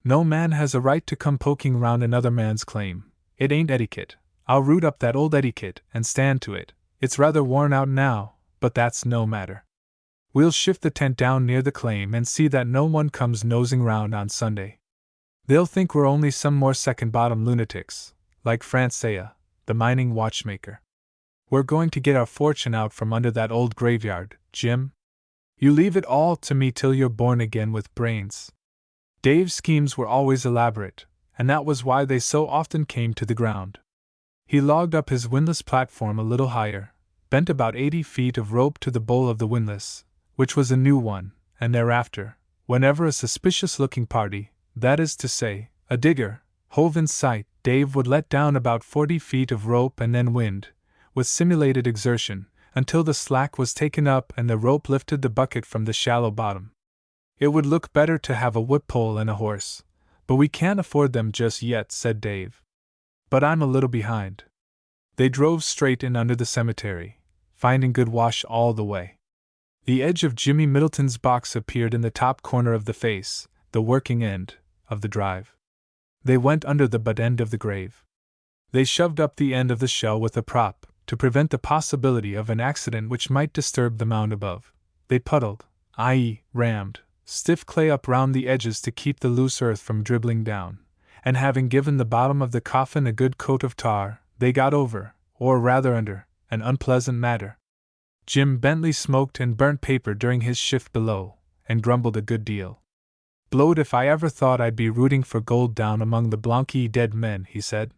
No man has a right to come poking round another man's claim. It ain't etiquette. I'll root up that old etiquette and stand to it. It's rather worn out now, but that's no matter. We'll shift the tent down near the claim and see that no one comes nosing round on Sunday. They'll think we're only some more second-bottom lunatics, like Francea, the mining watchmaker. We're going to get our fortune out from under that old graveyard, Jim. You leave it all to me till you're born again with brains. Dave's schemes were always elaborate, and that was why they so often came to the ground. He logged up his windlass platform a little higher, bent about 80 feet of rope to the bowl of the windlass, which was a new one, and thereafter, whenever a suspicious-looking party, that is to say, a digger, hove in sight, Dave would let down about 40 feet of rope and then wind, with simulated exertion, until the slack was taken up and the rope lifted the bucket from the shallow bottom. It would look better to have a whip-pole and a horse, but we can't afford them just yet, said Dave. But I'm a little behind. They drove straight in under the cemetery, finding good wash all the way. The edge of Jimmy Middleton's box appeared in the top corner of the face, the working end, of the drive. They went under the butt end of the grave. They shoved up the end of the shell with a prop, to prevent the possibility of an accident which might disturb the mound above. They puddled, i.e., rammed, stiff clay up round the edges to keep the loose earth from dribbling down, and having given the bottom of the coffin a good coat of tar, they got over, or rather under, an unpleasant matter. Jim Bentley smoked and burnt paper during his shift below, and grumbled a good deal. Blowed if I ever thought I'd be rooting for gold down among the Blanqui dead men, he said.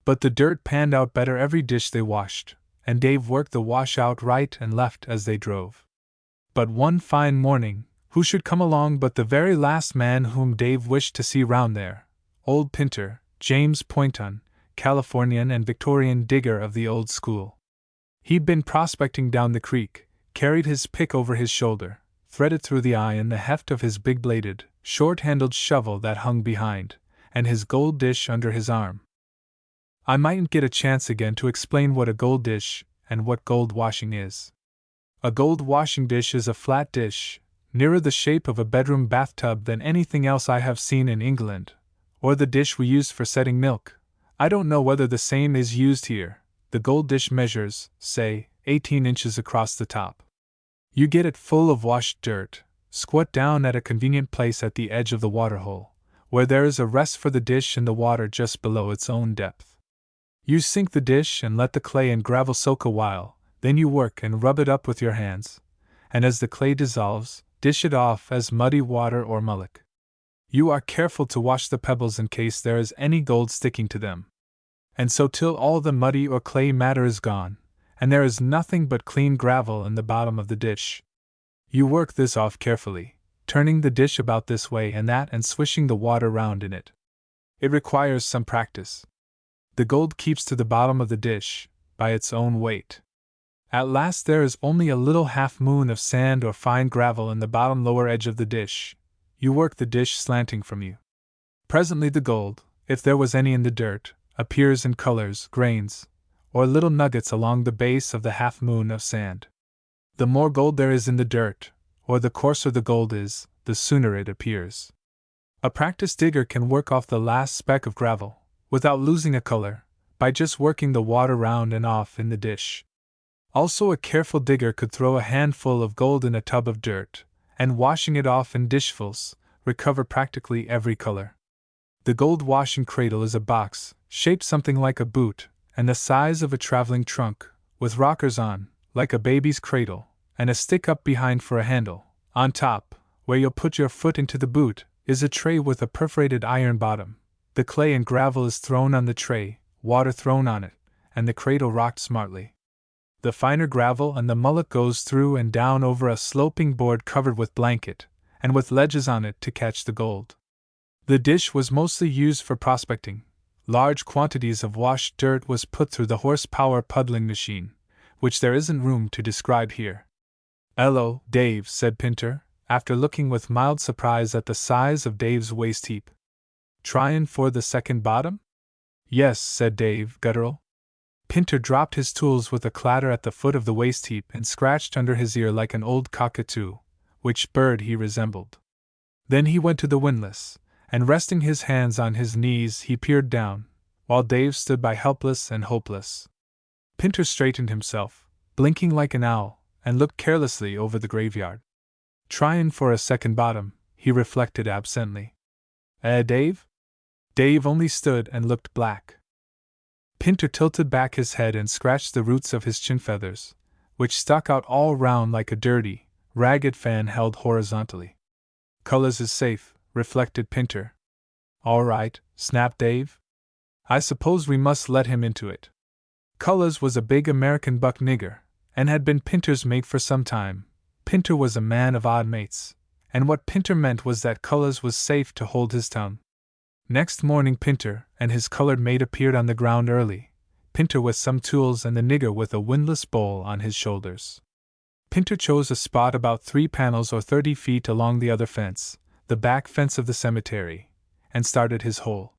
But the dirt panned out better every dish they washed, and Dave worked the wash out right and left as they drove. But one fine morning, who should come along but the very last man whom Dave wished to see round there, old Pinter, James Poynton, Californian and Victorian digger of the old school. He'd been prospecting down the creek, carried his pick over his shoulder, threaded through the eye in the heft of his big-bladed, short-handled shovel that hung behind, and his gold dish under his arm. I mightn't get a chance again to explain what a gold dish and what gold washing is. A gold washing dish is a flat dish, nearer the shape of a bedroom bathtub than anything else I have seen in England, or the dish we use for setting milk. I don't know whether the same is used here. The gold dish measures, say, 18 inches across the top. You get it full of washed dirt, squat down at a convenient place at the edge of the waterhole, where there is a rest for the dish in the water just below its own depth. You sink the dish and let the clay and gravel soak a while, then you work and rub it up with your hands, and as the clay dissolves, dish it off as muddy water or mullock. You are careful to wash the pebbles in case there is any gold sticking to them. And so till all the muddy or clay matter is gone, and there is nothing but clean gravel in the bottom of the dish. You work this off carefully, turning the dish about this way and that and swishing the water round in it. It requires some practice. The gold keeps to the bottom of the dish, by its own weight. At last there is only a little half-moon of sand or fine gravel in the bottom lower edge of the dish. You work the dish slanting from you. Presently the gold, if there was any in the dirt, appears in colors, grains, or little nuggets along the base of the half-moon of sand. The more gold there is in the dirt, or the coarser the gold is, the sooner it appears. A practiced digger can work off the last speck of gravel, without losing a color, by just working the water round and off in the dish. Also, a careful digger could throw a handful of gold in a tub of dirt, and washing it off in dishfuls, recover practically every color. The gold washing cradle is a box, shaped something like a boot, and the size of a traveling trunk, with rockers on, like a baby's cradle, and a stick up behind for a handle. On top, where you'll put your foot into the boot, is a tray with a perforated iron bottom. The clay and gravel is thrown on the tray, water thrown on it, and the cradle rocked smartly. The finer gravel and the mullock goes through and down over a sloping board covered with blanket, and with ledges on it to catch the gold. The dish was mostly used for prospecting. Large quantities of washed dirt was put through the horsepower puddling machine, which there isn't room to describe here. "Hello, Dave," said Pinter, after looking with mild surprise at the size of Dave's waste heap. "Tryin' for the second bottom?" "Yes," said Dave, guttural. Pinter dropped his tools with a clatter at the foot of the waste heap and scratched under his ear like an old cockatoo, which bird he resembled. Then he went to the windlass, and resting his hands on his knees he peered down, while Dave stood by helpless and hopeless. Pinter straightened himself, blinking like an owl, and looked carelessly over the graveyard. "Tryin' for a second bottom," he reflected absently. Dave?" Dave only stood and looked black. Pinter tilted back his head and scratched the roots of his chin feathers, which stuck out all round like a dirty, ragged fan held horizontally. "Colors is safe," reflected Pinter. "All right," snapped Dave. "I suppose we must let him into it." Colors was a big American buck nigger, and had been Pinter's mate for some time. Pinter was a man of odd mates, and what Pinter meant was that Colors was safe to hold his tongue. Next morning Pinter and his colored mate appeared on the ground early, Pinter with some tools and the nigger with a windlass bowl on his shoulders. Pinter chose a spot about 3 panels or 30 feet along the other fence, the back fence of the cemetery, and started his hole.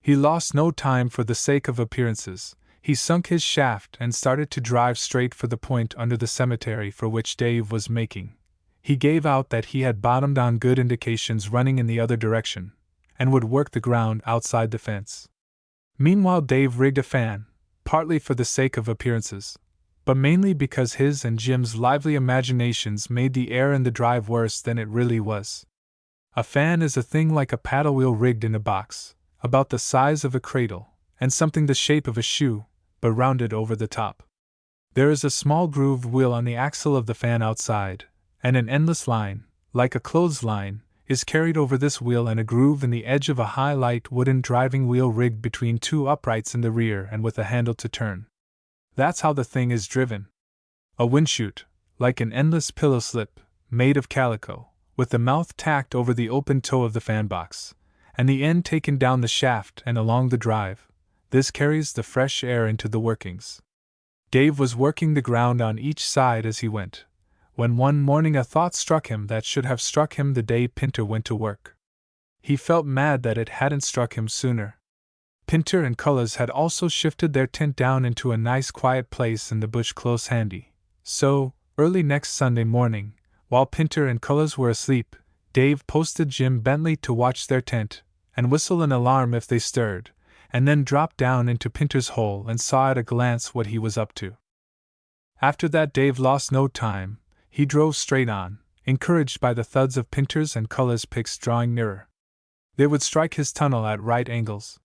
He lost no time for the sake of appearances. He sunk his shaft and started to drive straight for the point under the cemetery for which Dave was making. He gave out that he had bottomed on good indications running in the other direction, and would work the ground outside the fence. Meanwhile Dave rigged a fan, partly for the sake of appearances, but mainly because his and Jim's lively imaginations made the air in the drive worse than it really was. A fan is a thing like a paddle wheel rigged in a box, about the size of a cradle, and something the shape of a shoe, but rounded over the top. There is a small grooved wheel on the axle of the fan outside, and an endless line, like a clothesline, is carried over this wheel and a groove in the edge of a high light wooden driving wheel rigged between 2 uprights in the rear and with a handle to turn. That's how the thing is driven. A windshoot, like an endless pillow slip, made of calico, with the mouth tacked over the open toe of the fan box, and the end taken down the shaft and along the drive. This carries the fresh air into the workings. Dave was working the ground on each side as he went, when one morning a thought struck him that should have struck him the day Pinter went to work. He felt mad that it hadn't struck him sooner. Pinter and Colors had also shifted their tent down into a nice quiet place in the bush close handy, so, Early next Sunday morning, while Pinter and Cullis were asleep, Dave posted Jim Bentley to watch their tent, and whistle an alarm if they stirred, and then dropped down into Pinter's hole and saw at a glance what he was up to. After that Dave lost no time. He drove straight on, encouraged by the thuds of Pinter's and Cullis' picks drawing nearer. They would strike his tunnel at right angles.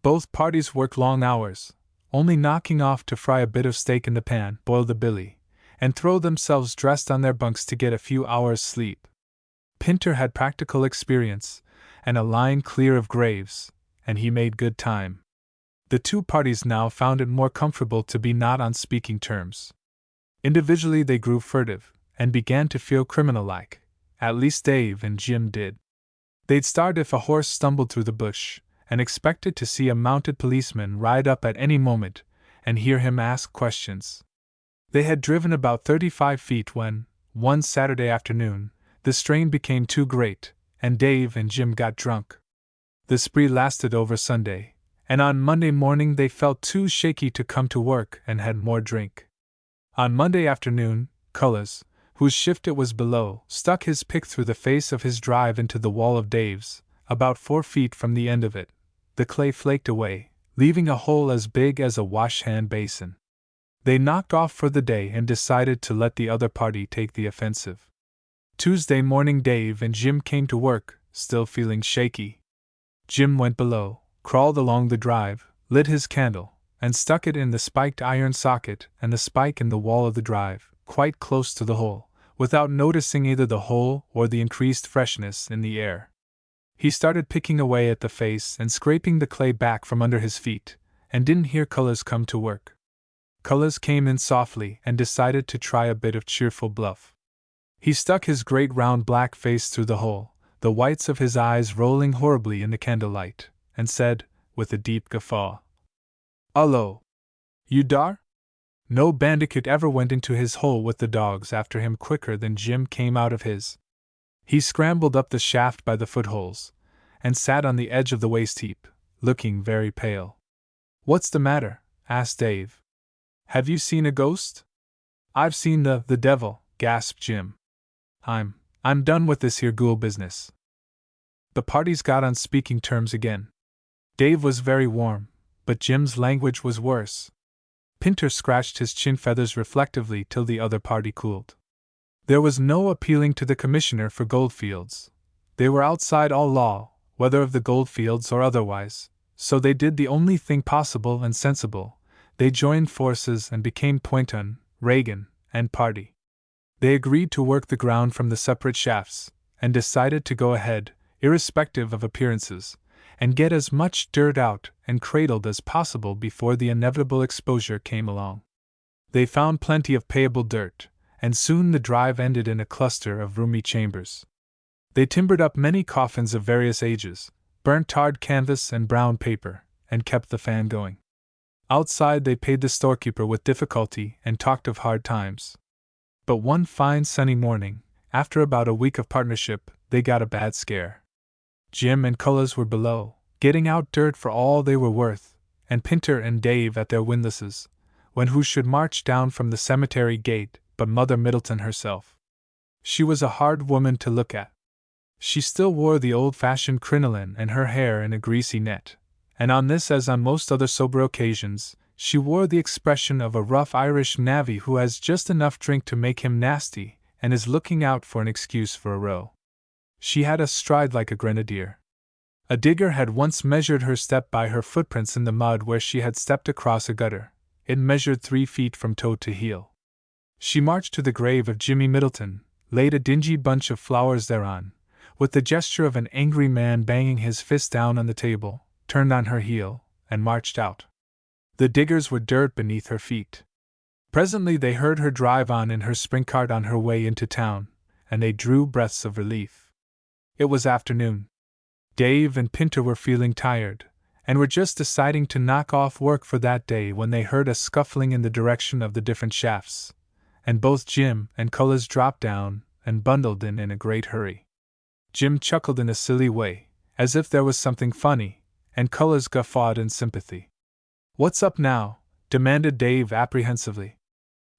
Both parties worked long hours, only knocking off to fry a bit of steak in the pan, boil the billy, and throw themselves dressed on their bunks to get a few hours' sleep. Pinter had practical experience, and a line clear of graves, and he made good time. The two parties now found it more comfortable to be not on speaking terms. Individually they grew furtive, and began to feel criminal-like. At least Dave and Jim did. They'd start if a horse stumbled through the bush, and expected to see a mounted policeman ride up at any moment, and hear him ask questions. They had driven about 35 feet when, one Saturday afternoon, the strain became too great, and Dave and Jim got drunk. The spree lasted over Sunday, and on Monday morning they felt too shaky to come to work and had more drink. On Monday afternoon, Cullis, whose shift it was below, stuck his pick through the face of his drive into the wall of Dave's, about 4 feet from the end of it. The clay flaked away, leaving a hole as big as a wash-hand basin. They knocked off for the day and decided to let the other party take the offensive. Tuesday morning Dave and Jim came to work, still feeling shaky. Jim went below, crawled along the drive, lit his candle, and stuck it in the spiked iron socket and the spike in the wall of the drive, quite close to the hole, without noticing either the hole or the increased freshness in the air. He started picking away at the face and scraping the clay back from under his feet, and didn't hear Cullis come to work. Cullis came in softly and decided to try a bit of cheerful bluff. He stuck his great round black face through the hole, the whites of his eyes rolling horribly in the candlelight, and said, with a deep guffaw, "Hullo! You dar?" No bandicoot ever went into his hole with the dogs after him quicker than Jim came out of his. He scrambled up the shaft by the footholes, and sat on the edge of the waste heap, looking very pale. "What's the matter?" asked Dave. "Have you seen a ghost?" "I've seen the devil," gasped Jim. I'm done with this here ghoul business." The parties got on speaking terms again. Dave was very warm, but Jim's language was worse. Pinter scratched his chin feathers reflectively till the other party cooled. There was no appealing to the commissioner for goldfields. They were outside all law, whether of the goldfields or otherwise, so they did the only thing possible and sensible. They joined forces and became Poynton, Reagan, and party. They agreed to work the ground from the separate shafts, and decided to go ahead, irrespective of appearances, and get as much dirt out and cradled as possible before the inevitable exposure came along. They found plenty of payable dirt, and soon the drive ended in a cluster of roomy chambers. They timbered up many coffins of various ages, burnt tarred canvas and brown paper, and kept the fan going. Outside they paid the storekeeper with difficulty and talked of hard times. But one fine sunny morning, after about a week of partnership, they got a bad scare. Jim and Cullis were below, getting out dirt for all they were worth, and Pinter and Dave at their windlasses, when who should march down from the cemetery gate but Mother Middleton herself. She was a hard woman to look at. She still wore the old-fashioned crinoline and her hair in a greasy net, and on this as on most other sober occasions, she wore the expression of a rough Irish navvy who has just enough drink to make him nasty and is looking out for an excuse for a row. She had a stride like a grenadier. A digger had once measured her step by her footprints in the mud where she had stepped across a gutter. It measured 3 feet from toe to heel. She marched to the grave of Jimmy Middleton, laid a dingy bunch of flowers thereon, with the gesture of an angry man banging his fist down on the table, turned on her heel, and marched out. The diggers were dirt beneath her feet. Presently they heard her drive on in her spring cart on her way into town, and they drew breaths of relief. It was afternoon. Dave and Pinter were feeling tired, and were just deciding to knock off work for that day when they heard a scuffling in the direction of the different shafts, and both Jim and Cullis dropped down and bundled in a great hurry. Jim chuckled in a silly way, as if there was something funny, and Cullis guffawed in sympathy. "What's up now?" demanded Dave apprehensively.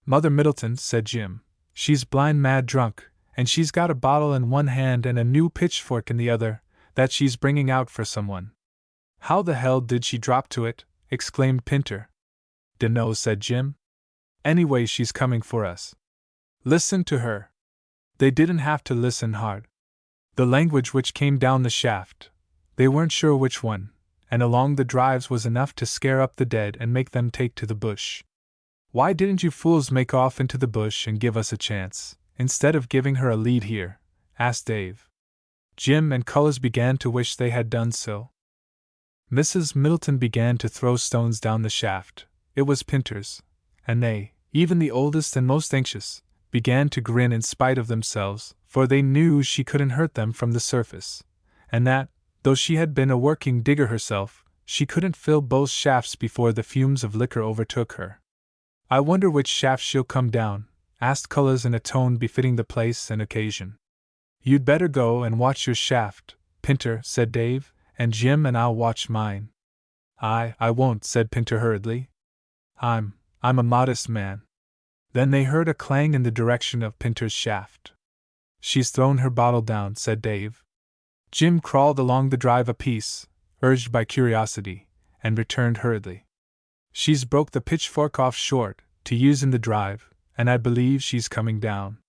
"Mother Middleton," said Jim, She's blind mad drunk, and she's got a bottle in one hand and a new pitchfork in the other, that she's bringing out for someone." "How the hell did she drop to it?" exclaimed Pinter. "Dunno," said Jim. "Anyway, she's coming for us. Listen to her." They didn't have to listen hard. The language which came down the shaft, they weren't sure which one, and along the drives was enough to scare up the dead and make them take to the bush. "Why didn't you fools make off into the bush and give us a chance, instead of giving her a lead here?" asked Dave. Jim and Cullis began to wish they had done so. Mrs. Middleton began to throw stones down the shaft. It was Pinter's, and they, even the oldest and most anxious, began to grin in spite of themselves, for they knew she couldn't hurt them from the surface, and that, though she had been a working digger herself, she couldn't fill both shafts before the fumes of liquor overtook her. "I wonder which shaft she'll come down," asked Cullis in a tone befitting the place and occasion. "You'd better go and watch your shaft, Pinter," said Dave, "and Jim and I'll watch mine." I won't," said Pinter hurriedly. I'm a modest man." Then they heard a clang in the direction of Pinter's shaft. "She's thrown her bottle down," said Dave. Jim crawled along the drive a piece, urged by curiosity, and returned hurriedly. "She's broke the pitchfork off short, to use in the drive, and I believe she's coming down."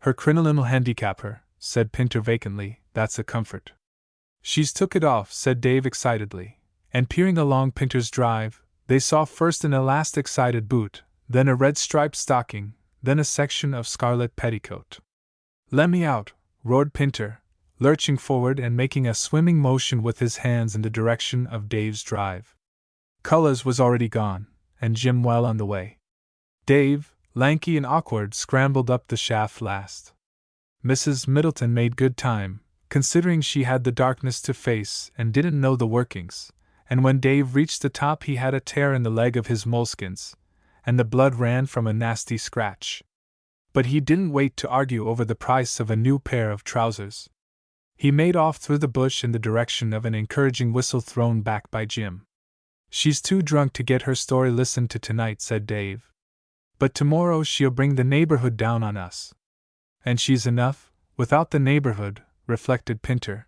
"Her crinoline'll handicap her," said Pinter vacantly. "That's a comfort." "She's took it off," said Dave excitedly, and peering along Pinter's drive, they saw first an elastic-sided boot, then a red-striped stocking, then a section of scarlet petticoat. "Let me out!" roared Pinter, lurching forward and making a swimming motion with his hands in the direction of Dave's drive. Cullis was already gone, and Jim well on the way. Dave, lanky and awkward, scrambled up the shaft last. Mrs. Middleton made good time, considering she had the darkness to face and didn't know the workings, and when Dave reached the top he had a tear in the leg of his moleskins, and the blood ran from a nasty scratch. But he didn't wait to argue over the price of a new pair of trousers. He made off through the bush in the direction of an encouraging whistle thrown back by Jim. "She's too drunk to get her story listened to tonight," said Dave. "But tomorrow she'll bring the neighborhood down on us." "And she's enough, without the neighborhood," reflected Pinter.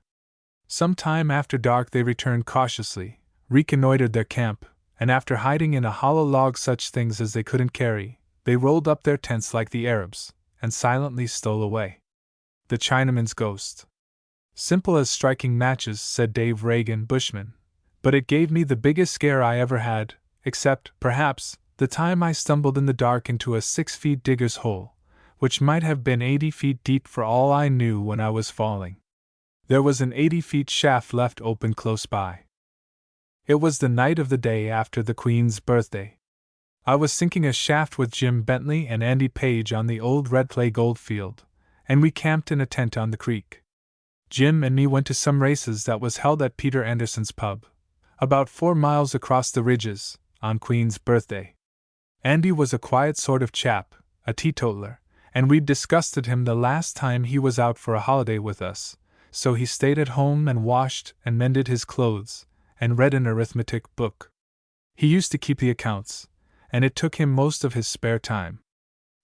Some time after dark they returned cautiously, reconnoitered their camp, and after hiding in a hollow log such things as they couldn't carry, they rolled up their tents like the Arabs, and silently stole away. The Chinaman's ghost. "Simple as striking matches," said Dave Reagan, bushman, "but it gave me the biggest scare I ever had, except, perhaps, the time I stumbled in the dark into a 6-foot digger's hole, which might have been 80 feet deep for all I knew when I was falling. There was an 80-foot shaft left open close by. It was the night of the day after the Queen's birthday. I was sinking a shaft with Jim Bentley and Andy Page on the old red clay goldfield, and we camped in a tent on the creek. Jim and me went to some races that was held at Peter Anderson's pub, about 4 miles across the ridges, on Queen's birthday. Andy was a quiet sort of chap, a teetotaler, and we'd disgusted him the last time he was out for a holiday with us, so he stayed at home and washed and mended his clothes, and read an arithmetic book. He used to keep the accounts, and it took him most of his spare time.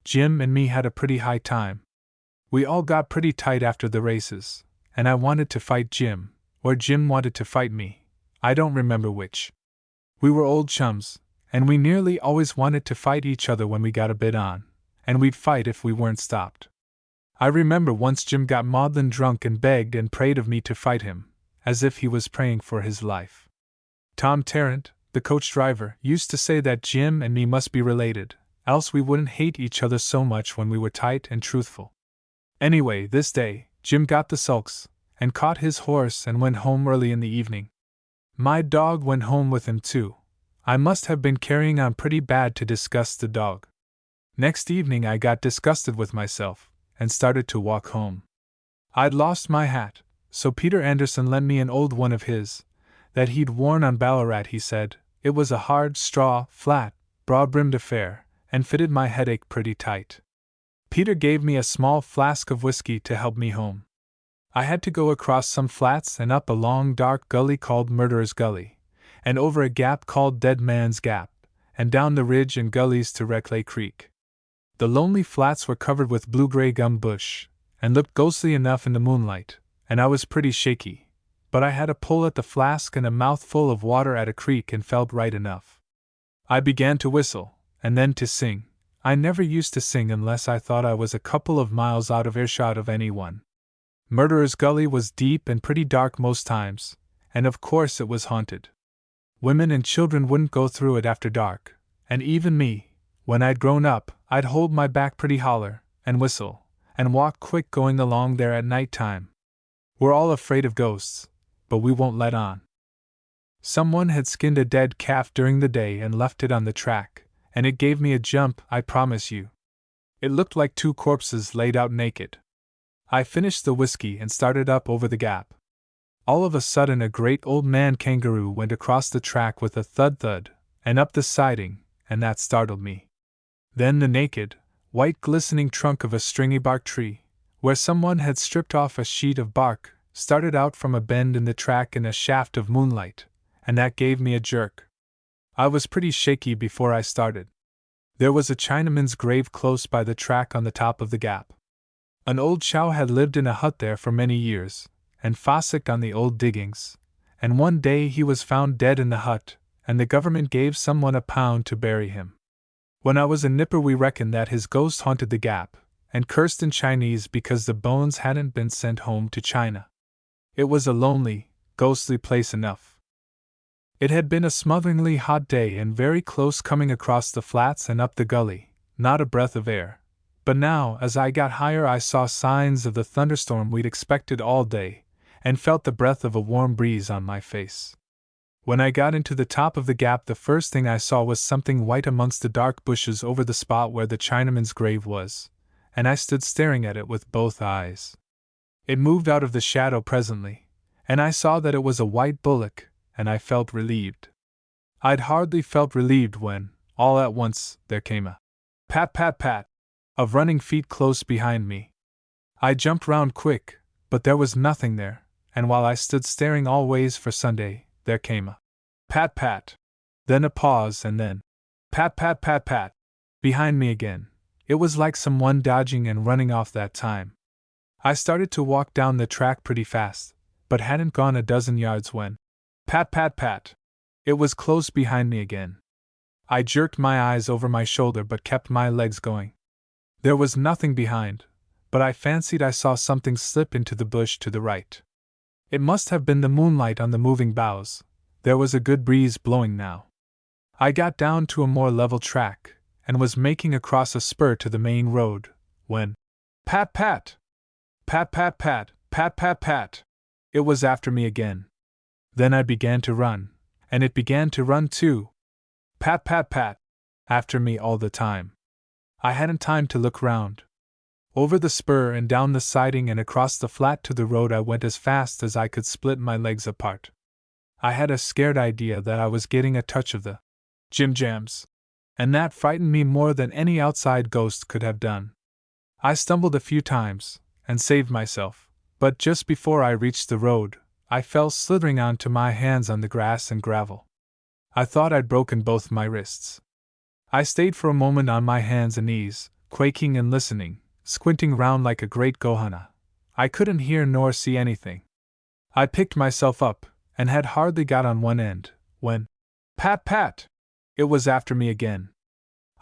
Jim and me had a pretty high time. We all got pretty tight after the races, and I wanted to fight Jim, or Jim wanted to fight me, I don't remember which. We were old chums, and we nearly always wanted to fight each other when we got a bit on, and we'd fight if we weren't stopped. I remember once Jim got maudlin drunk and begged and prayed of me to fight him, as if he was praying for his life. Tom Tarrant, the coach driver, used to say that Jim and me must be related, else we wouldn't hate each other so much when we were tight and truthful. Anyway, this day, Jim got the sulks, and caught his horse and went home early in the evening. My dog went home with him too. I must have been carrying on pretty bad to disgust the dog. Next evening I got disgusted with myself, and started to walk home. I'd lost my hat, so Peter Anderson lent me an old one of his, that he'd worn on Ballarat. He said it was a hard straw, flat, broad-brimmed affair, and fitted my headache pretty tight. Peter gave me a small flask of whiskey to help me home. I had to go across some flats and up a long dark gully called Murderer's Gully, and over a gap called Dead Man's Gap, and down the ridge and gullies to Reclay Creek. The lonely flats were covered with blue-gray gum bush, and looked ghostly enough in the moonlight, and I was pretty shaky, but I had a pull at the flask and a mouthful of water at a creek and felt right enough. I began to whistle, and then to sing. I never used to sing unless I thought I was a couple of miles out of earshot of anyone. Murderer's Gully was deep and pretty dark most times, and of course it was haunted. Women and children wouldn't go through it after dark, and even me, when I'd grown up, I'd hold my back pretty holler, and whistle, and walk quick going along there at night time. We're all afraid of ghosts, but we won't let on. Someone had skinned a dead calf during the day and left it on the track, and it gave me a jump, I promise you. It looked like two corpses laid out naked. I finished the whiskey and started up over the gap. All of a sudden a great old man kangaroo went across the track with a thud-thud, and up the siding, and that startled me. Then the naked, white glistening trunk of a stringy bark tree, where someone had stripped off a sheet of bark, started out from a bend in the track in a shaft of moonlight, and that gave me a jerk. I was pretty shaky before I started. There was a Chinaman's grave close by the track on the top of the gap. An old chow had lived in a hut there for many years, and fossicked on the old diggings, and one day he was found dead in the hut, and the government gave someone £1 to bury him. When I was a nipper we reckoned that his ghost haunted the gap, and cursed in Chinese because the bones hadn't been sent home to China. It was a lonely, ghostly place enough. It had been a smotheringly hot day and very close coming across the flats and up the gully, not a breath of air. But now, as I got higher, I saw signs of the thunderstorm we'd expected all day, and felt the breath of a warm breeze on my face. When I got into the top of the gap, the first thing I saw was something white amongst the dark bushes over the spot where the Chinaman's grave was, and I stood staring at it with both eyes. It moved out of the shadow presently, and I saw that it was a white bullock, and I felt relieved. I'd hardly felt relieved when, all at once, there came a pat pat pat of running feet close behind me. I jumped round quick, but there was nothing there, and while I stood staring all ways for Sunday, there came a pat pat, then a pause, and then pat pat pat pat behind me again. It was like someone dodging and running off that time. I started to walk down the track pretty fast, but hadn't gone a dozen yards when pat pat pat. It was close behind me again. I jerked my eyes over my shoulder but kept my legs going. There was nothing behind, but I fancied I saw something slip into the bush to the right. It must have been the moonlight on the moving boughs. There was a good breeze blowing now. I got down to a more level track, and was making across a spur to the main road, when pat pat! Pat pat pat, pat pat pat! It was after me again. Then I began to run, and it began to run too. Pat pat pat! After me all the time. I hadn't time to look round. Over the spur and down the siding and across the flat to the road I went as fast as I could split my legs apart. I had a scared idea that I was getting a touch of the Jim Jams, and that frightened me more than any outside ghost could have done. I stumbled a few times, and saved myself, but just before I reached the road, I fell slithering onto my hands on the grass and gravel. I thought I'd broken both my wrists. I stayed for a moment on my hands and knees, quaking and listening, squinting round like a great gohana. I couldn't hear nor see anything. I picked myself up, and had hardly got on one end, when pat pat! It was after me again.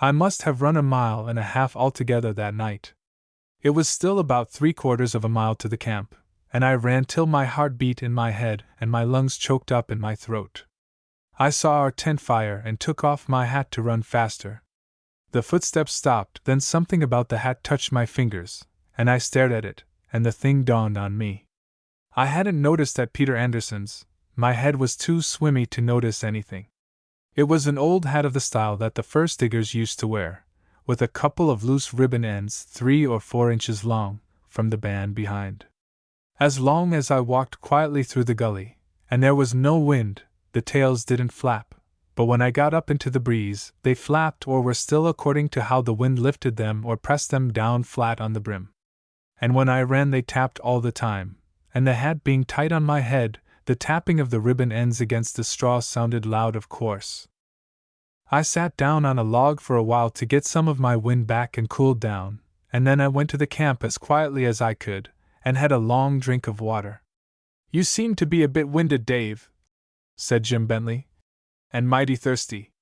I must have run 1.5 miles altogether that night. It was still about 3/4 of a mile to the camp, and I ran till my heart beat in my head and my lungs choked up in my throat. I saw our tent fire and took off my hat to run faster. The footsteps stopped, then something about the hat touched my fingers, and I stared at it, and the thing dawned on me. I hadn't noticed at Peter Anderson's, my head was too swimmy to notice anything. It was an old hat of the style that the first diggers used to wear, with a couple of loose ribbon ends 3 or 4 inches long, from the band behind. As long as I walked quietly through the gully, and there was no wind, the tails didn't flap, but when I got up into the breeze, they flapped or were still according to how the wind lifted them or pressed them down flat on the brim. And when I ran they tapped all the time, and the hat being tight on my head, the tapping of the ribbon ends against the straw sounded loud of course. I sat down on a log for a while to get some of my wind back and cooled down, and then I went to the camp as quietly as I could, and had a long drink of water. You seem to be a bit winded, Dave, said Jim Bentley, and mighty thirsty.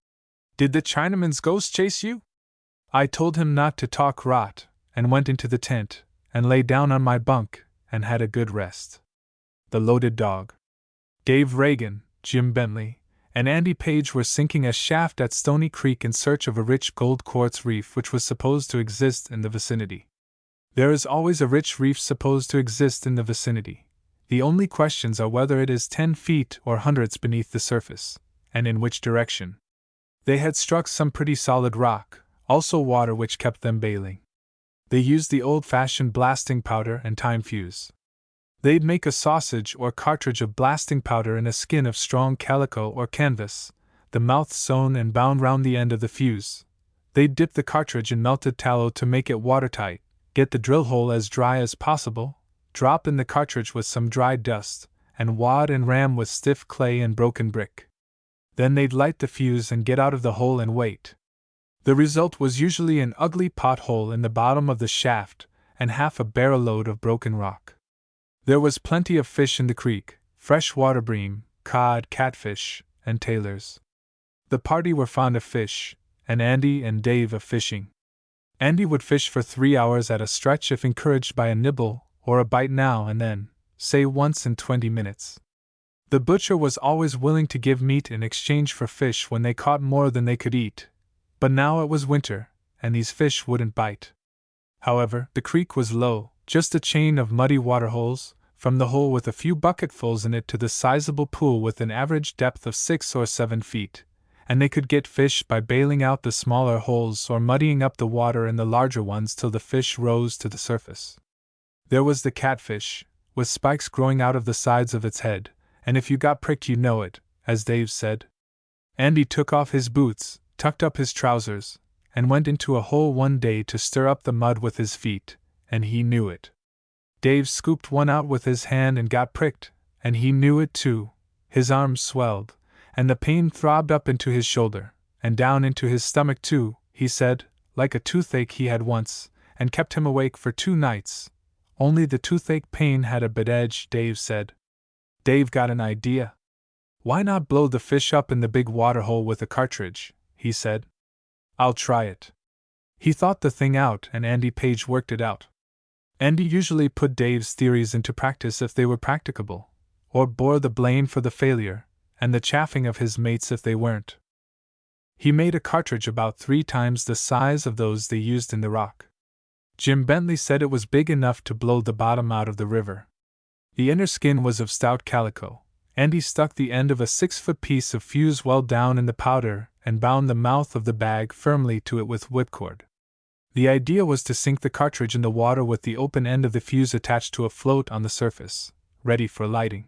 Did the Chinaman's ghost chase you? I told him not to talk rot, and went into the tent, and lay down on my bunk, and had a good rest. The Loaded Dog. Dave Reagan, Jim Bentley, and Andy Page were sinking a shaft at Stony Creek in search of a rich gold quartz reef which was supposed to exist in the vicinity. There is always a rich reef supposed to exist in the vicinity. The only questions are whether it is 10 feet or hundreds beneath the surface, and in which direction. They had struck some pretty solid rock, also water which kept them bailing. They used the old-fashioned blasting powder and time fuse. They'd make a sausage or cartridge of blasting powder in a skin of strong calico or canvas, the mouth sewn and bound round the end of the fuse. They'd dip the cartridge in melted tallow to make it watertight, get the drill hole as dry as possible, drop in the cartridge with some dry dust, and wad and ram with stiff clay and broken brick. Then they'd light the fuse and get out of the hole and wait. The result was usually an ugly pothole in the bottom of the shaft and half a barrel load of broken rock. There was plenty of fish in the creek, fresh water bream, cod, catfish, and tailors. The party were fond of fish, and Andy and Dave of fishing. Andy would fish for 3 hours at a stretch if encouraged by a nibble or a bite now and then, say once in 20 minutes. The butcher was always willing to give meat in exchange for fish when they caught more than they could eat, but now it was winter, and these fish wouldn't bite. However, the creek was low, just a chain of muddy waterholes, from the hole with a few bucketfuls in it to the sizable pool with an average depth of 6 or 7 feet, and they could get fish by bailing out the smaller holes or muddying up the water in the larger ones till the fish rose to the surface. There was the catfish, with spikes growing out of the sides of its head, and if you got pricked you know it, as Dave said. Andy took off his boots, tucked up his trousers, and went into a hole one day to stir up the mud with his feet, and he knew it. Dave scooped one out with his hand and got pricked, and he knew it too. His arms swelled, and the pain throbbed up into his shoulder, and down into his stomach too, he said, like a toothache he had once, and kept him awake for 2 nights. Only the toothache pain had a bad edge, Dave said. Dave got an idea. Why not blow the fish up in the big water hole with a cartridge, he said. I'll try it. He thought the thing out and Andy Page worked it out. Andy usually put Dave's theories into practice if they were practicable, or bore the blame for the failure, and the chaffing of his mates if they weren't. He made a cartridge about 3 times the size of those they used in the Rock. Jim Bentley said it was big enough to blow the bottom out of the river. The inner skin was of stout calico. Andy stuck the end of a 6-foot piece of fuse well down in the powder and bound the mouth of the bag firmly to it with whipcord. The idea was to sink the cartridge in the water with the open end of the fuse attached to a float on the surface, ready for lighting.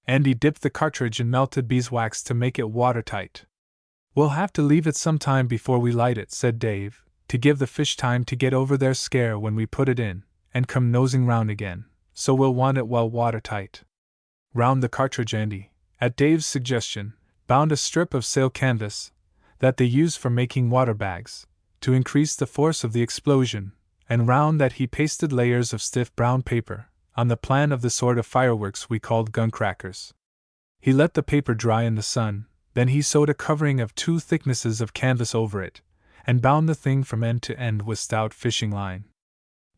Andy dipped the cartridge in melted beeswax to make it watertight. We'll have to leave it some time before we light it, said Dave, to give the fish time to get over their scare when we put it in, and come nosing round again, so we'll want it well watertight. Round the cartridge Andy, at Dave's suggestion, bound a strip of sail canvas, that they use for making water bags, to increase the force of the explosion, and round that he pasted layers of stiff brown paper, on the plan of the sort of fireworks we called gun crackers. He let the paper dry in the sun, then he sewed a covering of 2 thicknesses of canvas over it, and bound the thing from end to end with stout fishing line.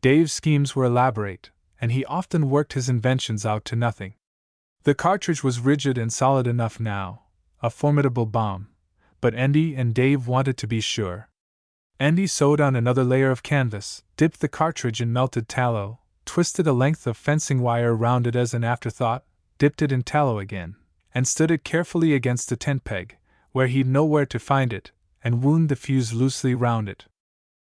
Dave's schemes were elaborate, and he often worked his inventions out to nothing. The cartridge was rigid and solid enough now, a formidable bomb, but Andy and Dave wanted to be sure. Andy sewed on another layer of canvas, dipped the cartridge in melted tallow, twisted a length of fencing wire round it as an afterthought, dipped it in tallow again, and stood it carefully against a tent peg, where he'd know where to find it, and wound the fuse loosely round it.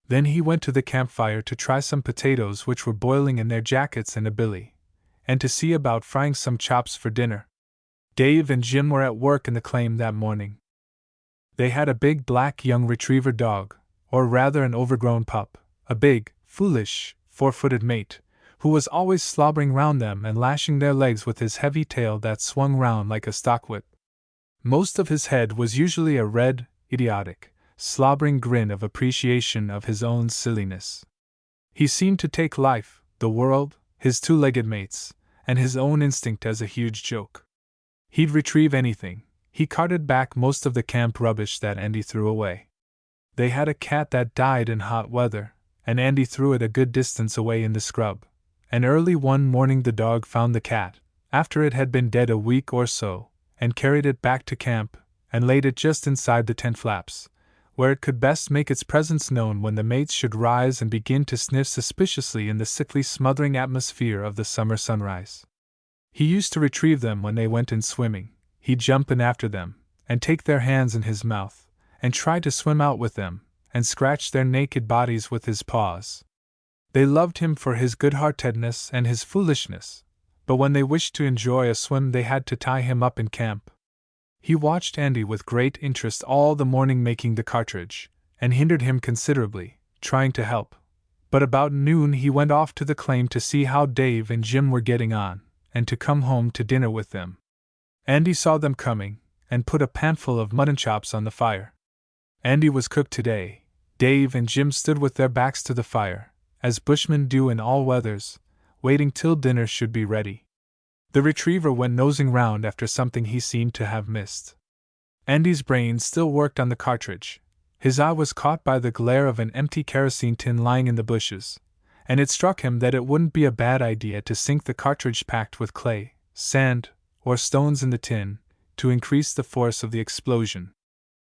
Then he went to the campfire to try some potatoes which were boiling in their jackets and a billy, and to see about frying some chops for dinner. Dave and Jim were at work in the claim that morning. They had a big black young retriever dog, or rather an overgrown pup, a big, foolish, 4-footed mate, who was always slobbering round them and lashing their legs with his heavy tail that swung round like a stockwhip. Most of his head was usually a red, idiotic, slobbering grin of appreciation of his own silliness. He seemed to take life, the world, his two-legged mates, and his own instinct as a huge joke. He'd retrieve anything. He carted back most of the camp rubbish that Andy threw away. They had a cat that died in hot weather, and Andy threw it a good distance away in the scrub. And early one morning the dog found the cat, after it had been dead a week or so, and carried it back to camp, and laid it just inside the tent flaps, where it could best make its presence known when the mates should rise and begin to sniff suspiciously in the sickly smothering atmosphere of the summer sunrise. He used to retrieve them when they went in swimming. He'd jump in after them, and take their hands in his mouth, and try to swim out with them, and scratch their naked bodies with his paws. They loved him for his good-heartedness and his foolishness, but when they wished to enjoy a swim they had to tie him up in camp. He watched Andy with great interest all the morning making the cartridge, and hindered him considerably, trying to help. But about noon he went off to the claim to see how Dave and Jim were getting on, and to come home to dinner with them. Andy saw them coming, and put a panful of mutton chops on the fire. Andy was cooked today. Dave and Jim stood with their backs to the fire, as bushmen do in all weathers, waiting till dinner should be ready. The retriever went nosing round after something he seemed to have missed. Andy's brain still worked on the cartridge. His eye was caught by the glare of an empty kerosene tin lying in the bushes, and it struck him that it wouldn't be a bad idea to sink the cartridge packed with clay, sand, or stones in the tin, to increase the force of the explosion.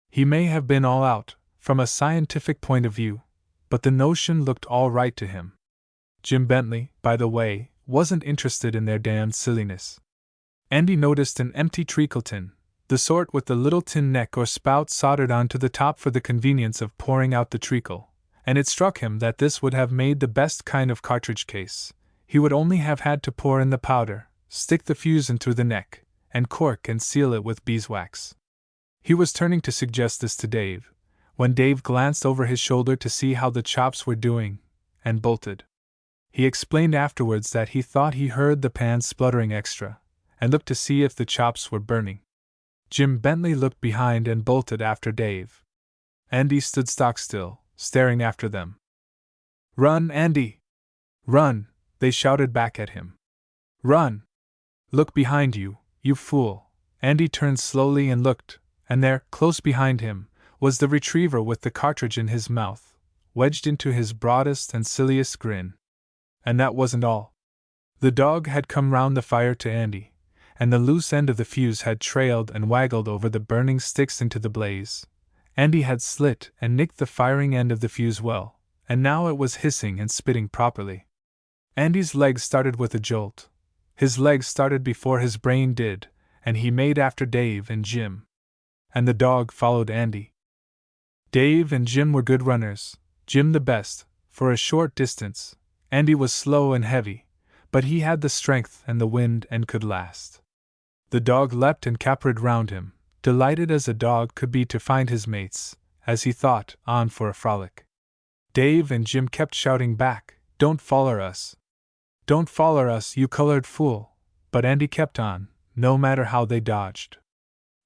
He may have been all out, from a scientific point of view, but the notion looked all right to him. Jim Bentley, by the way, wasn't interested in their damned silliness. Andy noticed an empty treacle tin, the sort with the little tin neck or spout soldered onto the top for the convenience of pouring out the treacle, and it struck him that this would have made the best kind of cartridge case. He would only have had to pour in the powder, stick the fuse in through the neck, and cork and seal it with beeswax. He was turning to suggest this to Dave, when Dave glanced over his shoulder to see how the chops were doing, and bolted. He explained afterwards that he thought he heard the pan spluttering extra, and looked to see if the chops were burning. Jim Bentley looked behind and bolted after Dave. Andy stood stock still, staring after them. "Run, Andy! Run!" they shouted back at him. "Run! Look behind you, you fool!" Andy turned slowly and looked, and there, close behind him, was the retriever with the cartridge in his mouth, wedged into his broadest and silliest grin. And that wasn't all. The dog had come round the fire to Andy, and the loose end of the fuse had trailed and waggled over the burning sticks into the blaze. Andy had slit and nicked the firing end of the fuse well, and now it was hissing and spitting properly. Andy's legs started with a jolt. His legs started before his brain did, and he made after Dave and Jim. And the dog followed Andy. Dave and Jim were good runners, Jim the best, for a short distance. Andy was slow and heavy, but he had the strength and the wind and could last. The dog leapt and capered round him, delighted as a dog could be to find his mates, as he thought, on for a frolic. Dave and Jim kept shouting back, "Don't foller us! Don't foller us, you colored fool!" But Andy kept on, no matter how they dodged.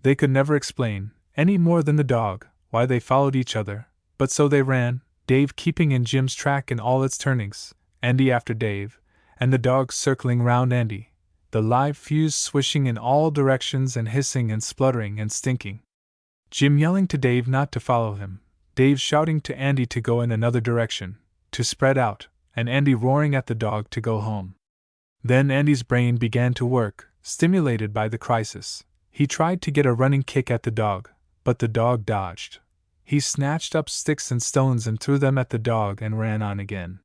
They could never explain, any more than the dog, why they followed each other, but so they ran, Dave keeping in Jim's track in all its turnings, Andy after Dave, and the dog circling round Andy, the live fuse swishing in all directions and hissing and spluttering and stinking. Jim yelling to Dave not to follow him, Dave shouting to Andy to go in another direction, to spread out, and Andy roaring at the dog to go home. Then Andy's brain began to work, stimulated by the crisis. He tried to get a running kick at the dog, but the dog dodged. He snatched up sticks and stones and threw them at the dog and ran on again.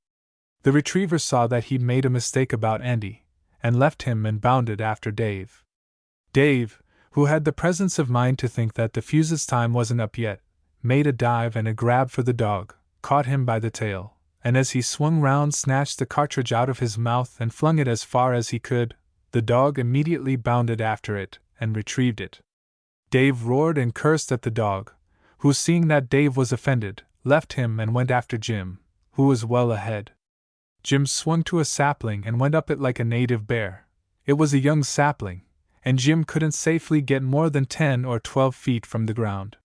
The retriever saw that he'd made a mistake about Andy, and left him and bounded after Dave. Dave, who had the presence of mind to think that the fuse's time wasn't up yet, made a dive and a grab for the dog, caught him by the tail, and as he swung round snatched the cartridge out of his mouth and flung it as far as he could. The dog immediately bounded after it, and retrieved it. Dave roared and cursed at the dog, who, seeing that Dave was offended, left him and went after Jim, who was well ahead. Jim swung to a sapling and went up it like a native bear. It was a young sapling, and Jim couldn't safely get more than 10 or 12 feet from the ground.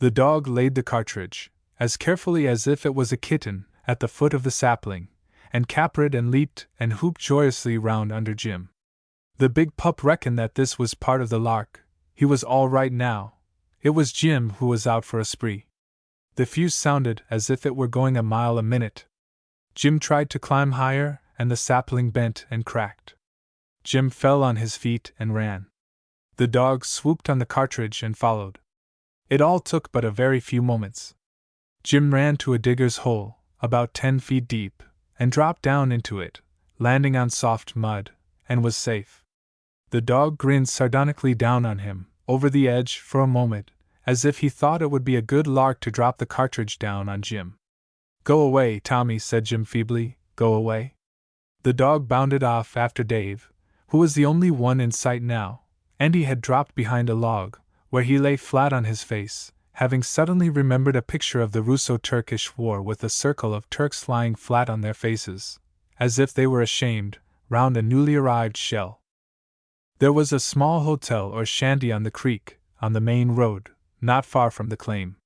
The dog laid the cartridge, as carefully as if it was a kitten, at the foot of the sapling, and capered and leaped and whooped joyously round under Jim. The big pup reckoned that this was part of the lark. He was all right now. It was Jim who was out for a spree. The fuse sounded as if it were going a mile a minute. Jim tried to climb higher, and the sapling bent and cracked. Jim fell on his feet and ran. The dog swooped on the cartridge and followed. It all took but a very few moments. Jim ran to a digger's hole, about 10 feet deep, and dropped down into it, landing on soft mud, and was safe. The dog grinned sardonically down on him, over the edge, for a moment, as if he thought it would be a good lark to drop the cartridge down on Jim. "Go away, Tommy," said Jim feebly, "go away." The dog bounded off after Dave, who was the only one in sight now, and he had dropped behind a log, where he lay flat on his face, having suddenly remembered a picture of the Russo-Turkish War with a circle of Turks lying flat on their faces, as if they were ashamed, round a newly arrived shell. There was a small hotel or shanty on the creek, on the main road, not far from the claim.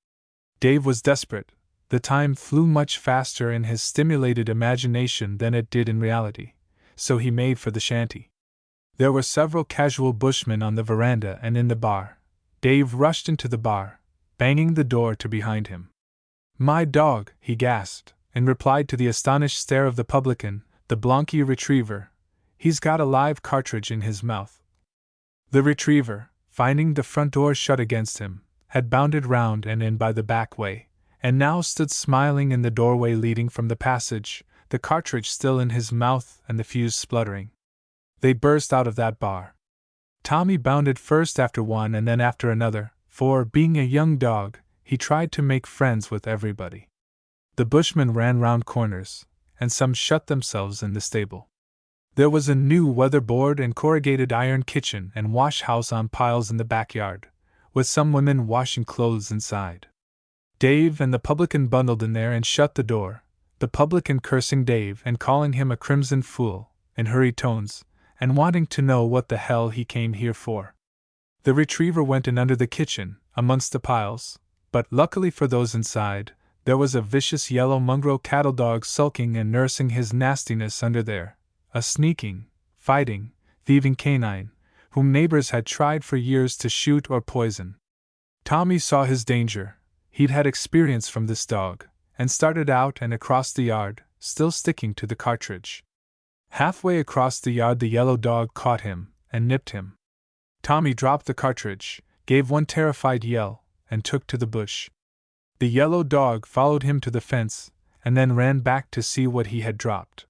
Dave was desperate. The time flew much faster in his stimulated imagination than it did in reality, so he made for the shanty. There were several casual bushmen on the veranda and in the bar. Dave rushed into the bar, banging the door to behind him. "My dog," he gasped, in reply to the astonished stare of the publican, the Blanqui retriever. "He's got a live cartridge in his mouth." The retriever, finding the front door shut against him, had bounded round and in by the back way, and now stood smiling in the doorway leading from the passage, the cartridge still in his mouth and the fuse spluttering. They burst out of that bar. Tommy bounded first after one and then after another, for, being a young dog, he tried to make friends with everybody. The bushmen ran round corners, and some shut themselves in the stable. There was a new weatherboard and corrugated iron kitchen and wash house on piles in the backyard, with some women washing clothes inside. Dave and the publican bundled in there and shut the door, the publican cursing Dave and calling him a crimson fool, in hurried tones, and wanting to know what the hell he came here for. The retriever went in under the kitchen, amongst the piles, but, luckily for those inside, there was a vicious yellow mongrel cattle dog sulking and nursing his nastiness under there, a sneaking, fighting, thieving canine, whom neighbors had tried for years to shoot or poison. Tommy saw his danger. He'd had experience from this dog, and started out and across the yard, still sticking to the cartridge. Halfway across the yard the yellow dog caught him, and nipped him. Tommy dropped the cartridge, gave one terrified yell, and took to the bush. The yellow dog followed him to the fence, and then ran back to see what he had dropped.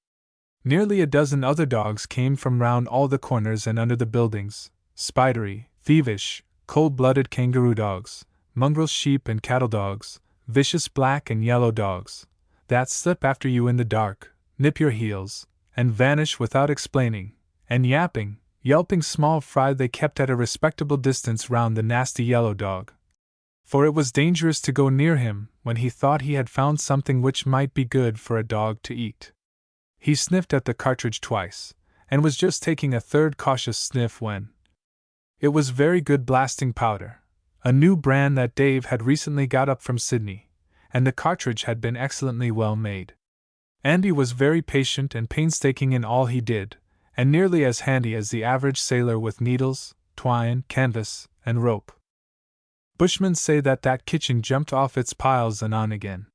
Nearly a dozen other dogs came from round all the corners and under the buildings, spidery, thievish, cold-blooded kangaroo dogs, mongrel sheep and cattle dogs, vicious black and yellow dogs, that slip after you in the dark, nip your heels, and vanish without explaining, and yelping small fry they kept at a respectable distance round the nasty yellow dog. For it was dangerous to go near him when he thought he had found something which might be good for a dog to eat. He sniffed at the cartridge twice, and was just taking a third cautious sniff when it was very good blasting powder, a new brand that Dave had recently got up from Sydney, and the cartridge had been excellently well made. Andy was very patient and painstaking in all he did, and nearly as handy as the average sailor with needles, twine, canvas, and rope. Bushmen say that kitchen jumped off its piles and on again.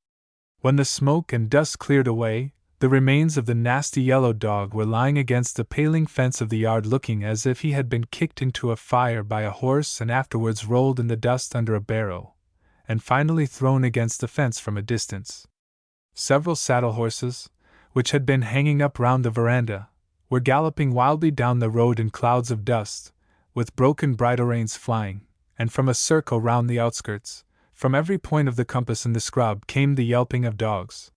When the smoke and dust cleared away, the remains of the nasty yellow dog were lying against the paling fence of the yard looking as if he had been kicked into a fire by a horse and afterwards rolled in the dust under a barrow, and finally thrown against the fence from a distance. Several saddle horses, which had been hanging up round the veranda, were galloping wildly down the road in clouds of dust, with broken bridle reins flying, and from a circle round the outskirts, from every point of the compass in the scrub came the yelping of dogs.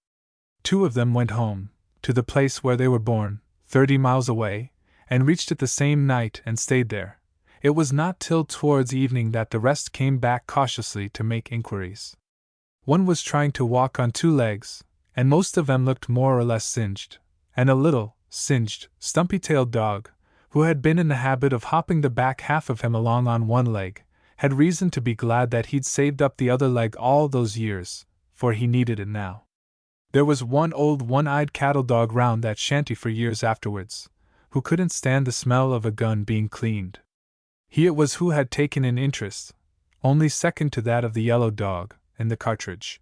2 of them went home, to the place where they were born, 30 miles away, and reached it the same night and stayed there. It was not till towards evening that the rest came back cautiously to make inquiries. One was trying to walk on 2 legs, and most of them looked more or less singed, and a little, singed, stumpy-tailed dog, who had been in the habit of hopping the back half of him along on one leg, had reason to be glad that he'd saved up the other leg all those years, for he needed it now. There was one old one-eyed cattle dog round that shanty for years afterwards, who couldn't stand the smell of a gun being cleaned. He it was who had taken an interest, only second to that of the yellow dog, in the cartridge.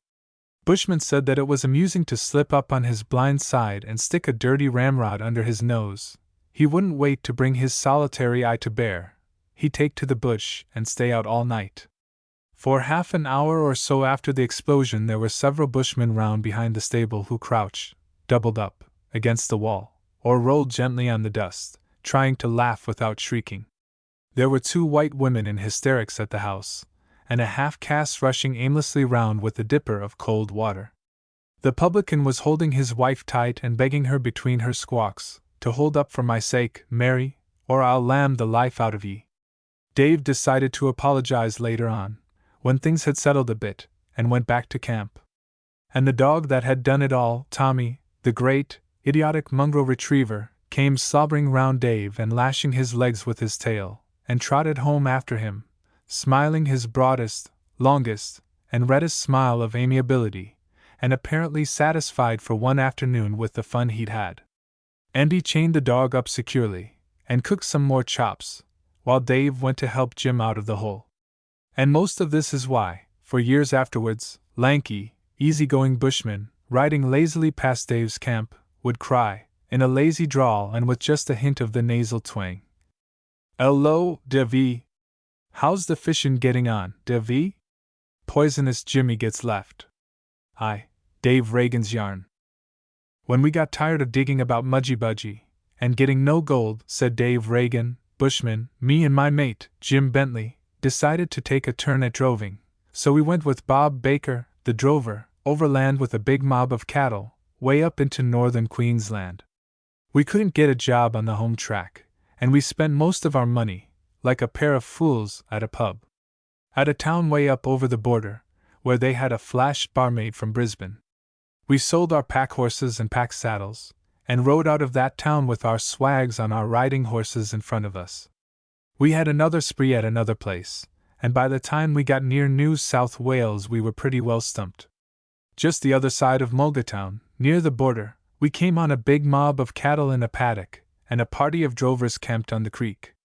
Bushman said that it was amusing to slip up on his blind side and stick a dirty ramrod under his nose. He wouldn't wait to bring his solitary eye to bear. He'd take to the bush and stay out all night. For half an hour or so after the explosion there were several bushmen round behind the stable who crouched, doubled up, against the wall, or rolled gently on the dust, trying to laugh without shrieking. There were 2 white women in hysterics at the house, and a half-caste rushing aimlessly round with a dipper of cold water. The publican was holding his wife tight and begging her between her squawks, to hold up for my sake, Mary, or I'll lam the life out of ye. Dave decided to apologize later on, when things had settled a bit, and went back to camp. And the dog that had done it all, Tommy, the great, idiotic mongrel retriever, came slobbering round Dave and lashing his legs with his tail, and trotted home after him, smiling his broadest, longest, and reddest smile of amiability, and apparently satisfied for one afternoon with the fun he'd had. Andy chained the dog up securely, and cooked some more chops, while Dave went to help Jim out of the hole. And most of this is why, for years afterwards, lanky, easy-going bushmen, riding lazily past Dave's camp, would cry, in a lazy drawl and with just a hint of the nasal twang, "Hello, Davy! How's the fishin' getting on, Davy? Poisonous Jimmy gets left." Aye, Dave Reagan's yarn. When we got tired of digging about Mudgy Budgy, and getting no gold, said Dave Reagan, bushman, me and my mate, Jim Bentley, decided to take a turn at droving, so we went with Bob Baker, the drover, overland with a big mob of cattle, way up into northern Queensland. We couldn't get a job on the home track, and we spent most of our money, like a pair of fools, at a pub. At a town way up over the border, where they had a flash barmaid from Brisbane. We sold our pack horses and pack saddles, and rode out of that town with our swags on our riding horses in front of us. We had another spree at another place, and by the time we got near New South Wales we were pretty well stumped. Just the other side of Mulgatown, near the border, we came on a big mob of cattle in a paddock, and a party of drovers camped on the creek.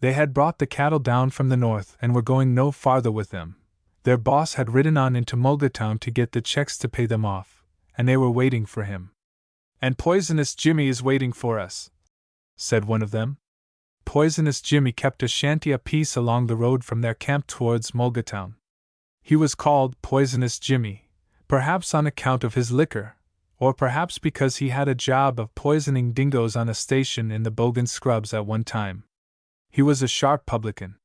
They had brought the cattle down from the north and were going no farther with them. Their boss had ridden on into Mulgatown to get the checks to pay them off, and they were waiting for him. "And Poisonous Jimmy is waiting for us," said one of them. Poisonous Jimmy kept a shanty apiece along the road from their camp towards Mulgatown. He was called Poisonous Jimmy, perhaps on account of his liquor, or perhaps because he had a job of poisoning dingoes on a station in the Bogan Scrubs at one time. He was a sharp publican.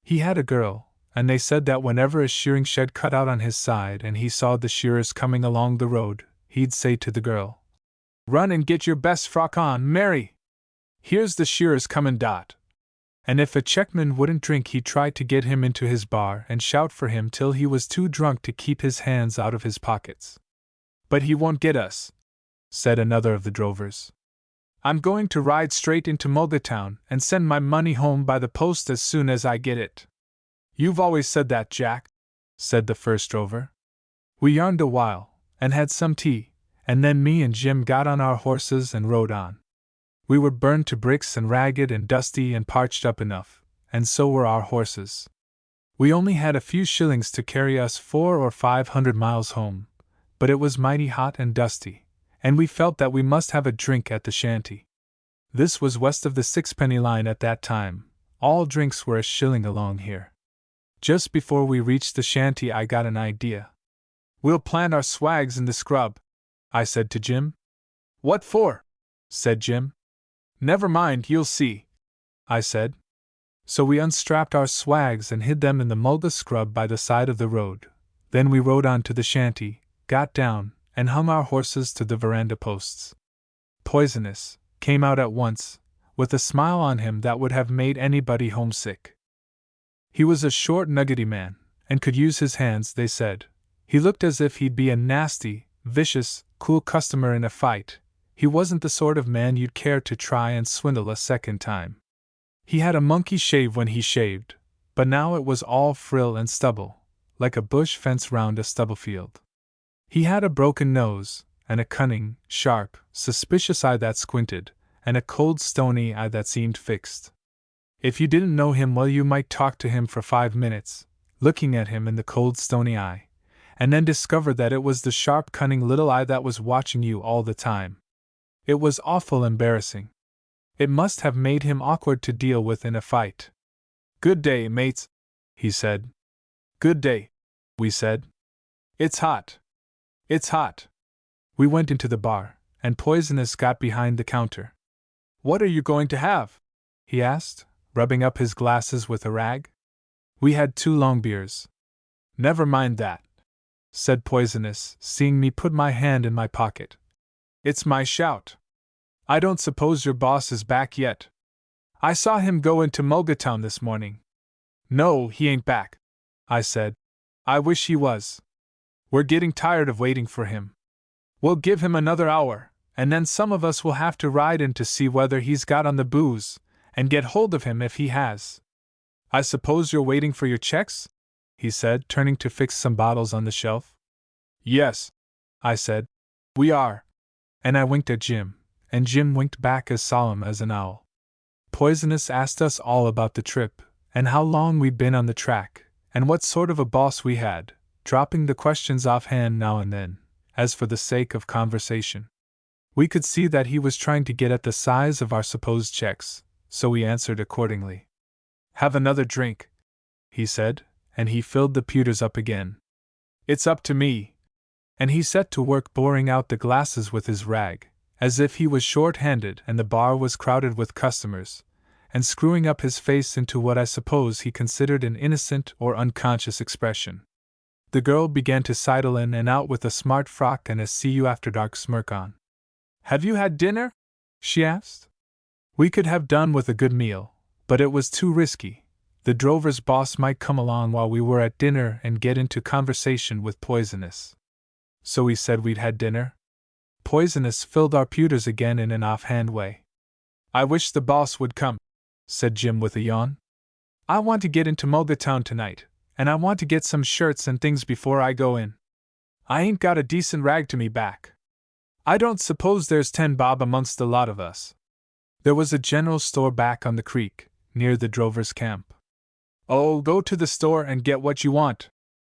He had a girl, and they said that whenever a shearing shed cut out on his side and he saw the shearers coming along the road, he'd say to the girl, "Run and get your best frock on, Mary! Here's the shearers comin' dot." And if a checkman wouldn't drink he'd try to get him into his bar and shout for him till he was too drunk to keep his hands out of his pockets. "But he won't get us," said another of the drovers. "I'm going to ride straight into Mulgatown and send my money home by the post as soon as I get it." "You've always said that, Jack," said the first drover. We yarned a while, and had some tea, and then me and Jim got on our horses and rode on. We were burned to bricks and ragged and dusty and parched up enough, and so were our horses. We only had a few shillings to carry us 400 or 500 miles home, but it was mighty hot and dusty, and we felt that we must have a drink at the shanty. This was west of the sixpenny line at that time. All drinks were a shilling along here. Just before we reached the shanty I got an idea. "We'll plant our swags in the scrub," I said to Jim. "What for?" said Jim. "Never mind, you'll see," I said. So we unstrapped our swags and hid them in the mulga scrub by the side of the road. Then we rode on to the shanty, got down, and hung our horses to the veranda posts. Poisonous came out at once, with a smile on him that would have made anybody homesick. He was a short, nuggety man, and could use his hands, they said. He looked as if he'd be a nasty, vicious, cool customer in a fight. He wasn't the sort of man you'd care to try and swindle a second time. He had a monkey shave when he shaved, but now it was all frill and stubble, like a bush fence round a stubble field. He had a broken nose, and a cunning, sharp, suspicious eye that squinted, and a cold stony eye that seemed fixed. If you didn't know him well, you might talk to him for 5 minutes, looking at him in the cold stony eye, and then discover that it was the sharp cunning little eye that was watching you all the time. It was awful embarrassing. It must have made him awkward to deal with in a fight. "Good day, mates," he said. "Good day," we said. "It's hot. It's hot." We went into the bar, and Poisonous got behind the counter. "What are you going to have?" he asked, rubbing up his glasses with a rag. We had 2 long beers. "Never mind that," said Poisonous, seeing me put my hand in my pocket. "It's my shout. I don't suppose your boss is back yet. I saw him go into Mulgatown this morning." "No, he ain't back," I said. "I wish he was. We're getting tired of waiting for him. We'll give him another hour, and then some of us will have to ride in to see whether he's got on the booze, and get hold of him if he has. I suppose you're waiting for your checks?" he said, turning to fix some bottles on the shelf. "Yes," I said, "we are." And I winked at Jim, and Jim winked back as solemn as an owl. Poisonous asked us all about the trip, and how long we'd been on the track, and what sort of a boss we had, dropping the questions offhand now and then, as for the sake of conversation. We could see that he was trying to get at the size of our supposed checks, so we answered accordingly. "Have another drink," he said, and he filled the pewters up again. "It's up to me." And he set to work boring out the glasses with his rag, as if he was short-handed and the bar was crowded with customers, and screwing up his face into what I suppose he considered an innocent or unconscious expression. The girl began to sidle in and out with a smart frock and a see-you-after-dark smirk on. "Have you had dinner?" she asked. We could have done with a good meal, but it was too risky. The drover's boss might come along while we were at dinner and get into conversation with Poisonous. So we said we'd had dinner. Poisonous filled our pewters again in an offhand way. "I wish the boss would come," said Jim with a yawn. "I want to get into Mulgatown tonight, and I want to get some shirts and things before I go in. I ain't got a decent rag to me back. I don't suppose there's 10 bob amongst the lot of us." There was a general store back on the creek, near the drover's camp. "Oh, go to the store and get what you want,"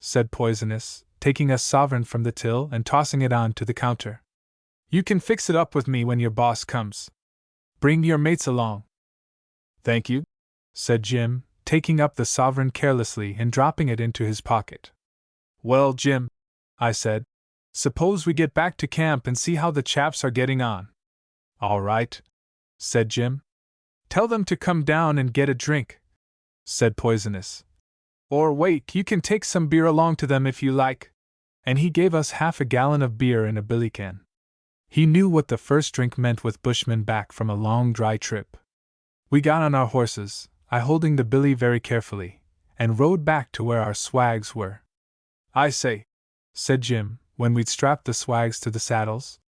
said Poisonous, taking a sovereign from the till and tossing it on to the counter. "You can fix it up with me when your boss comes. Bring your mates along." "Thank you," said Jim, taking up the sovereign carelessly and dropping it into his pocket. "Well, Jim," I said, "suppose we get back to camp and see how the chaps are getting on." "All right," said Jim. "Tell them to come down and get a drink," said Poisonous. "Or wait, you can take some beer along to them if you like." And he gave us half a gallon of beer in a billycan. He knew what the first drink meant with bushmen back from a long dry trip. We got on our horses, I holding the billy very carefully, and rode back to where our swags were. "I say," said Jim, when we'd strapped the swags to the saddles,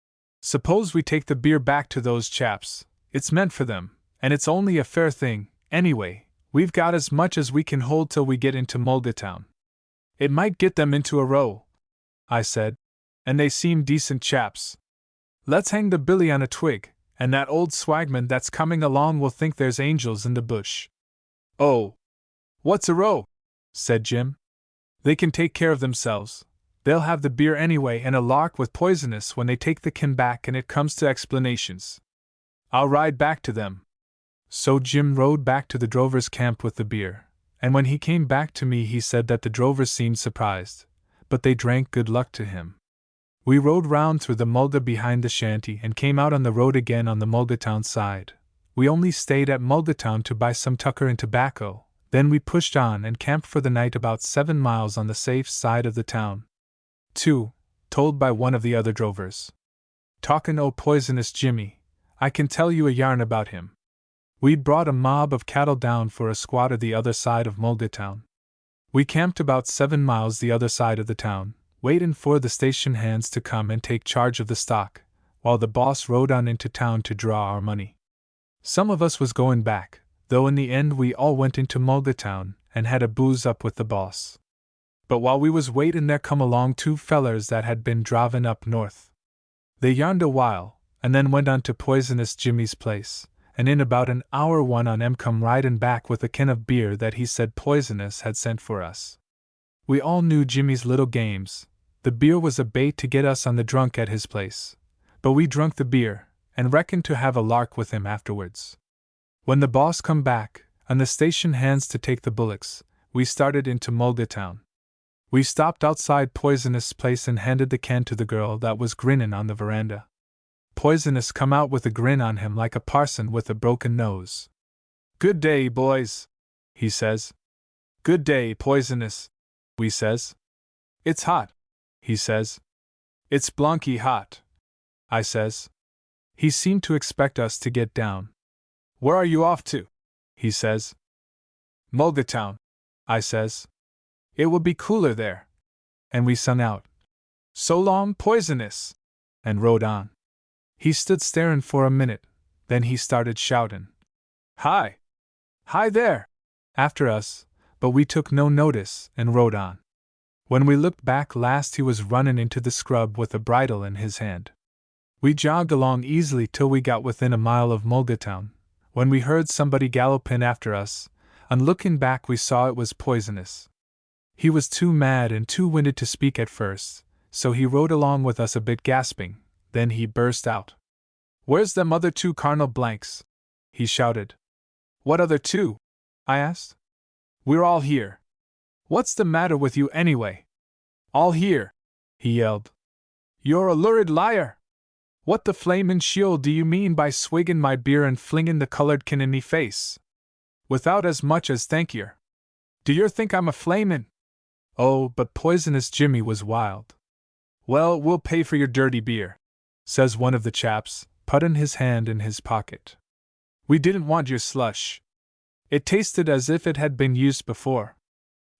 "suppose we take the beer back to those chaps. It's meant for them, and it's only a fair thing, anyway. We've got as much as we can hold till we get into Mulgatown. It might get them into a row," I said, "and they seem decent chaps. Let's hang the billy on a twig, and that old swagman that's coming along will think there's angels in the bush." "Oh, what's a row?" said Jim. "They can take care of themselves. They'll have the beer anyway and a lark with Poisonous when they take the kin back and it comes to explanations. I'll ride back to them." So Jim rode back to the drover's camp with the beer, and when he came back to me he said that the drovers seemed surprised, but they drank good luck to him. We rode round through the mulga behind the shanty and came out on the road again on the Mulgatown side. We only stayed at Mulgatown to buy some tucker and tobacco, then we pushed on and camped for the night about 7 miles on the safe side of the town. 2. Told by one of the other drovers. "Talkin' o' Poisonous Jimmy, I can tell you a yarn about him. We'd brought a mob of cattle down for a squatter the other side of Mulgatown. We camped about 7 miles the other side of the town, waitin' for the station hands to come and take charge of the stock, while the boss rode on into town to draw our money. Some of us was goin' back, though in the end we all went into Mulgatown, and had a booze up with the boss. But while we was waitin' there come along two fellers that had been dravin' up north. They yarned a while, and then went on to Poisonous Jimmy's place, and in about an hour one on 'em come ridin' back with a can of beer that he said Poisonous had sent for us. We all knew Jimmy's little games. The beer was a bait to get us on the drunk at his place, but we drunk the beer, and reckoned to have a lark with him afterwards. When the boss come back, and the station hands to take the bullocks, we started into Mulgatown. We stopped outside Poisonous' place and handed the can to the girl that was grinnin' on the veranda. Poisonous come out with a grin on him like a parson with a broken nose. "Good day, boys," he says. "Good day, Poisonous," we says. "It's hot," he says. "It's blonky hot," I says. He seemed to expect us to get down. "Where are you off to?" he says. "Mulgatown," I says. "It will be cooler there." And we sung out, "So long, Poisonous," and rode on. He stood staring for a minute, then he started shouting, "Hi! Hi there!" after us, but we took no notice and rode on. When we looked back last he was running into the scrub with a bridle in his hand. We jogged along easily till we got within a mile of Mulgatown, when we heard somebody galloping after us. On looking back we saw it was Poisonous. He was too mad and too winded to speak at first, so he rode along with us a bit gasping, then he burst out. "Where's them other two carnal blanks?" he shouted. "What other two?" I asked. "We're all here." "What's the matter with you anyway?" "All here," he yelled. "You're a lurid liar! What the flamin' sheol do you mean by swiggin' my beer and flingin' the colored kin in me face? Without as much as thank yer. Do yer think I'm a flamin'?" Oh, but Poisonous Jimmy was wild. "Well, we'll pay for your dirty beer," says one of the chaps, puttin' his hand in his pocket. "We didn't want your slush. It tasted as if it had been used before."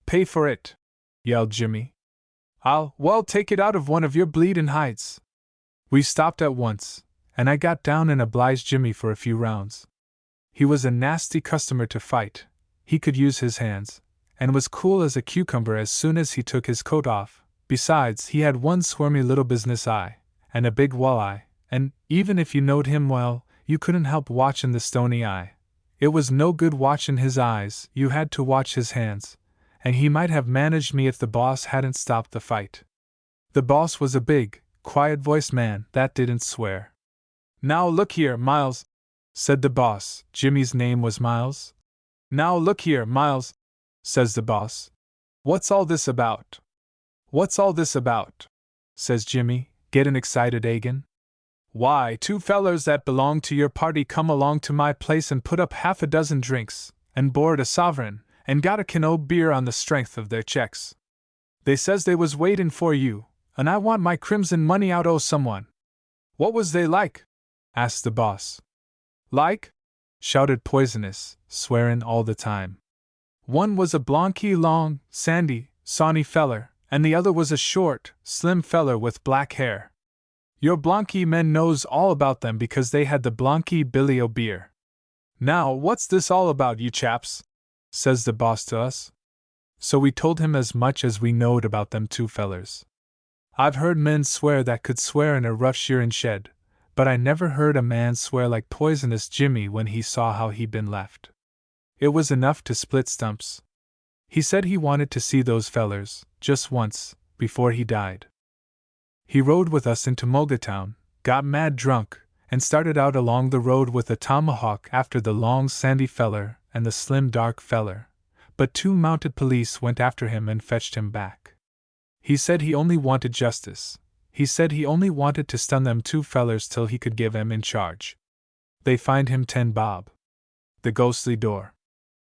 "Pay for it," yelled Jimmy. Well, take it out of one of your bleedin' hides." We stopped at once, and I got down and obliged Jimmy for a few rounds. He was a nasty customer to fight. He could use his hands, and was cool as a cucumber as soon as he took his coat off. Besides, he had one squirmy little business eye, and a big walleye, and, even if you knowed him well, you couldn't help watchin' the stony eye. It was no good watchin' his eyes, you had to watch his hands, and he might have managed me if the boss hadn't stopped the fight. The boss was a big, quiet-voiced man that didn't swear. "Now look here, Miles," said the boss. Jimmy's name was Miles. "Now look here, Miles," says the boss. "What's all this about?" "What's all this about?" says Jimmy, gettin' excited agin. "Why, two fellers that belong to your party come along to my place and put up half a dozen drinks, and borrowed a sovereign, and got a can o' beer on the strength of their checks. They says they was waitin' for you, and I want my crimson money out o' someone." "What was they like?" asked the boss. "Like?" shouted Poisonous, swearing all the time. "One was a blonky long, sandy, sawney feller, and the other was a short, slim feller with black hair. Your blonky men knows all about them because they had the blonky billy o' beer. Now, what's this all about, you chaps?" says the boss to us. So we told him as much as we knowed about them two fellers. I've heard men swear that could swear in a rough shearin' shed, but I never heard a man swear like Poisonous Jimmy when he saw how he'd been left. It was enough to split stumps. He said he wanted to see those fellers, just once, before he died. He rode with us into Mulgatown, got mad drunk, and started out along the road with a tomahawk after the long sandy feller and the slim dark feller, but two mounted police went after him and fetched him back. He said he only wanted justice. He said he only wanted to stun them two fellers till he could give 'em in charge. They fined him 10 bob. The ghostly door.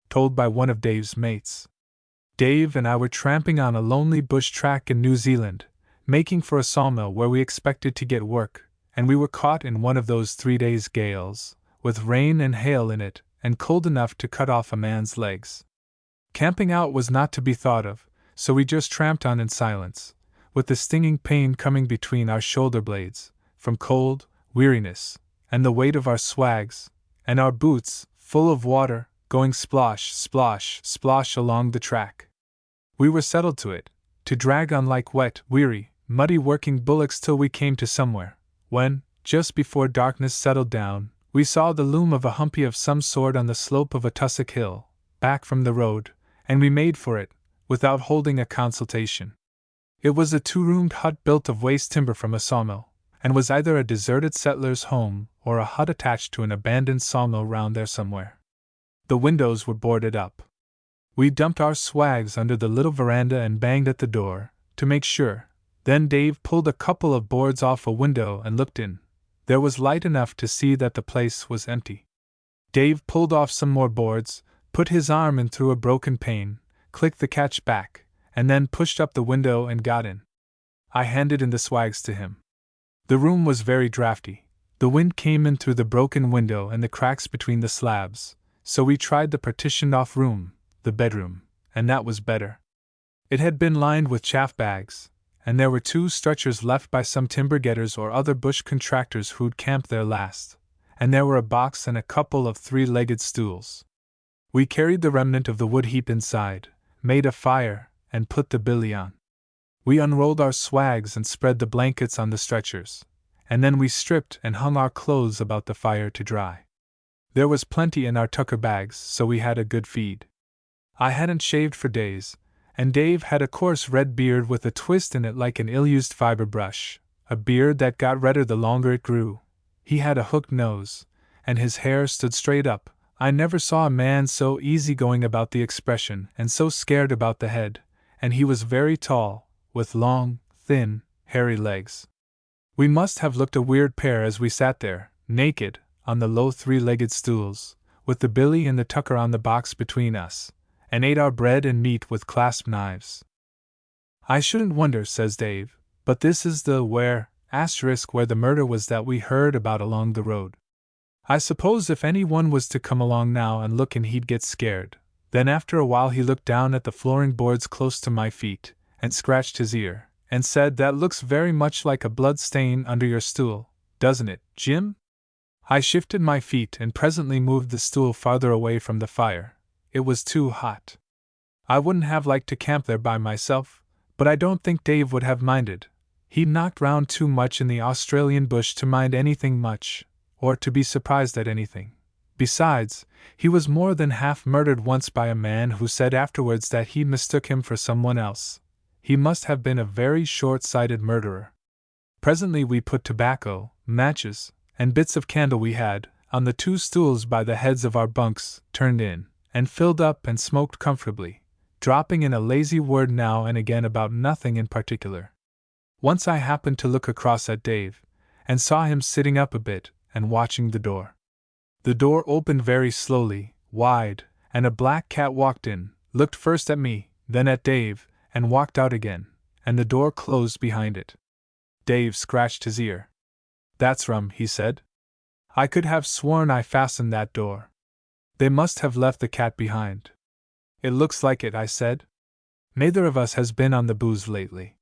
Told by one of Dave's mates. Dave and I were tramping on a lonely bush track in New Zealand, making for a sawmill where we expected to get work, and we were caught in one of those 3 days' gales, with rain and hail in it, and cold enough to cut off a man's legs. Camping out was not to be thought of, so we just tramped on in silence, with the stinging pain coming between our shoulder blades, from cold, weariness, and the weight of our swags, and our boots, full of water, going splosh, splosh, splosh along the track. We were settled to it, to drag on like wet, weary, muddy working bullocks till we came to somewhere, when, just before darkness settled down, we saw the loom of a humpy of some sort on the slope of a tussock hill, back from the road, and we made for it, without holding a consultation. It was a 2-roomed hut built of waste timber from a sawmill, and was either a deserted settler's home or a hut attached to an abandoned sawmill round there somewhere. The windows were boarded up. We dumped our swags under the little veranda and banged at the door, to make sure. Then Dave pulled a couple of boards off a window and looked in. There was light enough to see that the place was empty. Dave pulled off some more boards, put his arm in through a broken pane, clicked the catch back, and then pushed up the window and got in. I handed in the swags to him. The room was very draughty. The wind came in through the broken window and the cracks between the slabs, so we tried the partitioned-off room, the bedroom, and that was better. It had been lined with chaff bags, and there were 2 stretchers left by some timber getters or other bush contractors who'd camped there last, and there were a box and a couple of 3-legged stools. We carried the remnant of the wood heap inside, made a fire, and put the billy on. We unrolled our swags and spread the blankets on the stretchers, and then we stripped and hung our clothes about the fire to dry. There was plenty in our tucker bags, so we had a good feed. I hadn't shaved for days, and Dave had a coarse red beard with a twist in it like an ill-used fiber brush, a beard that got redder the longer it grew. He had a hooked nose, and his hair stood straight up. I never saw a man so easy-going about the expression and so scared about the head, and he was very tall, with long, thin, hairy legs. We must have looked a weird pair as we sat there, naked, on the low 3-legged stools, with the billy and the tucker on the box between us, and ate our bread and meat with clasp knives. I shouldn't wonder, says Dave, but this is the where the murder was that we heard about along the road. I suppose if anyone was to come along now and look in he'd get scared. Then after a while he looked down at the flooring boards close to my feet, and scratched his ear, and said, "That looks very much like a blood stain under your stool, doesn't it, Jim?" I shifted my feet and presently moved the stool farther away from the fire. It was too hot. I wouldn't have liked to camp there by myself, but I don't think Dave would have minded. He'd knocked round too much in the Australian bush to mind anything much, or to be surprised at anything. Besides, he was more than half murdered once by a man who said afterwards that he mistook him for someone else. He must have been a very short-sighted murderer. Presently we put tobacco, matches, and bits of candle we had, on the 2 stools by the heads of our bunks, turned in, and filled up and smoked comfortably, dropping in a lazy word now and again about nothing in particular. Once I happened to look across at Dave, and saw him sitting up a bit, and watching the door. The door opened very slowly, wide, and a black cat walked in, looked first at me, then at Dave, and walked out again, and the door closed behind it. Dave scratched his ear. "That's rum," he said. "I could have sworn I fastened that door. They must have left the cat behind." "It looks like it," I said. "Neither of us has been on the booze lately."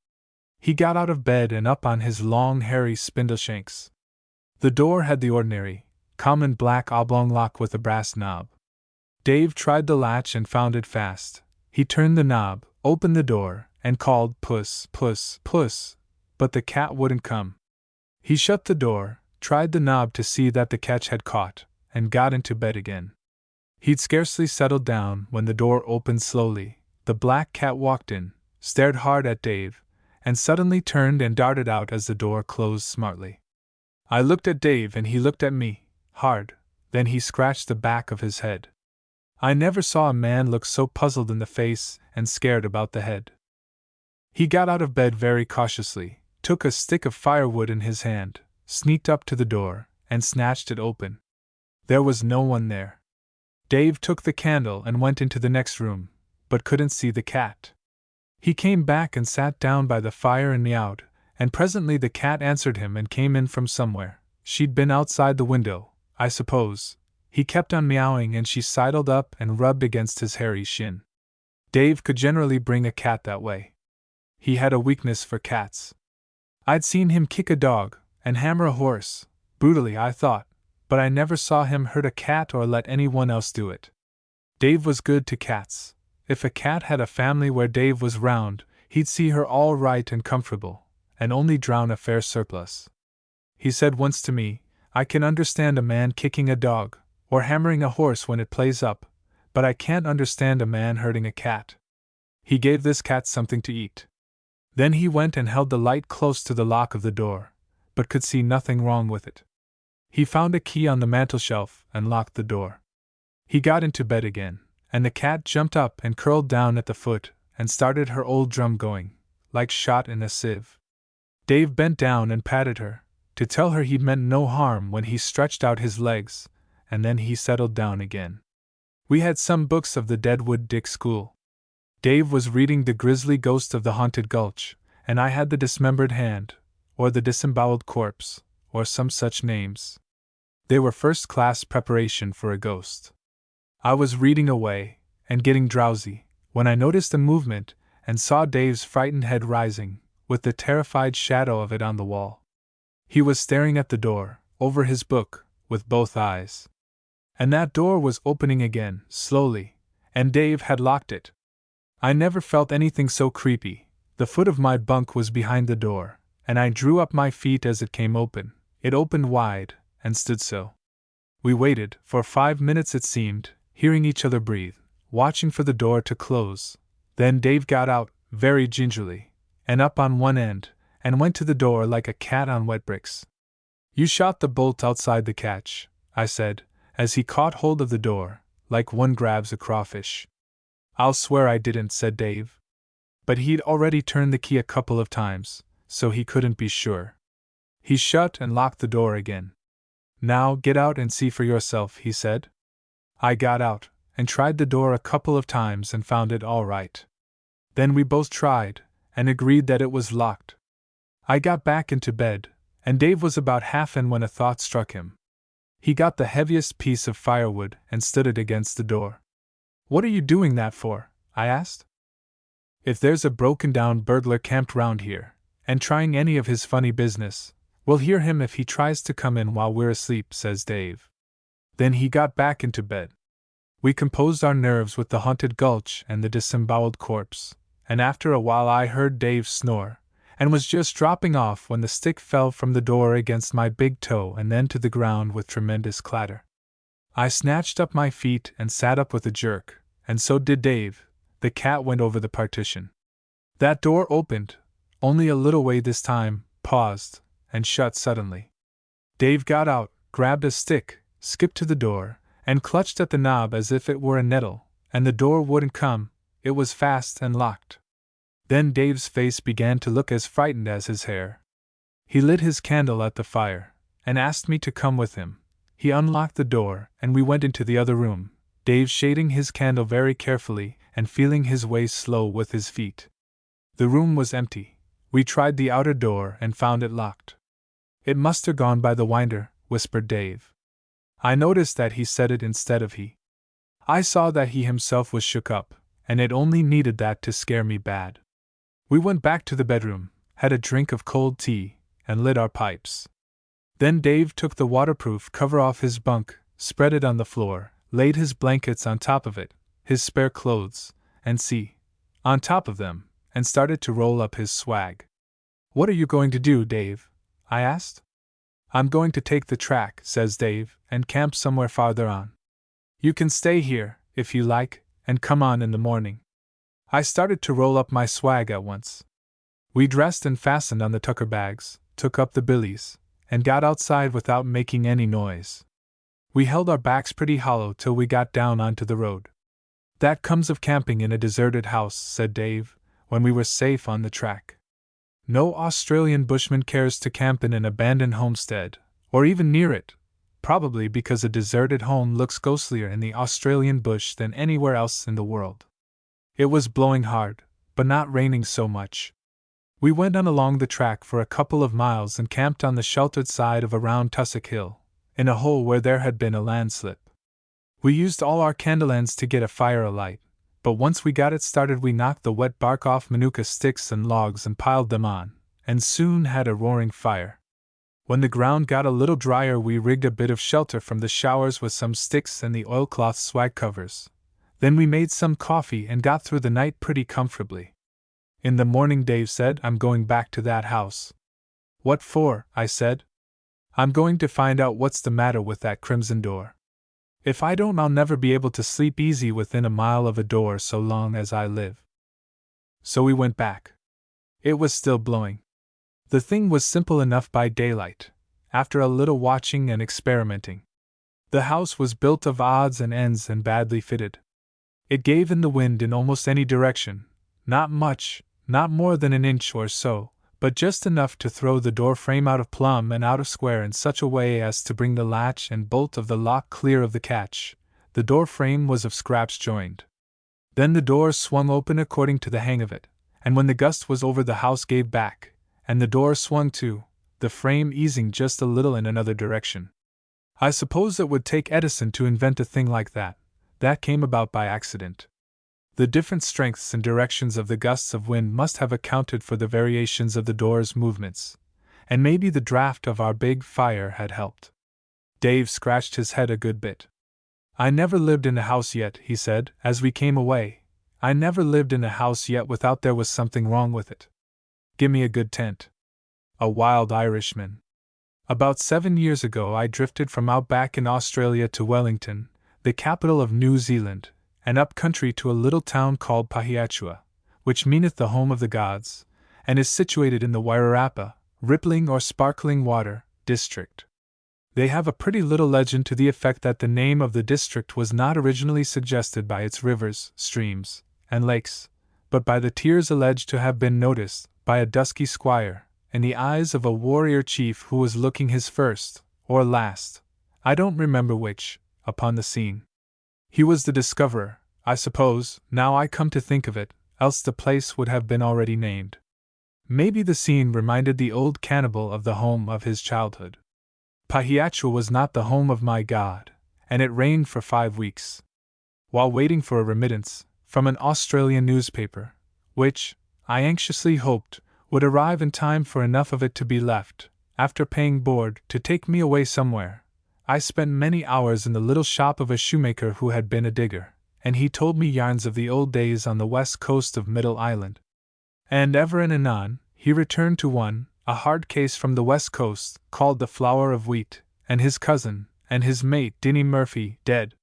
He got out of bed and up on his long, hairy spindleshanks. The door had the ordinary, common black oblong lock with a brass knob. Dave tried the latch and found it fast. He turned the knob, opened the door, and called, "Puss, puss, puss," but the cat wouldn't come. He shut the door, tried the knob to see that the catch had caught, and got into bed again. He'd scarcely settled down when the door opened slowly. The black cat walked in, stared hard at Dave, and suddenly turned and darted out as the door closed smartly. I looked at Dave and he looked at me, hard, then he scratched the back of his head. I never saw a man look so puzzled in the face and scared about the head. He got out of bed very cautiously, took a stick of firewood in his hand, sneaked up to the door, and snatched it open. There was no one there. Dave took the candle and went into the next room, but couldn't see the cat. He came back and sat down by the fire and meowed, and presently the cat answered him and came in from somewhere. She'd been outside the window, I suppose. He kept on meowing and she sidled up and rubbed against his hairy shin. Dave could generally bring a cat that way. He had a weakness for cats. I'd seen him kick a dog and hammer a horse, brutally I thought, but I never saw him hurt a cat or let anyone else do it. Dave was good to cats. If a cat had a family where Dave was round, he'd see her all right and comfortable, and only drown a fair surplus. He said once to me, "I can understand a man kicking a dog, or hammering a horse when it plays up, but I can't understand a man hurting a cat." He gave this cat something to eat. Then he went and held the light close to the lock of the door, but could see nothing wrong with it. He found a key on the mantelshelf and locked the door. He got into bed again, and the cat jumped up and curled down at the foot and started her old drum going, like shot in a sieve. Dave bent down and patted her, to tell her he'd meant no harm when he stretched out his legs, and then he settled down again. We had some books of the Deadwood Dick school. Dave was reading The Grisly Ghost of the Haunted Gulch, and I had The Dismembered Hand, or The Disemboweled Corpse, or some such names. They were first-class preparation for a ghost. I was reading away, and getting drowsy, when I noticed a movement, and saw Dave's frightened head rising, with the terrified shadow of it on the wall. He was staring at the door, over his book, with both eyes. And that door was opening again, slowly, and Dave had locked it. I never felt anything so creepy. The foot of my bunk was behind the door, and I drew up my feet as it came open. It opened wide, and stood so. We waited, for 5 minutes it seemed, hearing each other breathe, watching for the door to close. Then Dave got out, very gingerly, and up on one end, and went to the door like a cat on wet bricks. "You shot the bolt outside the catch," I said, as he caught hold of the door, like one grabs a crawfish. "I'll swear I didn't," said Dave. But he'd already turned the key a couple of times, so he couldn't be sure. He shut and locked the door again. "Now get out and see for yourself," he said. I got out, and tried the door a couple of times and found it all right. Then we both tried, and agreed that it was locked. I got back into bed, and Dave was about half in when a thought struck him. He got the heaviest piece of firewood and stood it against the door. "What are you doing that for?" I asked. "If there's a broken-down burglar camped round here, and trying any of his funny business, we'll hear him if he tries to come in while we're asleep," says Dave. Then he got back into bed. We composed our nerves with the Haunted Gulch and the Disemboweled Corpse, and after a while I heard Dave snore, and was just dropping off when the stick fell from the door against my big toe and then to the ground with tremendous clatter. I snatched up my feet and sat up with a jerk, and so did Dave. The cat went over the partition. That door opened, only a little way this time, paused, and shut suddenly. Dave got out, grabbed a stick, skipped to the door, and clutched at the knob as if it were a nettle, and the door wouldn't come. It was fast and locked. Then Dave's face began to look as frightened as his hair. He lit his candle at the fire, and asked me to come with him. He unlocked the door, and we went into the other room, Dave shading his candle very carefully and feeling his way slow with his feet. The room was empty. We tried the outer door and found it locked. "It must have gone by the winder," whispered Dave. I noticed that he said it instead of he. I saw that he himself was shook up, and it only needed that to scare me bad. We went back to the bedroom, had a drink of cold tea, and lit our pipes. Then Dave took the waterproof cover off his bunk, spread it on the floor, laid his blankets on top of it, his spare clothes, and on top of them, and started to roll up his swag. "What are you going to do, Dave?" I asked. "I'm going to take the track," says Dave, "and camp somewhere farther on. You can stay here, if you like, and come on in the morning." I started to roll up my swag at once. We dressed and fastened on the tucker bags, took up the billies, and got outside without making any noise. We held our backs pretty hollow till we got down onto the road. "That comes of camping in a deserted house," said Dave, when we were safe on the track. "No Australian bushman cares to camp in an abandoned homestead, or even near it, probably because a deserted home looks ghostlier in the Australian bush than anywhere else in the world." It was blowing hard, but not raining so much. We went on along the track for a couple of miles and camped on the sheltered side of a round tussock hill, in a hole where there had been a landslip. We used all our candle ends to get a fire alight, but once we got it started we knocked the wet bark off manuka sticks and logs and piled them on, and soon had a roaring fire. When the ground got a little drier we rigged a bit of shelter from the showers with some sticks and the oilcloth swag covers. Then we made some coffee and got through the night pretty comfortably. In the morning Dave said, "I'm going back to that house." "What for?" I said. "I'm going to find out what's the matter with that crimson door. If I don't, I'll never be able to sleep easy within a mile of a door so long as I live." So we went back. It was still blowing. The thing was simple enough by daylight, after a little watching and experimenting. The house was built of odds and ends and badly fitted. It gave in the wind in almost any direction, not much, not more than an inch or so, but just enough to throw the door frame out of plumb and out of square in such a way as to bring the latch and bolt of the lock clear of the catch. The door frame was of scraps joined. Then the door swung open according to the hang of it, and when the gust was over the house gave back, and the door swung too, the frame easing just a little in another direction. I suppose it would take Edison to invent a thing like that. That came about by accident. The different strengths and directions of the gusts of wind must have accounted for the variations of the door's movements, and maybe the draft of our big fire had helped. Dave scratched his head a good bit. "I never lived in a house yet," he said, as we came away. "I never lived in a house yet without there was something wrong with it. Gimme a good tent." A wild Irishman. About 7 years ago I drifted from out back in Australia to Wellington, the capital of New Zealand, and up country to a little town called Pahiachua, which meaneth the home of the gods, and is situated in the Wairarapa, rippling or sparkling water, district. They have a pretty little legend to the effect that the name of the district was not originally suggested by its rivers, streams, and lakes, but by the tears alleged to have been noticed, by a dusky squire, in the eyes of a warrior chief who was looking his first, or last, I don't remember which, upon the scene. He was the discoverer, I suppose, now I come to think of it, else the place would have been already named. Maybe the scene reminded the old cannibal of the home of his childhood. Pahiachua was not the home of my God, and it rained for 5 weeks. While waiting for a remittance from an Australian newspaper, which, I anxiously hoped, would arrive in time for enough of it to be left, after paying board, to take me away somewhere, I spent many hours in the little shop of a shoemaker who had been a digger, and he told me yarns of the old days on the west coast of Middle Island. And ever and anon, he returned to one, a hard case from the west coast, called the Flower of Wheat, and his cousin, and his mate Dinny Murphy, dead.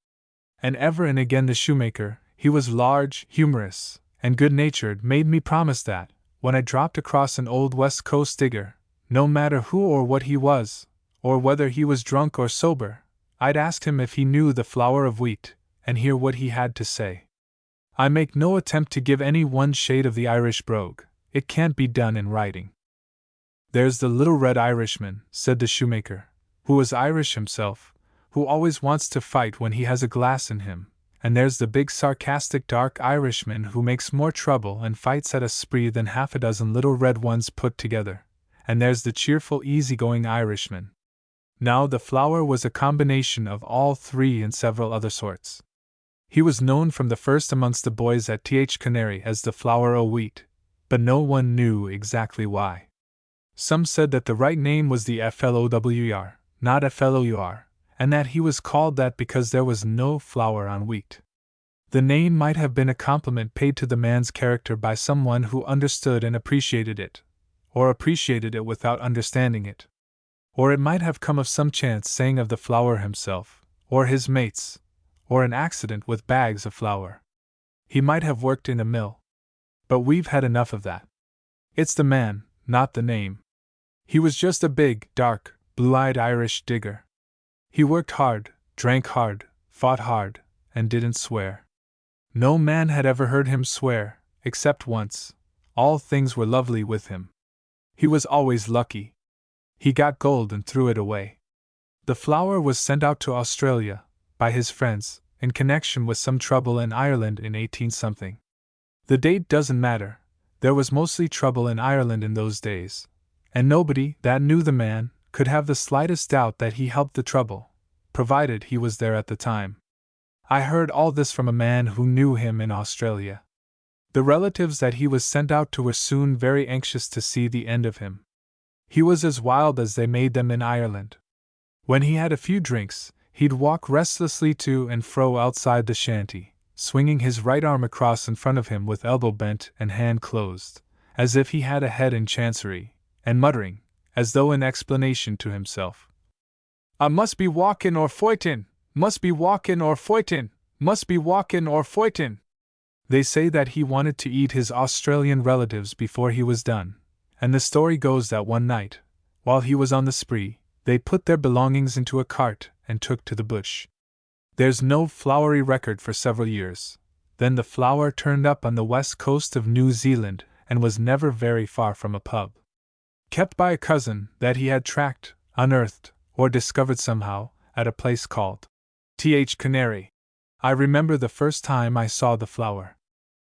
And ever and again the shoemaker, he was large, humorous, and good-natured, made me promise that, when I dropped across an old west coast digger, no matter who or what he was, or whether he was drunk or sober, I'd ask him if he knew the flower of wheat, and hear what he had to say. I make no attempt to give any one shade of the Irish brogue, it can't be done in writing. "There's the little red Irishman," said the shoemaker, "who was Irish himself, who always wants to fight when he has a glass in him, and there's the big sarcastic dark Irishman who makes more trouble and fights at a spree than half a dozen little red ones put together, and there's the cheerful easy-going Irishman." Now the flower was a combination of all three and several other sorts. He was known from the first amongst the boys at Th Canary as the Flower o' Wheat, but no one knew exactly why. Some said that the right name was the Flower, not Flour, and that he was called that because there was no flour on wheat. The name might have been a compliment paid to the man's character by someone who understood and appreciated it, or appreciated it without understanding it. Or it might have come of some chance saying of the flour himself, or his mates, or an accident with bags of flour. He might have worked in a mill. But we've had enough of that. It's the man, not the name. He was just a big, dark, blue-eyed Irish digger. He worked hard, drank hard, fought hard, and didn't swear. No man had ever heard him swear, except once. All things were lovely with him. He was always lucky. He got gold and threw it away. The flower was sent out to Australia, by his friends, in connection with some trouble in Ireland in 18-something. The date doesn't matter, there was mostly trouble in Ireland in those days, and nobody that knew the man could have the slightest doubt that he helped the trouble, provided he was there at the time. I heard all this from a man who knew him in Australia. The relatives that he was sent out to were soon very anxious to see the end of him. He was as wild as they made them in Ireland. When he had a few drinks, he'd walk restlessly to and fro outside the shanty, swinging his right arm across in front of him with elbow bent and hand closed, as if he had a head in chancery, and muttering, as though in explanation to himself, "I must be walkin' or foitin', must be walkin' or foitin', must be walkin' or foitin'." They say that he wanted to eat his Australian relatives before he was done, and the story goes that one night, while he was on the spree, they put their belongings into a cart and took to the bush. There's no flowery record for several years. Then the flower turned up on the west coast of New Zealand and was never very far from a pub kept by a cousin that he had tracked, unearthed, or discovered somehow, at a place called Canary. I remember the first time I saw the flower.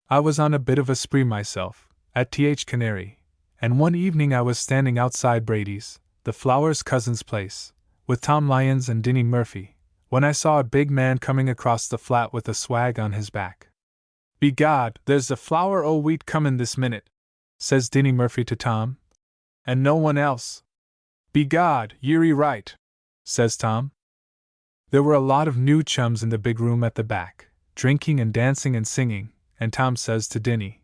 I was on a bit of a spree myself, at Canary, and one evening I was standing outside Brady's, the flower's cousin's place, with Tom Lyons and Dinny Murphy, when I saw a big man coming across the flat with a swag on his back. "Begod, there's the flower o' wheat comin' this minute," says Dinny Murphy to Tom. "And no one else." "Begod, ye're right," says Tom. There were a lot of new chums in the big room at the back, drinking and dancing and singing, and Tom says to Dinny,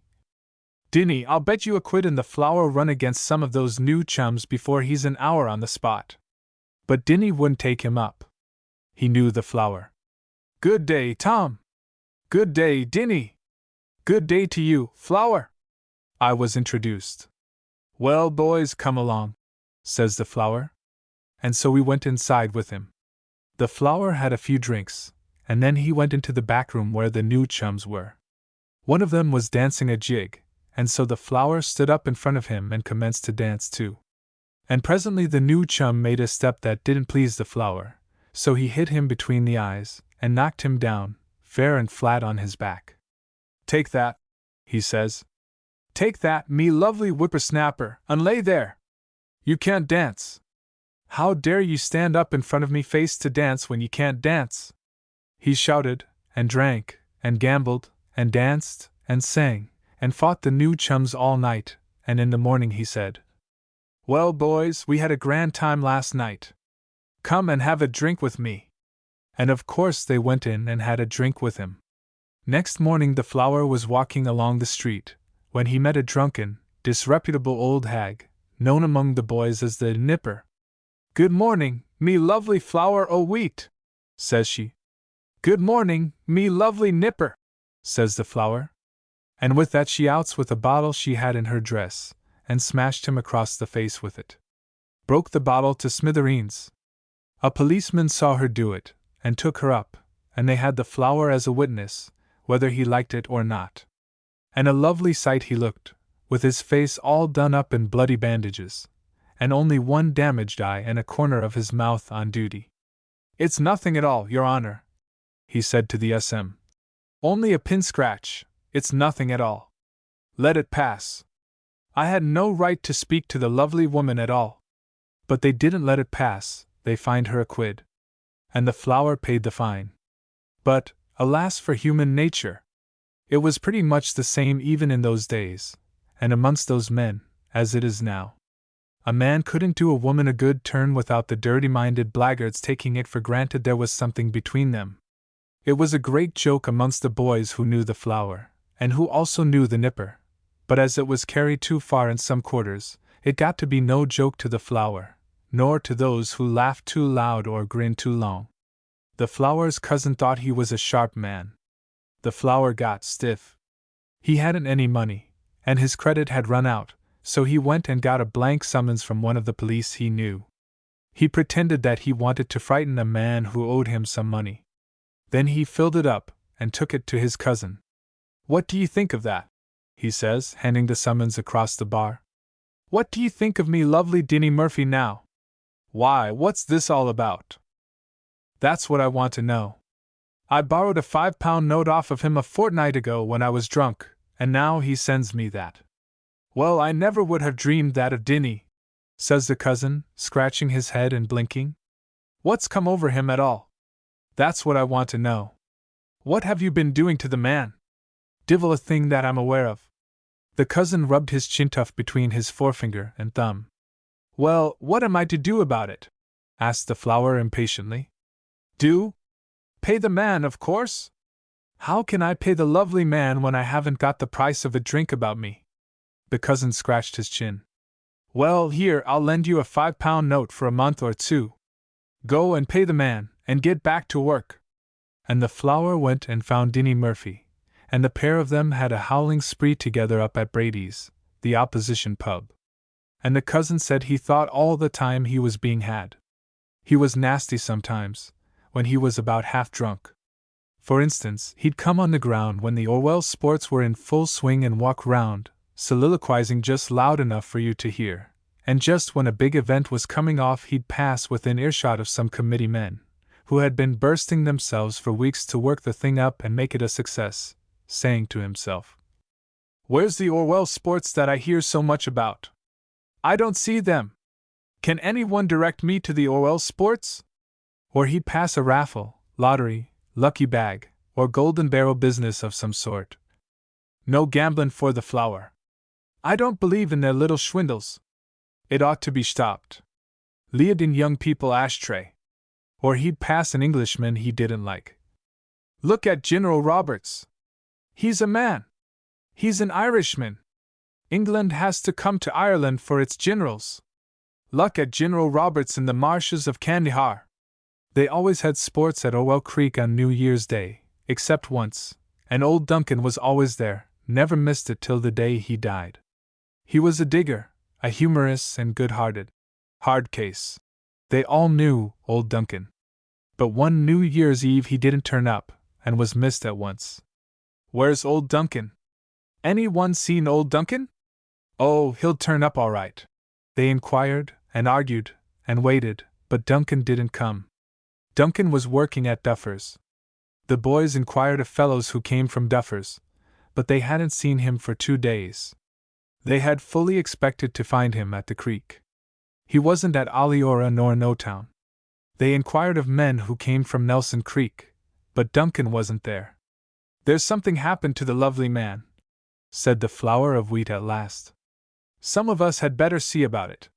"Dinny, I'll bet you a quid in the flower run against some of those new chums before he's an hour on the spot." But Dinny wouldn't take him up. He knew the flower. "Good day, Tom." "Good day, Dinny." "Good day to you, flower." I was introduced. "Well, boys, come along," says the flower. And so we went inside with him. The flower had a few drinks, and then he went into the back room where the new chums were. One of them was dancing a jig, and so the flower stood up in front of him and commenced to dance too. And presently the new chum made a step that didn't please the flower, so he hit him between the eyes, and knocked him down, fair and flat on his back. "Take that," he says. "Take that, me lovely whippersnapper, and lay there. You can't dance. How dare you stand up in front of me face to dance when you can't dance?" He shouted, and drank, and gambled, and danced, and sang, and fought the new chums all night, and in the morning he said, "Well, boys, we had a grand time last night. Come and have a drink with me." And of course they went in and had a drink with him. Next morning the flower was walking along the street, when he met a drunken, disreputable old hag, known among the boys as the Nipper. "Good morning, me lovely flower o' wheat," says she. "Good morning, me lovely Nipper," says the flower. And with that she outs with a bottle she had in her dress, and smashed him across the face with it. Broke the bottle to smithereens. A policeman saw her do it, and took her up, and they had the flower as a witness, whether he liked it or not. And a lovely sight he looked, with his face all done up in bloody bandages, and only one damaged eye and a corner of his mouth on duty. "It's nothing at all, Your Honor," he said to the SM. "Only a pin scratch, it's nothing at all. Let it pass. I had no right to speak to the lovely woman at all." But they didn't let it pass, they fined her a quid. And the flower paid the fine. But, alas for human nature! It was pretty much the same even in those days, and amongst those men, as it is now. A man couldn't do a woman a good turn without the dirty-minded blackguards taking it for granted there was something between them. It was a great joke amongst the boys who knew the flower, and who also knew the Nipper, but as it was carried too far in some quarters, it got to be no joke to the flower, nor to those who laughed too loud or grinned too long. The flower's cousin thought he was a sharp man. The flower got stiff. He hadn't any money, and his credit had run out, so he went and got a blank summons from one of the police he knew. He pretended that he wanted to frighten a man who owed him some money. Then he filled it up, and took it to his cousin. "What do you think of that?" he says, handing the summons across the bar. "What do you think of me lovely Dinny Murphy now? Why, what's this all about? That's what I want to know. I borrowed a £5 note off of him a fortnight ago when I was drunk, and now he sends me that. Well, I never would have dreamed that of Dinny," says the cousin, scratching his head and blinking. "What's come over him at all? That's what I want to know. What have you been doing to the man? Divil a thing that I'm aware of." The cousin rubbed his chin tuft between his forefinger and thumb. "Well, what am I to do about it?" asked the flower impatiently. "Do? Pay the man, of course. How can I pay the lovely man when I haven't got the price of a drink about me? The cousin scratched his chin. Well, here, I'll lend you a £5 note for a month or two. Go and pay the man, and get back to work. And the flower went and found Dinny Murphy, and the pair of them had a howling spree together up at Brady's, the opposition pub. And the cousin said he thought all the time he was being had. He was nasty sometimes, when he was about half drunk. For instance, he'd come on the ground when the Orwell sports were in full swing and walk round, soliloquizing just loud enough for you to hear, and just when a big event was coming off he'd pass within earshot of some committee men, who had been bursting themselves for weeks to work the thing up and make it a success, saying to himself, "Where's the Orwell sports that I hear so much about? I don't see them. Can anyone direct me to the Orwell sports?" Or he'd pass a raffle, lottery, lucky bag, or golden barrel business of some sort. No gambling for the flower. I don't believe in their little swindles. It ought to be stopped. Leading young people ashtray. Or he'd pass an Englishman he didn't like. Look at General Roberts. He's a man. He's an Irishman. England has to come to Ireland for its generals. Look at General Roberts in the marshes of Kandahar. They always had sports at Orwell Creek on New Year's Day, except once, and old Duncan was always there, never missed it till the day he died. He was a digger, a humorous and good-hearted. Hard case. They all knew old Duncan. But one New Year's Eve he didn't turn up, and was missed at once. Where's old Duncan? Anyone seen old Duncan? Oh, he'll turn up all right. They inquired, and argued, and waited, but Duncan didn't come. Duncan was working at Duffer's. The boys inquired of fellows who came from Duffer's, but they hadn't seen him for 2 days. They had fully expected to find him at the creek. He wasn't at Aliora nor Notown. They inquired of men who came from Nelson Creek, but Duncan wasn't there. There's something happened to the lovely man, said the flower of wheat at last. Some of us had better see about it.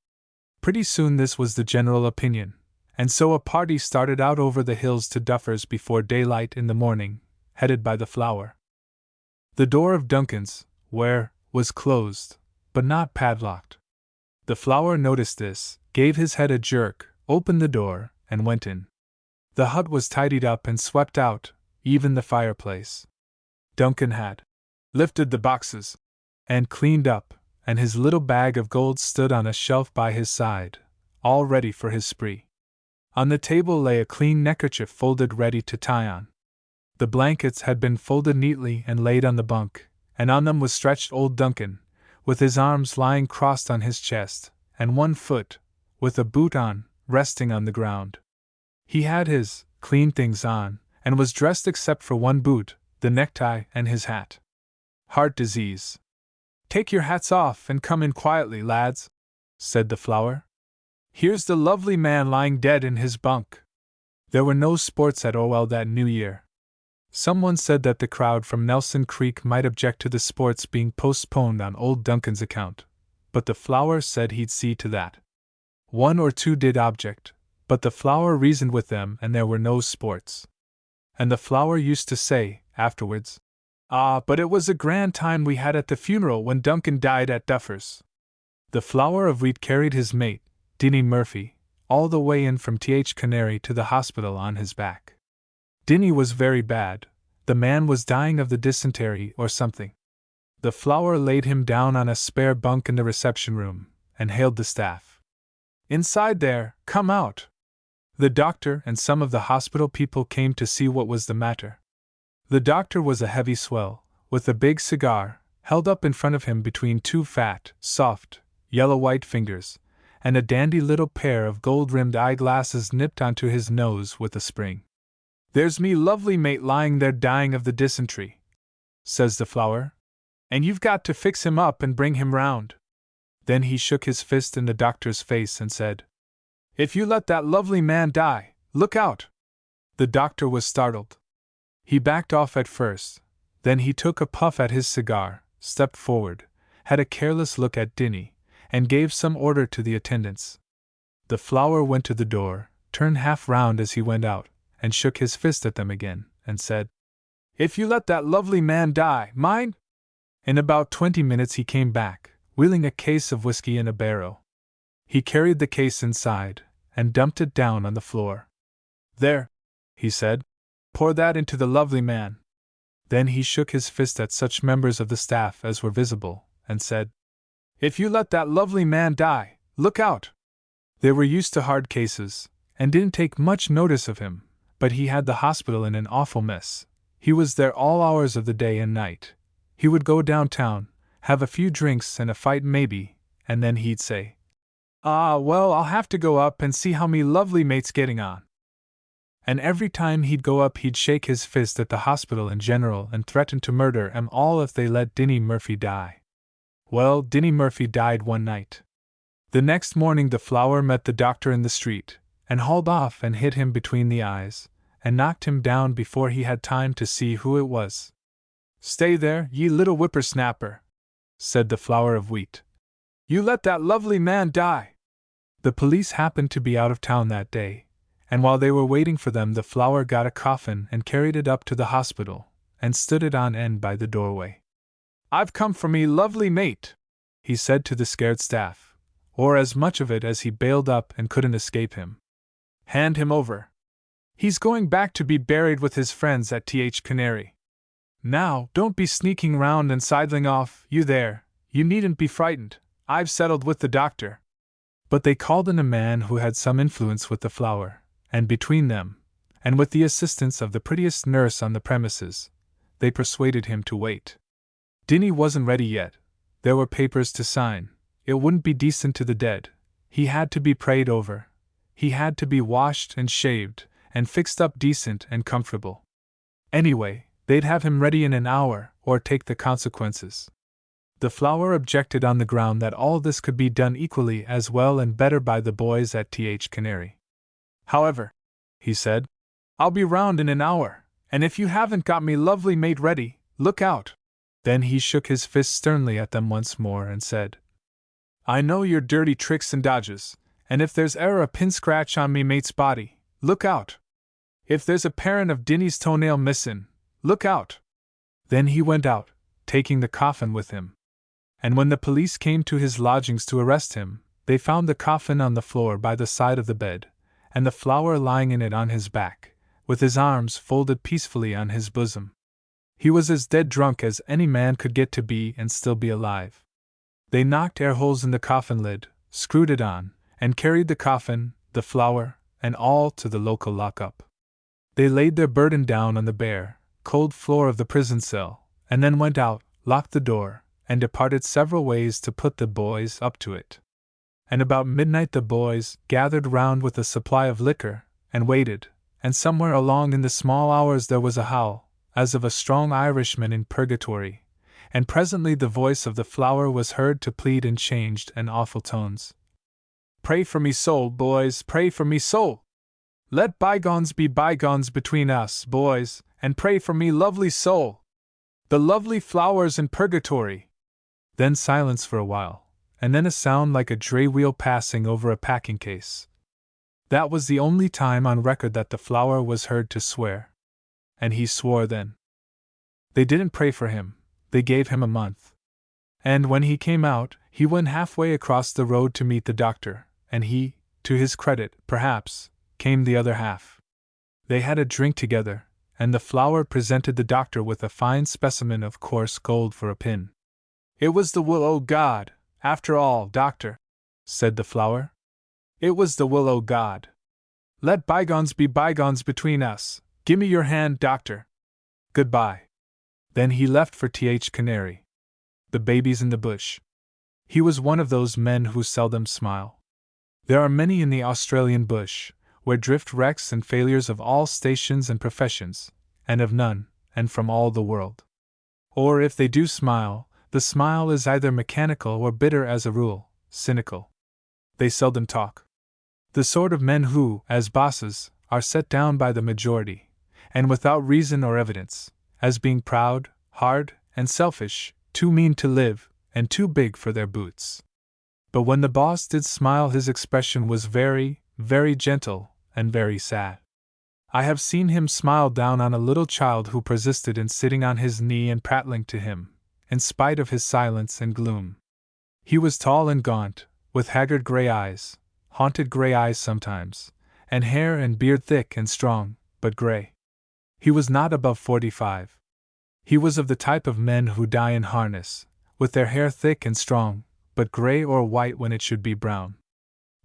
Pretty soon this was the general opinion, and so a party started out over the hills to Duffer's before daylight in the morning, headed by the flower. The door of Duncan's, was closed, but not padlocked. The flower noticed this, gave his head a jerk, opened the door, and went in. The hut was tidied up and swept out, even the fireplace. Duncan had lifted the boxes and cleaned up, and his little bag of gold stood on a shelf by his side, all ready for his spree. On the table lay a clean neckerchief folded ready to tie on. The blankets had been folded neatly and laid on the bunk, and on them was stretched old Duncan, with his arms lying crossed on his chest, and one foot, with a boot on, resting on the ground. He had his clean things on, and was dressed except for one boot, the necktie, and his hat. Heart disease. Take your hats off and come in quietly, lads, said the flower. Here's the lovely man lying dead in his bunk. There were no sports at Orwell that New Year. Someone said that the crowd from Nelson Creek might object to the sports being postponed on old Duncan's account, but the flower said he'd see to that. 1 or 2 did object, but the flower reasoned with them and there were no sports. And the flower used to say, afterwards, "Ah, but it was a grand time we had at the funeral when Duncan died at Duffer's." The flower of wheat carried his mate, Dinny Murphy, all the way in from Th Canary to the hospital on his back. Dinny was very bad. The man was dying of the dysentery or something. The flower laid him down on a spare bunk in the reception room, and hailed the staff. "Inside there, come out!" The doctor and some of the hospital people came to see what was the matter. The doctor was a heavy swell, with a big cigar, held up in front of him between 2 fat, soft, yellow-white fingers, and a dandy little pair of gold-rimmed eyeglasses nipped onto his nose with a spring. "There's me lovely mate lying there dying of the dysentery," says the flower, "and you've got to fix him up and bring him round." Then he shook his fist in the doctor's face and said, "If you let that lovely man die, look out!" The doctor was startled. He backed off at first, then he took a puff at his cigar, stepped forward, had a careless look at Dinny, and gave some order to the attendants. The flower went to the door, turned half round as he went out, and shook his fist at them again, and said, If you let that lovely man die, mind? In about 20 minutes he came back, wheeling a case of whiskey in a barrow. He carried the case inside, and dumped it down on the floor. There, he said, pour that into the lovely man. Then he shook his fist at such members of the staff as were visible, and said, If you let that lovely man die, look out! They were used to hard cases, and didn't take much notice of him, but he had the hospital in an awful mess. He was there all hours of the day and night. He would go downtown, have a few drinks and a fight maybe, and then he'd say, Ah, well, I'll have to go up and see how me lovely mate's getting on. And every time he'd go up he'd shake his fist at the hospital in general and threaten to murder 'em all if they let Dinny Murphy die. Well, Dinny Murphy died one night. The next morning the Flower met the doctor in the street, and hauled off and hit him between the eyes, and knocked him down before he had time to see who it was. Stay there, ye little whippersnapper, said the Flower of Wheat. You let that lovely man die. The police happened to be out of town that day, and while they were waiting for them the Flower got a coffin and carried it up to the hospital, and stood it on end by the doorway. I've come for me lovely mate, he said to the scared staff, or as much of it as he bailed up and couldn't escape him. Hand him over. He's going back to be buried with his friends at Th Canary. Now, don't be sneaking round and sidling off, you there, you needn't be frightened, I've settled with the doctor. But they called in a man who had some influence with the Flower, and between them, and with the assistance of the prettiest nurse on the premises, they persuaded him to wait. Dinny wasn't ready yet. There were papers to sign. It wouldn't be decent to the dead. He had to be prayed over. He had to be washed and shaved, and fixed up decent and comfortable. Anyway, they'd have him ready in an hour, or take the consequences. The Flower objected on the ground that all this could be done equally as well and better by the boys at Th Canary. However, he said, I'll be round in an hour, and if you haven't got me lovely mate ready, look out. Then he shook his fist sternly at them once more and said, I know your dirty tricks and dodges, and if there's e'er a pin scratch on me mate's body, look out. If there's a parent of Dinny's toenail missin', look out. Then he went out, taking the coffin with him. And when the police came to his lodgings to arrest him, they found the coffin on the floor by the side of the bed, and the Flower lying in it on his back, with his arms folded peacefully on his bosom. He was as dead drunk as any man could get to be and still be alive. They knocked air holes in the coffin lid, screwed it on, and carried the coffin, the Flower, and all to the local lockup. They laid their burden down on the bare, cold floor of the prison cell, and then went out, locked the door, and departed several ways to put the boys up to it. And about midnight the boys gathered round with a supply of liquor, and waited, and somewhere along in the small hours there was a howl, as of a strong Irishman in purgatory, and presently the voice of the Flower was heard to plead in changed and awful tones. Pray for me soul, boys, pray for me soul! Let bygones be bygones between us, boys, and pray for me lovely soul! The lovely Flower's in purgatory! Then silence for a while, and then a sound like a dray wheel passing over a packing case. That was the only time on record that the Flower was heard to swear. And he swore then. They didn't pray for him, they gave him a month. And when he came out, he went halfway across the road to meet the doctor, and he, to his credit, perhaps, came the other half. They had a drink together, and the Flower presented the doctor with a fine specimen of coarse gold for a pin. It was the will o' God, after all, doctor, said the Flower. It was the will o' God. Let bygones be bygones between us. Gimme your hand, doctor. Goodbye. Then he left for Th Canary. The babies in the bush. He was one of those men who seldom smile. There are many in the Australian bush, where drift wrecks and failures of all stations and professions, and of none, and from all the world. Or if they do smile, the smile is either mechanical or bitter as a rule, cynical. They seldom talk. The sort of men who, as bosses, are set down by the majority, and without reason or evidence, as being proud, hard, and selfish, too mean to live, and too big for their boots. But when the boss did smile his expression was very, very gentle, and very sad. I have seen him smile down on a little child who persisted in sitting on his knee and prattling to him, in spite of his silence and gloom. He was tall and gaunt, with haggard gray eyes, haunted gray eyes sometimes, and hair and beard thick and strong, but gray. He was not above 45. He was of the type of men who die in harness, with their hair thick and strong, but gray or white when it should be brown.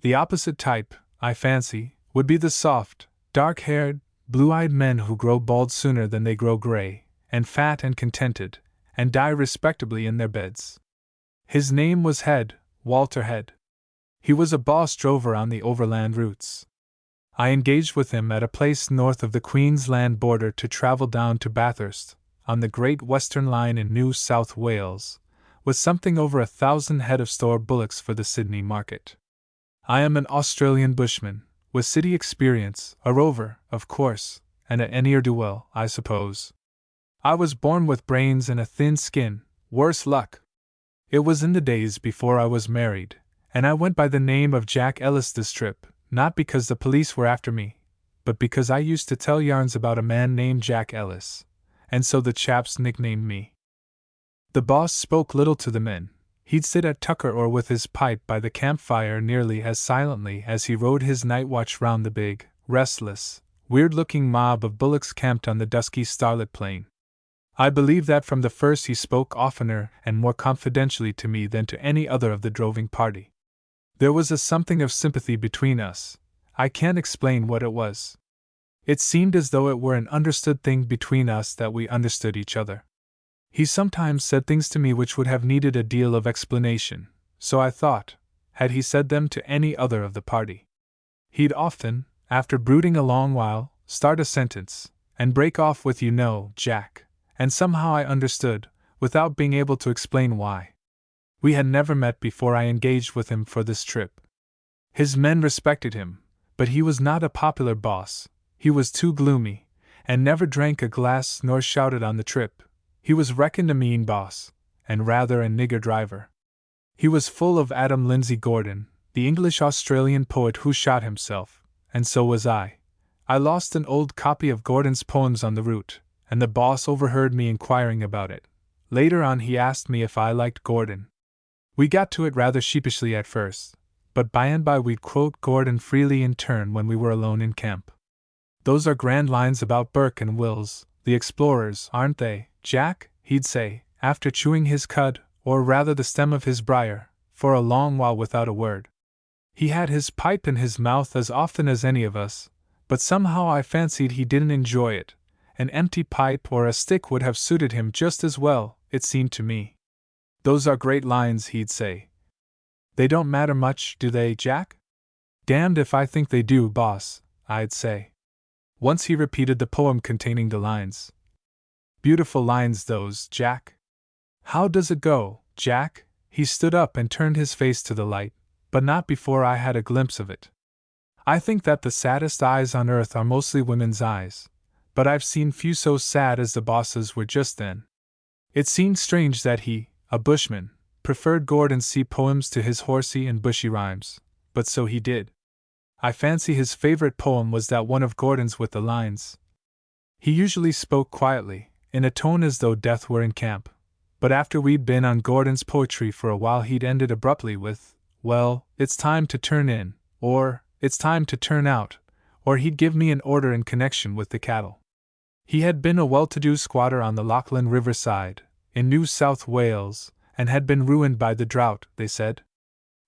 The opposite type, I fancy, would be the soft, dark-haired, blue-eyed men who grow bald sooner than they grow gray, and fat and contented, and die respectably in their beds. His name was Head, Walter Head. He was a boss drover on the overland routes. I engaged with him at a place north of the Queensland border to travel down to Bathurst, on the Great Western Line in New South Wales, with something over 1,000 head of store bullocks for the Sydney market. I am an Australian bushman, with city experience, a rover, of course, and a ne'er-do-well, I suppose. I was born with brains and a thin skin, worse luck. It was in the days before I was married, and I went by the name of Jack Ellis this trip, not because the police were after me, but because I used to tell yarns about a man named Jack Ellis, and so the chaps nicknamed me. The boss spoke little to the men. He'd sit at tucker or with his pipe by the campfire nearly as silently as he rode his night watch round the big, restless, weird-looking mob of bullocks camped on the dusky starlit plain. I believe that from the first he spoke oftener and more confidentially to me than to any other of the droving party. There was a something of sympathy between us. I can't explain what it was. It seemed as though it were an understood thing between us that we understood each other. He sometimes said things to me which would have needed a deal of explanation, so I thought, had he said them to any other of the party. He'd often, after brooding a long while, start a sentence, and break off with "You know, Jack," and somehow I understood, without being able to explain why. We had never met before I engaged with him for this trip. His men respected him, but he was not a popular boss. He was too gloomy, and never drank a glass nor shouted on the trip. He was reckoned a mean boss, and rather a nigger driver. He was full of Adam Lindsay Gordon, the English-Australian poet who shot himself, and so was I. I lost an old copy of Gordon's poems on the route, and the boss overheard me inquiring about it. Later on he asked me if I liked Gordon. We got to it rather sheepishly at first, but by and by we'd quote Gordon freely in turn when we were alone in camp. "Those are grand lines about Burke and Wills, the explorers, aren't they, Jack?" he'd say, after chewing his cud, or rather the stem of his briar, for a long while without a word. He had his pipe in his mouth as often as any of us, but somehow I fancied he didn't enjoy it. An empty pipe or a stick would have suited him just as well, it seemed to me. "Those are great lines," he'd say. "They don't matter much, do they, Jack?" "Damned if I think they do, boss," I'd say. Once he repeated the poem containing the lines. "Beautiful lines those, Jack." "How does it go, Jack?" He stood up and turned his face to the light, but not before I had a glimpse of it. I think that the saddest eyes on earth are mostly women's eyes, but I've seen few so sad as the boss's were just then. It seemed strange that he, a bushman, preferred Gordon's sea poems to his horsey and bushy rhymes, but so he did. I fancy his favorite poem was that one of Gordon's with the lines. He usually spoke quietly, in a tone as though death were in camp, but after we'd been on Gordon's poetry for a while he'd ended abruptly with, "Well, it's time to turn in," or "It's time to turn out," or he'd give me an order in connection with the cattle. He had been a well-to-do squatter on the Lachlan River side, in New South Wales, and had been ruined by the drought, they said.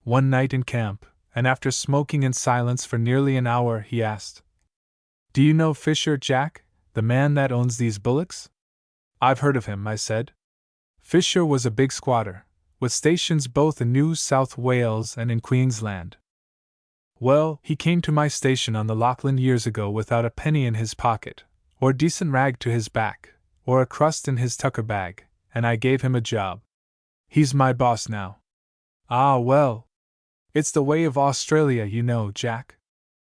One night in camp, and after smoking in silence for nearly an hour, he asked, "Do you know Fisher, Jack, the man that owns these bullocks?" "I've heard of him," I said. Fisher was a big squatter, with stations both in New South Wales and in Queensland. "Well, he came to my station on the Lachlan years ago without a penny in his pocket, or decent rag to his back, or a crust in his tucker bag, and I gave him a job. He's my boss now." "Ah, well. It's the way of Australia, you know, Jack."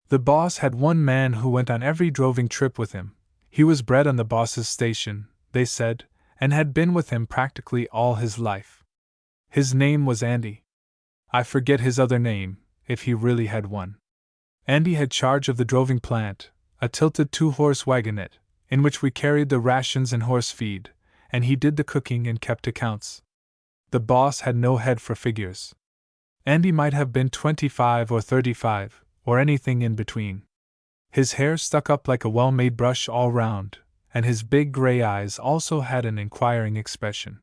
The boss had one man who went on every droving trip with him. He was bred on the boss's station, they said, and had been with him practically all his life. His name was Andy. I forget his other name, if he really had one. Andy had charge of the droving plant, a tilted 2-horse wagonette, in which we carried the rations and horse feed, and he did the cooking and kept accounts. The boss had no head for figures. Andy might have been 25 or 35, or anything in between. His hair stuck up like a well-made brush all round, and his big gray eyes also had an inquiring expression.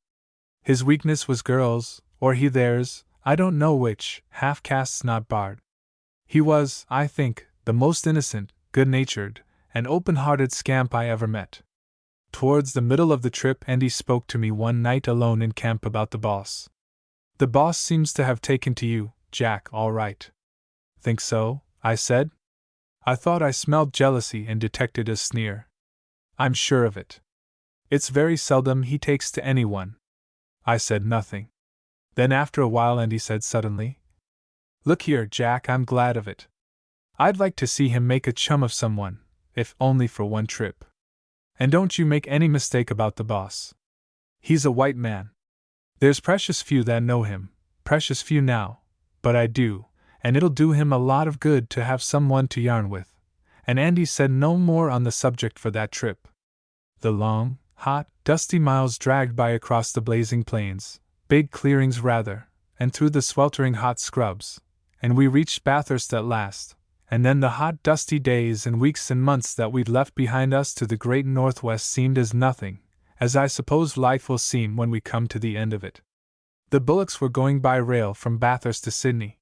His weakness was girls, or he theirs, I don't know which, half-castes not barred. He was, I think, the most innocent, good-natured, and open-hearted scamp I ever met. Towards the middle of the trip, Andy spoke to me one night alone in camp about the boss. The boss seems to have taken to you, Jack, all right. Think so? I said. I thought I smelled jealousy and detected a sneer. I'm sure of it. It's very seldom he takes to anyone. I said nothing. Then after a while Andy said suddenly, Look here, Jack, I'm glad of it. I'd like to see him make a chum of someone, if only for one trip. And don't you make any mistake about the boss. He's a white man. There's precious few that know him, precious few now, but I do, and it'll do him a lot of good to have someone to yarn with. And Andy said no more on the subject for that trip. The long, hot, dusty miles dragged by across the blazing plains, big clearings rather, and through the sweltering hot scrubs, and we reached Bathurst at last, and then the hot dusty days and weeks and months that we'd left behind us to the great Northwest seemed as nothing, as I suppose life will seem when we come to the end of it. The bullocks were going by rail from Bathurst to Sydney.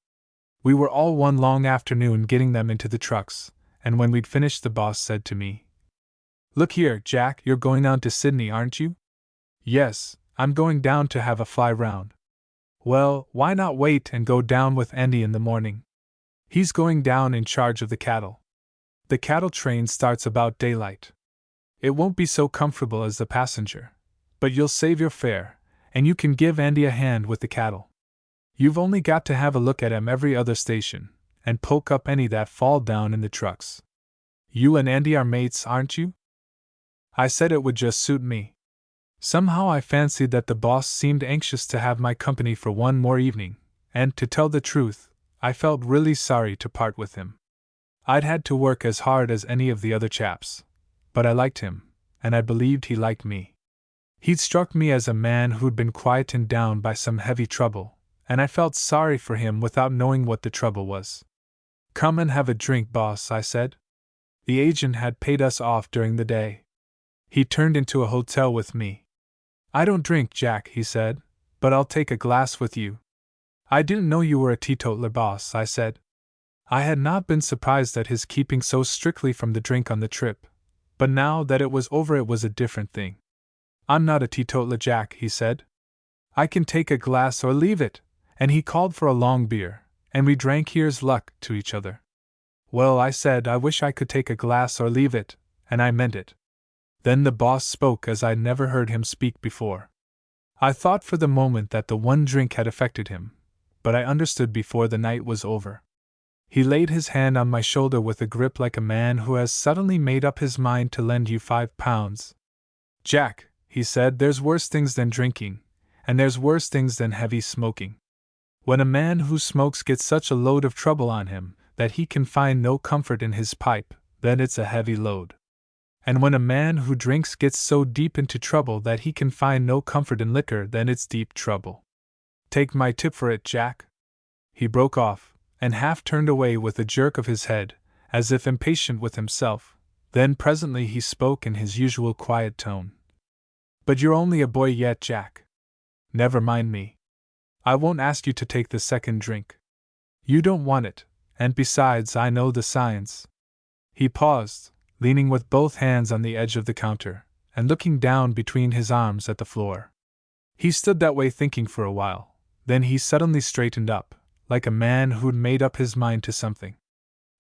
We were all one long afternoon getting them into the trucks, and when we'd finished the boss said to me, Look here, Jack, you're going down to Sydney, aren't you? Yes, I'm going down to have a fly round. Well, why not wait and go down with Andy in the morning? He's going down in charge of the cattle. The cattle train starts about daylight. It won't be so comfortable as the passenger, but you'll save your fare, and you can give Andy a hand with the cattle. You've only got to have a look at 'em every other station, and poke up any that fall down in the trucks. You and Andy are mates, aren't you? I said it would just suit me. Somehow I fancied that the boss seemed anxious to have my company for one more evening, and, to tell the truth, I felt really sorry to part with him. I'd had to work as hard as any of the other chaps, but I liked him, and I believed he liked me. He'd struck me as a man who'd been quietened down by some heavy trouble, and I felt sorry for him without knowing what the trouble was. Come and have a drink, boss, I said. The agent had paid us off during the day. He turned into a hotel with me. I don't drink, Jack, he said, but I'll take a glass with you. I didn't know you were a teetotaler, boss, I said. I had not been surprised at his keeping so strictly from the drink on the trip, but now that it was over it was a different thing. I'm not a teetotaler, Jack, he said. I can take a glass or leave it, and he called for a long beer, and we drank here's luck to each other. Well, I said I wish I could take a glass or leave it, and I meant it. Then the boss spoke as I'd never heard him speak before. I thought for the moment that the one drink had affected him, but I understood before the night was over. He laid his hand on my shoulder with a grip like a man who has suddenly made up his mind to lend you £5. Jack, he said, there's worse things than drinking, and there's worse things than heavy smoking. When a man who smokes gets such a load of trouble on him that he can find no comfort in his pipe, then it's a heavy load. And when a man who drinks gets so deep into trouble that he can find no comfort in liquor, then it's deep trouble. Take my tip for it, Jack. He broke off, and half turned away with a jerk of his head, as if impatient with himself. Then presently he spoke in his usual quiet tone. But you're only a boy yet, Jack. Never mind me. I won't ask you to take the second drink. You don't want it, and besides I know the signs. He paused, leaning with both hands on the edge of the counter, and looking down between his arms at the floor. He stood that way thinking for a while, then he suddenly straightened up, like a man who'd made up his mind to something.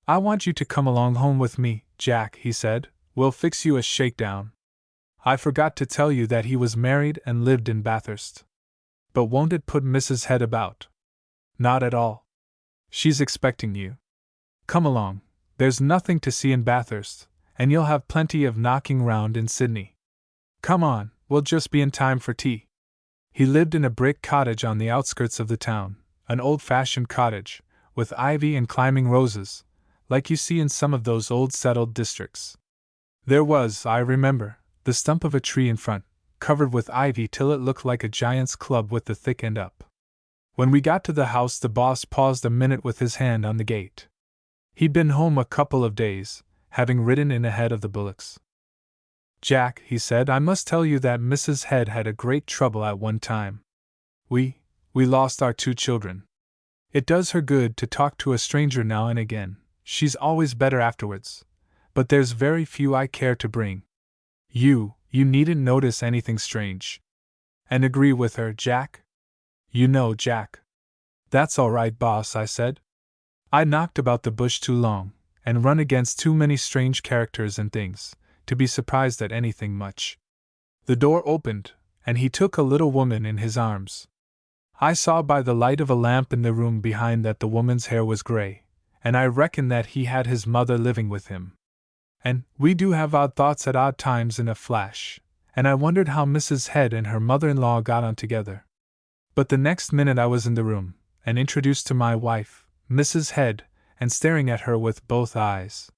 I want you to come along home with me, Jack, he said. We'll fix you a shakedown. I forgot to tell you that he was married and lived in Bathurst. But won't it put Mrs. Head about? Not at all. She's expecting you. Come along, there's nothing to see in Bathurst, and you'll have plenty of knocking round in Sydney. Come on, we'll just be in time for tea. He lived in a brick cottage on the outskirts of the town, an old-fashioned cottage, with ivy and climbing roses, like you see in some of those old settled districts. There was, I remember, the stump of a tree in front, covered with ivy till it looked like a giant's club with the thick end up. When we got to the house, the boss paused a minute with his hand on the gate. He'd been home a couple of days, having ridden in ahead of the bullocks. Jack, he said, I must tell you that Mrs. Head had a great trouble at one time. We lost our 2 children. It does her good to talk to a stranger now and again. She's always better afterwards. But there's very few I care to bring. You needn't notice anything strange. And agree with her, Jack? You know, Jack. That's all right, boss, I said. I knocked about the bush too long, and run against too many strange characters and things, to be surprised at anything much. The door opened, and he took a little woman in his arms. I saw by the light of a lamp in the room behind that the woman's hair was gray, and I reckoned that he had his mother living with him. And we do have odd thoughts at odd times in a flash, and I wondered how Mrs. Head and her mother-in-law got on together. But the next minute I was in the room, and introduced to my wife, Mrs. Head, and staring at her with both eyes.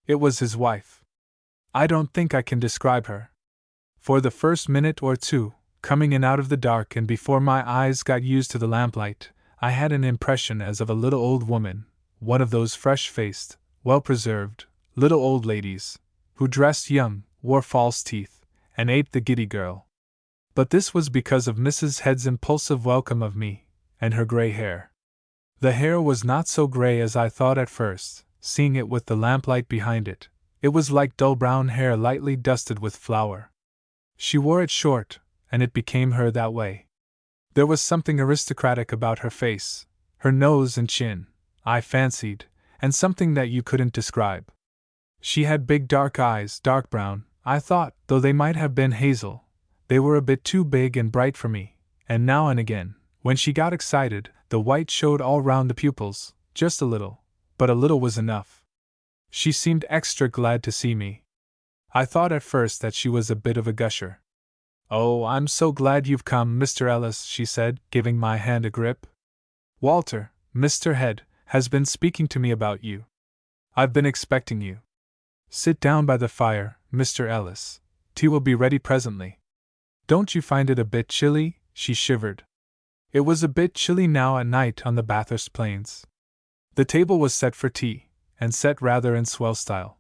It was his wife. I don't think I can describe her. For the first minute or two, coming in out of the dark and before my eyes got used to the lamplight, I had an impression as of a little old woman, one of those fresh-faced, well-preserved, little old ladies, who dressed young, wore false teeth, and ate the giddy girl. But this was because of Mrs. Head's impulsive welcome of me, and her gray hair. The hair was not so gray as I thought at first, seeing it with the lamplight behind it. It was like dull brown hair lightly dusted with flour. She wore it short, and it became her that way. There was something aristocratic about her face, her nose and chin, I fancied, and something that you couldn't describe. She had big dark eyes, dark brown, I thought, though they might have been hazel. They were a bit too big and bright for me, and now and again, when she got excited, the white showed all round the pupils, just a little, but a little was enough. She seemed extra glad to see me. I thought at first that she was a bit of a gusher. "Oh, I'm so glad you've come, Mr. Ellis," she said, giving my hand a grip. "Walter, Mr. Head, has been speaking to me about you. I've been expecting you. Sit down by the fire, Mr. Ellis. Tea will be ready presently. Don't you find it a bit chilly?" She shivered. It was a bit chilly now at night on the Bathurst plains. The table was set for tea, and set rather in swell style.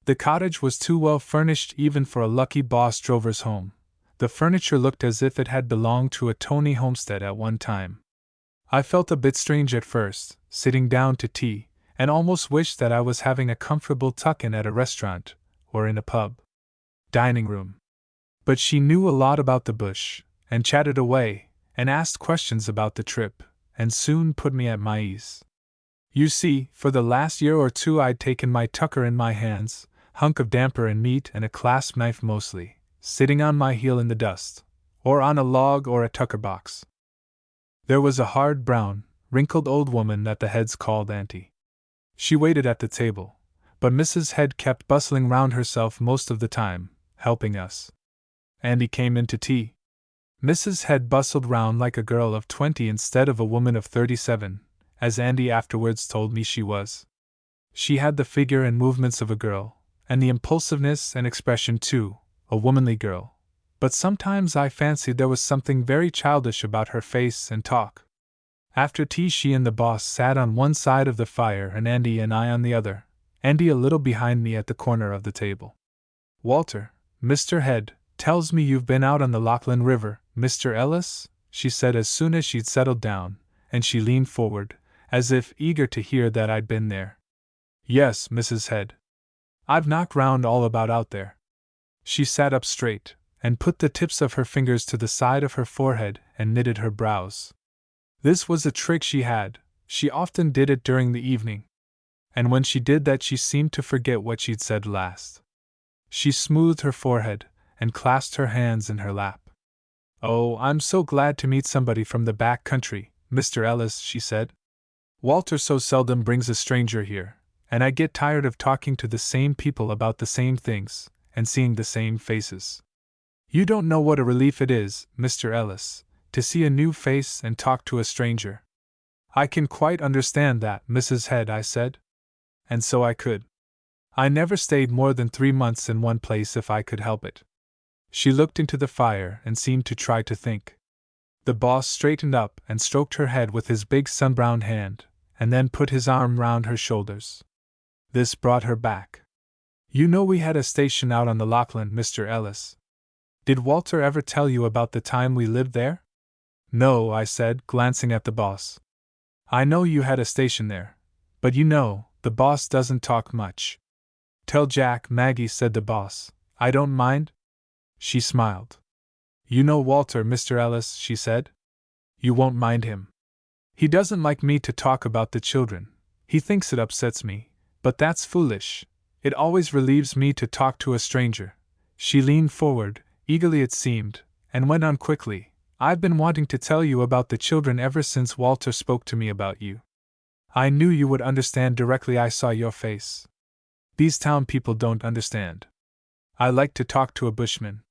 The cottage was too well furnished even for a lucky boss drover's home. The furniture looked as if it had belonged to a Tony homestead at one time. I felt a bit strange at first, sitting down to tea, and almost wished that I was having a comfortable tuck-in at a restaurant, or in a pub. Dining room. But she knew a lot about the bush, and chatted away, and asked questions about the trip, and soon put me at my ease. You see, for the last year or two I'd taken my tucker in my hands, hunk of damper and meat and a clasp knife mostly, sitting on my heel in the dust, or on a log or a tucker box. There was a hard brown, wrinkled old woman that the Heads called Auntie. She waited at the table, but Mrs. Head kept bustling round herself most of the time, helping us. Andy came in to tea. Mrs. Head bustled round like a girl of 20 instead of a woman of 37, as Andy afterwards told me she was. She had the figure and movements of a girl, and the impulsiveness and expression too, a womanly girl, but sometimes I fancied there was something very childish about her face and talk. After tea she and the boss sat on one side of the fire and Andy and I on the other, Andy a little behind me at the corner of the table. "Walter, Mr. Head, tells me you've been out on the Lachlan River, Mr. Ellis?" she said as soon as she'd settled down, and she leaned forward, as if eager to hear that I'd been there. "Yes, Mrs. Head. I've knocked round all about out there." She sat up straight, and put the tips of her fingers to the side of her forehead and knitted her brows. This was a trick she had. She often did it during the evening. And when she did that she seemed to forget what she'd said last. She smoothed her forehead, and clasped her hands in her lap. "Oh, I'm so glad to meet somebody from the back country, Mr. Ellis," she said. "Walter so seldom brings a stranger here, and I get tired of talking to the same people about the same things, and seeing the same faces. You don't know what a relief it is, Mr. Ellis, to see a new face and talk to a stranger." "I can quite understand that, Mrs. Head," I said. and so I could. I never stayed more than 3 months in one place if I could help it. She looked into the fire and seemed to try to think. The boss straightened up and stroked her head with his big sun-browned hand, and then put his arm round her shoulders. This brought her back. You know we had a station out on the Lachlan, Mr. Ellis. Did Walter ever tell you about the time we lived there? No, I said, glancing at the boss. I know you had a station there, but you know, the boss doesn't talk much. Tell Jack, Maggie, said the boss. I don't mind. She smiled. You know Walter, Mr. Ellis, she said. You won't mind him. He doesn't like me to talk about the children. He thinks it upsets me, but that's foolish. It always relieves me to talk to a stranger. She leaned forward, eagerly it seemed, and went on quickly. I've been wanting to tell you about the children ever since Walter spoke to me about you. I knew you would understand directly I saw your face. These town people don't understand. I like to talk to a bushman.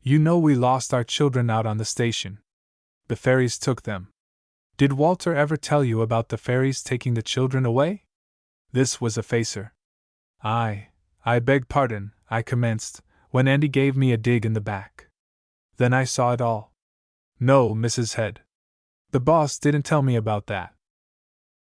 You know we lost our children out on the station. The fairies took them. Did Walter ever tell you about the fairies taking the children away? This was a facer. I beg pardon, I commenced, when Andy gave me a dig in the back. Then I saw it all. No, Mrs. Head. The boss didn't tell me about that.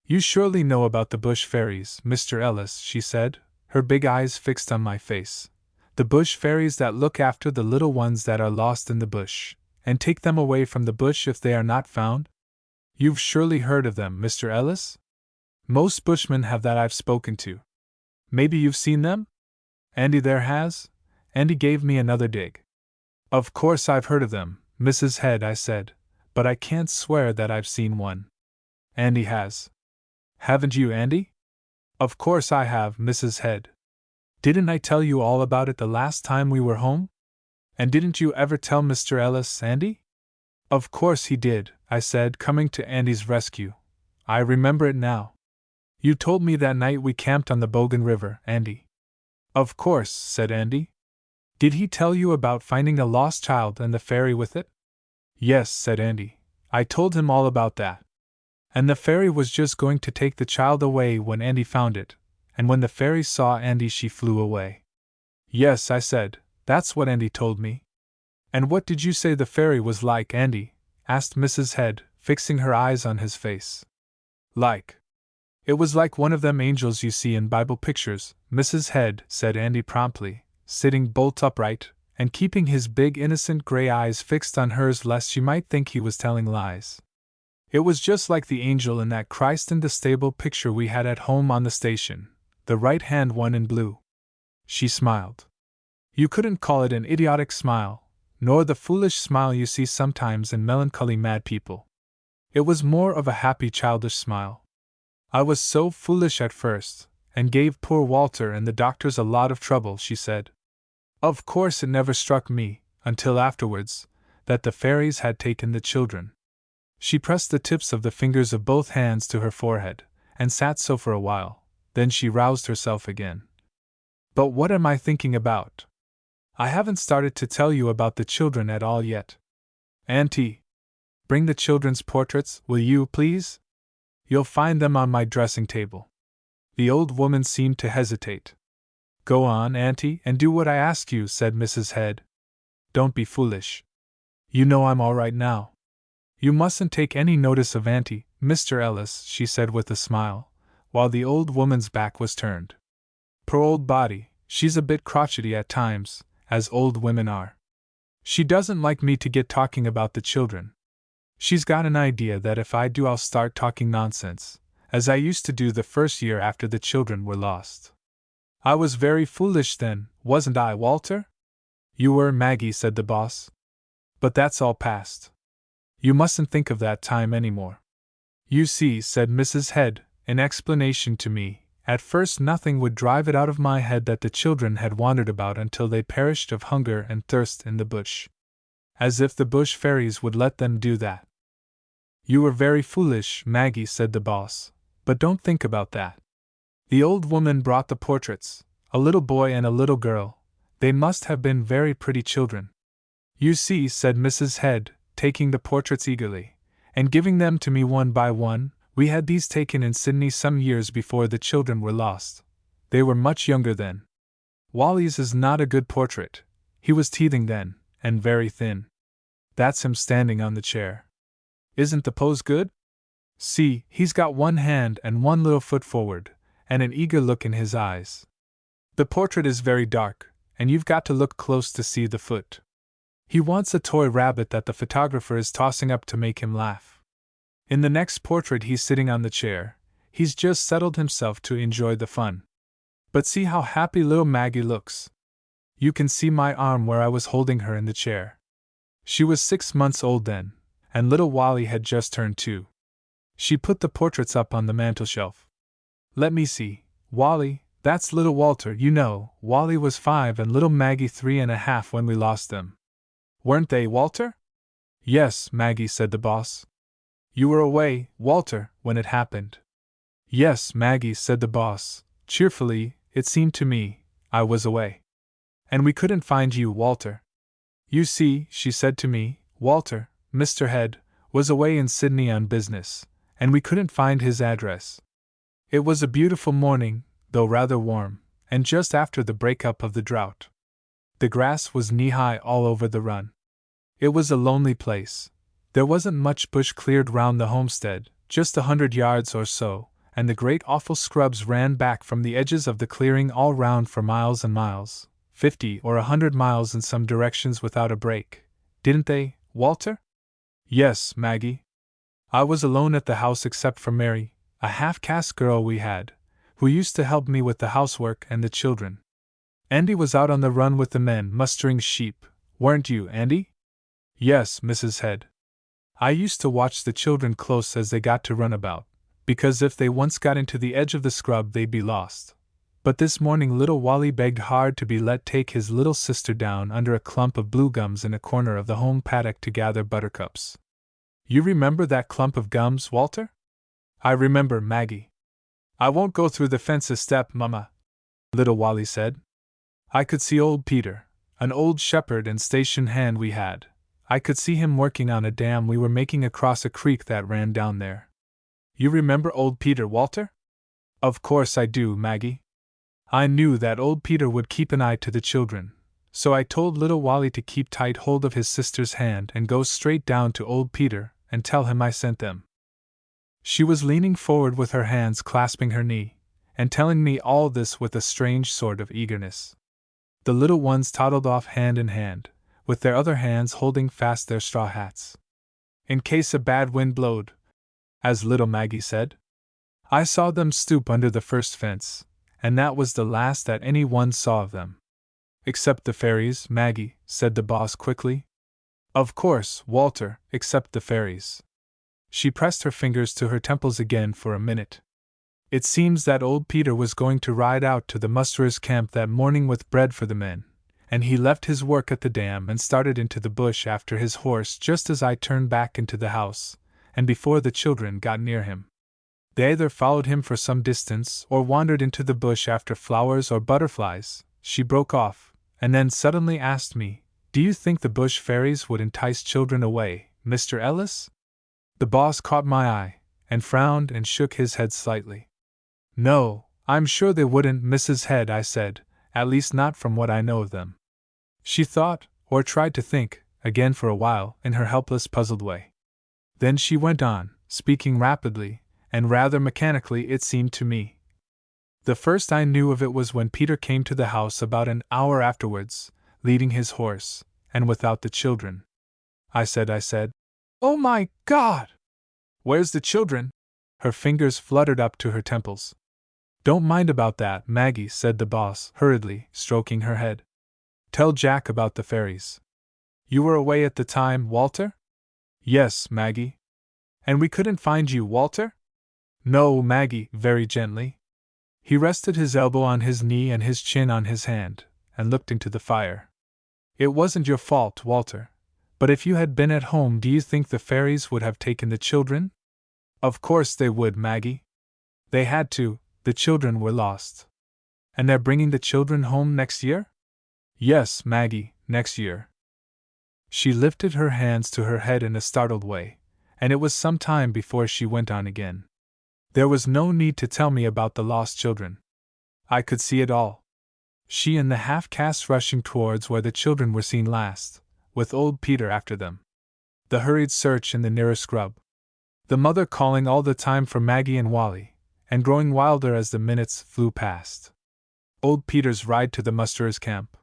You surely know about the bush fairies, Mr. Ellis, she said, her big eyes fixed on my face. The bush fairies that look after the little ones that are lost in the bush, and take them away from the bush if they are not found? You've surely heard of them, Mr. Ellis? Most bushmen have that I've spoken to. Maybe you've seen them? Andy there has? Andy gave me another dig. Of course I've heard of them, Mrs. Head, I said, but I can't swear that I've seen one. Andy has. Haven't you, Andy? Of course I have, Mrs. Head. Didn't I tell you all about it the last time we were home? And didn't you ever tell Mr. Ellis, Andy? Of course he did, I said, coming to Andy's rescue. I remember it now. You told me that night we camped on the Bogan River, Andy. Of course, said Andy. Did he tell you about finding a lost child and the fairy with it? Yes, said Andy. I told him all about that. And the fairy was just going to take the child away when Andy found it, and when the fairy saw Andy she flew away. Yes, I said, that's what Andy told me. And what did you say the fairy was like, Andy? Asked Mrs. Head, fixing her eyes on his face. Like? It was like one of them angels you see in Bible pictures, Mrs. Head, said Andy promptly, sitting bolt upright, and keeping his big innocent gray eyes fixed on hers lest she might think he was telling lies. It was just like the angel in that Christ in the stable picture we had at home on the station, the right-hand one in blue. She smiled. You couldn't call it an idiotic smile, nor the foolish smile you see sometimes in melancholy mad people. It was more of a happy childish smile. I was so foolish at first, and gave poor Walter and the doctors a lot of trouble, she said. Of course it never struck me, until afterwards, that the fairies had taken the children. She pressed the tips of the fingers of both hands to her forehead, and sat so for a while, then she roused herself again. But what am I thinking about? I haven't started to tell you about the children at all yet. Auntie, bring the children's portraits, will you, please? You'll find them on my dressing table. The old woman seemed to hesitate. Go on, Auntie, and do what I ask you, said Mrs. Head. Don't be foolish. You know I'm all right now. You mustn't take any notice of Auntie, Mr. Ellis, she said with a smile, while the old woman's back was turned. Poor old body, she's a bit crotchety at times, as old women are. She doesn't like me to get talking about the children. She's got an idea that if I do I'll start talking nonsense, as I used to do the first year after the children were lost. I was very foolish then, wasn't I, Walter? You were, Maggie, said the boss. But that's all past. You mustn't think of that time any more. You see, said Mrs. Head, in explanation to me, at first nothing would drive it out of my head that the children had wandered about until they perished of hunger and thirst in the bush. As if the bush fairies would let them do that. You were very foolish, Maggie, said the boss, but don't think about that. The old woman brought the portraits, a little boy and a little girl. They must have been very pretty children. You see, said Mrs. Head, taking the portraits eagerly, and giving them to me one by one, we had these taken in Sydney some years before the children were lost, They were much younger then. Wally's is not a good portrait. He was teething then, and very thin. That's him standing on the chair. Isn't the pose good? See, he's got one hand and one little foot forward, and an eager look in his eyes. The portrait is very dark, and you've got to look close to see the foot. He wants a toy rabbit that the photographer is tossing up to make him laugh. In the next portrait he's sitting on the chair. He's just settled himself to enjoy the fun. But see how happy little Maggie looks. You can see my arm where I was holding her in the chair. She was 6 months old then, and little Wally had just turned 2. She put the portraits up on the mantelshelf. Let me see, Wally, that's little Walter, you know. Wally was 5 and little Maggie 3.5 when we lost them. Weren't they, Walter? Yes, Maggie, said the boss. You were away, Walter, when it happened. Yes, Maggie, said the boss, cheerfully, it seemed to me, I was away. And we couldn't find you, Walter. You see, she said to me, Walter, Mr. Head, was away in Sydney on business, and we couldn't find his address. It was a beautiful morning, though rather warm, and just after the break-up of the drought. The grass was knee-high all over the run. It was a lonely place. There wasn't much bush cleared round the homestead, just 100 yards or so, and the great awful scrubs ran back from the edges of the clearing all round for miles and miles, 50 or 100 miles in some directions without a break. Didn't they, Walter? Yes, Maggie. I was alone at the house except for Mary, a half-caste girl we had, who used to help me with the housework and the children. Andy was out on the run with the men mustering sheep, weren't you, Andy? Yes, Mrs. Head. I used to watch the children close as they got to run about, because if they once got into the edge of the scrub they'd be lost. But this morning little Wally begged hard to be let take his little sister down under a clump of blue gums in a corner of the home paddock to gather buttercups. You remember that clump of gums, Walter? I remember, Maggie. I won't go through the fence a step, Mama, little Wally said. I could see old Peter, an old shepherd and station hand we had. I could see him working on a dam we were making across a creek that ran down there. You remember old Peter, Walter? Of course I do, Maggie. I knew that old Peter would keep an eye to the children, so I told little Wally to keep tight hold of his sister's hand and go straight down to old Peter and tell him I sent them. She was leaning forward with her hands clasping her knee, and telling me all this with a strange sort of eagerness. The little ones toddled off hand in hand, with their other hands holding fast their straw hats. In case a bad wind blowed, as little Maggie said. I saw them stoop under the first fence, and that was the last that any one saw of them. Except the fairies, Maggie, said the boss quickly. Of course, Walter, except the fairies. She pressed her fingers to her temples again for a minute. It seems that old Peter was going to ride out to the musterers' camp that morning with bread for the men, and he left his work at the dam and started into the bush after his horse just as I turned back into the house, and before the children got near him. They either followed him for some distance or wandered into the bush after flowers or butterflies. She broke off, and then suddenly asked me, Do you think the bush fairies would entice children away, Mr. Ellis? The boss caught my eye, and frowned and shook his head slightly. No, I'm sure they wouldn't, Mrs. Head, I said, at least not from what I know of them. She thought, or tried to think, again for a while, in her helpless, puzzled way. Then she went on, speaking rapidly, and rather mechanically it seemed to me. The first I knew of it was when Peter came to the house about an hour afterwards, leading his horse, and without the children. I said, Oh my God! Where's the children? Her fingers fluttered up to her temples. Don't mind about that, Maggie, said the boss, hurriedly, stroking her head. Tell Jack about the fairies. You were away at the time, Walter? Yes, Maggie. And we couldn't find you, Walter? No, Maggie, very gently. He rested his elbow on his knee and his chin on his hand, and looked into the fire. It wasn't your fault, Walter. But if you had been at home, do you think the fairies would have taken the children? Of course they would, Maggie. They had to, the children were lost. And they're bringing the children home next year? Yes, Maggie, next year. She lifted her hands to her head in a startled way, and it was some time before she went on again. There was no need to tell me about the lost children. I could see it all. She and the half-caste rushing towards where the children were seen last, with old Peter after them. The hurried search in the nearer scrub. The mother calling all the time for Maggie and Wally, and growing wilder as the minutes flew past. Old Peter's ride to the musterers' camp.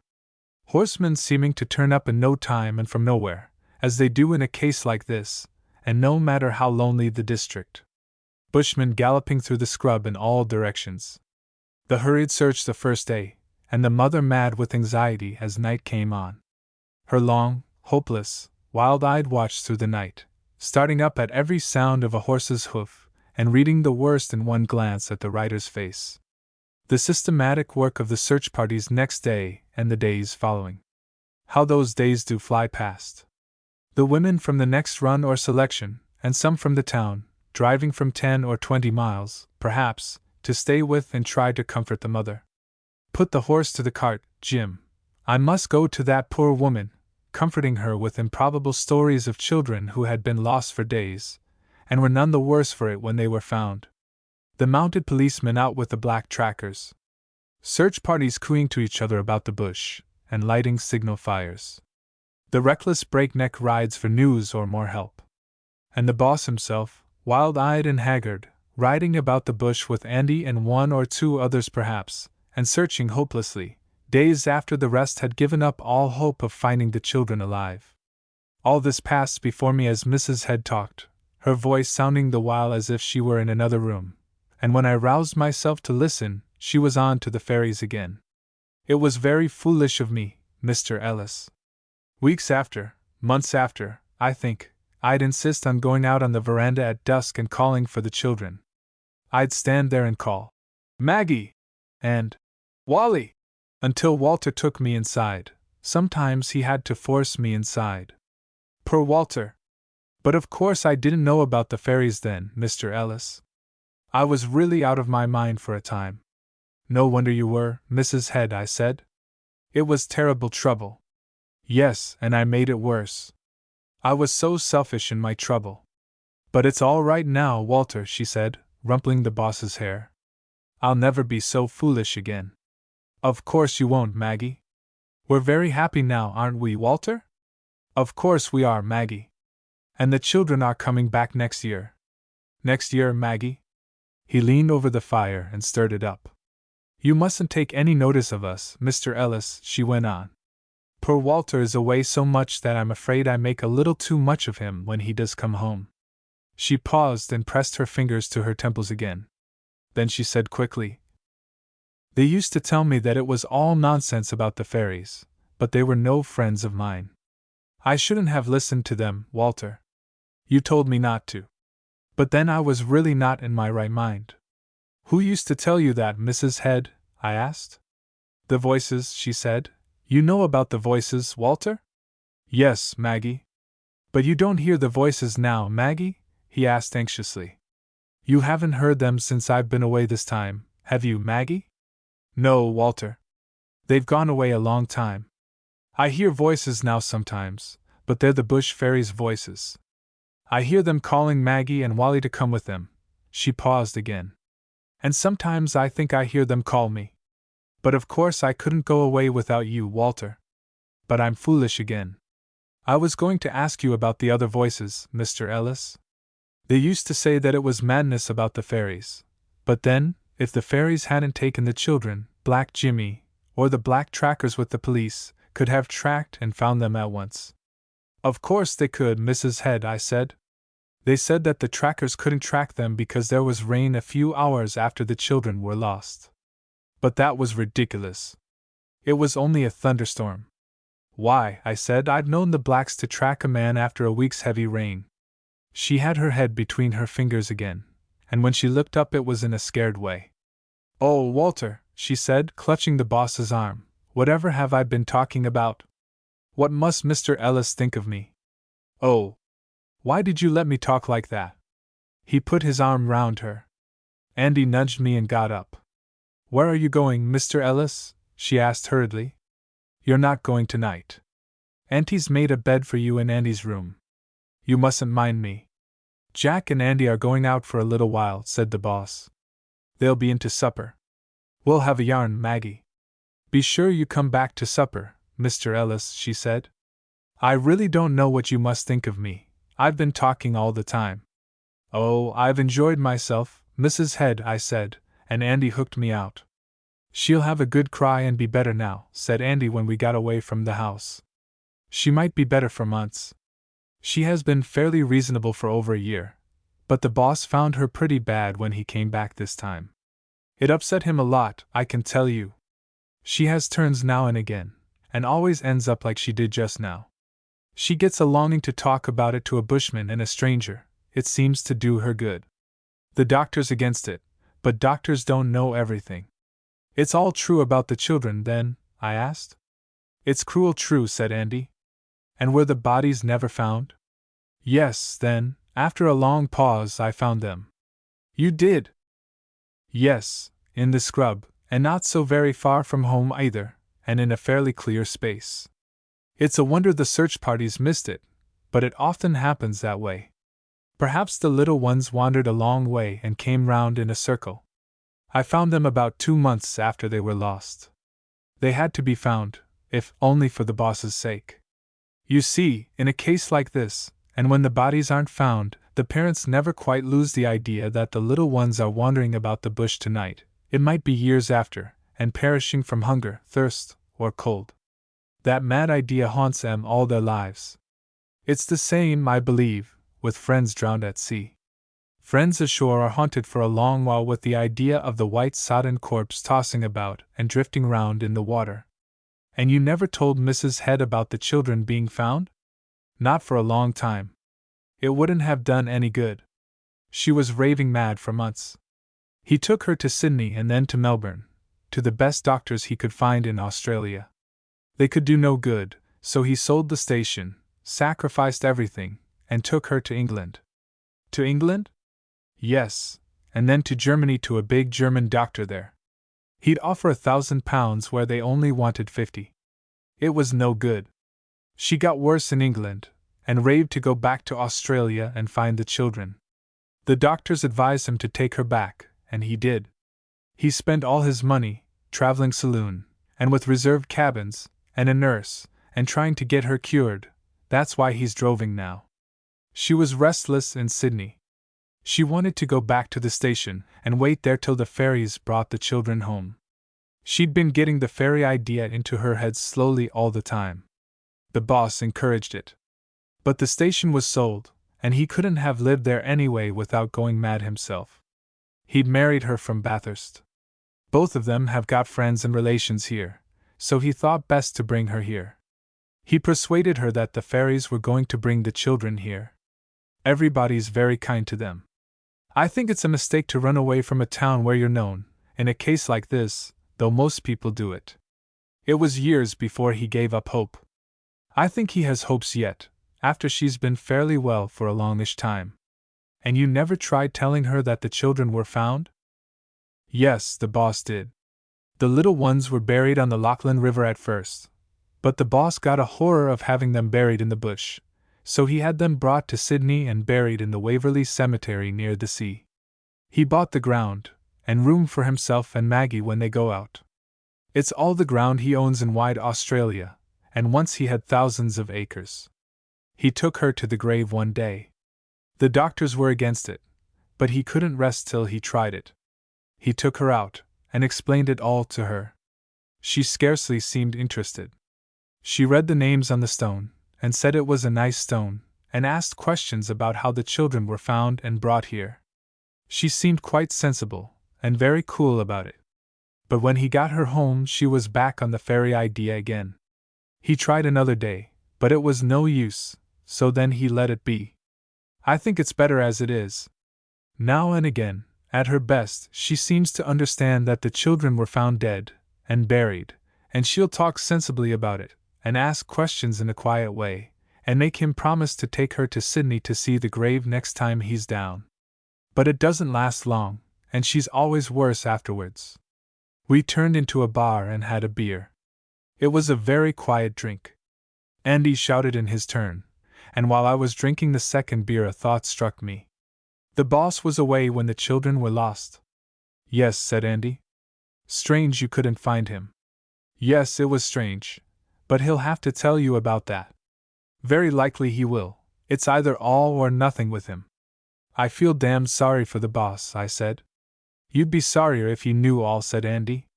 Horsemen seeming to turn up in no time and from nowhere, as they do in a case like this, and no matter how lonely the district. Bushmen galloping through the scrub in all directions. The hurried search the first day, and the mother mad with anxiety as night came on. Her long, hopeless, wild-eyed watch through the night, starting up at every sound of a horse's hoof, and reading the worst in one glance at the rider's face. The systematic work of the search parties next day and the days following. How those days do fly past. The women from the next run or selection, and some from the town, driving from 10 or 20 miles, perhaps, to stay with and try to comfort the mother. Put the horse to the cart, Jim. I must go to that poor woman, comforting her with improbable stories of children who had been lost for days, and were none the worse for it when they were found. The mounted policemen out with the black trackers. Search parties cooing to each other about the bush, and lighting signal fires. The reckless breakneck rides for news or more help. And the boss himself, wild-eyed and haggard, riding about the bush with Andy and one or two others perhaps, and searching hopelessly, days after the rest had given up all hope of finding the children alive. All this passed before me as Mrs. Head talked, her voice sounding the while as if she were in another room, and when I roused myself to listen, she was on to the fairies again. It was very foolish of me, Mr. Ellis. Weeks after, months after, I think, I'd insist on going out on the veranda at dusk and calling for the children. I'd stand there and call, Maggie! And Wally! Until Walter took me inside. Sometimes he had to force me inside. Poor Walter! But of course I didn't know about the fairies then, Mr. Ellis. I was really out of my mind for a time. No wonder you were, Mrs. Head, I said. It was terrible trouble. Yes, and I made it worse. I was so selfish in my trouble. But it's all right now, Walter, she said, rumpling the boss's hair. I'll never be so foolish again. Of course you won't, Maggie. We're very happy now, aren't we, Walter? Of course we are, Maggie. And the children are coming back next year. Next year, Maggie? He leaned over the fire and stirred it up. You mustn't take any notice of us, Mr. Ellis, she went on. Poor Walter is away so much that I'm afraid I make a little too much of him when he does come home. She paused and pressed her fingers to her temples again. Then she said quickly, They used to tell me that it was all nonsense about the fairies, but they were no friends of mine. I shouldn't have listened to them, Walter. You told me not to. But then I was really not in my right mind. Who used to tell you that, Mrs. Head? I asked. The voices, she said. You know about the voices, Walter? Yes, Maggie. But you don't hear the voices now, Maggie? He asked anxiously. You haven't heard them since I've been away this time, have you, Maggie? No, Walter. They've gone away a long time. I hear voices now sometimes, but they're the bush fairies' voices. I hear them calling Maggie and Wally to come with them. She paused again. And sometimes I think I hear them call me. But of course I couldn't go away without you, Walter. But I'm foolish again. I was going to ask you about the other voices, Mr. Ellis. They used to say that it was madness about the fairies. But then, if the fairies hadn't taken the children, Black Jimmy, or the black trackers with the police, could have tracked and found them at once. Of course they could, Mrs. Head, I said. They said that the trackers couldn't track them because there was rain a few hours after the children were lost. But that was ridiculous. It was only a thunderstorm. Why, I said, I've known the blacks to track a man after a week's heavy rain. She had her head between her fingers again, and when she looked up it was in a scared way. Oh, Walter, she said, clutching the boss's arm, whatever have I been talking about? What must Mr. Ellis think of me? Oh, why did you let me talk like that? He put his arm round her. Andy nudged me and got up. Where are you going, Mr. Ellis? She asked hurriedly. You're not going tonight. Auntie's made a bed for you in Andy's room. You mustn't mind me. Jack and Andy are going out for a little while, said the boss. They'll be in to supper. We'll have a yarn, Maggie. Be sure you come back to supper, Mr. Ellis, she said. I really don't know what you must think of me. I've been talking all the time. Oh, I've enjoyed myself, Mrs. Head, I said, and Andy hooked me out. She'll have a good cry and be better now, said Andy when we got away from the house. She might be better for months. She has been fairly reasonable for over a year, but the boss found her pretty bad when he came back this time. It upset him a lot, I can tell you. She has turns now and again, and always ends up like she did just now. She gets a longing to talk about it to a bushman and a stranger. It seems to do her good. The doctor's against it, but doctors don't know everything. It's all true about the children, then? I asked. It's cruel true, said Andy. And were the bodies never found? Yes, then, after a long pause, I found them. You did? Yes, in the scrub, and not so very far from home either, and in a fairly clear space. It's a wonder the search parties missed it, but it often happens that way. Perhaps the little ones wandered a long way and came round in a circle. I found them about 2 months after they were lost. They had to be found, if only for the boss's sake. You see, in a case like this, and when the bodies aren't found, the parents never quite lose the idea that the little ones are wandering about the bush tonight. It might be years after, and perishing from hunger, thirst, or cold. That mad idea haunts them all their lives. It's the same, I believe, with friends drowned at sea. Friends ashore are haunted for a long while with the idea of the white sodden corpse tossing about and drifting round in the water. And you never told Mrs. Head about the children being found? Not for a long time. It wouldn't have done any good. She was raving mad for months. He took her to Sydney and then to Melbourne, to the best doctors he could find in Australia. They could do no good, so he sold the station, sacrificed everything, and took her to England. To England? Yes, and then to Germany to a big German doctor there. He'd offer £1,000 where they only wanted 50. It was no good. She got worse in England, and raved to go back to Australia and find the children. The doctors advised him to take her back, and he did. He spent all his money, traveling saloon, and with reserved cabins, and a nurse, and trying to get her cured. That's why he's droving now. She was restless in Sydney. She wanted to go back to the station and wait there till the ferries brought the children home. She'd been getting the ferry idea into her head slowly all the time. The boss encouraged it. But the station was sold, and he couldn't have lived there anyway without going mad himself. He'd married her from Bathurst. Both of them have got friends and relations here, so he thought best to bring her here. He persuaded her that the ferries were going to bring the children here. Everybody's very kind to them. I think it's a mistake to run away from a town where you're known, in a case like this, though most people do it. It was years before he gave up hope. I think he has hopes yet, after she's been fairly well for a longish time. And you never tried telling her that the children were found? Yes, the boss did. The little ones were buried on the Lachlan River at first, but the boss got a horror of having them buried in the bush, so he had them brought to Sydney and buried in the Waverley Cemetery near the sea. He bought the ground, and room for himself and Maggie when they go out. It's all the ground he owns in wide Australia, and once he had thousands of acres. He took her to the grave one day. The doctors were against it, but he couldn't rest till he tried it. He took her out, and explained it all to her. She scarcely seemed interested. She read the names on the stone, and said it was a nice stone, and asked questions about how the children were found and brought here. She seemed quite sensible, and very cool about it. But when he got her home, she was back on the ferry idea again. He tried another day, but it was no use, so then he let it be. I think it's better as it is. Now and again, at her best, she seems to understand that the children were found dead, and buried, and she'll talk sensibly about it, and ask questions in a quiet way, and make him promise to take her to Sydney to see the grave next time he's down. But it doesn't last long, and she's always worse afterwards. We turned into a bar and had a beer. It was a very quiet drink. Andy shouted in his turn, and while I was drinking the second beer a thought struck me. The boss was away when the children were lost. Yes, said Andy. Strange you couldn't find him. Yes, it was strange. But he'll have to tell you about that. Very likely he will. It's either all or nothing with him. I feel damned sorry for the boss, I said. You'd be sorrier if you knew all, said Andy.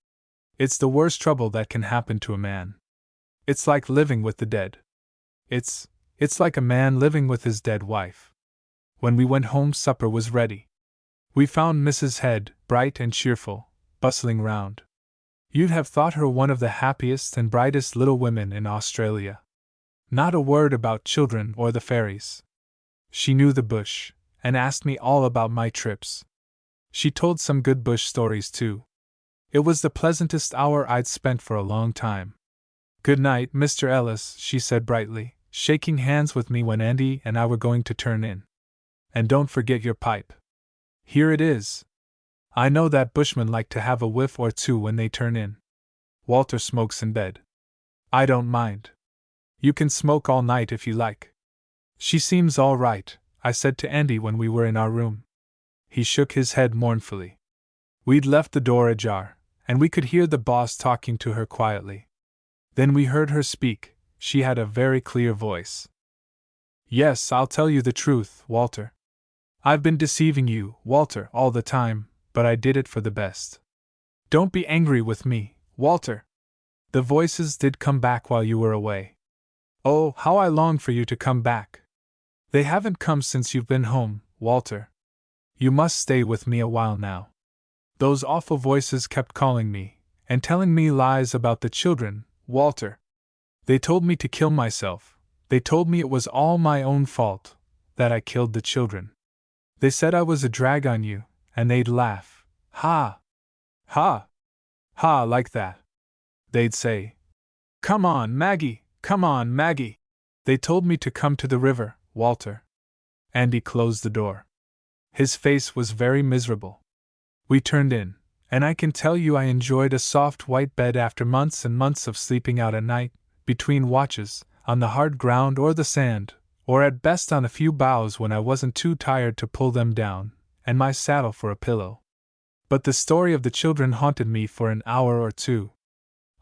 It's the worst trouble that can happen to a man. It's like living with the dead. It's like a man living with his dead wife. When we went home, supper was ready. We found Mrs. Head, bright and cheerful, bustling round. You'd have thought her one of the happiest and brightest little women in Australia. Not a word about children or the fairies. She knew the bush, and asked me all about my trips. She told some good bush stories too. It was the pleasantest hour I'd spent for a long time. Good night, Mr. Ellis, she said brightly, shaking hands with me when Andy and I were going to turn in. And don't forget your pipe. Here it is. I know that bushmen like to have a whiff or two when they turn in. Walter smokes in bed. I don't mind. You can smoke all night if you like. She seems all right, I said to Andy when we were in our room. He shook his head mournfully. We'd left the door ajar, and we could hear the boss talking to her quietly. Then we heard her speak. She had a very clear voice. Yes, I'll tell you the truth, Walter. I've been deceiving you, Walter, all the time, but I did it for the best. Don't be angry with me, Walter. The voices did come back while you were away. Oh, how I long for you to come back. They haven't come since you've been home, Walter. You must stay with me a while now. Those awful voices kept calling me, and telling me lies about the children, Walter. They told me to kill myself. They told me it was all my own fault, that I killed the children. They said I was a drag on you, and they'd laugh. Ha! Ha! Ha, like that. They'd say, Come on, Maggie! Come on, Maggie! They told me to come to the river, Walter. Andy closed the door. His face was very miserable. We turned in, and I can tell you I enjoyed a soft white bed after months and months of sleeping out at night, between watches, on the hard ground or the sand, or at best on a few boughs when I wasn't too tired to pull them down, and my saddle for a pillow. But the story of the children haunted me for an hour or two.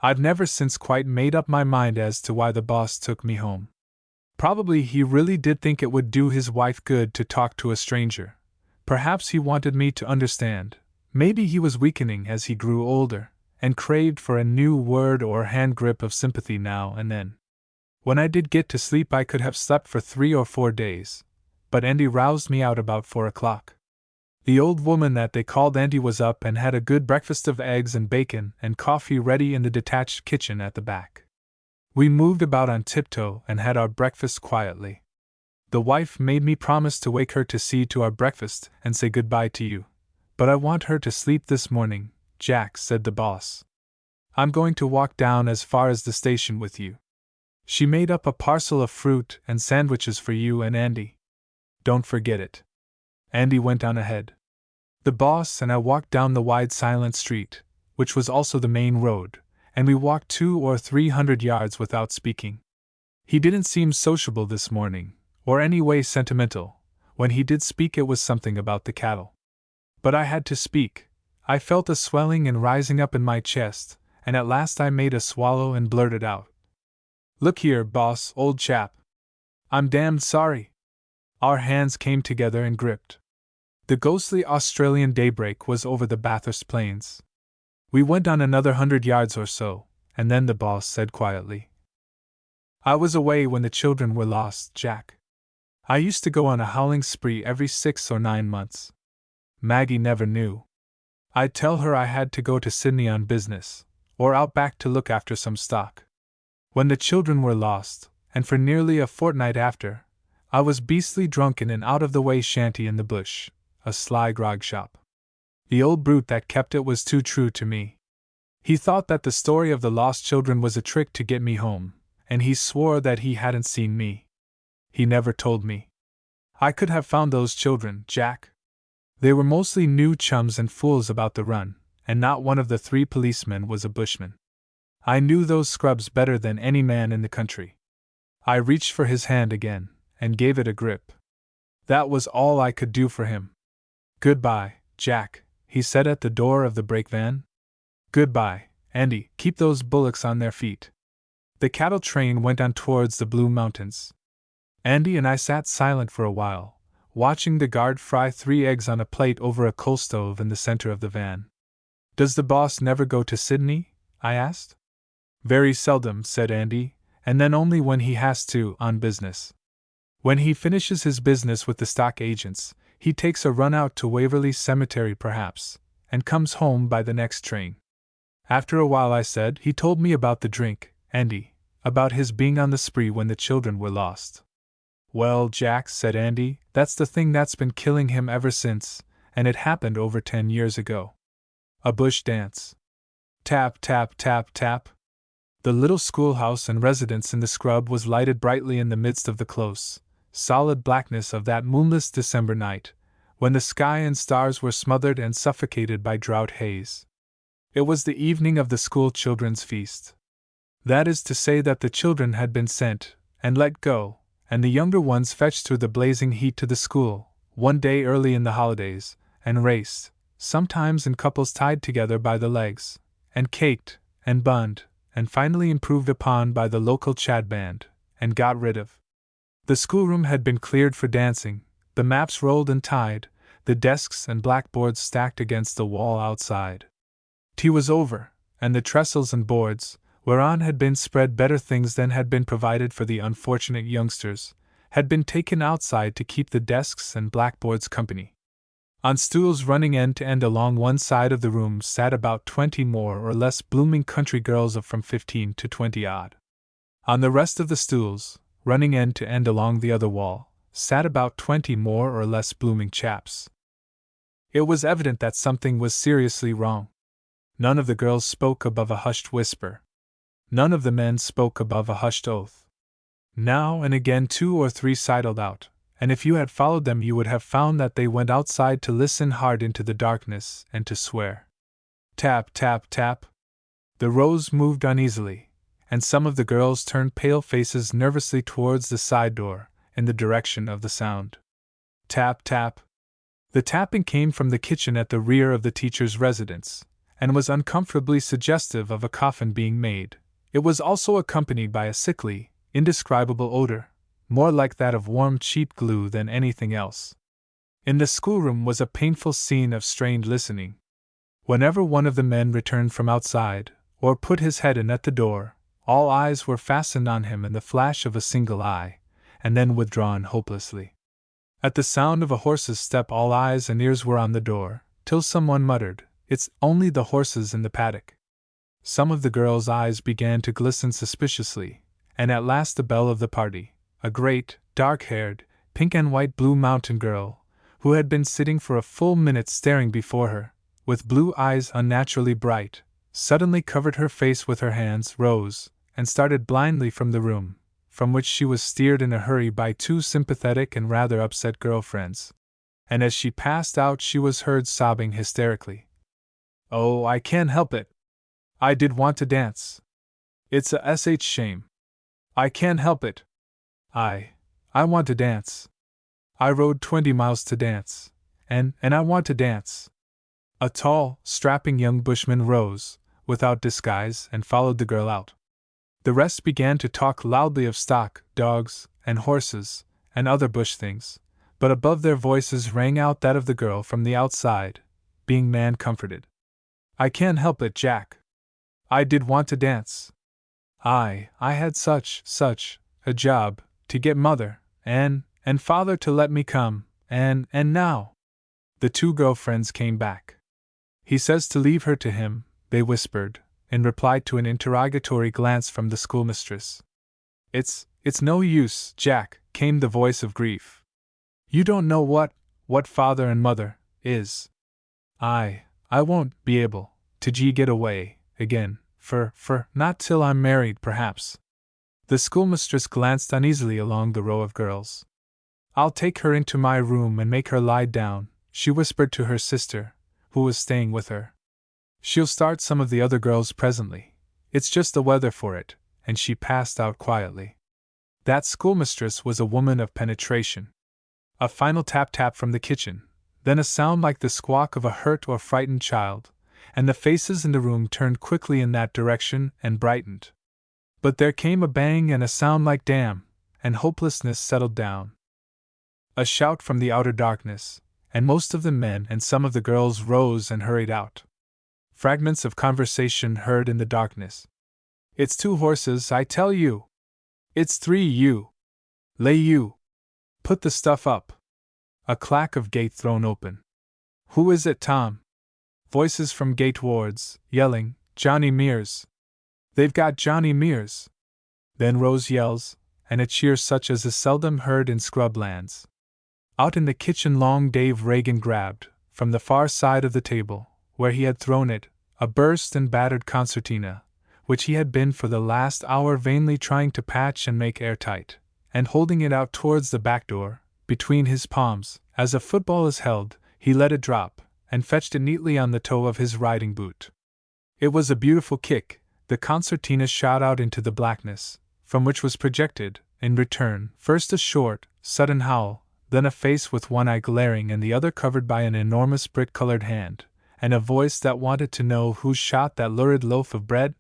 I've never since quite made up my mind as to why the boss took me home. Probably he really did think it would do his wife good to talk to a stranger. Perhaps he wanted me to understand. Maybe he was weakening as he grew older, and craved for a new word or hand grip of sympathy now and then. When I did get to sleep, I could have slept for 3 or 4 days, but Andy roused me out about 4 o'clock. The old woman that they called Auntie was up and had a good breakfast of eggs and bacon and coffee ready in the detached kitchen at the back. We moved about on tiptoe and had our breakfast quietly. The wife made me promise to wake her to see to our breakfast and say goodbye to you. But I want her to sleep this morning, Jack, said the boss. I'm going to walk down as far as the station with you. She made up a parcel of fruit and sandwiches for you and Andy. Don't forget it. Andy went on ahead. The boss and I walked down the wide silent street, which was also the main road, and we walked 200 or 300 yards without speaking. He didn't seem sociable this morning, or any way sentimental. When he did speak, it was something about the cattle. But I had to speak. I felt a swelling and rising up in my chest, and at last I made a swallow and blurted out. Look here, boss, old chap. I'm damned sorry. Our hands came together and gripped. The ghostly Australian daybreak was over the Bathurst plains. We went on another 100 yards or so, and then the boss said quietly, I was away when the children were lost, Jack. I used to go on a howling spree every 6 or 9 months. Maggie never knew. I'd tell her I had to go to Sydney on business, or out back to look after some stock. When the children were lost, and for nearly a fortnight after, I was beastly drunk in an out-of-the-way shanty in the bush, a sly grog shop. The old brute that kept it was too true to me. He thought that the story of the lost children was a trick to get me home, and he swore that he hadn't seen me. He never told me. I could have found those children, Jack. They were mostly new chums and fools about the run, and not one of the 3 policemen was a bushman. I knew those scrubs better than any man in the country. I reached for his hand again, and gave it a grip. That was all I could do for him. Goodbye, Jack, he said at the door of the brake van. Goodbye, Andy, keep those bullocks on their feet. The cattle train went on towards the Blue Mountains. Andy and I sat silent for a while, watching the guard fry 3 eggs on a plate over a coal stove in the center of the van. Does the boss never go to Sydney? I asked. Very seldom, said Andy, and then only when he has to, on business. When he finishes his business with the stock agents, he takes a run out to Waverley Cemetery perhaps, and comes home by the next train. After a while I said, he told me about the drink, Andy, about his being on the spree when the children were lost. Well, Jack, said Andy, that's the thing that's been killing him ever since, and it happened over 10 years ago. A bush dance. Tap, tap, tap, tap. The little schoolhouse and residence in the scrub was lighted brightly in the midst of the close, solid blackness of that moonless December night, when the sky and stars were smothered and suffocated by drought haze. It was the evening of the school children's feast. That is to say that the children had been sent, and let go, and the younger ones fetched through the blazing heat to the school, one day early in the holidays, and raced, sometimes in couples tied together by the legs, and caked, and bunned, and finally improved upon by the local Chad band, and got rid of. The schoolroom had been cleared for dancing, the maps rolled and tied, the desks and blackboards stacked against the wall outside. Tea was over, and the trestles and boards, whereon had been spread better things than had been provided for the unfortunate youngsters, had been taken outside to keep the desks and blackboards company. On stools running end to end along one side of the room sat about 20 more or less blooming country girls of from 15 to 20 odd. On the rest of the stools, running end to end along the other wall, sat about 20 more or less blooming chaps. It was evident that something was seriously wrong. None of the girls spoke above a hushed whisper. None of the men spoke above a hushed oath. Now and again 2 or 3 sidled out, and if you had followed them you would have found that they went outside to listen hard into the darkness and to swear. Tap, tap, tap. The rows moved uneasily, and some of the girls turned pale faces nervously towards the side door, in the direction of the sound. Tap, tap. The tapping came from the kitchen at the rear of the teacher's residence, and was uncomfortably suggestive of a coffin being made. It was also accompanied by a sickly, indescribable odor, more like that of warm cheap glue than anything else. In the schoolroom was a painful scene of strained listening. Whenever one of the men returned from outside, or put his head in at the door, all eyes were fastened on him in the flash of a single eye, and then withdrawn hopelessly. At the sound of a horse's step all eyes and ears were on the door, till someone muttered, "It's only the horses in the paddock." Some of the girls' eyes began to glisten suspiciously, and at last the belle of the party, a great, dark-haired, pink and white Blue Mountain girl, who had been sitting for a full minute staring before her, with blue eyes unnaturally bright, suddenly covered her face with her hands, rose, and started blindly from the room, from which she was steered in a hurry by 2 sympathetic and rather upset girlfriends. And as she passed out she was heard sobbing hysterically. "Oh, I can't help it. I did want to dance. It's a shame. I can't help it. I want to dance. I rode 20 miles to dance, and I want to dance." A tall, strapping young bushman rose, without disguise, and followed the girl out. The rest began to talk loudly of stock, dogs, and horses, and other bush things, but above their voices rang out that of the girl from the outside, being man-comforted. "I can't help it, Jack. I did want to dance. I had such a job, to get mother, and father to let me come, and now." The 2 girlfriends came back. "He says to leave her to him," they whispered, in reply to an interrogatory glance from the schoolmistress. It's no use, Jack," came the voice of grief. "You don't know what father and mother is. I won't be able to get away again, for not till I'm married, perhaps." The schoolmistress glanced uneasily along the row of girls. "I'll take her into my room and make her lie down," she whispered to her sister, who was staying with her. "She'll start some of the other girls presently. It's just the weather for it," and she passed out quietly. That schoolmistress was a woman of penetration. A final tap-tap from the kitchen, then a sound like the squawk of a hurt or frightened child, and the faces in the room turned quickly in that direction and brightened. But there came a bang and a sound like damn, and hopelessness settled down. A shout from the outer darkness, and most of the men and some of the girls rose and hurried out. Fragments of conversation heard in the darkness. "It's 2 horses, I tell you!" "It's 3, you!" "Lay you!" "Put the stuff up!" A clack of gate thrown open. "Who is it, Tom?" Voices from gate wards, yelling, "Johnny Mears! They've got Johnny Mears!" Then rose yells, and a cheer such as is seldom heard in scrub lands. Out in the kitchen long Dave Reagan grabbed, from the far side of the table, where he had thrown it, a burst and battered concertina, which he had been for the last hour vainly trying to patch and make airtight, and holding it out towards the back door, between his palms, as a football is held, he let it drop, and fetched it neatly on the toe of his riding boot. It was a beautiful kick. The concertina shot out into the blackness, from which was projected, in return, first a short, sudden howl, then a face with one eye glaring and the other covered by an enormous brick-colored hand, and a voice that wanted to know who shot that lurid loaf of bread.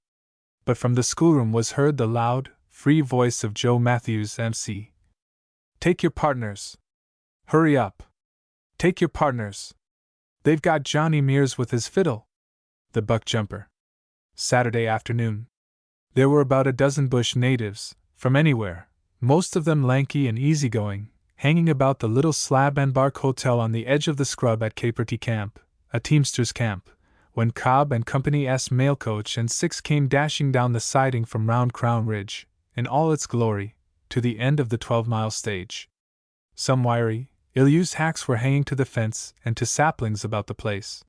But from the schoolroom was heard the loud, free voice of Joe Matthews, MC. "Take your partners! Hurry up! Take your partners! They've got Johnny Mears with his fiddle!" The buck jumper. Saturday afternoon. There were about a dozen bush natives, from anywhere, most of them lanky and easygoing, hanging about the little slab and bark hotel on the edge of the scrub at Capertee Camp, a teamster's camp, when Cobb and Company's mail coach and 6 came dashing down the siding from round Crown Ridge, in all its glory, to the end of the 12-mile stage. Some wiry, ill-used hacks were hanging to the fence and to saplings about the place.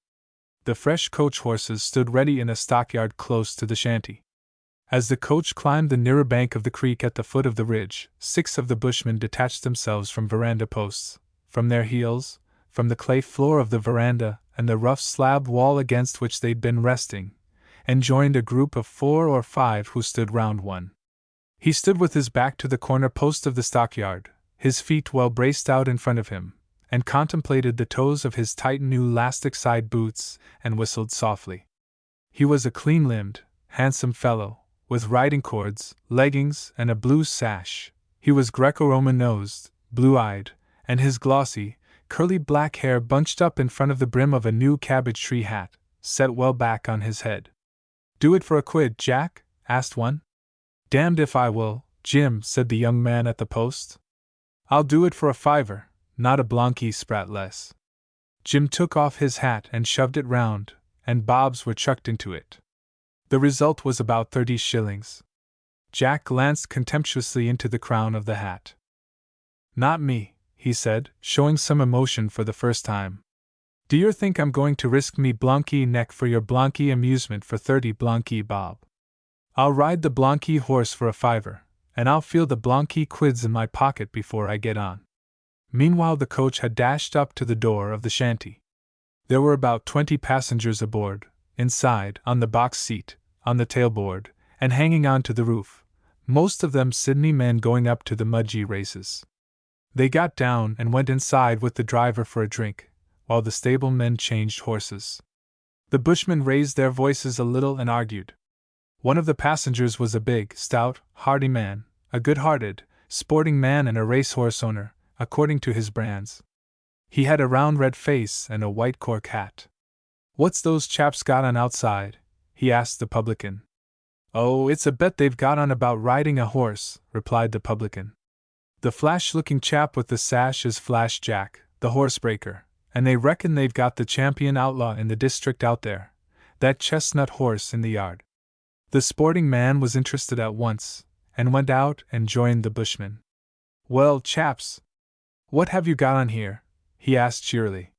The fresh coach horses stood ready in a stockyard close to the shanty. As the coach climbed the nearer bank of the creek at the foot of the ridge, 6 of the bushmen detached themselves from veranda posts, from their heels, from the clay floor of the veranda and the rough slab wall against which they'd been resting, and joined a group of 4 or 5 who stood round one. He stood with his back to the corner post of the stockyard, his feet well braced out in front of him, and contemplated the toes of his tight new elastic side boots, and whistled softly. He was a clean-limbed, handsome fellow, with riding cords, leggings, and a blue sash. He was Greco-Roman nosed, blue-eyed, and his glossy, curly black hair bunched up in front of the brim of a new cabbage tree hat, set well back on his head. "Do it for a quid, Jack?" asked one. "Damned if I will, Jim," said the young man at the post. "I'll do it for a 5er, not a blanky sprat less." Jim took off his hat and shoved it round, and bobs were chucked into it. The result was about 30 shillings. Jack glanced contemptuously into the crown of the hat. "Not me," he said, showing some emotion for the first time. "Do you think I'm going to risk me blanky neck for your blanky amusement for 30 blanky bob? I'll ride the blanky horse for a 5er, and I'll feel the blanky quids in my pocket before I get on." Meanwhile the coach had dashed up to the door of the shanty. There were about 20 passengers aboard, inside, on the box seat, on the tailboard, and hanging on to the roof, most of them Sydney men going up to the Mudgee races. They got down and went inside with the driver for a drink, while the stablemen changed horses. The bushmen raised their voices a little and argued. One of the passengers was a big, stout, hardy man, a good-hearted, sporting man and a racehorse owner, according to his brands. He had a round red face and a white cork hat. "What's those chaps got on outside?" he asked the publican. "Oh, it's a bet they've got on about riding a horse," replied the publican. "The flash-looking chap with the sash is Flash Jack, the horsebreaker, and they reckon they've got the champion outlaw in the district out there, that chestnut horse in the yard." The sporting man was interested at once, and went out and joined the bushmen. "Well, chaps, what have you got on here?" he asked cheerily.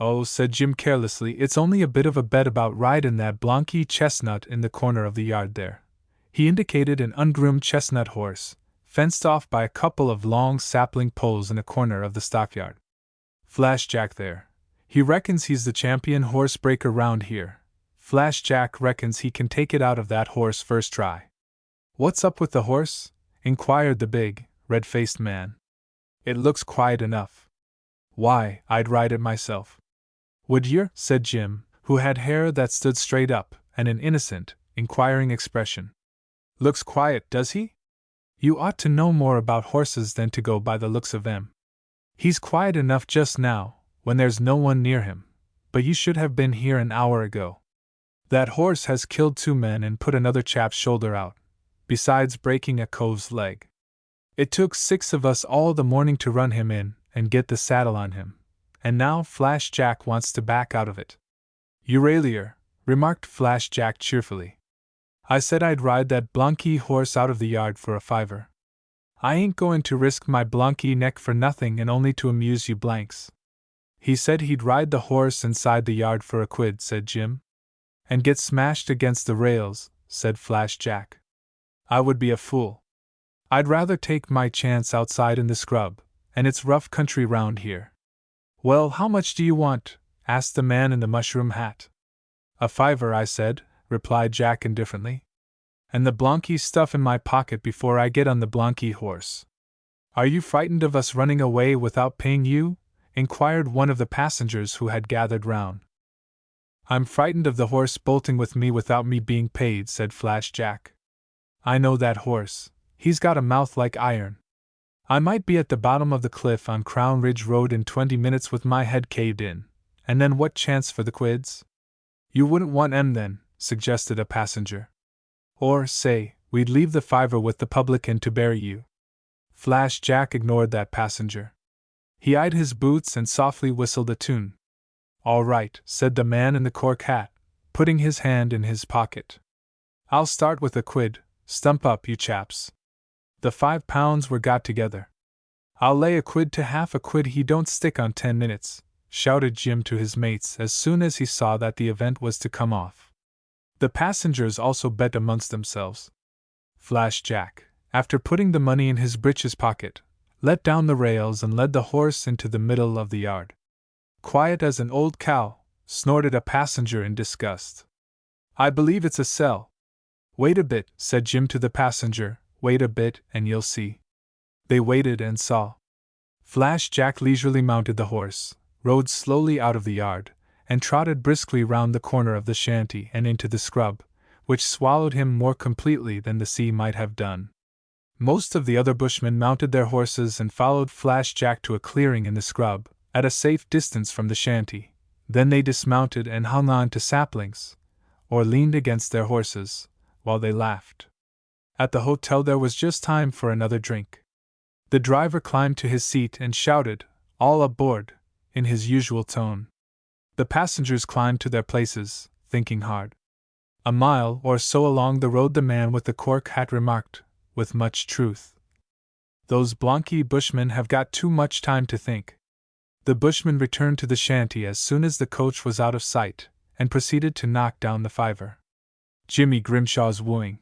"Oh," said Jim carelessly, "it's only a bit of a bet about riding that blanky chestnut in the corner of the yard there." He indicated an ungroomed chestnut horse, fenced off by a couple of long sapling poles in a corner of the stockyard. "Flash Jack there. He reckons he's the champion horse breaker round here. Flash Jack reckons he can take it out of that horse first try." "What's up with the horse?" inquired the big, red-faced man. "It looks quiet enough." "Why, I'd ride it myself." "Would yer?" said Jim, who had hair that stood straight up and an innocent, inquiring expression. "Looks quiet, does he? You ought to know more about horses than to go by the looks of them. He's quiet enough just now, when there's no one near him, but you should have been here an hour ago. That horse has killed 2 men and put another chap's shoulder out, besides breaking a cove's leg. It took 6 of us all the morning to run him in and get the saddle on him, and now Flash Jack wants to back out of it." "Euralier," remarked Flash Jack cheerfully. "I said I'd ride that Blanky horse out of the yard for a $5. I ain't going to risk my Blanky neck for nothing and only to amuse you blanks." "He said he'd ride the horse inside the yard for a quid," said Jim. "And get smashed against the rails," said Flash Jack. "I would be a fool. I'd rather take my chance outside in the scrub, and it's rough country round here." "Well, how much do you want?" asked the man in the mushroom hat. "A $5, I said," replied Jack indifferently. "And the Blanky stuff in my pocket before I get on the Blanky horse." "Are you frightened of us running away without paying you?" inquired one of the passengers who had gathered round. "I'm frightened of the horse bolting with me without me being paid," said Flash Jack. "I know that horse. He's got a mouth like iron. I might be at the bottom of the cliff on Crown Ridge Road in 20 minutes with my head caved in, and then what chance for the quids?" "You wouldn't want 'em then," suggested a passenger. "Or, say, we'd leave the $5 with the publican to bury you." Flash Jack ignored that passenger. He eyed his boots and softly whistled a tune. "All right," said the man in the cork hat, putting his hand in his pocket. "I'll start with a quid. Stump up, you chaps." The £5 were got together. "I'll lay a quid to half a quid he don't stick on 10 minutes, shouted Jim to his mates as soon as he saw that the event was to come off. The passengers also bet amongst themselves. Flash Jack, after putting the money in his breeches pocket, let down the rails and led the horse into the middle of the yard. "Quiet as an old cow," snorted a passenger in disgust. "I believe it's a sell." "Wait a bit," said Jim to the passenger, "wait a bit and you'll see." They waited and saw. Flash Jack leisurely mounted the horse, rode slowly out of the yard, and trotted briskly round the corner of the shanty and into the scrub, which swallowed him more completely than the sea might have done. Most of the other bushmen mounted their horses and followed Flash Jack to a clearing in the scrub, at a safe distance from the shanty. Then they dismounted and hung on to saplings, or leaned against their horses, while they laughed. At the hotel there was just time for another drink. The driver climbed to his seat and shouted, "All aboard," in his usual tone. The passengers climbed to their places, thinking hard. A mile or so along the road the man with the cork hat remarked, with much truth, "Those Blanky bushmen have got too much time to think." The bushman returned to the shanty as soon as the coach was out of sight, and proceeded to knock down the $5. Jimmy Grimshaw's wooing.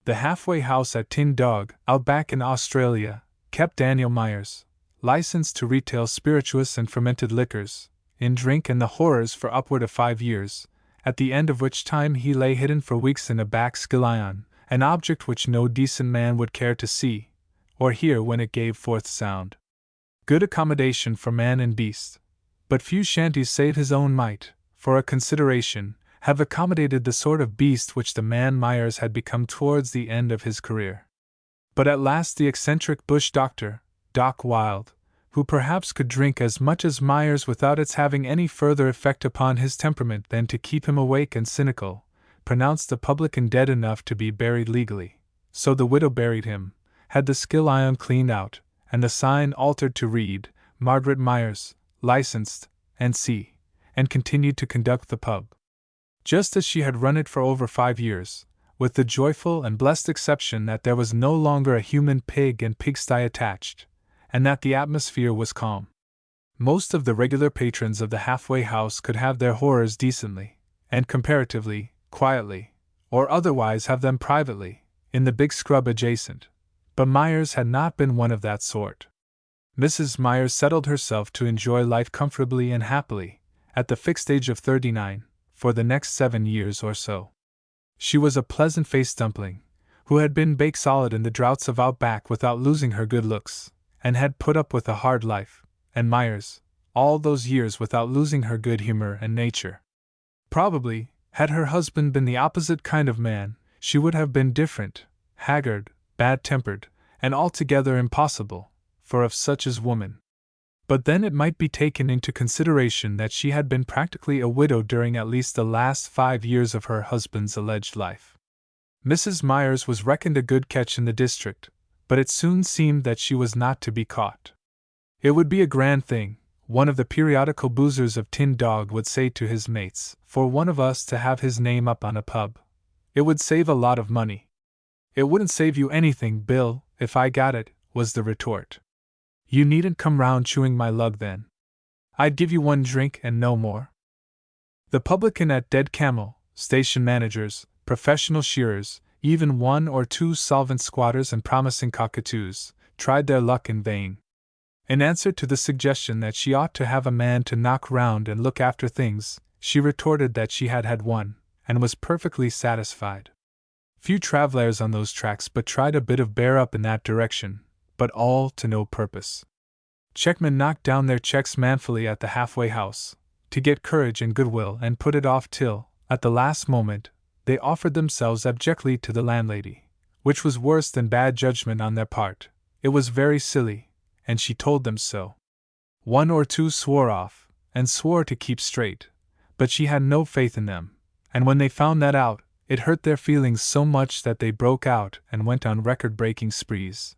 The halfway house at Tin Dog, out back in Australia, kept Daniel Myers, licensed to retail spirituous and fermented liquors, in drink and the horrors for upward of 5 years, at the end of which time he lay hidden for weeks in a back skillion, an object which no decent man would care to see, or hear when it gave forth sound. Good accommodation for man and beast, but few shanties save his own might, for a consideration, have accommodated the sort of beast which the man Myers had become towards the end of his career. But at last the eccentric bush doctor, Doc Wilde, who perhaps could drink as much as Myers without its having any further effect upon his temperament than to keep him awake and cynical, pronounced the publican dead enough to be buried legally. So the widow buried him, had the skillion cleaned out, and the sign altered to read, "Margaret Myers, licensed, N.C., and continued to conduct the pub," just as she had run it for over 5 years, with the joyful and blessed exception that there was no longer a human pig and pigsty attached, and that the atmosphere was calm. Most of the regular patrons of the halfway house could have their horrors decently, and comparatively, quietly, or otherwise have them privately, in the big scrub adjacent, but Myers had not been one of that sort. Mrs. Myers settled herself to enjoy life comfortably and happily, at the fixed age of 39, for the next 7 years or so. She was a pleasant-faced dumpling, who had been baked solid in the droughts of Outback without losing her good looks, and had put up with a hard life, and Myers, all those years without losing her good humor and nature. Probably, had her husband been the opposite kind of man, she would have been different, haggard, bad-tempered, and altogether impossible, for of such is woman. But then it might be taken into consideration that she had been practically a widow during at least the last 5 years of her husband's alleged life. Mrs. Myers was reckoned a good catch in the district, but it soon seemed that she was not to be caught. It would be a grand thing, one of the periodical boozers of Tin Dog would say to his mates, for one of us to have his name up on a pub. It would save a lot of money. It wouldn't save you anything, Bill, if I got it, was the retort. You needn't come round chewing my lug then. I'd give you one drink and no more. The publican at Dead Camel, station managers, professional shearers, even 1 or 2 solvent squatters and promising cockatoos, tried their luck in vain. In answer to the suggestion that she ought to have a man to knock round and look after things, she retorted that she had had one, and was perfectly satisfied. Few travellers on those tracks but tried a bit of bear up in that direction, but all to no purpose. Checkmen knocked down their checks manfully at the halfway house, to get courage and goodwill, and put it off till, at the last moment, they offered themselves abjectly to the landlady, which was worse than bad judgment on their part. It was very silly, and she told them so. 1 or 2 swore off, and swore to keep straight, but she had no faith in them, and when they found that out, it hurt their feelings so much that they broke out and went on record-breaking sprees.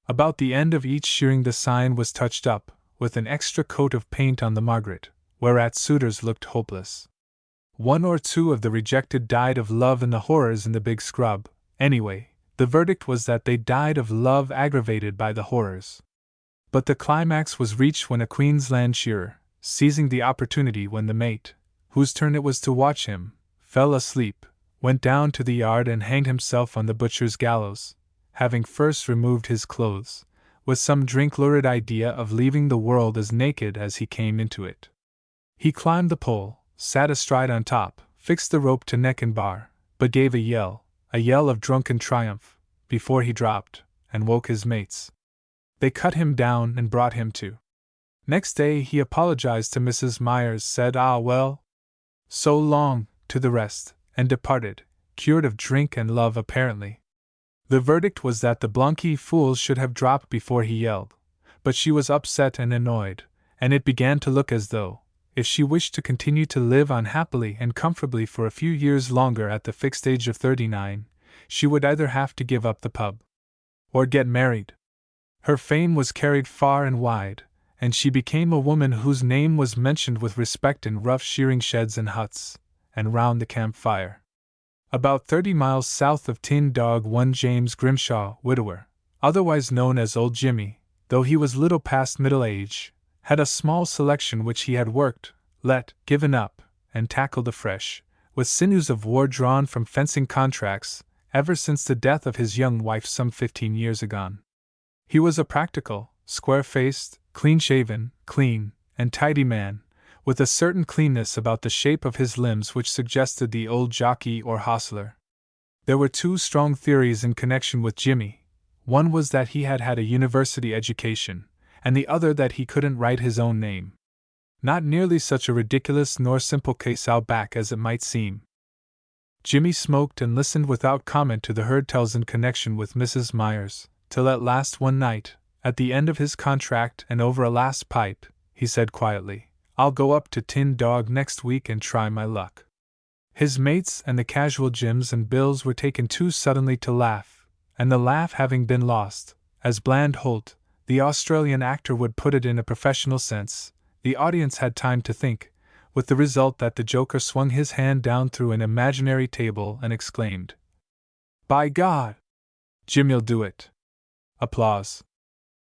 About the end of each shearing the sign was touched up, with an extra coat of paint on the Margaret, whereat suitors looked hopeless. 1 or 2 of the rejected died of love in the horrors in the big scrub. Anyway, the verdict was that they died of love aggravated by the horrors. But the climax was reached when a Queensland shearer, seizing the opportunity when the mate, whose turn it was to watch him, fell asleep, went down to the yard and hanged himself on the butcher's gallows, having first removed his clothes, with some drink-lurid idea of leaving the world as naked as he came into it. He climbed the pole, sat astride on top, fixed the rope to neck and bar, but gave a yell of drunken triumph, before he dropped, and woke his mates. They cut him down and brought him to. Next day he apologized to Mrs. Myers, said "Ah well, so long," to the rest, and departed, cured of drink and love apparently. The verdict was that the Blanqui fools should have dropped before he yelled, but she was upset and annoyed, and it began to look as though, if she wished to continue to live on happily and comfortably for a few years longer at the fixed age of 39, she would either have to give up the pub or get married. Her fame was carried far and wide, and she became a woman whose name was mentioned with respect in rough shearing sheds and huts, and round the campfire. About 30 miles south of Tin Dog, one James Grimshaw, widower, otherwise known as Old Jimmy, though he was little past middle age, had a small selection which he had worked, let, given up, and tackled afresh, with sinews of war drawn from fencing contracts, ever since the death of his young wife some 15 years agone. He was a practical, square-faced, clean-shaven, clean, and tidy man, with a certain cleanness about the shape of his limbs which suggested the old jockey or hostler. There were 2 strong theories in connection with Jimmy. One was that he had had a university education, and the other that he couldn't write his own name. Not nearly such a ridiculous nor simple case out back as it might seem. Jimmy smoked and listened without comment to the herd tales in connection with Mrs. Myers, till at last one night, at the end of his contract and over a last pipe, he said quietly, "I'll go up to Tin Dog next week and try my luck." His mates and the casual Jims and Bills were taken too suddenly to laugh, and the laugh having been lost, as Bland Holt, the Australian actor, would put it in a professional sense, the audience had time to think, with the result that the joker swung his hand down through an imaginary table and exclaimed, "By God! Jimmy'll do it!" Applause.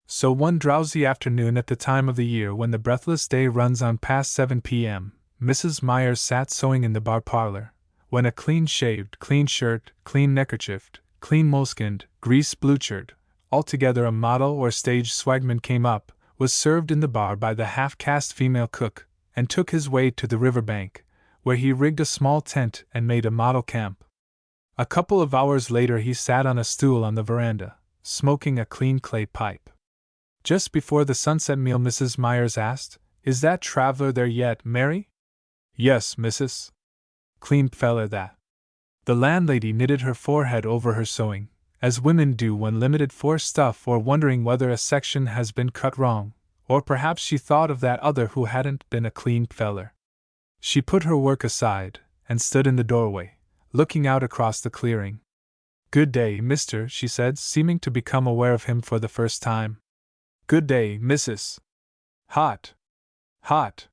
So one drowsy afternoon at the time of the year when the breathless day runs on past 7 p.m., Mrs. Myers sat sewing in the bar parlor, when a clean-shaved, clean-shirt, clean neckerchiefed, clean moleskinned, grease-bluchered, altogether a model or stage swagman came up, was served in the bar by the half-caste female cook, and took his way to the river bank, where he rigged a small tent and made a model camp. A couple of hours later he sat on a stool on the veranda, smoking a clean clay pipe. Just before the sunset meal Mrs. Myers asked, "Is that traveler there yet, Mary?" "Yes, missus." clean feller that. The landlady knitted her forehead over her sewing, as women do when limited for stuff or wondering whether a section has been cut wrong, or perhaps she thought of that other who hadn't been a clean feller. She put her work aside, and stood in the doorway, looking out across the clearing. "Good day, mister," she said, seeming to become aware of him for the first time. "Good day, missus." "Hot. Hot."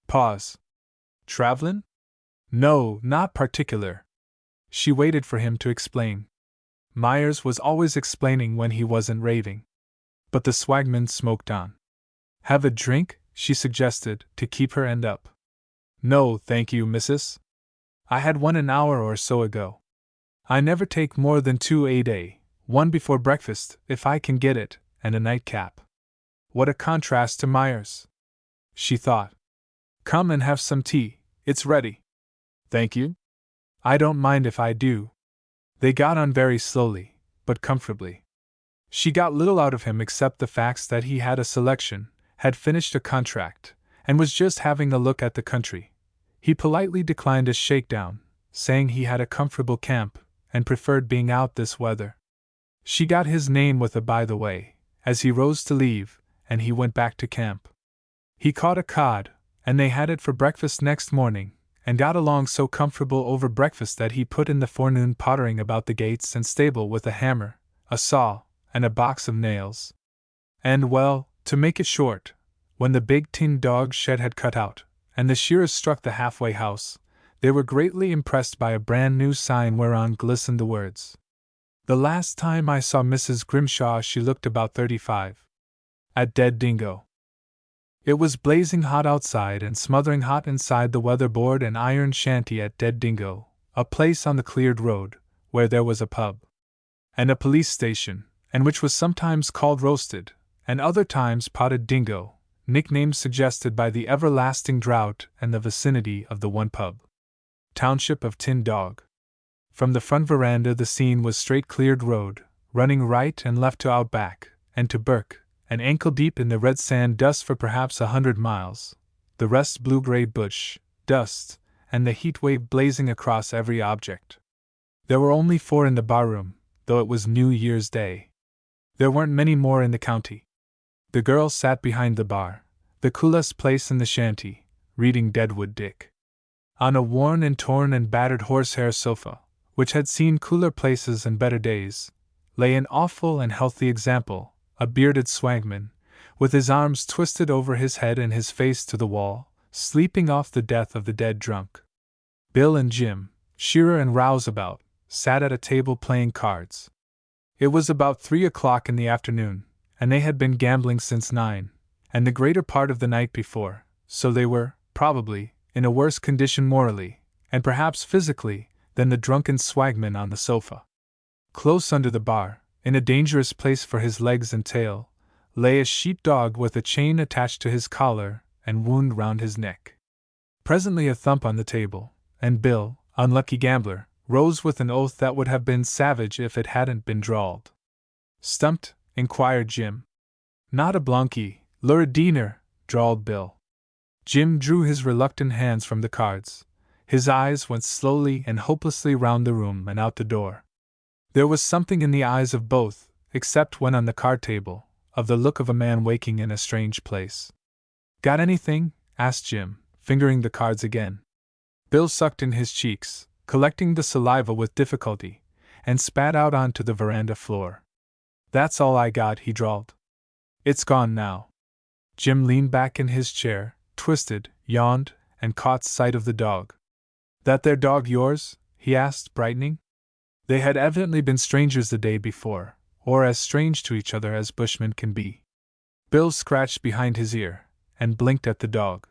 Pause. "Travelin'?" "No, not particular." She waited for him to explain. Myers was always explaining when he wasn't raving. But the swagman smoked on. "Have a drink?" she suggested, to keep her end up. "No, thank you, missus. I had one an hour or so ago. I never take more than 2 a day, one before breakfast, if I can get it, and a nightcap." What a contrast to Myers! She thought. "Come and have some tea, it's ready." "Thank you. I don't mind if I do." They got on very slowly, but comfortably. She got little out of him except the facts that he had a selection, had finished a contract, and was just having a look at the country. He politely declined a shakedown, saying he had a comfortable camp, and preferred being out this weather. She got his name with a "by the way," as he rose to leave, and he went back to camp. He caught a cod, and they had it for breakfast next morning, and got along so comfortable over breakfast that he put in the forenoon pottering about the gates and stable with a hammer, a saw, and a box of nails. And, well, to make it short, when the big tin dog shed had cut out, and the shearers struck the halfway house, they were greatly impressed by a brand new sign whereon glistened the words: "The last time I saw Mrs. Grimshaw she looked about 35. At Dead Dingo." It was blazing hot outside and smothering hot inside the weatherboard and iron shanty at Dead Dingo, a place on the cleared road, where there was a pub and a police station, and which was sometimes called Roasted, and other times Potted Dingo, nicknames suggested by the everlasting drought and the vicinity of the one pub. Township of Tin Dog. From the front veranda the scene was straight cleared road, running right and left to Outback, and to Burke, and ankle-deep in the red sand dust for perhaps 100 miles, the rest blue-gray bush, dust, and the heat wave blazing across every object. There were only 4 in the barroom, though it was New Year's Day. There weren't many more in the county. The girl sat behind the bar, the coolest place in the shanty, reading Deadwood Dick. On a worn and torn and battered horsehair sofa, which had seen cooler places and better days, lay an awful and healthy example, a bearded swagman, with his arms twisted over his head and his face to the wall, sleeping off the death of the dead drunk. Bill and Jim, shearer and rouseabout, sat at a table playing cards. It was about 3 o'clock in the afternoon, and they had been gambling since 9, and the greater part of the night before, so they were, probably, in a worse condition morally, and perhaps physically, than the drunken swagman on the sofa. Close under the bar, in a dangerous place for his legs and tail, lay a sheep-dog with a chain attached to his collar and wound round his neck. Presently a thump on the table, and Bill, unlucky gambler, rose with an oath that would have been savage if it hadn't been drawled. "Stumped?" inquired Jim. "Not a blunky, Luridiner," drawled Bill. Jim drew his reluctant hands from the cards. His eyes went slowly and hopelessly round the room and out the door. There was something in the eyes of both, except when on the card table, of the look of a man waking in a strange place. "Got anything?" asked Jim, fingering the cards again. Bill sucked in his cheeks, collecting the saliva with difficulty, and spat out onto the veranda floor. "That's all I got," he drawled. "It's gone now." Jim leaned back in his chair, twisted, yawned, and caught sight of the dog. "That there dog yours?" he asked, brightening. They had evidently been strangers the day before, or as strange to each other as bushmen can be. Bill scratched behind his ear, and blinked at the dog.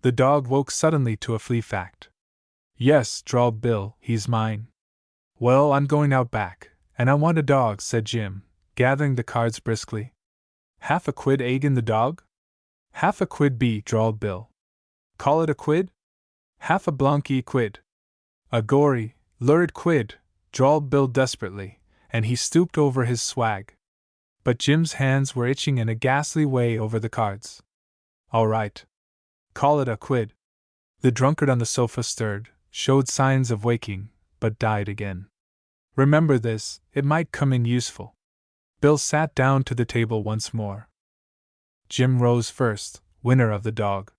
The dog woke suddenly to a flea fact. "Yes," drawled Bill, "he's mine." "Well, I'm going out back, and I want a dog," said Jim, gathering the cards briskly. "Half a quid eggin' the dog?" "Half a quid be," drawled Bill. "Call it a quid?" "Half a blunky quid." "A gory, lurid quid," drawled Bill desperately, and he stooped over his swag. But Jim's hands were itching in a ghastly way over the cards. "All right. Call it a quid." The drunkard on the sofa stirred, showed signs of waking, but died again. Remember this, it might come in useful. Bill sat down to the table once more. Jim rose first, winner of the dog.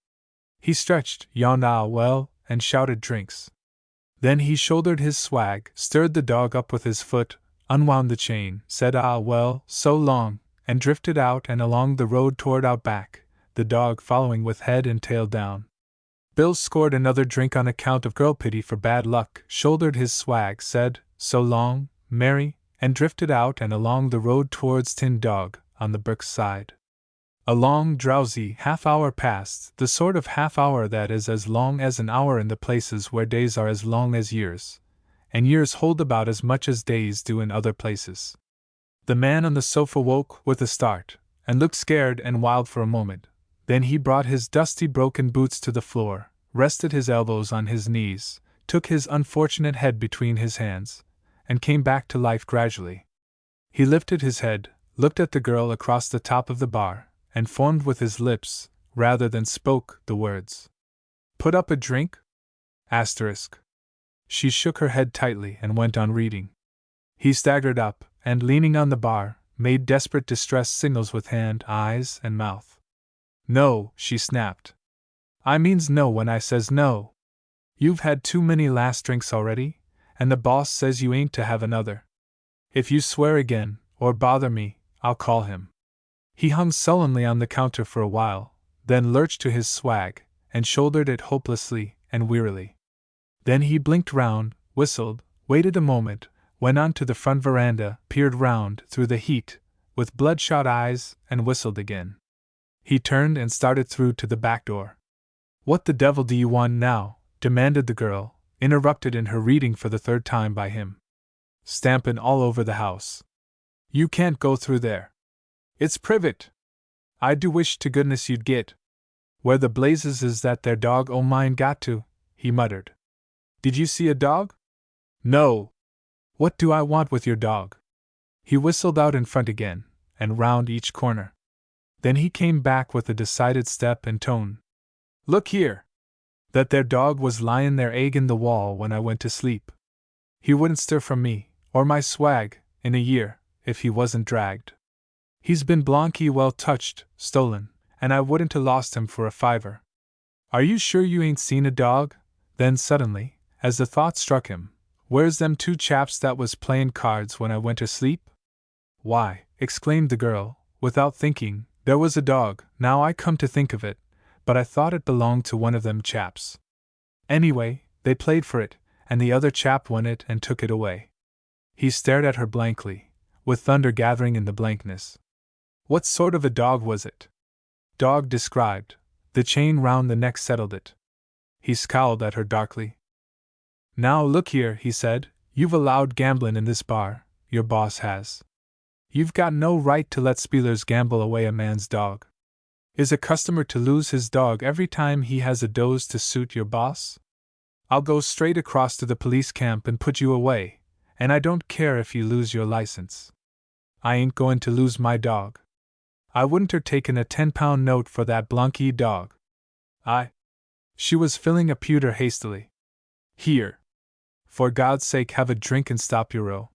He stretched, yawned well, and shouted drinks. Then he shouldered his swag, stirred the dog up with his foot, unwound the chain, said well, so long, and drifted out and along the road toward Outback, the dog following with head and tail down. Bill scored another drink on account of girl pity for bad luck, shouldered his swag, said, so long, Mary, and drifted out and along the road towards Tin Dog, on the Burke's side. A long, drowsy half-hour passed, the sort of half-hour that is as long as an hour in the places where days are as long as years, and years hold about as much as days do in other places. The man on the sofa woke with a start, and looked scared and wild for a moment. Then he brought his dusty broken boots to the floor, rested his elbows on his knees, took his unfortunate head between his hands, and came back to life gradually. He lifted his head, looked at the girl across the top of the bar, and formed with his lips, rather than spoke, the words. Put up a drink? Asterisk. She shook her head tightly and went on reading. He staggered up, and leaning on the bar, made desperate distress signals with hand, eyes, and mouth. No, she snapped. I means no when I says no. You've had too many last drinks already, and the boss says you ain't to have another. If you swear again, or bother me, I'll call him. He hung sullenly on the counter for a while, then lurched to his swag, and shouldered it hopelessly and wearily. Then he blinked round, whistled, waited a moment, went on to the front veranda, peered round through the heat, with bloodshot eyes, and whistled again. He turned and started through to the back door. What the devil do you want now? Demanded the girl, interrupted in her reading for the third time by him. Stampin' all over the house. You can't go through there. It's privet. I do wish to goodness you'd get. Where the blazes is that there dog o' mine got to? He muttered. Did you see a dog? No. What do I want with your dog? He whistled out in front again, and round each corner. Then he came back with a decided step and tone. Look here. That there dog was lyin' there eggin' the wall when I went to sleep. He wouldn't stir from me, or my swag, in a year, if he wasn't dragged. He's been blanky well touched, stolen, and I wouldn't 'a' lost him for a fiver. Are you sure you ain't seen a dog? Then suddenly, as the thought struck him, where's them two chaps that was playin' cards when I went to sleep? Why, exclaimed the girl, without thinking, there was a dog, now I come to think of it, but I thought it belonged to one of them chaps. Anyway, they played for it, and the other chap won it and took it away. He stared at her blankly, with thunder gathering in the blankness. What sort of a dog was it? Dog described. The chain round the neck settled it. He scowled at her darkly. Now look here, he said, you've allowed gamblin' in this bar, your boss has. You've got no right to let spielers gamble away a man's dog. Is a customer to lose his dog every time he has a doze to suit your boss? I'll go straight across to the police camp and put you away, and I don't care if you lose your license. I ain't going to lose my dog. I wouldn't 'a' taken a 10-pound note for that Blanky dog. She was filling a pewter hastily. Here. For God's sake have a drink and stop your row.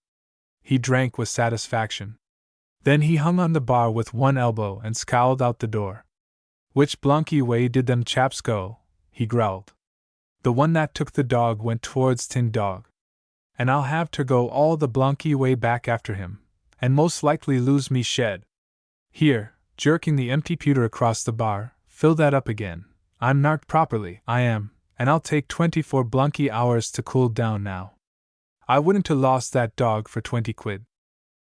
He drank with satisfaction. Then he hung on the bar with one elbow and scowled out the door. Which Blanky way did them chaps go? He growled. The one that took the dog went towards Tin Dog. And I'll have ter go all the Blanky way back after him, and most likely lose me shed. Here, jerking the empty pewter across the bar, fill that up again. I'm narked properly, I am, and I'll take 24 Blanky hours to cool down now. I wouldn't 'a' lost that dog for 20 quid.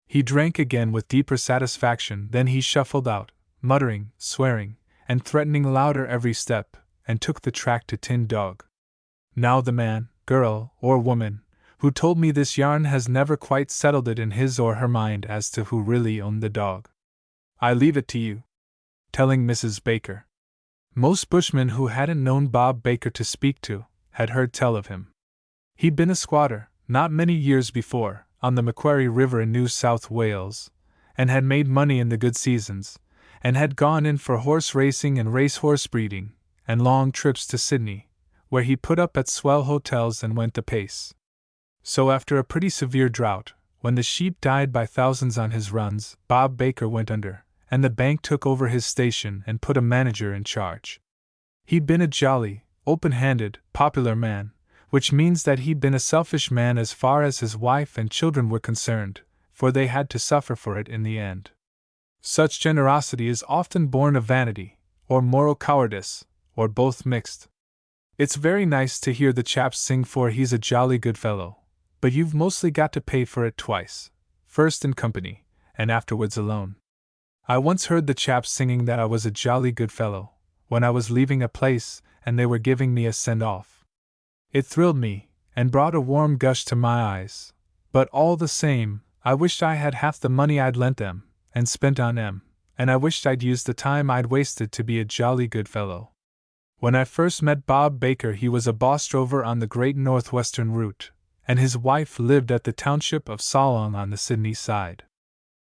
He drank again with deeper satisfaction, then he shuffled out, muttering, swearing, and threatening louder every step, and took the track to Tin Dog. Now the man, girl, or woman, who told me this yarn has never quite settled it in his or her mind as to who really owned the dog. I leave it to you. Telling Mrs. Baker. Most bushmen who hadn't known Bob Baker to speak to had heard tell of him. He'd been a squatter, not many years before, on the Macquarie River in New South Wales, and had made money in the good seasons, and had gone in for horse racing and racehorse breeding, and long trips to Sydney, where he put up at swell hotels and went the pace. So after a pretty severe drought, when the sheep died by thousands on his runs, Bob Baker went under, and the bank took over his station and put a manager in charge. He'd been a jolly, open-handed, popular man, which means that he'd been a selfish man as far as his wife and children were concerned, for they had to suffer for it in the end. Such generosity is often born of vanity, or moral cowardice, or both mixed. It's very nice to hear the chaps sing for he's a jolly good fellow, but you've mostly got to pay for it twice, first in company, and afterwards alone. I once heard the chaps singing that I was a jolly good fellow, when I was leaving a place and they were giving me a send-off. It thrilled me, and brought a warm gush to my eyes, but all the same, I wished I had half the money I'd lent them, and spent on them, and I wished I'd used the time I'd wasted to be a jolly good fellow. When I first met Bob Baker, he was a boss drover on the Great Northwestern route, and his wife lived at the township of Solong on the Sydney side.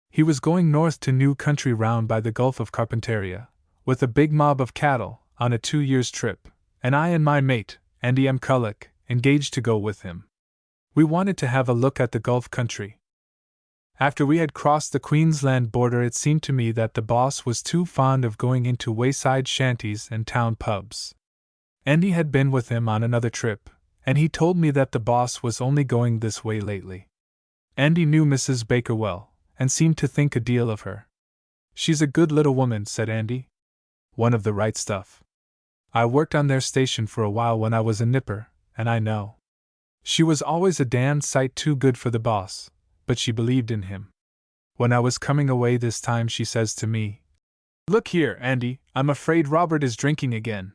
He was going north to new country round by the Gulf of Carpentaria, with a big mob of cattle, on a 2 years' trip, and I and my mate, Andy M. Culloch, engaged to go with him. We wanted to have a look at the Gulf country. After we had crossed the Queensland border, it seemed to me that the boss was too fond of going into wayside shanties and town pubs. Andy had been with him on another trip, and he told me that the boss was only going this way lately. Andy knew Mrs. Baker well, and seemed to think a deal of her. "She's a good little woman," said Andy. "One of the right stuff. I worked on their station for a while when I was a nipper, and I know. She was always a damned sight too good for the boss, but she believed in him. When I was coming away this time, she says to me, 'Look here, Andy, I'm afraid Robert is drinking again.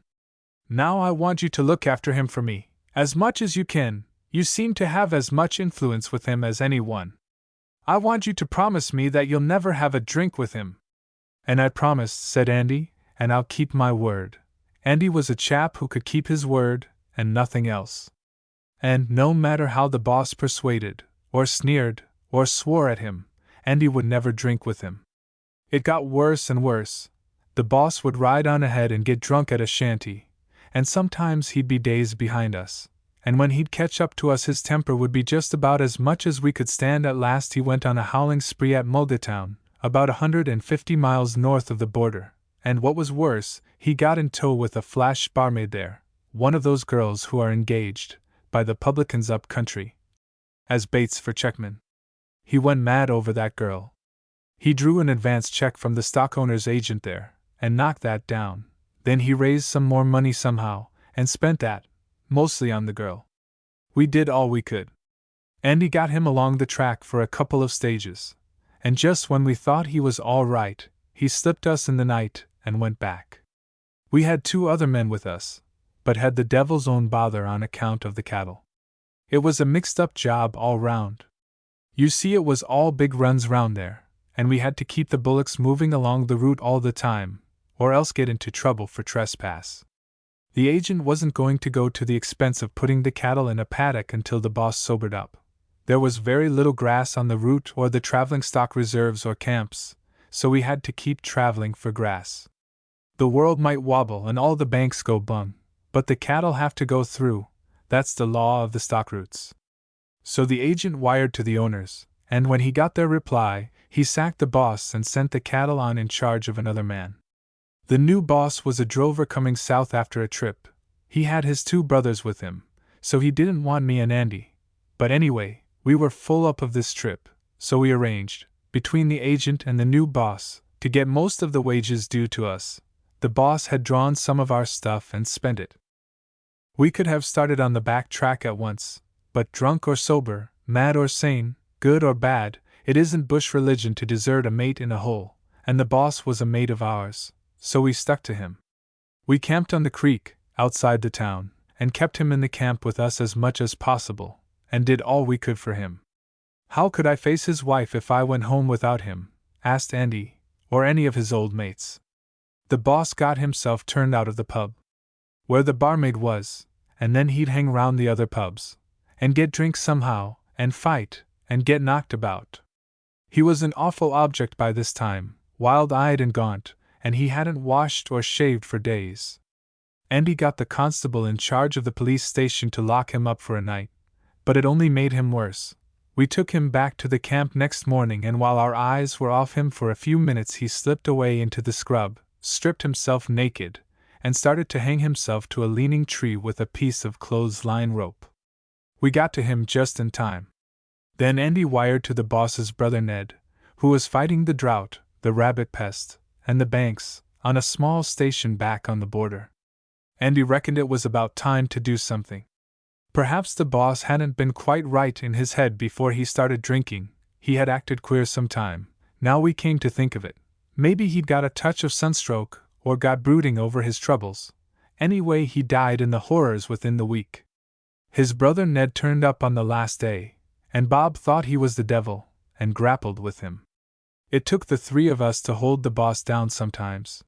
Now I want you to look after him for me, as much as you can. You seem to have as much influence with him as anyone. I want you to promise me that you'll never have a drink with him.' And I promised," said Andy, "and I'll keep my word." Andy was a chap who could keep his word, and nothing else. And no matter how the boss persuaded, or sneered, or swore at him, Andy would never drink with him. It got worse and worse. The boss would ride on ahead and get drunk at a shanty, and sometimes he'd be days behind us, and when he'd catch up to us his temper would be just about as much as we could stand. At last he went on a howling spree at Mulgatown, about 150 miles north of the border, and what was worse, he got in tow with a flash barmaid there, one of those girls who are engaged, by the publicans up country, as baits for checkmen. He went mad over that girl. He drew an advance check from the stock owner's agent there, and knocked that down. Then he raised some more money somehow, and spent that, mostly on the girl. We did all we could. Andy got him along the track for a couple of stages, and just when we thought he was all right, he slipped us in the night and went back. We had 2 other men with us, but had the devil's own bother on account of the cattle. It was a mixed-up job all round. You see, it was all big runs round there, and we had to keep the bullocks moving along the route all the time, or else get into trouble for trespass. The agent wasn't going to go to the expense of putting the cattle in a paddock until the boss sobered up. There was very little grass on the route or the traveling stock reserves or camps, so we had to keep traveling for grass. The world might wobble and all the banks go bung, but the cattle have to go through. That's the law of the stock routes. So the agent wired to the owners, and when he got their reply, he sacked the boss and sent the cattle on in charge of another man. The new boss was a drover coming south after a trip. He had his 2 brothers with him, so he didn't want me and Andy. But anyway, we were full up of this trip, so we arranged, between the agent and the new boss, to get most of the wages due to us. The boss had drawn some of our stuff and spent it. We could have started on the back track at once, but drunk or sober, mad or sane, good or bad, it isn't bush religion to desert a mate in a hole, and the boss was a mate of ours, so we stuck to him. We camped on the creek, outside the town, and kept him in the camp with us as much as possible, and did all we could for him. "How could I face his wife if I went home without him?" asked Andy, or any of his old mates. The boss got himself turned out of the pub where the barmaid was, and then he'd hang round the other pubs, and get drink somehow, and fight, and get knocked about. He was an awful object by this time, wild-eyed and gaunt, and he hadn't washed or shaved for days. Andy got the constable in charge of the police station to lock him up for a night, but it only made him worse. We took him back to the camp next morning, and while our eyes were off him for a few minutes, he slipped away into the scrub, stripped himself naked, and started to hang himself to a leaning tree with a piece of clothesline rope. We got to him just in time. Then Andy wired to the boss's brother Ned, who was fighting the drought, the rabbit pest, and the banks, on a small station back on the border. Andy reckoned it was about time to do something. Perhaps the boss hadn't been quite right in his head before he started drinking. He had acted queer some time. Now we came to think of it. Maybe he'd got a touch of sunstroke, or got brooding over his troubles. Anyway, he died in the horrors within the week. His brother Ned turned up on the last day, and Bob thought he was the devil, and grappled with him. It took the three of us to hold the boss down sometimes.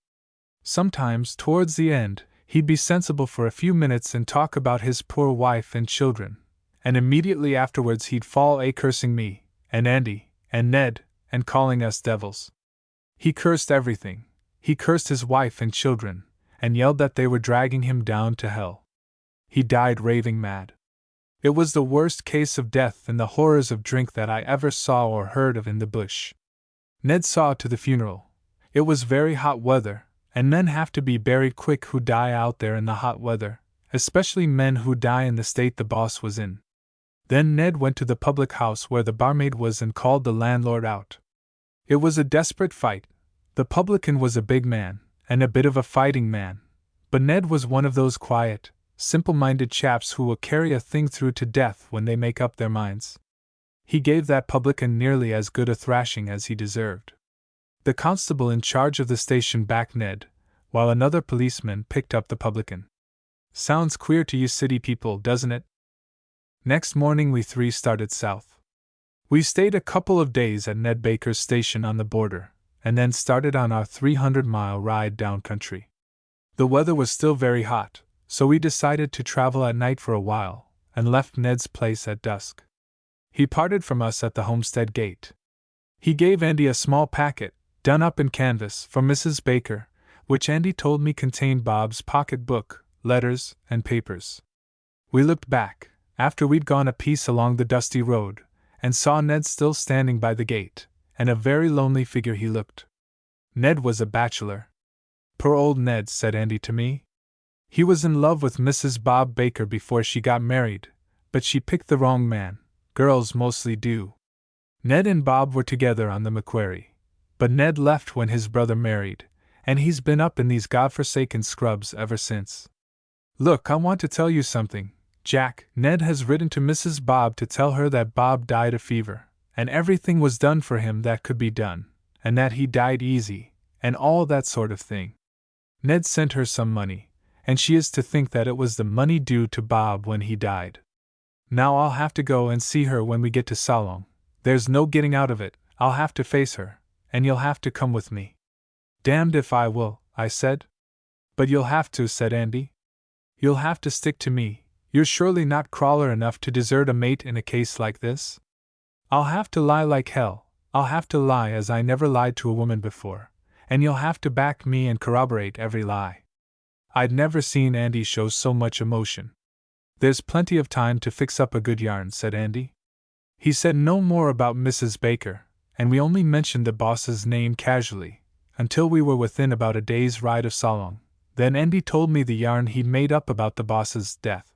Sometimes, towards the end, he'd be sensible for a few minutes and talk about his poor wife and children, and immediately afterwards he'd fall a cursing me, and Andy, and Ned, and calling us devils. He cursed everything. He cursed his wife and children, and yelled that they were dragging him down to hell. He died raving mad. It was the worst case of death in the horrors of drink that I ever saw or heard of in the bush. Ned saw to the funeral. It was very hot weather, and men have to be buried quick who die out there in the hot weather, especially men who die in the state the boss was in. Then Ned went to the public house where the barmaid was and called the landlord out. It was a desperate fight. The publican was a big man, and a bit of a fighting man, but Ned was one of those quiet, simple-minded chaps who will carry a thing through to death when they make up their minds. He gave that publican nearly as good a thrashing as he deserved. The constable in charge of the station backed Ned, while another policeman picked up the publican. Sounds queer to you city people, doesn't it? Next morning we three started south. We stayed a couple of days at Ned Baker's station on the border, and then started on our 300-mile ride down country. The weather was still very hot, so we decided to travel at night for a while, and left Ned's place at dusk. He parted from us at the homestead gate. He gave Andy a small packet, done up in canvas, for Mrs. Baker, which Andy told me contained Bob's pocketbook, letters, and papers. We looked back, after we'd gone a piece along the dusty road, and saw Ned still standing by the gate, and a very lonely figure he looked. Ned was a bachelor. Poor old Ned, said Andy to me. He was in love with Mrs. Bob Baker before she got married, but she picked the wrong man. Girls mostly do. Ned and Bob were together on the Macquarie, but Ned left when his brother married, and he's been up in these godforsaken scrubs ever since. Look, I want to tell you something, Jack. Ned has written to Mrs. Bob to tell her that Bob died of fever, and everything was done for him that could be done, and that he died easy, and all that sort of thing. Ned sent her some money, and she is to think that it was the money due to Bob when he died. Now I'll have to go and see her when we get to Salong. There's no getting out of it. I'll have to face her, and you'll have to come with me. Damned if I will, I said. But you'll have to, said Andy. You'll have to stick to me. You're surely not crawler enough to desert a mate in a case like this. I'll have to lie like hell. I'll have to lie as I never lied to a woman before, and you'll have to back me and corroborate every lie. I'd never seen Andy show so much emotion. There's plenty of time to fix up a good yarn, said Andy. He said no more about Mrs. Baker, and we only mentioned the boss's name casually, until we were within about a day's ride of Salong. Then Andy told me the yarn he'd made up about the boss's death.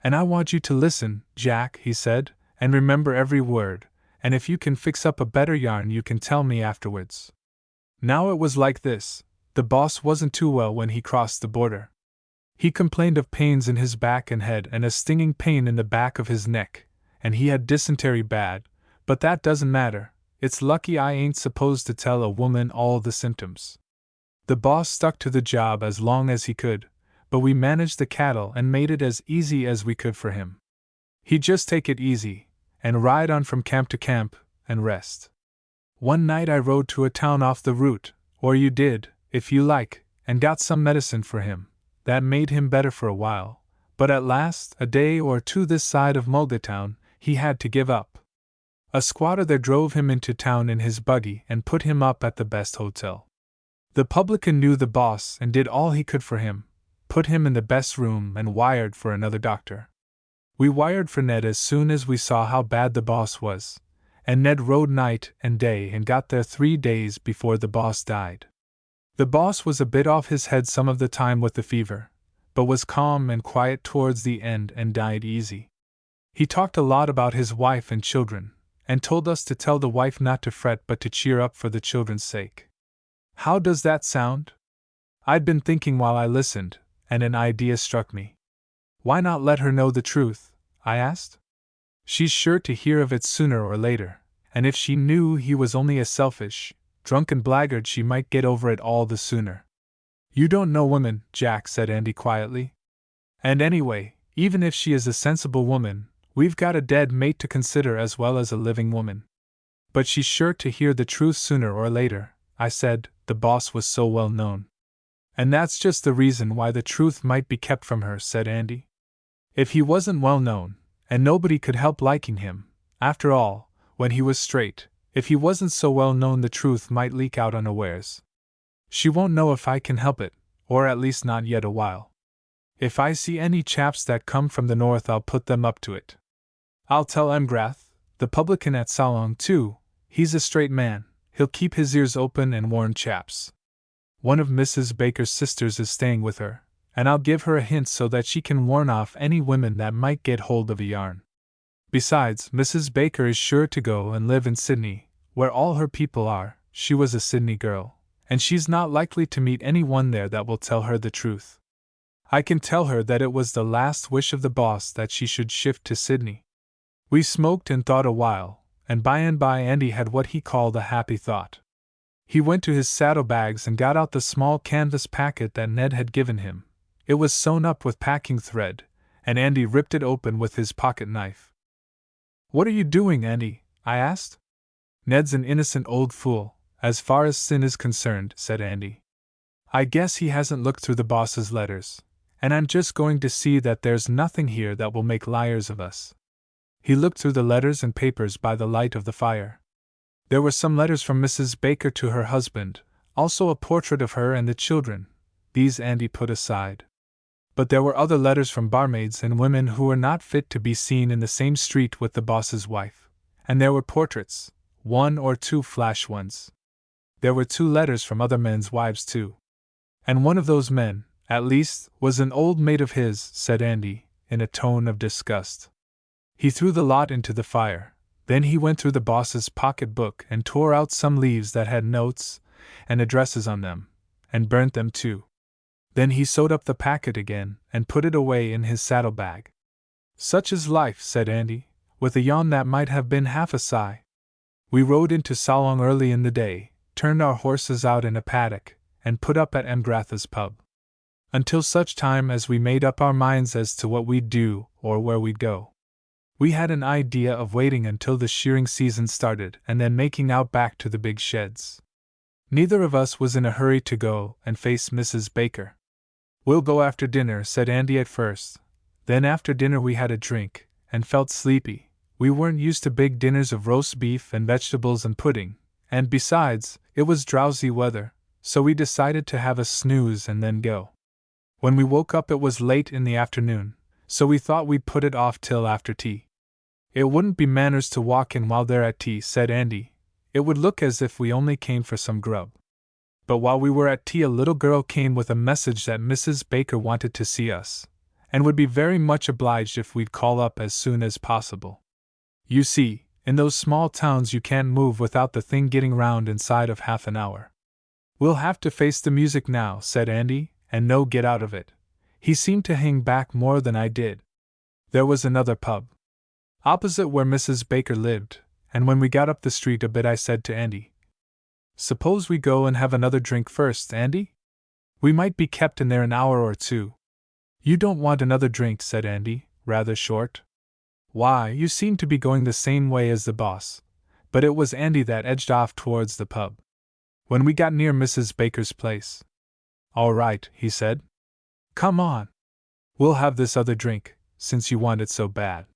And I want you to listen, Jack, he said, and remember every word, and if you can fix up a better yarn you can tell me afterwards. Now it was like this. The boss wasn't too well when he crossed the border. He complained of pains in his back and head and a stinging pain in the back of his neck, and he had dysentery bad, but that doesn't matter. It's lucky I ain't supposed to tell a woman all the symptoms. The boss stuck to the job as long as he could, but we managed the cattle and made it as easy as we could for him. He'd just take it easy, and ride on from camp to camp, and rest. One night I rode to a town off the route, or you did, if you like, and got some medicine for him. That made him better for a while, but at last, a day or two this side of Mulgatown, he had to give up. A squatter there drove him into town in his buggy and put him up at the best hotel. The publican knew the boss and did all he could for him, put him in the best room, and wired for another doctor. We wired for Ned as soon as we saw how bad the boss was, and Ned rode night and day and got there 3 days before the boss died. The boss was a bit off his head some of the time with the fever, but was calm and quiet towards the end and died easy. He talked a lot about his wife and children, and told us to tell the wife not to fret but to cheer up for the children's sake. How does that sound? I'd been thinking while I listened, and an idea struck me. Why not let her know the truth? I asked. She's sure to hear of it sooner or later, and if she knew he was only a selfish, drunken blackguard, she might get over it all the sooner. You don't know women, Jack, said Andy quietly. And anyway, even if she is a sensible woman, we've got a dead mate to consider as well as a living woman. But she's sure to hear the truth sooner or later, I said. The boss was so well known. And that's just the reason why the truth might be kept from her, said Andy. If he wasn't well known, and nobody could help liking him, after all, when he was straight, if he wasn't so well known, the truth might leak out unawares. She won't know if I can help it, or at least not yet a while. If I see any chaps that come from the north, I'll put them up to it. I'll tell Emgrath, the publican at Salong too. He's a straight man, he'll keep his ears open and warn chaps. One of Mrs. Baker's sisters is staying with her, and I'll give her a hint so that she can warn off any women that might get hold of a yarn. Besides, Mrs. Baker is sure to go and live in Sydney, where all her people are. She was a Sydney girl, and she's not likely to meet anyone there that will tell her the truth. I can tell her that it was the last wish of the boss that she should shift to Sydney. We smoked and thought a while, and by Andy had what he called a happy thought. He went to his saddlebags and got out the small canvas packet that Ned had given him. It was sewn up with packing thread, and Andy ripped it open with his pocket knife. "What are you doing, Andy?" I asked. "Ned's an innocent old fool, as far as sin is concerned," said Andy. "I guess he hasn't looked through the boss's letters, and I'm just going to see that there's nothing here that will make liars of us." He looked through the letters and papers by the light of the fire. There were some letters from Mrs. Baker to her husband, also a portrait of her and the children. These Andy put aside. But there were other letters from barmaids and women who were not fit to be seen in the same street with the boss's wife. And there were portraits, 1 or 2 flash ones. There were 2 letters from other men's wives too. And one of those men, at least, was an old mate of his, said Andy, in a tone of disgust. He threw the lot into the fire. Then he went through the boss's pocket-book and tore out some leaves that had notes and addresses on them, and burnt them too. Then he sewed up the packet again and put it away in his saddlebag. "Such is life," said Andy, with a yawn that might have been half a sigh. We rode into Salong early in the day, turned our horses out in a paddock, and put up at Emgratha's pub. Until such time as we made up our minds as to what we'd do or where we'd go. We had an idea of waiting until the shearing season started and then making out back to the big sheds. Neither of us was in a hurry to go and face Mrs. Baker. "We'll go after dinner," said Andy at first. Then after dinner we had a drink, and felt sleepy. We weren't used to big dinners of roast beef and vegetables and pudding, and besides, it was drowsy weather, so we decided to have a snooze and then go. When we woke up it was late in the afternoon, so we thought we'd put it off till after tea. "It wouldn't be manners to walk in while they're at tea," said Andy. "It would look as if we only came for some grub." But while we were at tea a little girl came with a message that Mrs. Baker wanted to see us, and would be very much obliged if we'd call up as soon as possible. You see, in those small towns you can't move without the thing getting round inside of half an hour. "We'll have to face the music now," said Andy, "and no get out of it." He seemed to hang back more than I did. There was another pub opposite where Mrs. Baker lived, and when we got up the street a bit I said to Andy, "Suppose we go and have another drink first, Andy? We might be kept in there an hour or 2. "You don't want another drink," said Andy, rather short. "Why, you seem to be going the same way as the boss." But it was Andy that edged off towards the pub. When we got near Mrs. Baker's place, "All right," he said. "Come on. We'll have this other drink, since you want it so bad."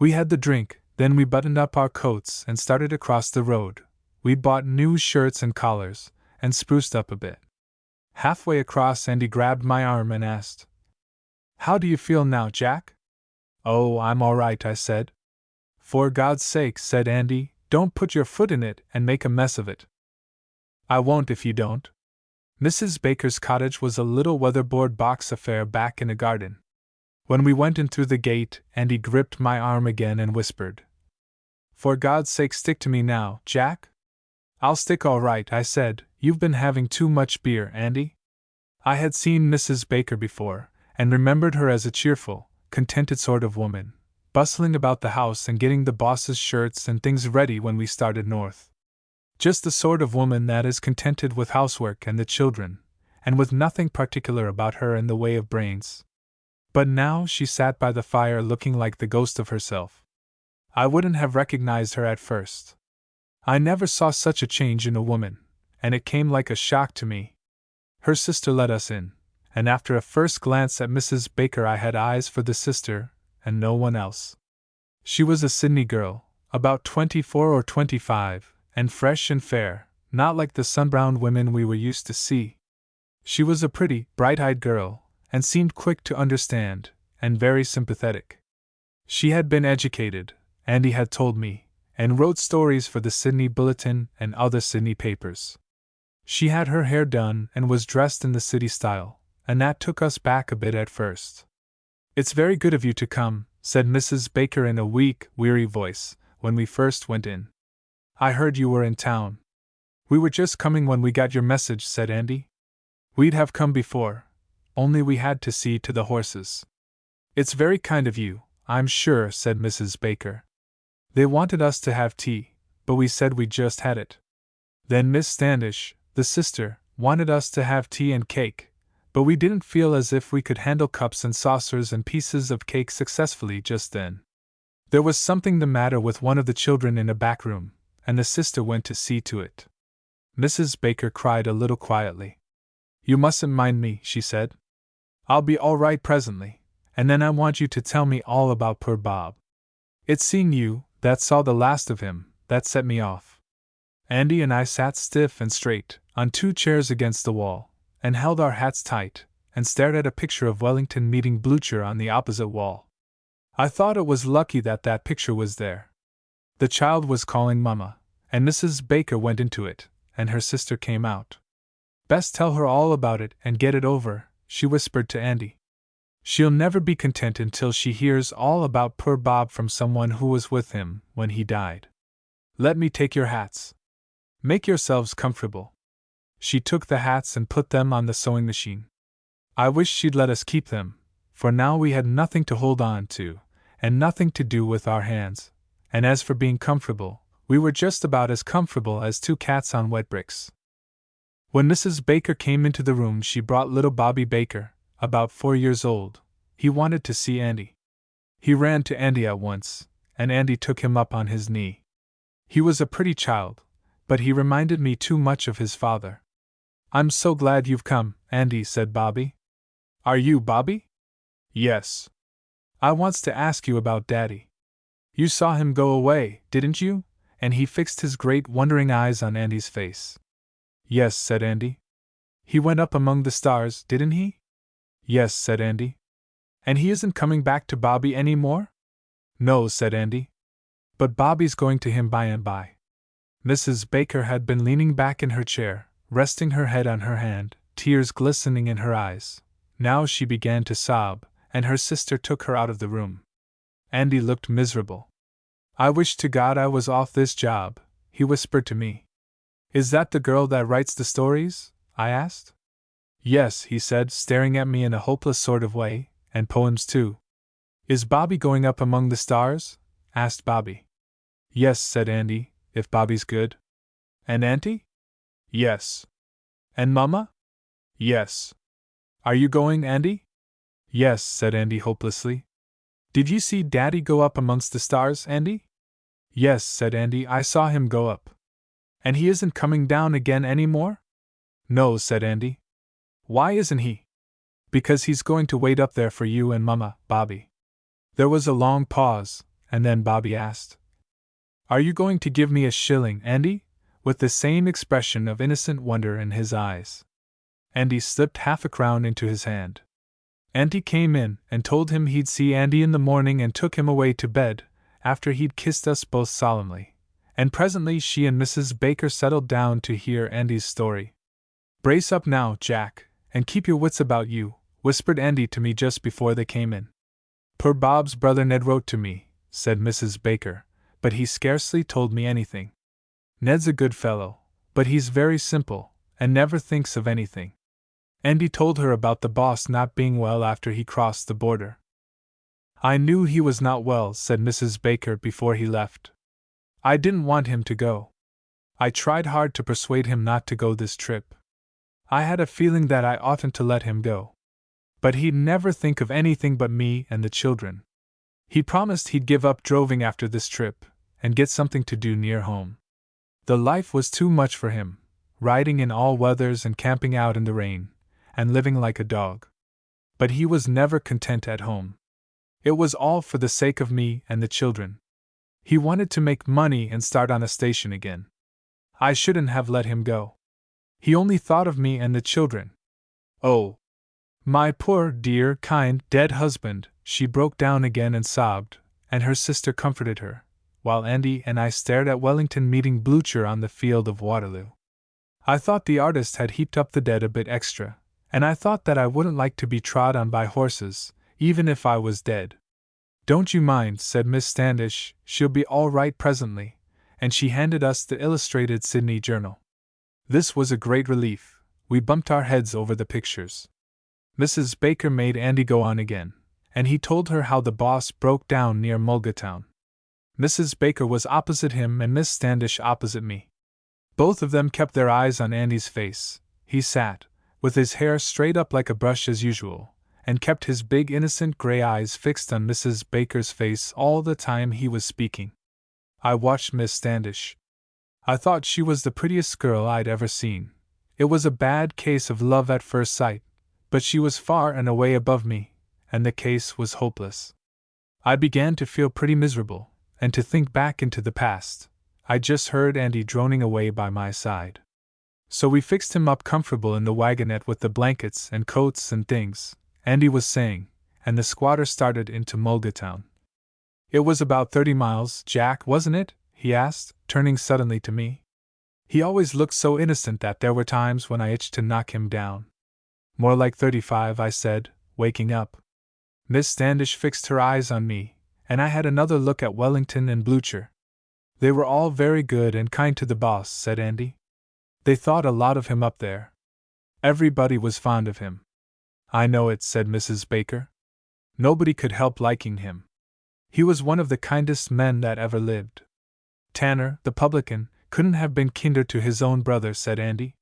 We had the drink, then we buttoned up our coats and started across the road. We bought new shirts and collars, and spruced up a bit. Halfway across, Andy grabbed my arm and asked, "How do you feel now, Jack?" "Oh, I'm all right," I said. "For God's sake," said Andy, "don't put your foot in it and make a mess of it." "I won't if you don't." Mrs. Baker's cottage was a little weatherboard box affair back in a garden. When we went in through the gate, Andy gripped my arm again and whispered, "For God's sake, stick to me now, Jack." "I'll stick all right," I said. "You've been having too much beer, Andy." I had seen Mrs. Baker before, and remembered her as a cheerful, contented sort of woman, bustling about the house and getting the boss's shirts and things ready when we started north. Just the sort of woman that is contented with housework and the children, and with nothing particular about her in the way of brains. But now she sat by the fire looking like the ghost of herself. I wouldn't have recognized her at first. I never saw such a change in a woman, and it came like a shock to me. Her sister let us in, and after a first glance at Mrs. Baker I had eyes for the sister, and no one else. She was a Sydney girl, about 24 or 25, and fresh and fair, not like the sun-browned women we were used to see. She was a pretty, bright-eyed girl, and seemed quick to understand, and very sympathetic. She had been educated, Andy had told me, and wrote stories for the Sydney Bulletin and other Sydney papers. She had her hair done and was dressed in the city style, and that took us back a bit at first. "It's very good of you to come," said Mrs. Baker in a weak, weary voice, when we first went in. "I heard you were in town." "We were just coming when we got your message," said Andy. "We'd have come before, only we had to see to the horses." "It's very kind of you, I'm sure," said Mrs. Baker. "They wanted us to have tea, but we said we just had it. Then Miss Standish, the sister, wanted us to have tea and cake, but we didn't feel as if we could handle cups and saucers and pieces of cake successfully just then. There was something the matter with one of the children in a back room, and the sister went to see to it." Mrs. Baker cried a little quietly. "You mustn't mind me," she said. "I'll be all right presently, and then I want you to tell me all about poor Bob. It's seeing you, that saw the last of him, that set me off." Andy and I sat stiff and straight, on 2 chairs against the wall, and held our hats tight, and stared at a picture of Wellington meeting Blucher on the opposite wall. I thought it was lucky that that picture was there. The child was calling Mama, and Mrs. Baker went into it, and her sister came out. "Best tell her all about it and get it over," she whispered to Andy. "She'll never be content until she hears all about poor Bob from someone who was with him when he died. Let me take your hats. Make yourselves comfortable." She took the hats and put them on the sewing machine. I wish she'd let us keep them, for now we had nothing to hold on to, and nothing to do with our hands, and as for being comfortable, we were just about as comfortable as 2 cats on wet bricks. When Mrs. Baker came into the room, she brought little Bobby Baker, about 4 years old. He wanted to see Andy. He ran to Andy at once, and Andy took him up on his knee. He was a pretty child, but he reminded me too much of his father. "I'm so glad you've come, Andy," said Bobby. "Are you Bobby?" "Yes. I wants to ask you about Daddy. You saw him go away, didn't you?" And he fixed his great wondering eyes on Andy's face. "Yes," said Andy. "He went up among the stars, didn't he?" "Yes," said Andy. "And he isn't coming back to Bobby any more?" "No," said Andy. "But Bobby's going to him by and by." Mrs. Baker had been leaning back in her chair, resting her head on her hand, tears glistening in her eyes. Now she began to sob, and her sister took her out of the room. Andy looked miserable. "I wish to God I was off this job," he whispered to me. "Is that the girl that writes the stories?" I asked. "Yes," he said, staring at me in a hopeless sort of way, "and poems too." "Is Bobby going up among the stars?" asked Bobby. "Yes," said Andy, "if Bobby's good." "And Auntie?" "Yes." "And Mama?" "Yes." "Are you going, Andy?" "Yes," said Andy hopelessly. "Did you see Daddy go up amongst the stars, Andy?" "Yes," said Andy, "I saw him go up." "And he isn't coming down again any more?" "No," said Andy. "Why isn't he?" "Because he's going to wait up there for you and Mama, Bobby." There was a long pause, and then Bobby asked, "Are you going to give me a shilling, Andy?" with the same expression of innocent wonder in his eyes. Andy slipped half-a-crown into his hand. Auntie came in and told him he'd see Andy in the morning and took him away to bed, after he'd kissed us both solemnly. And presently she and Mrs. Baker settled down to hear Andy's story. "Brace up now, Jack, and keep your wits about you," whispered Andy to me just before they came in. "Poor Bob's brother Ned wrote to me," said Mrs. Baker, "but he scarcely told me anything. Ned's a good fellow, but he's very simple, and never thinks of anything." Andy told her about the boss not being well after he crossed the border. "I knew he was not well," said Mrs. Baker before he left. "I didn't want him to go. I tried hard to persuade him not to go this trip. I had a feeling that I oughtn't to let him go. But he'd never think of anything but me and the children. He promised he'd give up droving after this trip, and get something to do near home. The life was too much for him, riding in all weathers and camping out in the rain, and living like a dog. But he was never content at home. It was all for the sake of me and the children. He wanted to make money and start on a station again. I shouldn't have let him go. He only thought of me and the children. Oh, my poor, dear, kind, dead husband!" She broke down again and sobbed, and her sister comforted her, while Andy and I stared at Wellington meeting Blucher on the field of Waterloo. I thought the artist had heaped up the dead a bit extra, and I thought that I wouldn't like to be trod on by horses, even if I was dead. "Don't you mind," said Miss Standish, "she'll be all right presently," and she handed us the Illustrated Sydney Journal. This was a great relief. We bumped our heads over the pictures. Mrs. Baker made Andy go on again, and he told her how the boss broke down near Mulgatown. Mrs. Baker was opposite him and Miss Standish opposite me. Both of them kept their eyes on Andy's face. He sat, with his hair straight up like a brush as usual, and kept his big innocent gray eyes fixed on Mrs. Baker's face all the time he was speaking. I watched Miss Standish. I thought she was the prettiest girl I'd ever seen. It was a bad case of love at first sight, but she was far and away above me, and the case was hopeless. I began to feel pretty miserable, and to think back into the past. I just heard Andy droning away by my side. "So we fixed him up comfortable in the wagonette with the blankets and coats and things," Andy was saying, "and the squatter started into Mulgatown. It was about 30 miles, Jack, wasn't it?" he asked, turning suddenly to me. He always looked so innocent that there were times when I itched to knock him down. "More like 35, I said, waking up. Miss Standish fixed her eyes on me, and I had another look at Wellington and Blucher. "They were all very good and kind to the boss," said Andy. "They thought a lot of him up there. Everybody was fond of him." "I know it," said Mrs. Baker. "Nobody could help liking him. He was one of the kindest men that ever lived." "Tanner, the publican, couldn't have been kinder to his own brother," said Andy.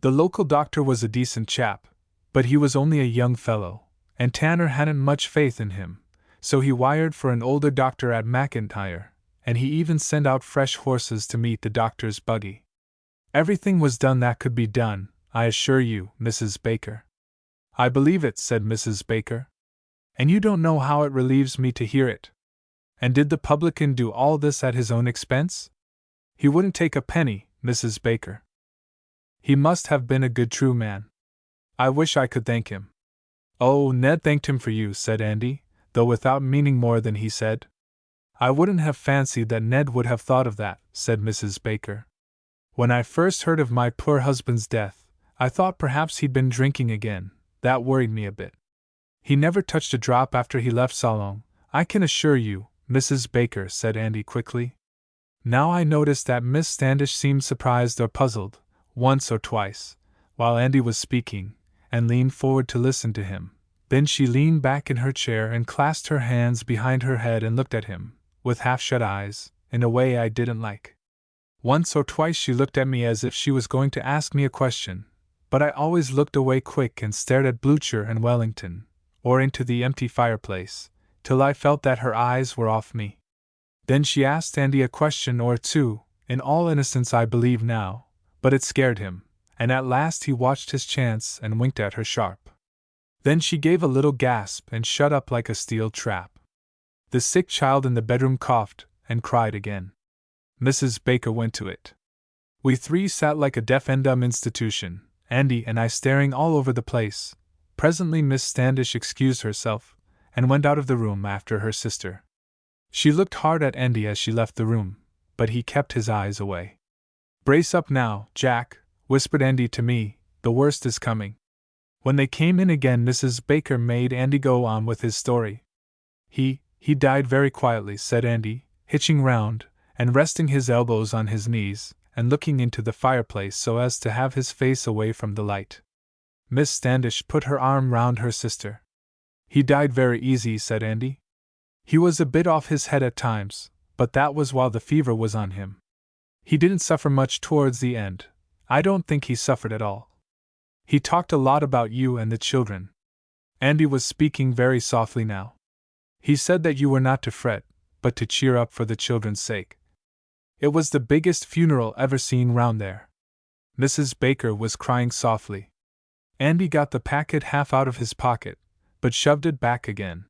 "The local doctor was a decent chap, but he was only a young fellow, and Tanner hadn't much faith in him, so he wired for an older doctor at McIntyre, and he even sent out fresh horses to meet the doctor's buggy. Everything was done that could be done, I assure you, Mrs. Baker." "I believe it," said Mrs. Baker. "And you don't know how it relieves me to hear it. And did the publican do all this at his own expense?" "He wouldn't take a penny, Mrs. Baker. He must have been a good true man. I wish I could thank him." "Oh, Ned thanked him for you," said Andy, though without meaning more than he said. "I wouldn't have fancied that Ned would have thought of that," said Mrs. Baker. "When I first heard of my poor husband's death, I thought perhaps he'd been drinking again. That worried me a bit. He never touched a drop after he left Salon, I can assure you, Mrs. Baker," said Andy quickly. Now I noticed that Miss Standish seemed surprised or puzzled, once or twice, while Andy was speaking, and leaned forward to listen to him. Then she leaned back in her chair and clasped her hands behind her head and looked at him, with half-shut eyes, in a way I didn't like. Once or twice she looked at me as if she was going to ask me a question, but I always looked away quick and stared at Blucher and Wellington, or into the empty fireplace, till I felt that her eyes were off me. Then she asked Andy a question or two, in all innocence I believe now, but it scared him, and at last he watched his chance and winked at her sharp. Then she gave a little gasp and shut up like a steel trap. The sick child in the bedroom coughed and cried again. Mrs. Baker went to it. We three sat like a deaf and dumb institution, Andy and I staring all over the place. Presently Miss Standish excused herself, and went out of the room after her sister. She looked hard at Andy as she left the room, but he kept his eyes away. "Brace up now, Jack," whispered Andy to me, "the worst is coming." When they came in again, Mrs. Baker made Andy go on with his story. He died very quietly," said Andy, hitching round, and resting his elbows on his knees, and looking into the fireplace so as to have his face away from the light. Miss Standish put her arm round her sister. "He died very easy," said Andy. "He was a bit off his head at times, but that was while the fever was on him. He didn't suffer much towards the end. I don't think he suffered at all. He talked a lot about you and the children." Andy was speaking very softly now. "He said that you were not to fret, but to cheer up for the children's sake. It was the biggest funeral ever seen round there." Mrs. Baker was crying softly. Andy got the packet half out of his pocket, but shoved it back again.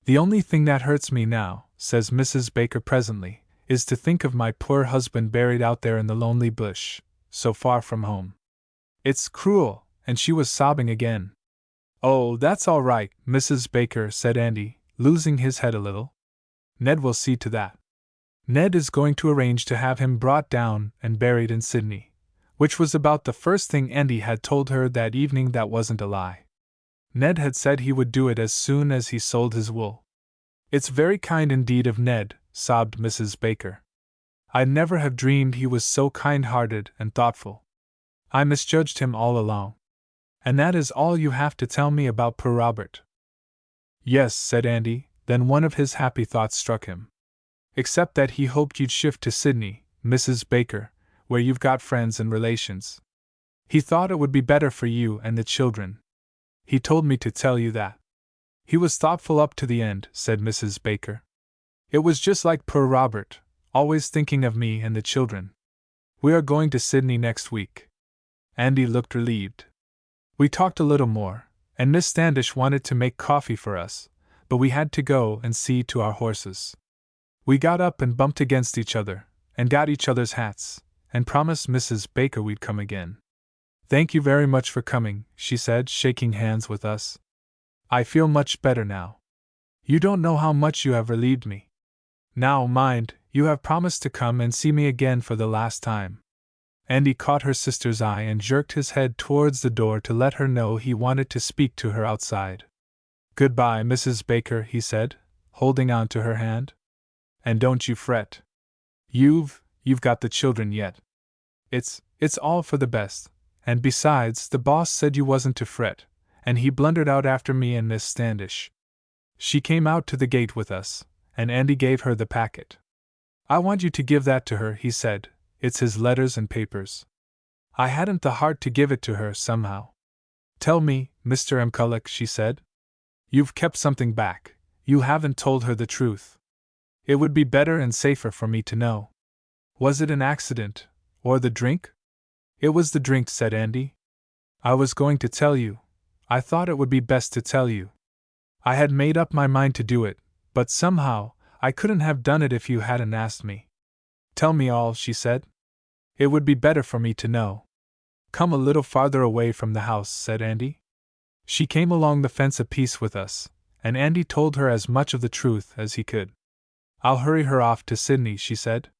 "The only thing that hurts me now," says Mrs. Baker presently, "is to think of my poor husband buried out there in the lonely bush, so far from home. It's cruel," and she was sobbing again. "Oh, that's all right, Mrs. Baker," said Andy, losing his head a little. "Ned will see to that. Ned is going to arrange to have him brought down and buried in Sydney," which was about the first thing Andy had told her that evening that wasn't a lie. Ned had said he would do it as soon as he sold his wool. "It's very kind indeed of Ned," sobbed Mrs. Baker. "I'd never have dreamed he was so kind-hearted and thoughtful. I misjudged him all along. And that is all you have to tell me about poor Robert?" "Yes," said Andy, then one of his happy thoughts struck him. "Except that he hoped you'd shift to Sydney, Mrs. Baker, where you've got friends and relations. He thought it would be better for you and the children. He told me to tell you that." "He was thoughtful up to the end," said Mrs. Baker. "It was just like poor Robert, always thinking of me and the children. We are going to Sydney next week." Andy looked relieved. "We talked a little more, and Miss Standish wanted to make coffee for us, but we had to go and see to our horses. We got up and bumped against each other, and got each other's hats, and promised Mrs. Baker we'd come again. "Thank you very much for coming," she said, shaking hands with us. "I feel much better now. You don't know how much you have relieved me. Now, mind, you have promised to come and see me again for the last time." Andy caught her sister's eye and jerked his head towards the door to let her know he wanted to speak to her outside. "Goodbye, Mrs. Baker," he said, holding on to her hand. "And don't you fret. You've got the children yet. It's all for the best, and besides, the boss said you wasn't to fret, and he blundered out after me and Miss Standish." She came out to the gate with us, and Andy gave her the packet. "I want you to give that to her," he said. "It's his letters and papers." I hadn't the heart to give it to her, somehow. "Tell me, Mr. McCulloch," she said. "You've kept something back. You haven't told her the truth. It would be better and safer for me to know. Was it an accident, or the drink?" "It was the drink," said Andy. "I was going to tell you. I thought it would be best to tell you. I had made up my mind to do it, but somehow, I couldn't have done it if you hadn't asked me." "Tell me all," she said. "It would be better for me to know." "Come a little farther away from the house," said Andy. She came along the fence a piece with us, and Andy told her as much of the truth as he could. "I'll hurry her off to Sydney," she said.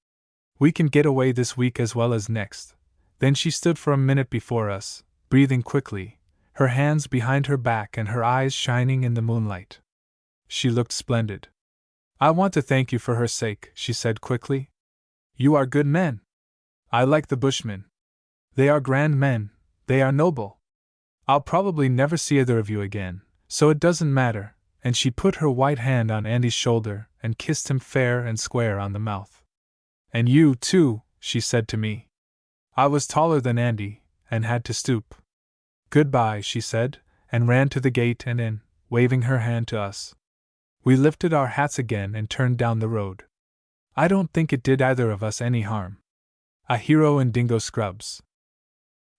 "We can get away this week as well as next." Then she stood for a minute before us, breathing quickly, her hands behind her back and her eyes shining in the moonlight. She looked splendid. "I want to thank you for her sake," she said quickly. "You are good men. I like the Bushmen. They are grand men, they are noble. I'll probably never see either of you again, so it doesn't matter," and she put her white hand on Andy's shoulder and kissed him fair and square on the mouth. "And you, too," she said to me. I was taller than Andy, and had to stoop. "Goodbye," she said, and ran to the gate and in, waving her hand to us. We lifted our hats again and turned down the road. I don't think it did either of us any harm. A hero in dingo scrubs.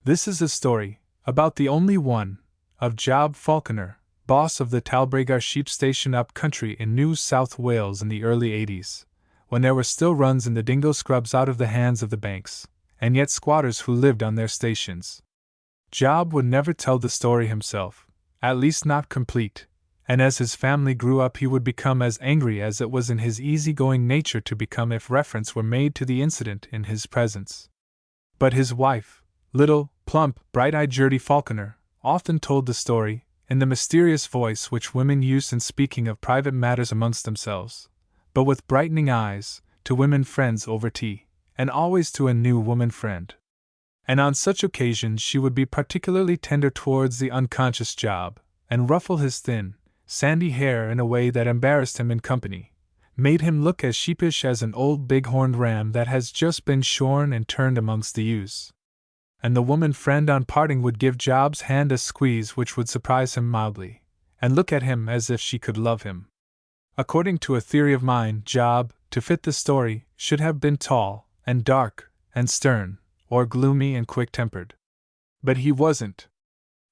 This is a story, about the only one, of Job Falconer, boss of the Talbragar sheep station up country in New South Wales in the early 80s, when there were still runs in the dingo scrubs out of the hands of the banks, and yet squatters who lived on their stations. Job would never tell the story himself, at least not complete, and as his family grew up he would become as angry as it was in his easygoing nature to become if reference were made to the incident in his presence. But his wife, little, plump, bright-eyed Gertie Falconer, often told the story, in the mysterious voice which women use in speaking of private matters amongst themselves, but with brightening eyes, to women friends over tea, and always to a new woman friend. And on such occasions she would be particularly tender towards the unconscious Job, and ruffle his thin, sandy hair in a way that embarrassed him in company, made him look as sheepish as an old big-horned ram that has just been shorn and turned amongst the ewes. And the woman friend on parting would give Job's hand a squeeze which would surprise him mildly, and look at him as if she could love him. According to a theory of mine, Job, to fit the story, should have been tall, and dark, and stern, or gloomy and quick-tempered. But he wasn't.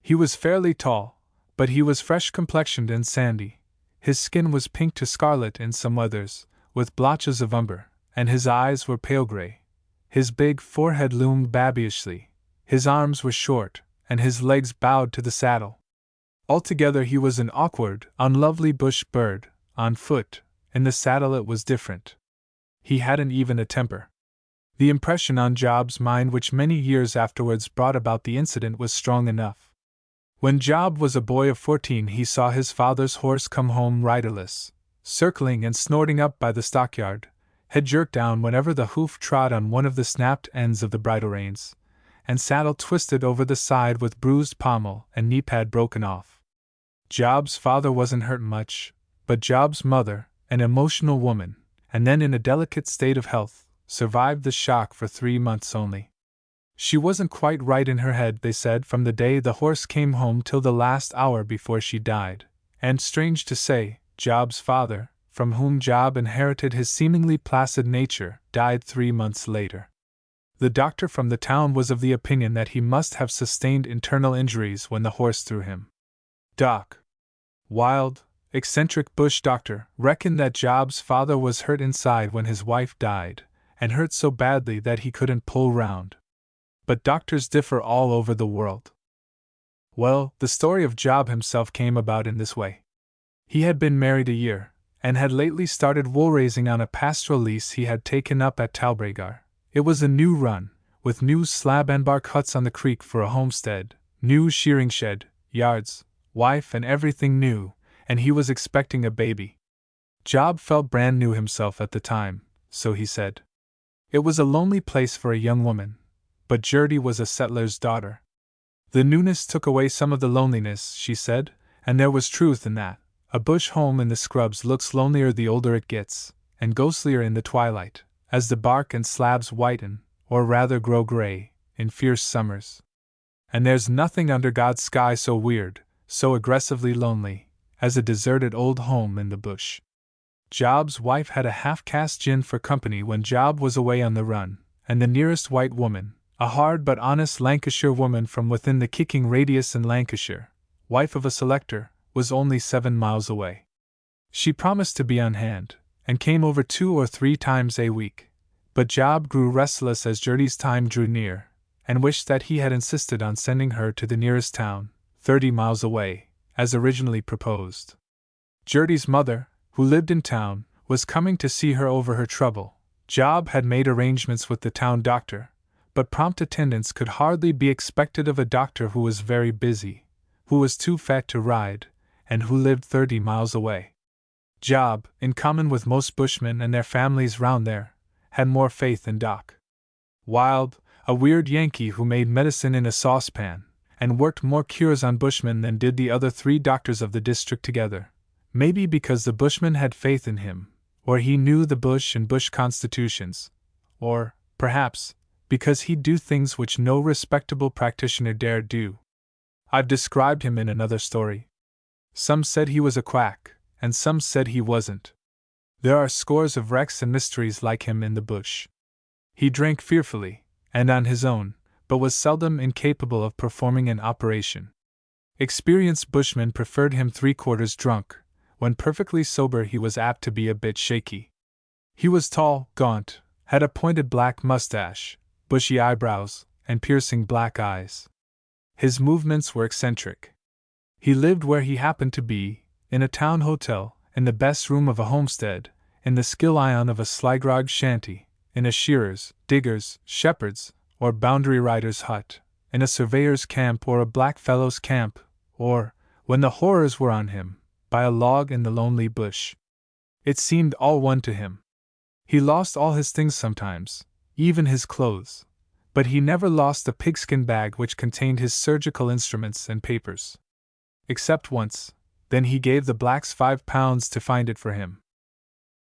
He was fairly tall, but he was fresh-complexioned and sandy. His skin was pink to scarlet in some weathers, with blotches of umber, and his eyes were pale gray. His big forehead loomed babyishly. His arms were short, and his legs bowed to the saddle. Altogether he was an awkward, unlovely bush bird. On foot, in the saddle it was different. He hadn't even a temper. The impression on Job's mind which many years afterwards brought about the incident was strong enough. When Job was a boy of 14 he saw his father's horse come home riderless, circling and snorting up by the stockyard, head jerked down whenever the hoof trod on one of the snapped ends of the bridle reins, and saddle twisted over the side with bruised pommel and knee pad broken off. Job's father wasn't hurt much, but Job's mother, an emotional woman, and then in a delicate state of health, survived the shock for 3 months only. She wasn't quite right in her head, they said, from the day the horse came home till the last hour before she died, and strange to say, Job's father, from whom Job inherited his seemingly placid nature, died 3 months later. The doctor from the town was of the opinion that he must have sustained internal injuries when the horse threw him. Doc, wild, eccentric bush doctor, reckoned that Job's father was hurt inside when his wife died, and hurt so badly that he couldn't pull round. But doctors differ all over the world. Well, the story of Job himself came about in this way. He had been married a year, and had lately started wool-raising on a pastoral lease he had taken up at Talbragar. It was a new run, with new slab and bark huts on the creek for a homestead, new shearing shed, yards, wife and everything new, and he was expecting a baby. Job felt brand new himself at the time, so he said. It was a lonely place for a young woman, but Gertie was a settler's daughter. The newness took away some of the loneliness, she said, and there was truth in that. A bush home in the scrubs looks lonelier the older it gets, and ghostlier in the twilight, as the bark and slabs whiten, or rather grow gray, in fierce summers. And there's nothing under God's sky so weird, so aggressively lonely, as a deserted old home in the bush. Job's wife had a half-caste gin for company when Job was away on the run, and the nearest white woman, a hard but honest Lancashire woman from within the kicking radius in Lancashire, wife of a selector, was only 7 miles away. She promised to be on hand, and came over 2 or 3 times a week, but Job grew restless as Gertie's time drew near, and wished that he had insisted on sending her to the nearest town, 30 miles away, as originally proposed. Gertie's mother, who lived in town, was coming to see her over her trouble. Job had made arrangements with the town doctor, but prompt attendance could hardly be expected of a doctor who was very busy, who was too fat to ride, and who lived 30 miles away. Job, in common with most bushmen and their families round there, had more faith in Doc. Wild, a weird Yankee who made medicine in a saucepan, and worked more cures on bushmen than did the other 3 doctors of the district together, maybe because the bushmen had faith in him, or he knew the bush and bush constitutions, or, perhaps, because he'd do things which no respectable practitioner dared do. I've described him in another story. Some said he was a quack, and some said he wasn't. There are scores of wrecks and mysteries like him in the bush. He drank fearfully, and on his own, but was seldom incapable of performing an operation. Experienced bushmen preferred him 3/4 drunk. When perfectly sober he was apt to be a bit shaky. He was tall, gaunt, had a pointed black mustache, bushy eyebrows, and piercing black eyes. His movements were eccentric. He lived where he happened to be, in a town hotel, in the best room of a homestead, in the skillion of a slygrog shanty, in a shearer's, digger's, shepherd's, or boundary rider's hut, in a surveyor's camp or a blackfellow's camp, or, when the horrors were on him, by a log in the lonely bush. It seemed all one to him. He lost all his things sometimes, even his clothes, but he never lost the pigskin bag which contained his surgical instruments and papers. Except once, then he gave the blacks £5 to find it for him.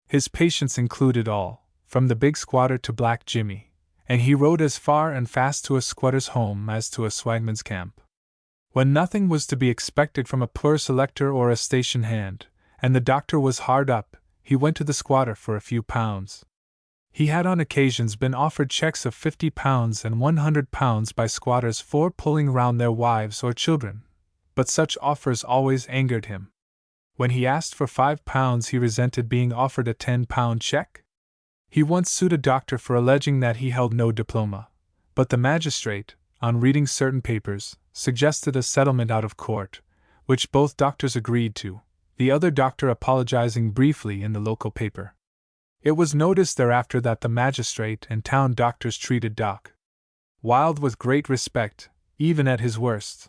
His patients included all, from the big squatter to Black Jimmy, and he rode as far and fast to a squatter's home as to a swagman's camp. When nothing was to be expected from a poor selector or a station hand, and the doctor was hard up, he went to the squatter for a few pounds. He had on occasions been offered cheques of £50 and £100 by squatters for pulling round their wives or children, but such offers always angered him. When he asked for £5 he resented being offered a £10 cheque. He once sued a doctor for alleging that he held no diploma, but the magistrate, on reading certain papers, suggested a settlement out of court, which both doctors agreed to, the other doctor apologizing briefly in the local paper. It was noticed thereafter that the magistrate and town doctors treated Doc Wilde with great respect, even at his worst.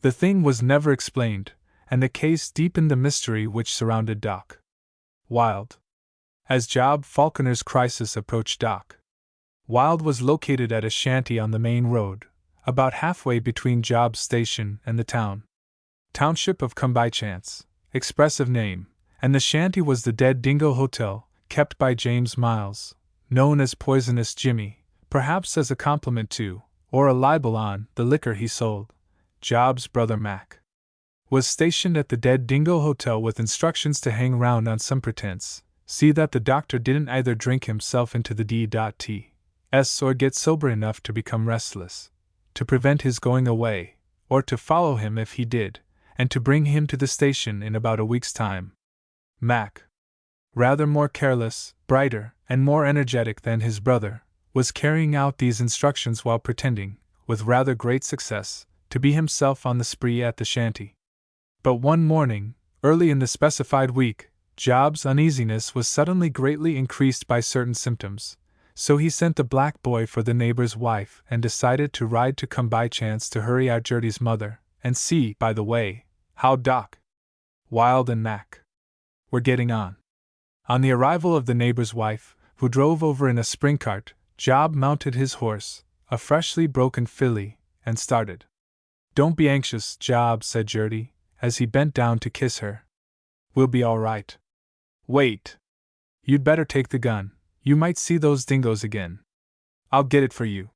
The thing was never explained, and the case deepened the mystery which surrounded Doc Wilde. As Job Falconer's crisis approached, Doc Wilde was located at a shanty on the main road, about halfway between Job's station and the township of Come-by-Chance, expressive name, and the shanty was the Dead Dingo Hotel, kept by James Miles, known as Poisonous Jimmy, perhaps as a compliment to, or a libel on, the liquor he sold. Job's brother Mac was stationed at the Dead Dingo Hotel with instructions to hang round on some pretense, see that the doctor didn't either drink himself into the D.T.S. or get sober enough to become restless, to prevent his going away, or to follow him if he did, and to bring him to the station in about a week's time. Mac, rather more careless, brighter, and more energetic than his brother, was carrying out these instructions while pretending, with rather great success, to be himself on the spree at the shanty. But one morning, early in the specified week, Job's uneasiness was suddenly greatly increased by certain symptoms, so he sent the black boy for the neighbor's wife and decided to ride to Come-by-Chance to hurry out Gertie's mother, and see, by the way, how Doc Wilde and Mac were getting on. On the arrival of the neighbor's wife, who drove over in a spring cart, Job mounted his horse, a freshly broken filly, and started. "Don't be anxious, Job," said Gertie, as he bent down to kiss her. "We'll be all right. Wait. You'd better take the gun, you might see those dingoes again. I'll get it for you."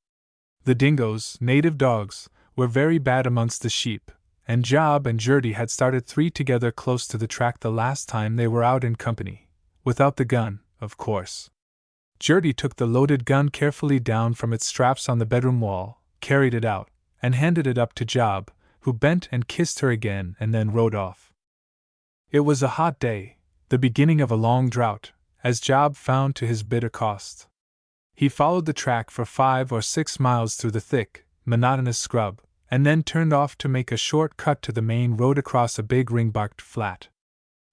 The dingoes, native dogs, were very bad amongst the sheep, and Job and Gertie had started three together close to the track the last time they were out in company, without the gun, of course. Gertie took the loaded gun carefully down from its straps on the bedroom wall, carried it out, and handed it up to Job, who bent and kissed her again and then rode off. It was a hot day, the beginning of a long drought, as Job found to his bitter cost. He followed the track for 5 or 6 miles through the thick, monotonous scrub, and then turned off to make a short cut to the main road across a big ring-barked flat.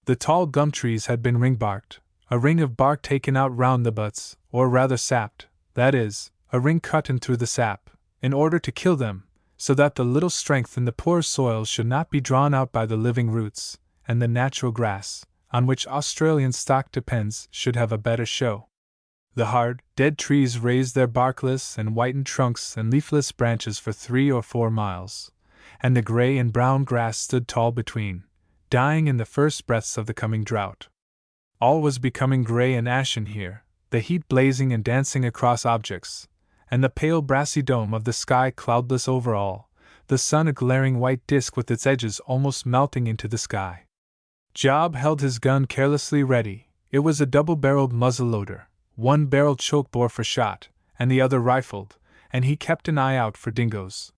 The tall gum trees had been ring-barked, a ring of bark taken out round the butts, or rather sapped, that is, a ring cut in through the sap, in order to kill them, so that the little strength in the poor soil should not be drawn out by the living roots, and the natural grass, on which Australian stock depends, should have a better show. The hard, dead trees raised their barkless and whitened trunks and leafless branches for 3 or 4 miles, and the gray and brown grass stood tall between, dying in the first breaths of the coming drought. All was becoming gray and ashen here, the heat blazing and dancing across objects, and the pale brassy dome of the sky cloudless over all, the sun a glaring white disk with its edges almost melting into the sky. Job held his gun carelessly ready. It was a double-barreled muzzle-loader, one barrel choke-bore for shot, and the other rifled, and he kept an eye out for dingoes.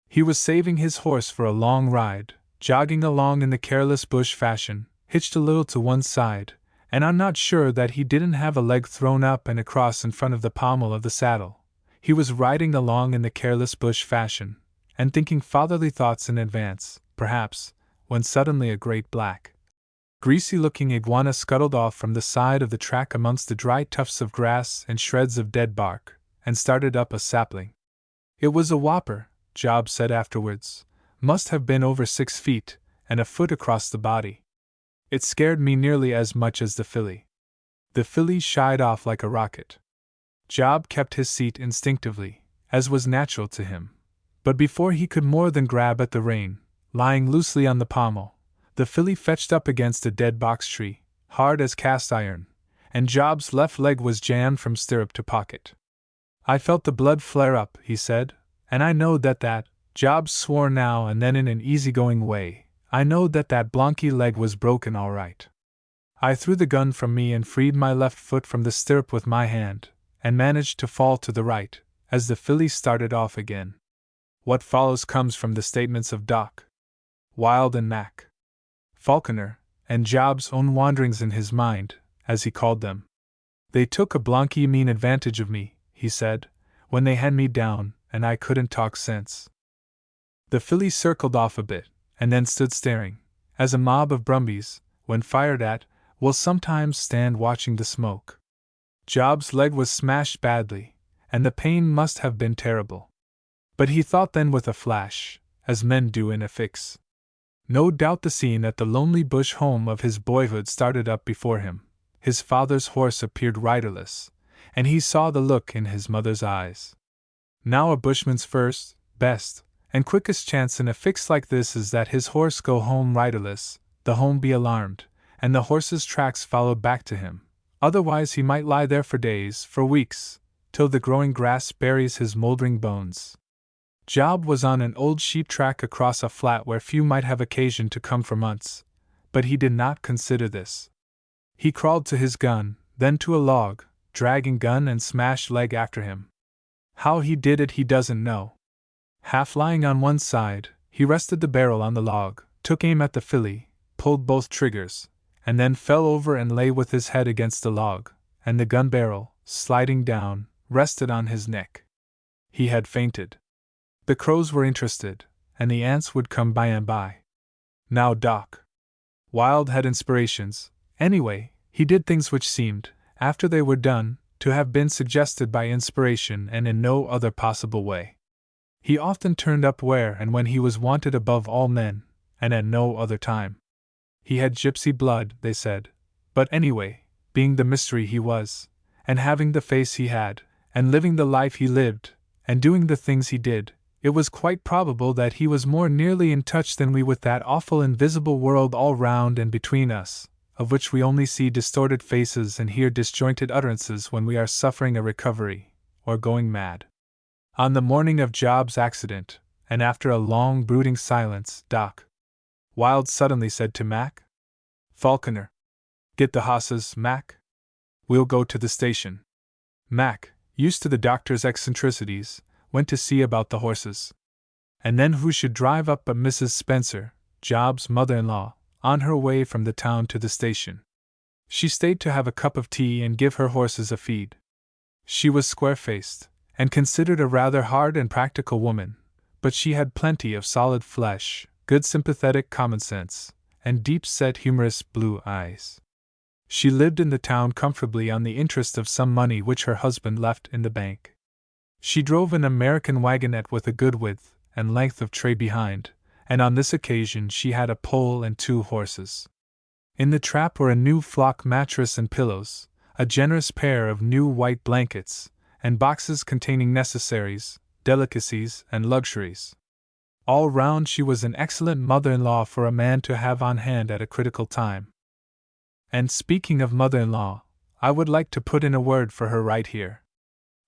He was saving his horse for a long ride, jogging along in the careless bush fashion, hitched a little to one side, and I'm not sure that he didn't have a leg thrown up and across in front of the pommel of the saddle. He was riding along in the careless bush fashion, and thinking fatherly thoughts in advance, perhaps, when suddenly a great black, greasy-looking iguana scuttled off from the side of the track amongst the dry tufts of grass and shreds of dead bark, and started up a sapling. It was a whopper, Job said afterwards, must have been over 6 feet, and a foot across the body. It scared me nearly as much as the filly. The filly shied off like a rocket. Job kept his seat instinctively, as was natural to him. But before he could more than grab at the rein, lying loosely on the pommel, the filly fetched up against a dead box tree, hard as cast iron, and Job's left leg was jammed from stirrup to pocket. I felt the blood flare up, he said, and I knowed that, Job swore now and then in an easygoing way, I knowed that blanky leg was broken all right. I threw the gun from me and freed my left foot from the stirrup with my hand, and managed to fall to the right, as the filly started off again. What follows comes from the statements of Doc, Wild and Mac Falconer, and Job's own wanderings in his mind, as he called them. They took a blanky mean advantage of me, he said, when they had me down, and I couldn't talk sense. The filly circled off a bit, and then stood staring, as a mob of brumbies, when fired at, will sometimes stand watching the smoke. Job's leg was smashed badly, and the pain must have been terrible. But he thought then with a flash, as men do in a fix. No doubt the scene at the lonely bush home of his boyhood started up before him. His father's horse appeared riderless, and he saw the look in his mother's eyes. Now a bushman's first, best, and quickest chance in a fix like this is that his horse go home riderless, the home be alarmed, and the horse's tracks followed back to him. Otherwise he might lie there for days, for weeks, till the growing grass buries his moldering bones. Job was on an old sheep track across a flat where few might have occasion to come for months, but he did not consider this. He crawled to his gun, then to a log, dragging gun and smashed leg after him. How he did it he doesn't know. Half lying on one side, he rested the barrel on the log, took aim at the filly, pulled both triggers, and then fell over and lay with his head against the log, and the gun barrel, sliding down, rested on his neck. He had fainted. The crows were interested, and the ants would come by and by. Now Doc Wild had inspirations. Anyway, he did things which seemed, after they were done, to have been suggested by inspiration and in no other possible way. He often turned up where and when he was wanted above all men, and at no other time. He had gypsy blood, they said, but anyway, being the mystery he was, and having the face he had, and living the life he lived, and doing the things he did, it was quite probable that he was more nearly in touch than we with that awful invisible world all round and between us, of which we only see distorted faces and hear disjointed utterances when we are suffering a recovery, or going mad. On the morning of Job's accident, and after a long brooding silence, Doc Wild suddenly said to Mac Falconer, "Get the hosses, Mac. We'll go to the station." Mac, used to the doctor's eccentricities, went to see about the horses. And then who should drive up but Mrs. Spencer, Job's mother-in-law, on her way from the town to the station. She stayed to have a cup of tea and give her horses a feed. She was square-faced, and considered a rather hard and practical woman, but she had plenty of solid flesh, good sympathetic common sense, and deep-set humorous blue eyes. She lived in the town comfortably on the interest of some money which her husband left in the bank. She drove an American wagonette with a good width and length of tray behind, and on this occasion she had a pole and 2 horses. In the trap were a new flock mattress and pillows, a generous pair of new white blankets, and boxes containing necessaries, delicacies, and luxuries. All round she was an excellent mother-in-law for a man to have on hand at a critical time. And speaking of mother-in-law, I would like to put in a word for her right here.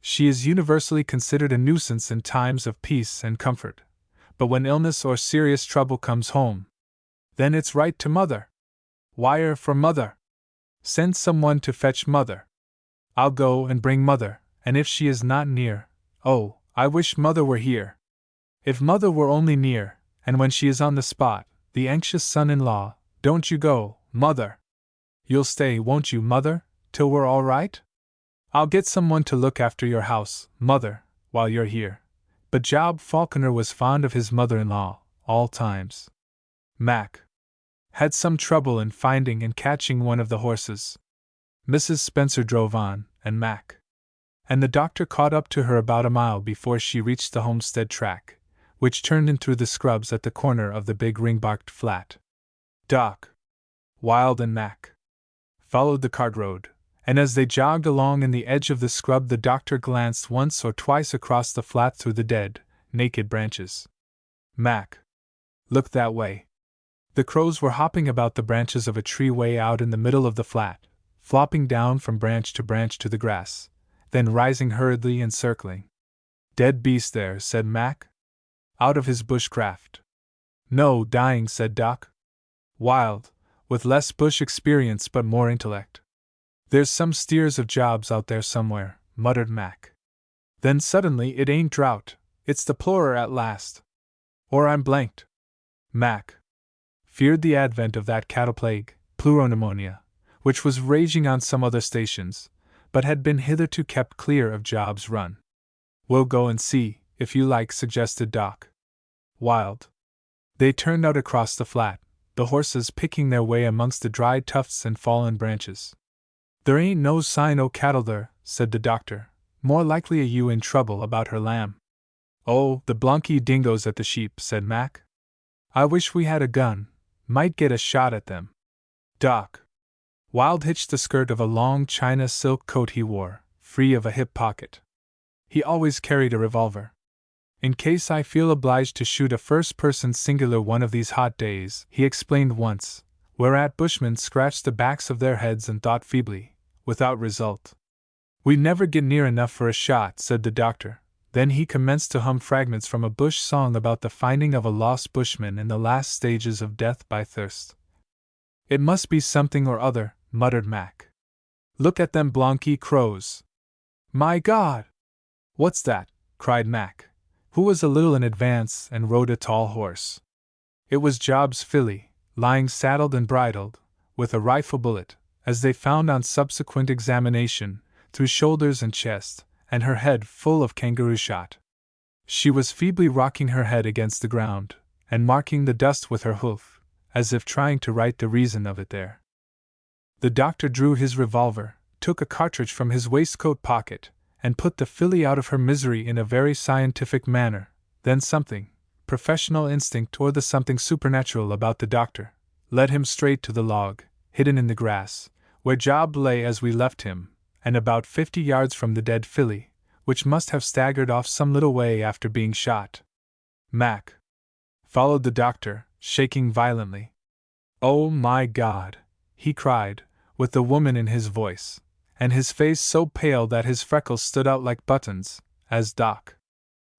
She is universally considered a nuisance in times of peace and comfort, but when illness or serious trouble comes home, then it's right to mother. Wire for mother. Send someone to fetch mother. I'll go and bring mother, and if she is not near, oh, I wish mother were here. If mother were only near, and when she is on the spot, the anxious son-in-law, don't you go, mother. You'll stay, won't you, mother, till we're all right? I'll get someone to look after your house, mother, while you're here. But Job Falconer was fond of his mother-in-law, all times. Mac had some trouble in finding and catching one of the horses. Mrs. Spencer drove on, and Mac and the doctor caught up to her about a mile before she reached the homestead track, which turned in through the scrubs at the corner of the big ring-barked flat. Doc, Wild and Mac followed the cart road, and as they jogged along in the edge of the scrub the doctor glanced once or twice across the flat through the dead, naked branches. Mac looked that way. The crows were hopping about the branches of a tree way out in the middle of the flat, flopping down from branch to the grass, then rising hurriedly and circling. Dead beast there, said Mac. Out of his bushcraft. No, dying, said Doc. Wild, with less bush experience but more intellect. There's some steers of Jobs out there somewhere, muttered Mac. Then suddenly, it ain't drought, it's the plorer at last. Or I'm blanked. Mac feared the advent of that cattle plague, pleuropneumonia, which was raging on some other stations, but had been hitherto kept clear of Job's Run. We'll go and see, if you like, suggested Doc. Wild. They turned out across the flat, the horses picking their way amongst the dried tufts and fallen branches. There ain't no sign o' cattle there, said the doctor. More likely a ewe in trouble about her lamb. Oh, the blunky dingoes at the sheep, said Mac. I wish we had a gun, might get a shot at them. Doc. Wild hitched the skirt of a long china silk coat he wore, free of a hip pocket. He always carried a revolver. In case I feel obliged to shoot a first-person singular one of these hot days, he explained once, whereat bushmen scratched the backs of their heads and thought feebly, without result. We never get near enough for a shot, said the doctor. Then he commenced to hum fragments from a bush song about the finding of a lost bushman in the last stages of death by thirst. It must be something or other, muttered Mac. Look at them blonky crows. My God! What's that? Cried Mac, who was a little in advance and rode a tall horse. It was Job's filly, lying saddled and bridled, with a rifle bullet, as they found on subsequent examination, through shoulders and chest, and her head full of kangaroo shot. She was feebly rocking her head against the ground, and marking the dust with her hoof, as if trying to write the reason of it there. The doctor drew his revolver, took a cartridge from his waistcoat pocket, and put the filly out of her misery in a very scientific manner. Then something, professional instinct or the something supernatural about the doctor, led him straight to the log, hidden in the grass, where Job lay as we left him, and about 50 yards from the dead filly, which must have staggered off some little way after being shot. Mac followed the doctor, shaking violently. Oh my God! He cried, with the woman in his voice, and his face so pale that his freckles stood out like buttons, as Doc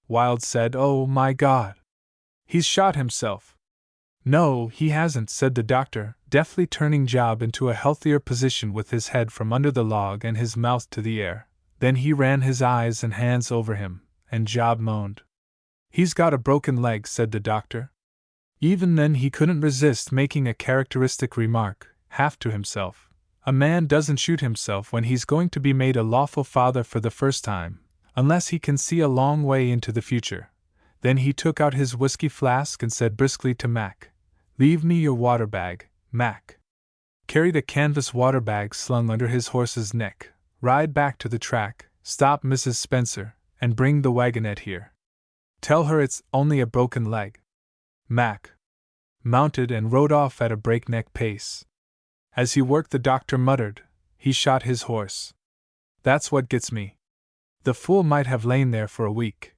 Wild said, Oh my God! He's shot himself. No, he hasn't, said the doctor, deftly turning Job into a healthier position with his head from under the log and his mouth to the air. Then he ran his eyes and hands over him, and Job moaned. He's got a broken leg, said the doctor. Even then he couldn't resist making a characteristic remark, half to himself. A man doesn't shoot himself when he's going to be made a lawful father for the first time, unless he can see a long way into the future. Then he took out his whiskey flask and said briskly to Mac, Leave me your water bag, Mac. Carried a canvas water bag slung under his horse's neck. Ride back to the track, stop Mrs. Spencer, and bring the wagonette here. Tell her it's only a broken leg. Mac mounted and rode off at a breakneck pace. As he worked, the doctor muttered, He shot his horse. That's what gets me. The fool might have lain there for a week.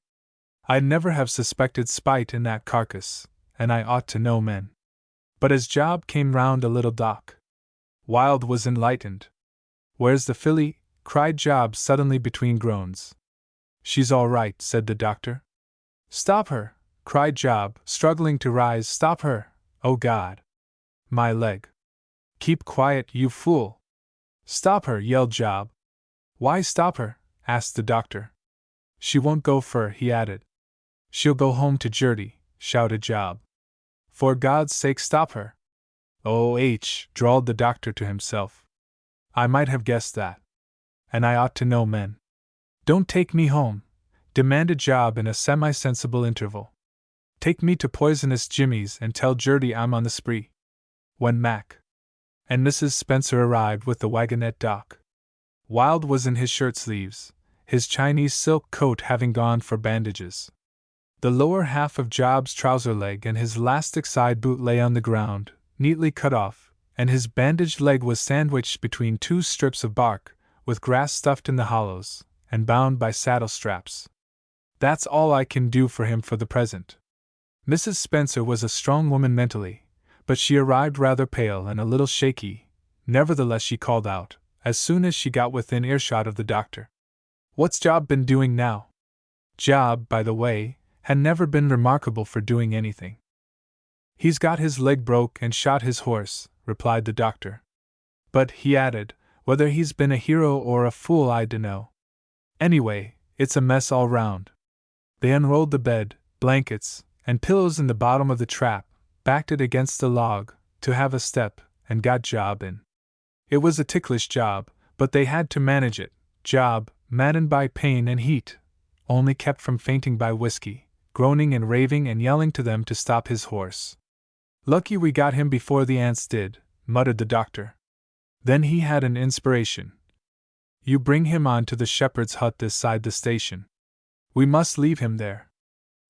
I'd never have suspected spite in that carcass, and I ought to know men. But as Job came round a little, Doc Wild was enlightened. Where's the filly? Cried Job suddenly between groans. She's all right, said the doctor. Stop her! Cried Job, struggling to rise. Stop her! Oh God! My leg! Keep quiet, you fool! Stop her! Yelled Job. Why stop her? Asked the doctor. She won't go fur, he added. She'll go home to Gertie, shouted Job. For God's sake, stop her! Oh, drawled the doctor to himself. I might have guessed that. And I ought to know men. Don't take me home. demanded Job in a semi-sensible interval. Take me to Poisonous Jimmy's and tell Gertie I'm on the spree. When Mac and Mrs. Spencer arrived with the wagonette, Doc Wilde was in his shirt sleeves, his Chinese silk coat having gone for bandages. The lower half of Job's trouser leg and his elastic side boot lay on the ground, neatly cut off, and his bandaged leg was sandwiched between two strips of bark, with grass stuffed in the hollows, and bound by saddle straps. That's all I can do for him for the present. Mrs. Spencer was a strong woman mentally, but she arrived rather pale and a little shaky. Nevertheless, she called out, as soon as she got within earshot of the doctor, "What's Job been doing now?" Job, by the way, had never been remarkable for doing anything. "He's got his leg broke and shot his horse," replied the doctor. "But," he added, "whether he's been a hero or a fool I dunno. Anyway, it's a mess all round." They unrolled the bed, blankets, and pillows in the bottom of the trap, backed it against a log, to have a step, and got Job in. It was a ticklish job, but they had to manage it. Job, maddened by pain and heat, only kept from fainting by whiskey, groaning and raving and yelling to them to stop his horse. "Lucky we got him before the ants did," muttered the doctor. Then he had an inspiration. "You bring him on to the shepherd's hut this side the station. We must leave him there.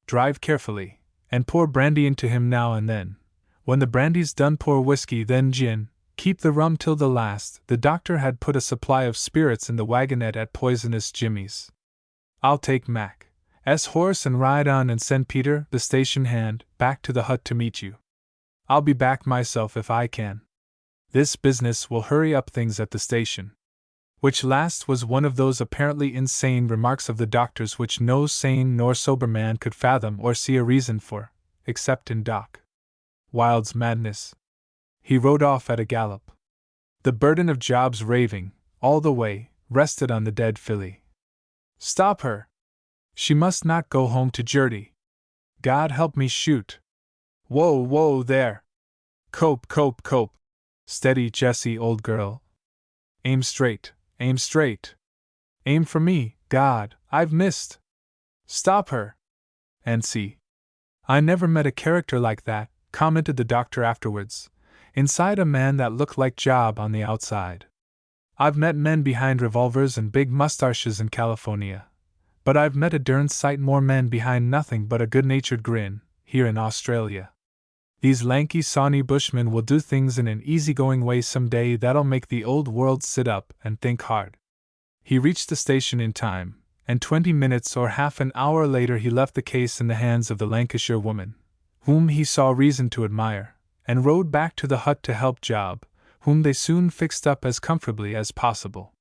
Drive carefully, and pour brandy into him now and then. When the brandy's done, pour whiskey, then gin. Keep the rum till the last." The doctor had put a supply of spirits in the wagonette at Poisonous Jimmy's. "I'll take Mac's horse and ride on and send Peter, the station hand, back to the hut to meet you. I'll be back myself if I can. This business will hurry up things at the station." Which last was one of those apparently insane remarks of the doctor's which no sane nor sober man could fathom or see a reason for, except in Doc Wilde's madness. He rode off at a gallop. The burden of Job's raving, all the way, rested on the dead filly. "Stop her! She must not go home to Gertie. God help me shoot! Whoa, whoa, there! Cope, cope, cope! Steady, Jessie, old girl! Aim straight, aim straight! Aim for me, God, I've missed! Stop her! And see! I never met a character like that," commented the doctor afterwards. "Inside a man that looked like Job on the outside. I've met men behind revolvers and big mustaches in California, but I've met a darn sight more men behind nothing but a good-natured grin, here in Australia. These lanky, sawney bushmen will do things in an easy-going way some day that'll make the old world sit up and think hard." He reached the station in time, and 20 minutes or half an hour later he left the case in the hands of the Lancashire woman, whom he saw reason to admire, and rode back to the hut to help Job, whom they soon fixed up as comfortably as possible.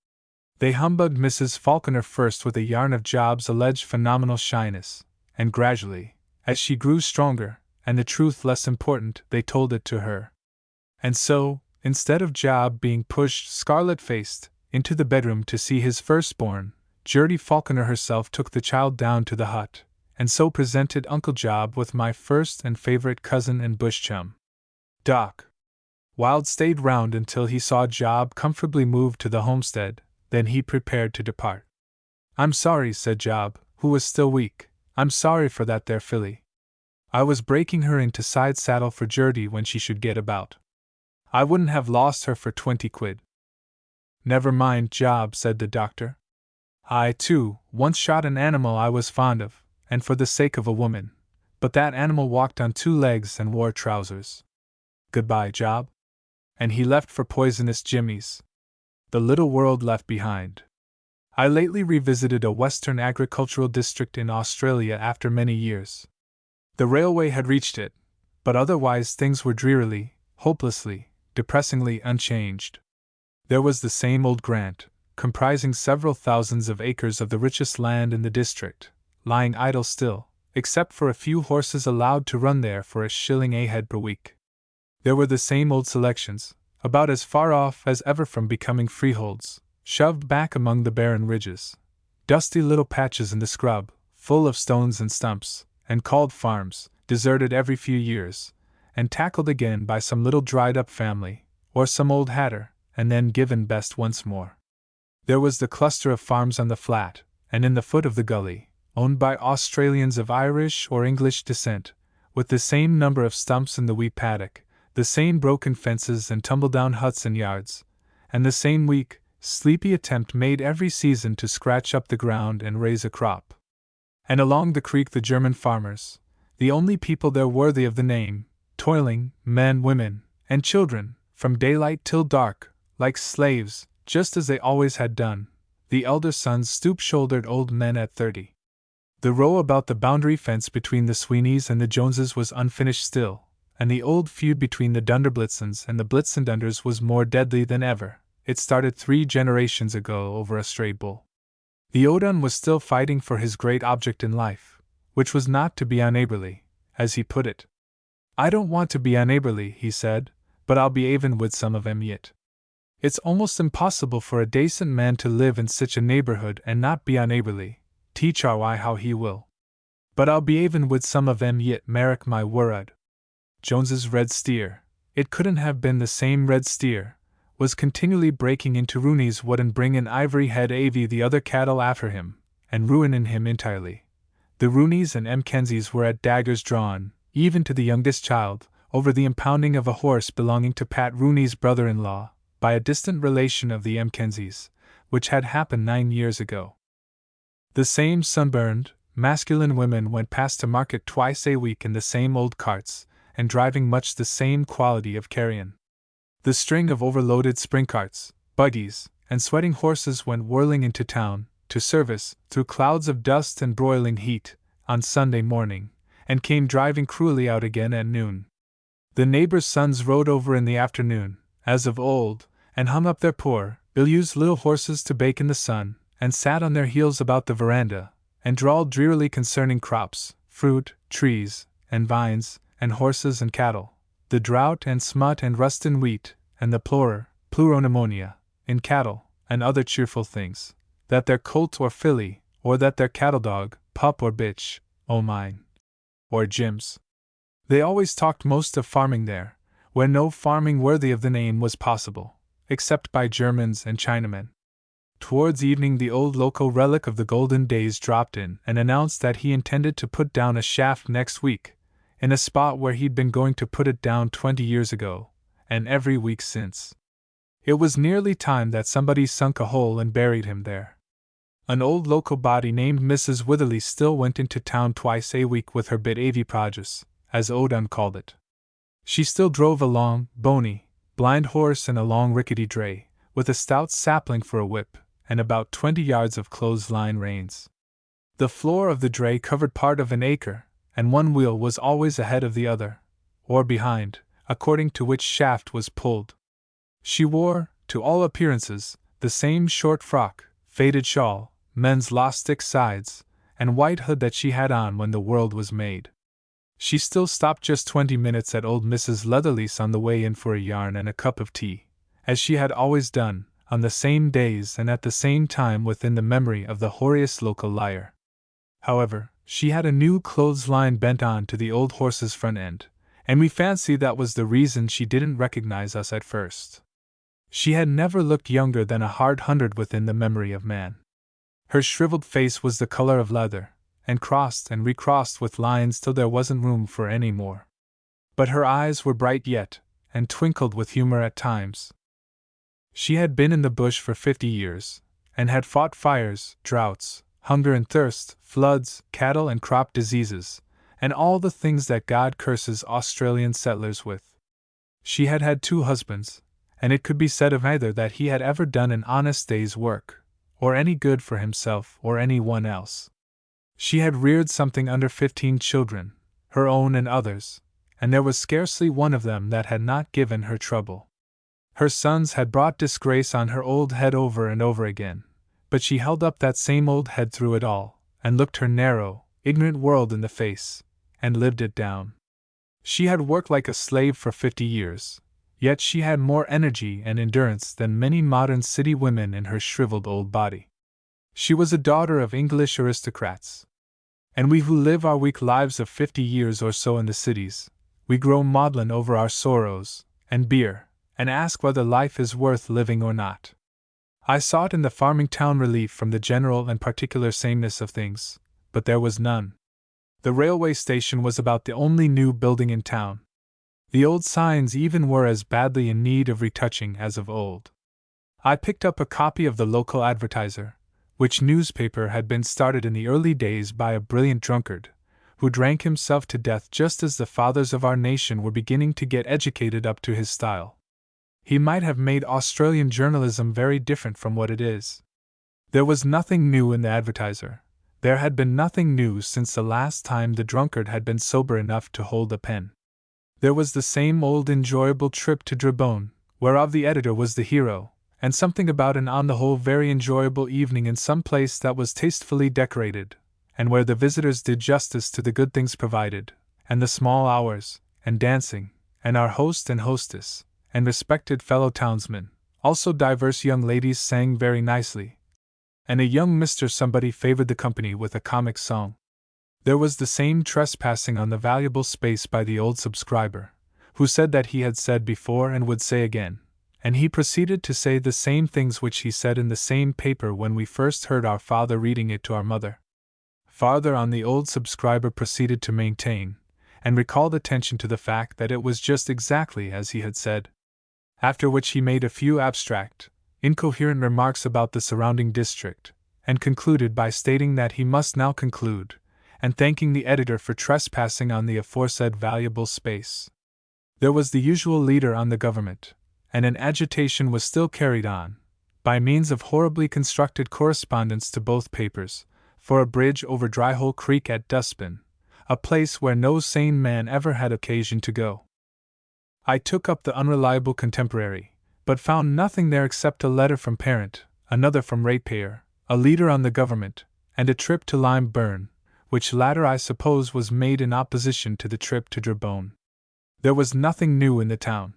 They humbugged Mrs. Falconer first with a yarn of Job's alleged phenomenal shyness, and gradually, as she grew stronger, and the truth less important, they told it to her. And so, instead of Job being pushed scarlet-faced into the bedroom to see his firstborn, Gertie Falconer herself took the child down to the hut, and so presented Uncle Job with my first and favorite cousin and bush chum. Doc Wilde stayed round until he saw Job comfortably moved to the homestead, then he prepared to depart. "I'm sorry," said Job, who was still weak. "I'm sorry for that there filly. I was breaking her into side saddle for Gertie when she should get about. I wouldn't have lost her for 20 quid. "Never mind, Job," said the doctor. "I, too, once shot an animal I was fond of, and for the sake of a woman, but that animal walked on 2 legs and wore trousers. Goodbye, Job." And he left for Poisonous Jimmy's. The little world left behind. I lately revisited a western agricultural district in Australia after many years. The railway had reached it, but otherwise things were drearily, hopelessly, depressingly unchanged. There was the same old grant, comprising several thousands of acres of the richest land in the district, lying idle still, except for a few horses allowed to run there for $1 a head per week. There were the same old selections, about as far off as ever from becoming freeholds, shoved back among the barren ridges, dusty little patches in the scrub, full of stones and stumps, and called farms, deserted every few years, and tackled again by some little dried-up family, or some old hatter, and then given best once more. There was the cluster of farms on the flat, and in the foot of the gully, owned by Australians of Irish or English descent, with the same number of stumps in the wheat paddock, the same broken fences and tumble-down huts and yards, and the same weak, sleepy attempt made every season to scratch up the ground and raise a crop. And along the creek the German farmers, the only people there worthy of the name, toiling, men, women, and children, from daylight till dark, like slaves, just as they always had done, the elder sons stoop-shouldered old men at 30. The row about the boundary fence between the Sweeneys and the Joneses was unfinished still, and the old feud between the Dunderblitzens and the Blitzendunders was more deadly than ever. It started 3 generations ago over a stray bull. The Odin was still fighting for his great object in life, which was not to be unneighborly, as he put it. "I don't want to be unneighborly," he said, "but I'll be even with some of 'em yet. It's almost impossible for a decent man to live in such a neighborhood and not be unneighborly, teach our why how he will. But I'll be even with some of 'em yet, mark my word." Jones's red steer, it couldn't have been the same red steer, was continually breaking into Rooney's wood and bringing Ivory Head Avy the other cattle after him, and ruining him entirely. The Rooneys and Kensies were at daggers drawn, even to the youngest child, over the impounding of a horse belonging to Pat Rooney's brother-in-law, by a distant relation of the Kensies, which had happened 9 years ago. The same sunburned, masculine women went past to market twice a week in the same old carts, and driving much the same quality of carrion. The string of overloaded spring carts, buggies, and sweating horses went whirling into town, to service, through clouds of dust and broiling heat, on Sunday morning, and came driving cruelly out again at noon. The neighbors' sons rode over in the afternoon, as of old, and hung up their poor, ill-used little horses to bake in the sun, and sat on their heels about the veranda, and drawled drearily concerning crops, fruit, trees, and vines, and horses and cattle, the drought and smut and rust in wheat, and the pleuropneumonia, in cattle, and other cheerful things, that their colt or filly, or that their cattle dog, pup or bitch, oh mine, or Jim's. They always talked most of farming there, where no farming worthy of the name was possible, except by Germans and Chinamen. Towards evening the old local relic of the golden days dropped in and announced that he intended to put down a shaft next week, in a spot where he'd been going to put it down 20 years ago, and every week since. It was nearly time that somebody sunk a hole and buried him there. An old local body named Mrs. Witherley still went into town twice a week with her bit avy produce, as Odin called it. She still drove a long, bony, blind horse and a long rickety dray, with a stout sapling for a whip, and about 20 yards of clothesline reins. The floor of the dray covered part of an acre, and one wheel was always ahead of the other, or behind, according to which shaft was pulled. She wore, to all appearances, the same short frock, faded shawl, men's losstick sides, and white hood that she had on when the world was made. She still stopped just 20 minutes at old Mrs. Leatherlease on the way in for a yarn and a cup of tea, as she had always done, on the same days and at the same time within the memory of the hoariest local liar. However, she had a new clothesline bent on to the old horse's front end, and we fancy that was the reason she didn't recognize us at first. She had never looked younger than a hard 100 within the memory of man. Her shriveled face was the color of leather, and crossed and recrossed with lines till there wasn't room for any more. But her eyes were bright yet, and twinkled with humor at times. She had been in the bush for 50 years, and had fought fires, droughts, hunger and thirst, floods, cattle and crop diseases, and all the things that God curses Australian settlers with. She had had 2 husbands, and it could be said of neither that he had ever done an honest day's work, or any good for himself or any one else. She had reared something under 15 children, her own and others, and there was scarcely one of them that had not given her trouble. Her sons had brought disgrace on her old head over and over again, but she held up that same old head through it all, and looked her narrow, ignorant world in the face, and lived it down. She had worked like a slave for 50 years, yet she had more energy and endurance than many modern city women in her shriveled old body. She was a daughter of English aristocrats. And we who live our weak lives of 50 years or so in the cities, we grow maudlin over our sorrows, and beer, and ask whether life is worth living or not. I sought in the farming town relief from the general and particular sameness of things, but there was none. The railway station was about the only new building in town. The old signs even were as badly in need of retouching as of old. I picked up a copy of the local Advertiser, which newspaper had been started in the early days by a brilliant drunkard, who drank himself to death just as the fathers of our nation were beginning to get educated up to his style. He might have made Australian journalism very different from what it is. There was nothing new in the Advertiser. There had been nothing new since the last time the drunkard had been sober enough to hold a pen. There was the same old enjoyable trip to Dribone, whereof the editor was the hero, and something about an on the whole very enjoyable evening in some place that was tastefully decorated, and where the visitors did justice to the good things provided, and the small hours, and dancing, and our host and hostess, and respected fellow townsmen, also divers young ladies sang very nicely, and a young Mr. Somebody favored the company with a comic song. There was the same trespassing on the valuable space by the old subscriber, who said that he had said before and would say again, and he proceeded to say the same things which he said in the same paper when we first heard our father reading it to our mother. Farther on, the old subscriber proceeded to maintain, and recalled attention to the fact that it was just exactly as he had said. After which he made a few abstract, incoherent remarks about the surrounding district, and concluded by stating that he must now conclude, and thanking the editor for trespassing on the aforesaid valuable space. There was the usual leader on the government, and an agitation was still carried on, by means of horribly constructed correspondence to both papers, for a bridge over Dryhole Creek at Dustbin, a place where no sane man ever had occasion to go. I took up the unreliable Contemporary, but found nothing there except a letter from Parent, another from Ratepayer, a leader on the government, and a trip to Lime Burn, which latter I suppose was made in opposition to the trip to Dribone. There was nothing new in the town.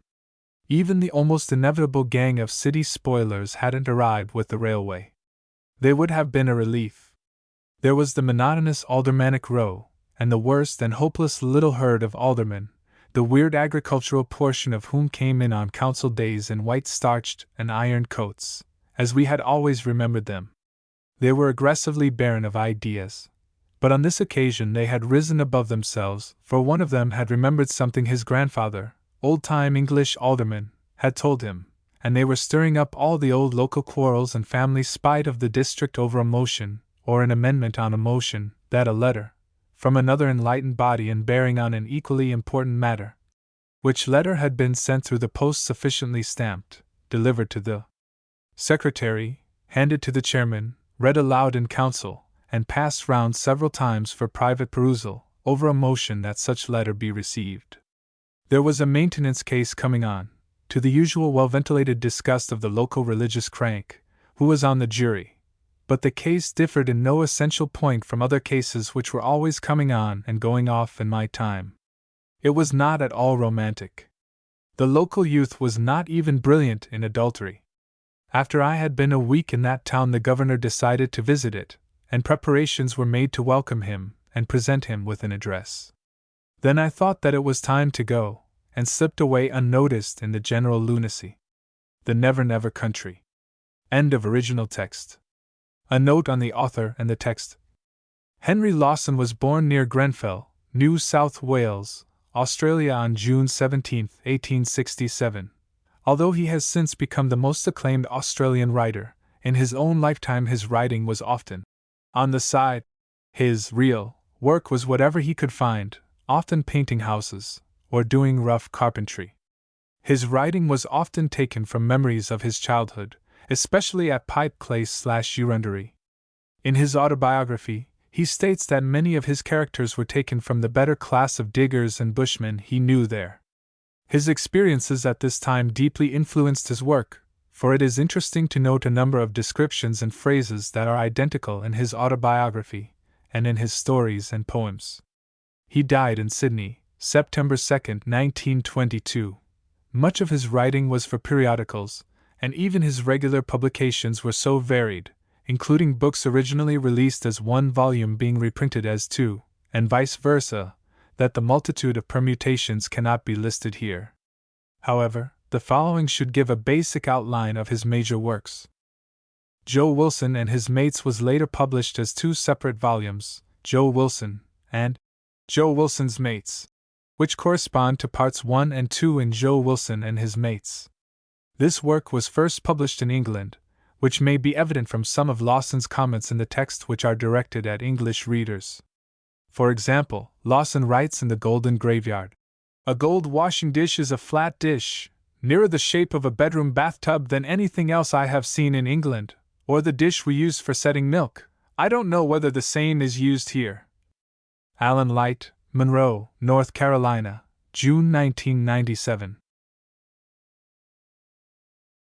Even the almost inevitable gang of city spoilers hadn't arrived with the railway. They would have been a relief. There was the monotonous aldermanic row, and the worst and hopeless little herd of aldermen, the weird agricultural portion of whom came in on council days in white starched and ironed coats, as we had always remembered them. They were aggressively barren of ideas, but on this occasion they had risen above themselves, for one of them had remembered something his grandfather, old-time English alderman, had told him, and they were stirring up all the old local quarrels and family spite of the district over a motion, or an amendment on a motion, that a letter, from another enlightened body and bearing on an equally important matter, which letter had been sent through the post sufficiently stamped, delivered to the secretary, handed to the chairman, read aloud in council, and passed round several times for private perusal, over a motion that such letter be received. There was a maintenance case coming on, to the usual well-ventilated disgust of the local religious crank, who was on the jury, but the case differed in no essential point from other cases which were always coming on and going off in my time. It was not at all romantic. The local youth was not even brilliant in adultery. After I had been a week in that town, the governor decided to visit it, and preparations were made to welcome him and present him with an address. Then I thought that it was time to go, and slipped away unnoticed in the general lunacy. The Never Never Country. End of original text. A note on the author and the text. Henry Lawson was born near Grenfell, New South Wales, Australia on June 17, 1867. Although he has since become the most acclaimed Australian writer, in his own lifetime his writing was often on the side. His real work was whatever he could find, often painting houses, or doing rough carpentry. His writing was often taken from memories of his childhood, especially at Pipe Clay/Urundaree. In his autobiography, he states that many of his characters were taken from the better class of diggers and bushmen he knew there. His experiences at this time deeply influenced his work, for it is interesting to note a number of descriptions and phrases that are identical in his autobiography and in his stories and poems. He died in Sydney, September 2, 1922. Much of his writing was for periodicals, and even his regular publications were so varied, including books originally released as one volume being reprinted as two, and vice versa, that the multitude of permutations cannot be listed here. However, the following should give a basic outline of his major works. Joe Wilson and His Mates was later published as two separate volumes, Joe Wilson, and Joe Wilson's Mates, which correspond to parts 1 and 2 in Joe Wilson and His Mates. This work was first published in England, which may be evident from some of Lawson's comments in the text which are directed at English readers. For example, Lawson writes in The Golden Graveyard, "A gold washing dish is a flat dish, nearer the shape of a bedroom bathtub than anything else I have seen in England, or the dish we use for setting milk. I don't know whether the same is used here." Allen Light, Monroe, North Carolina, June 1997.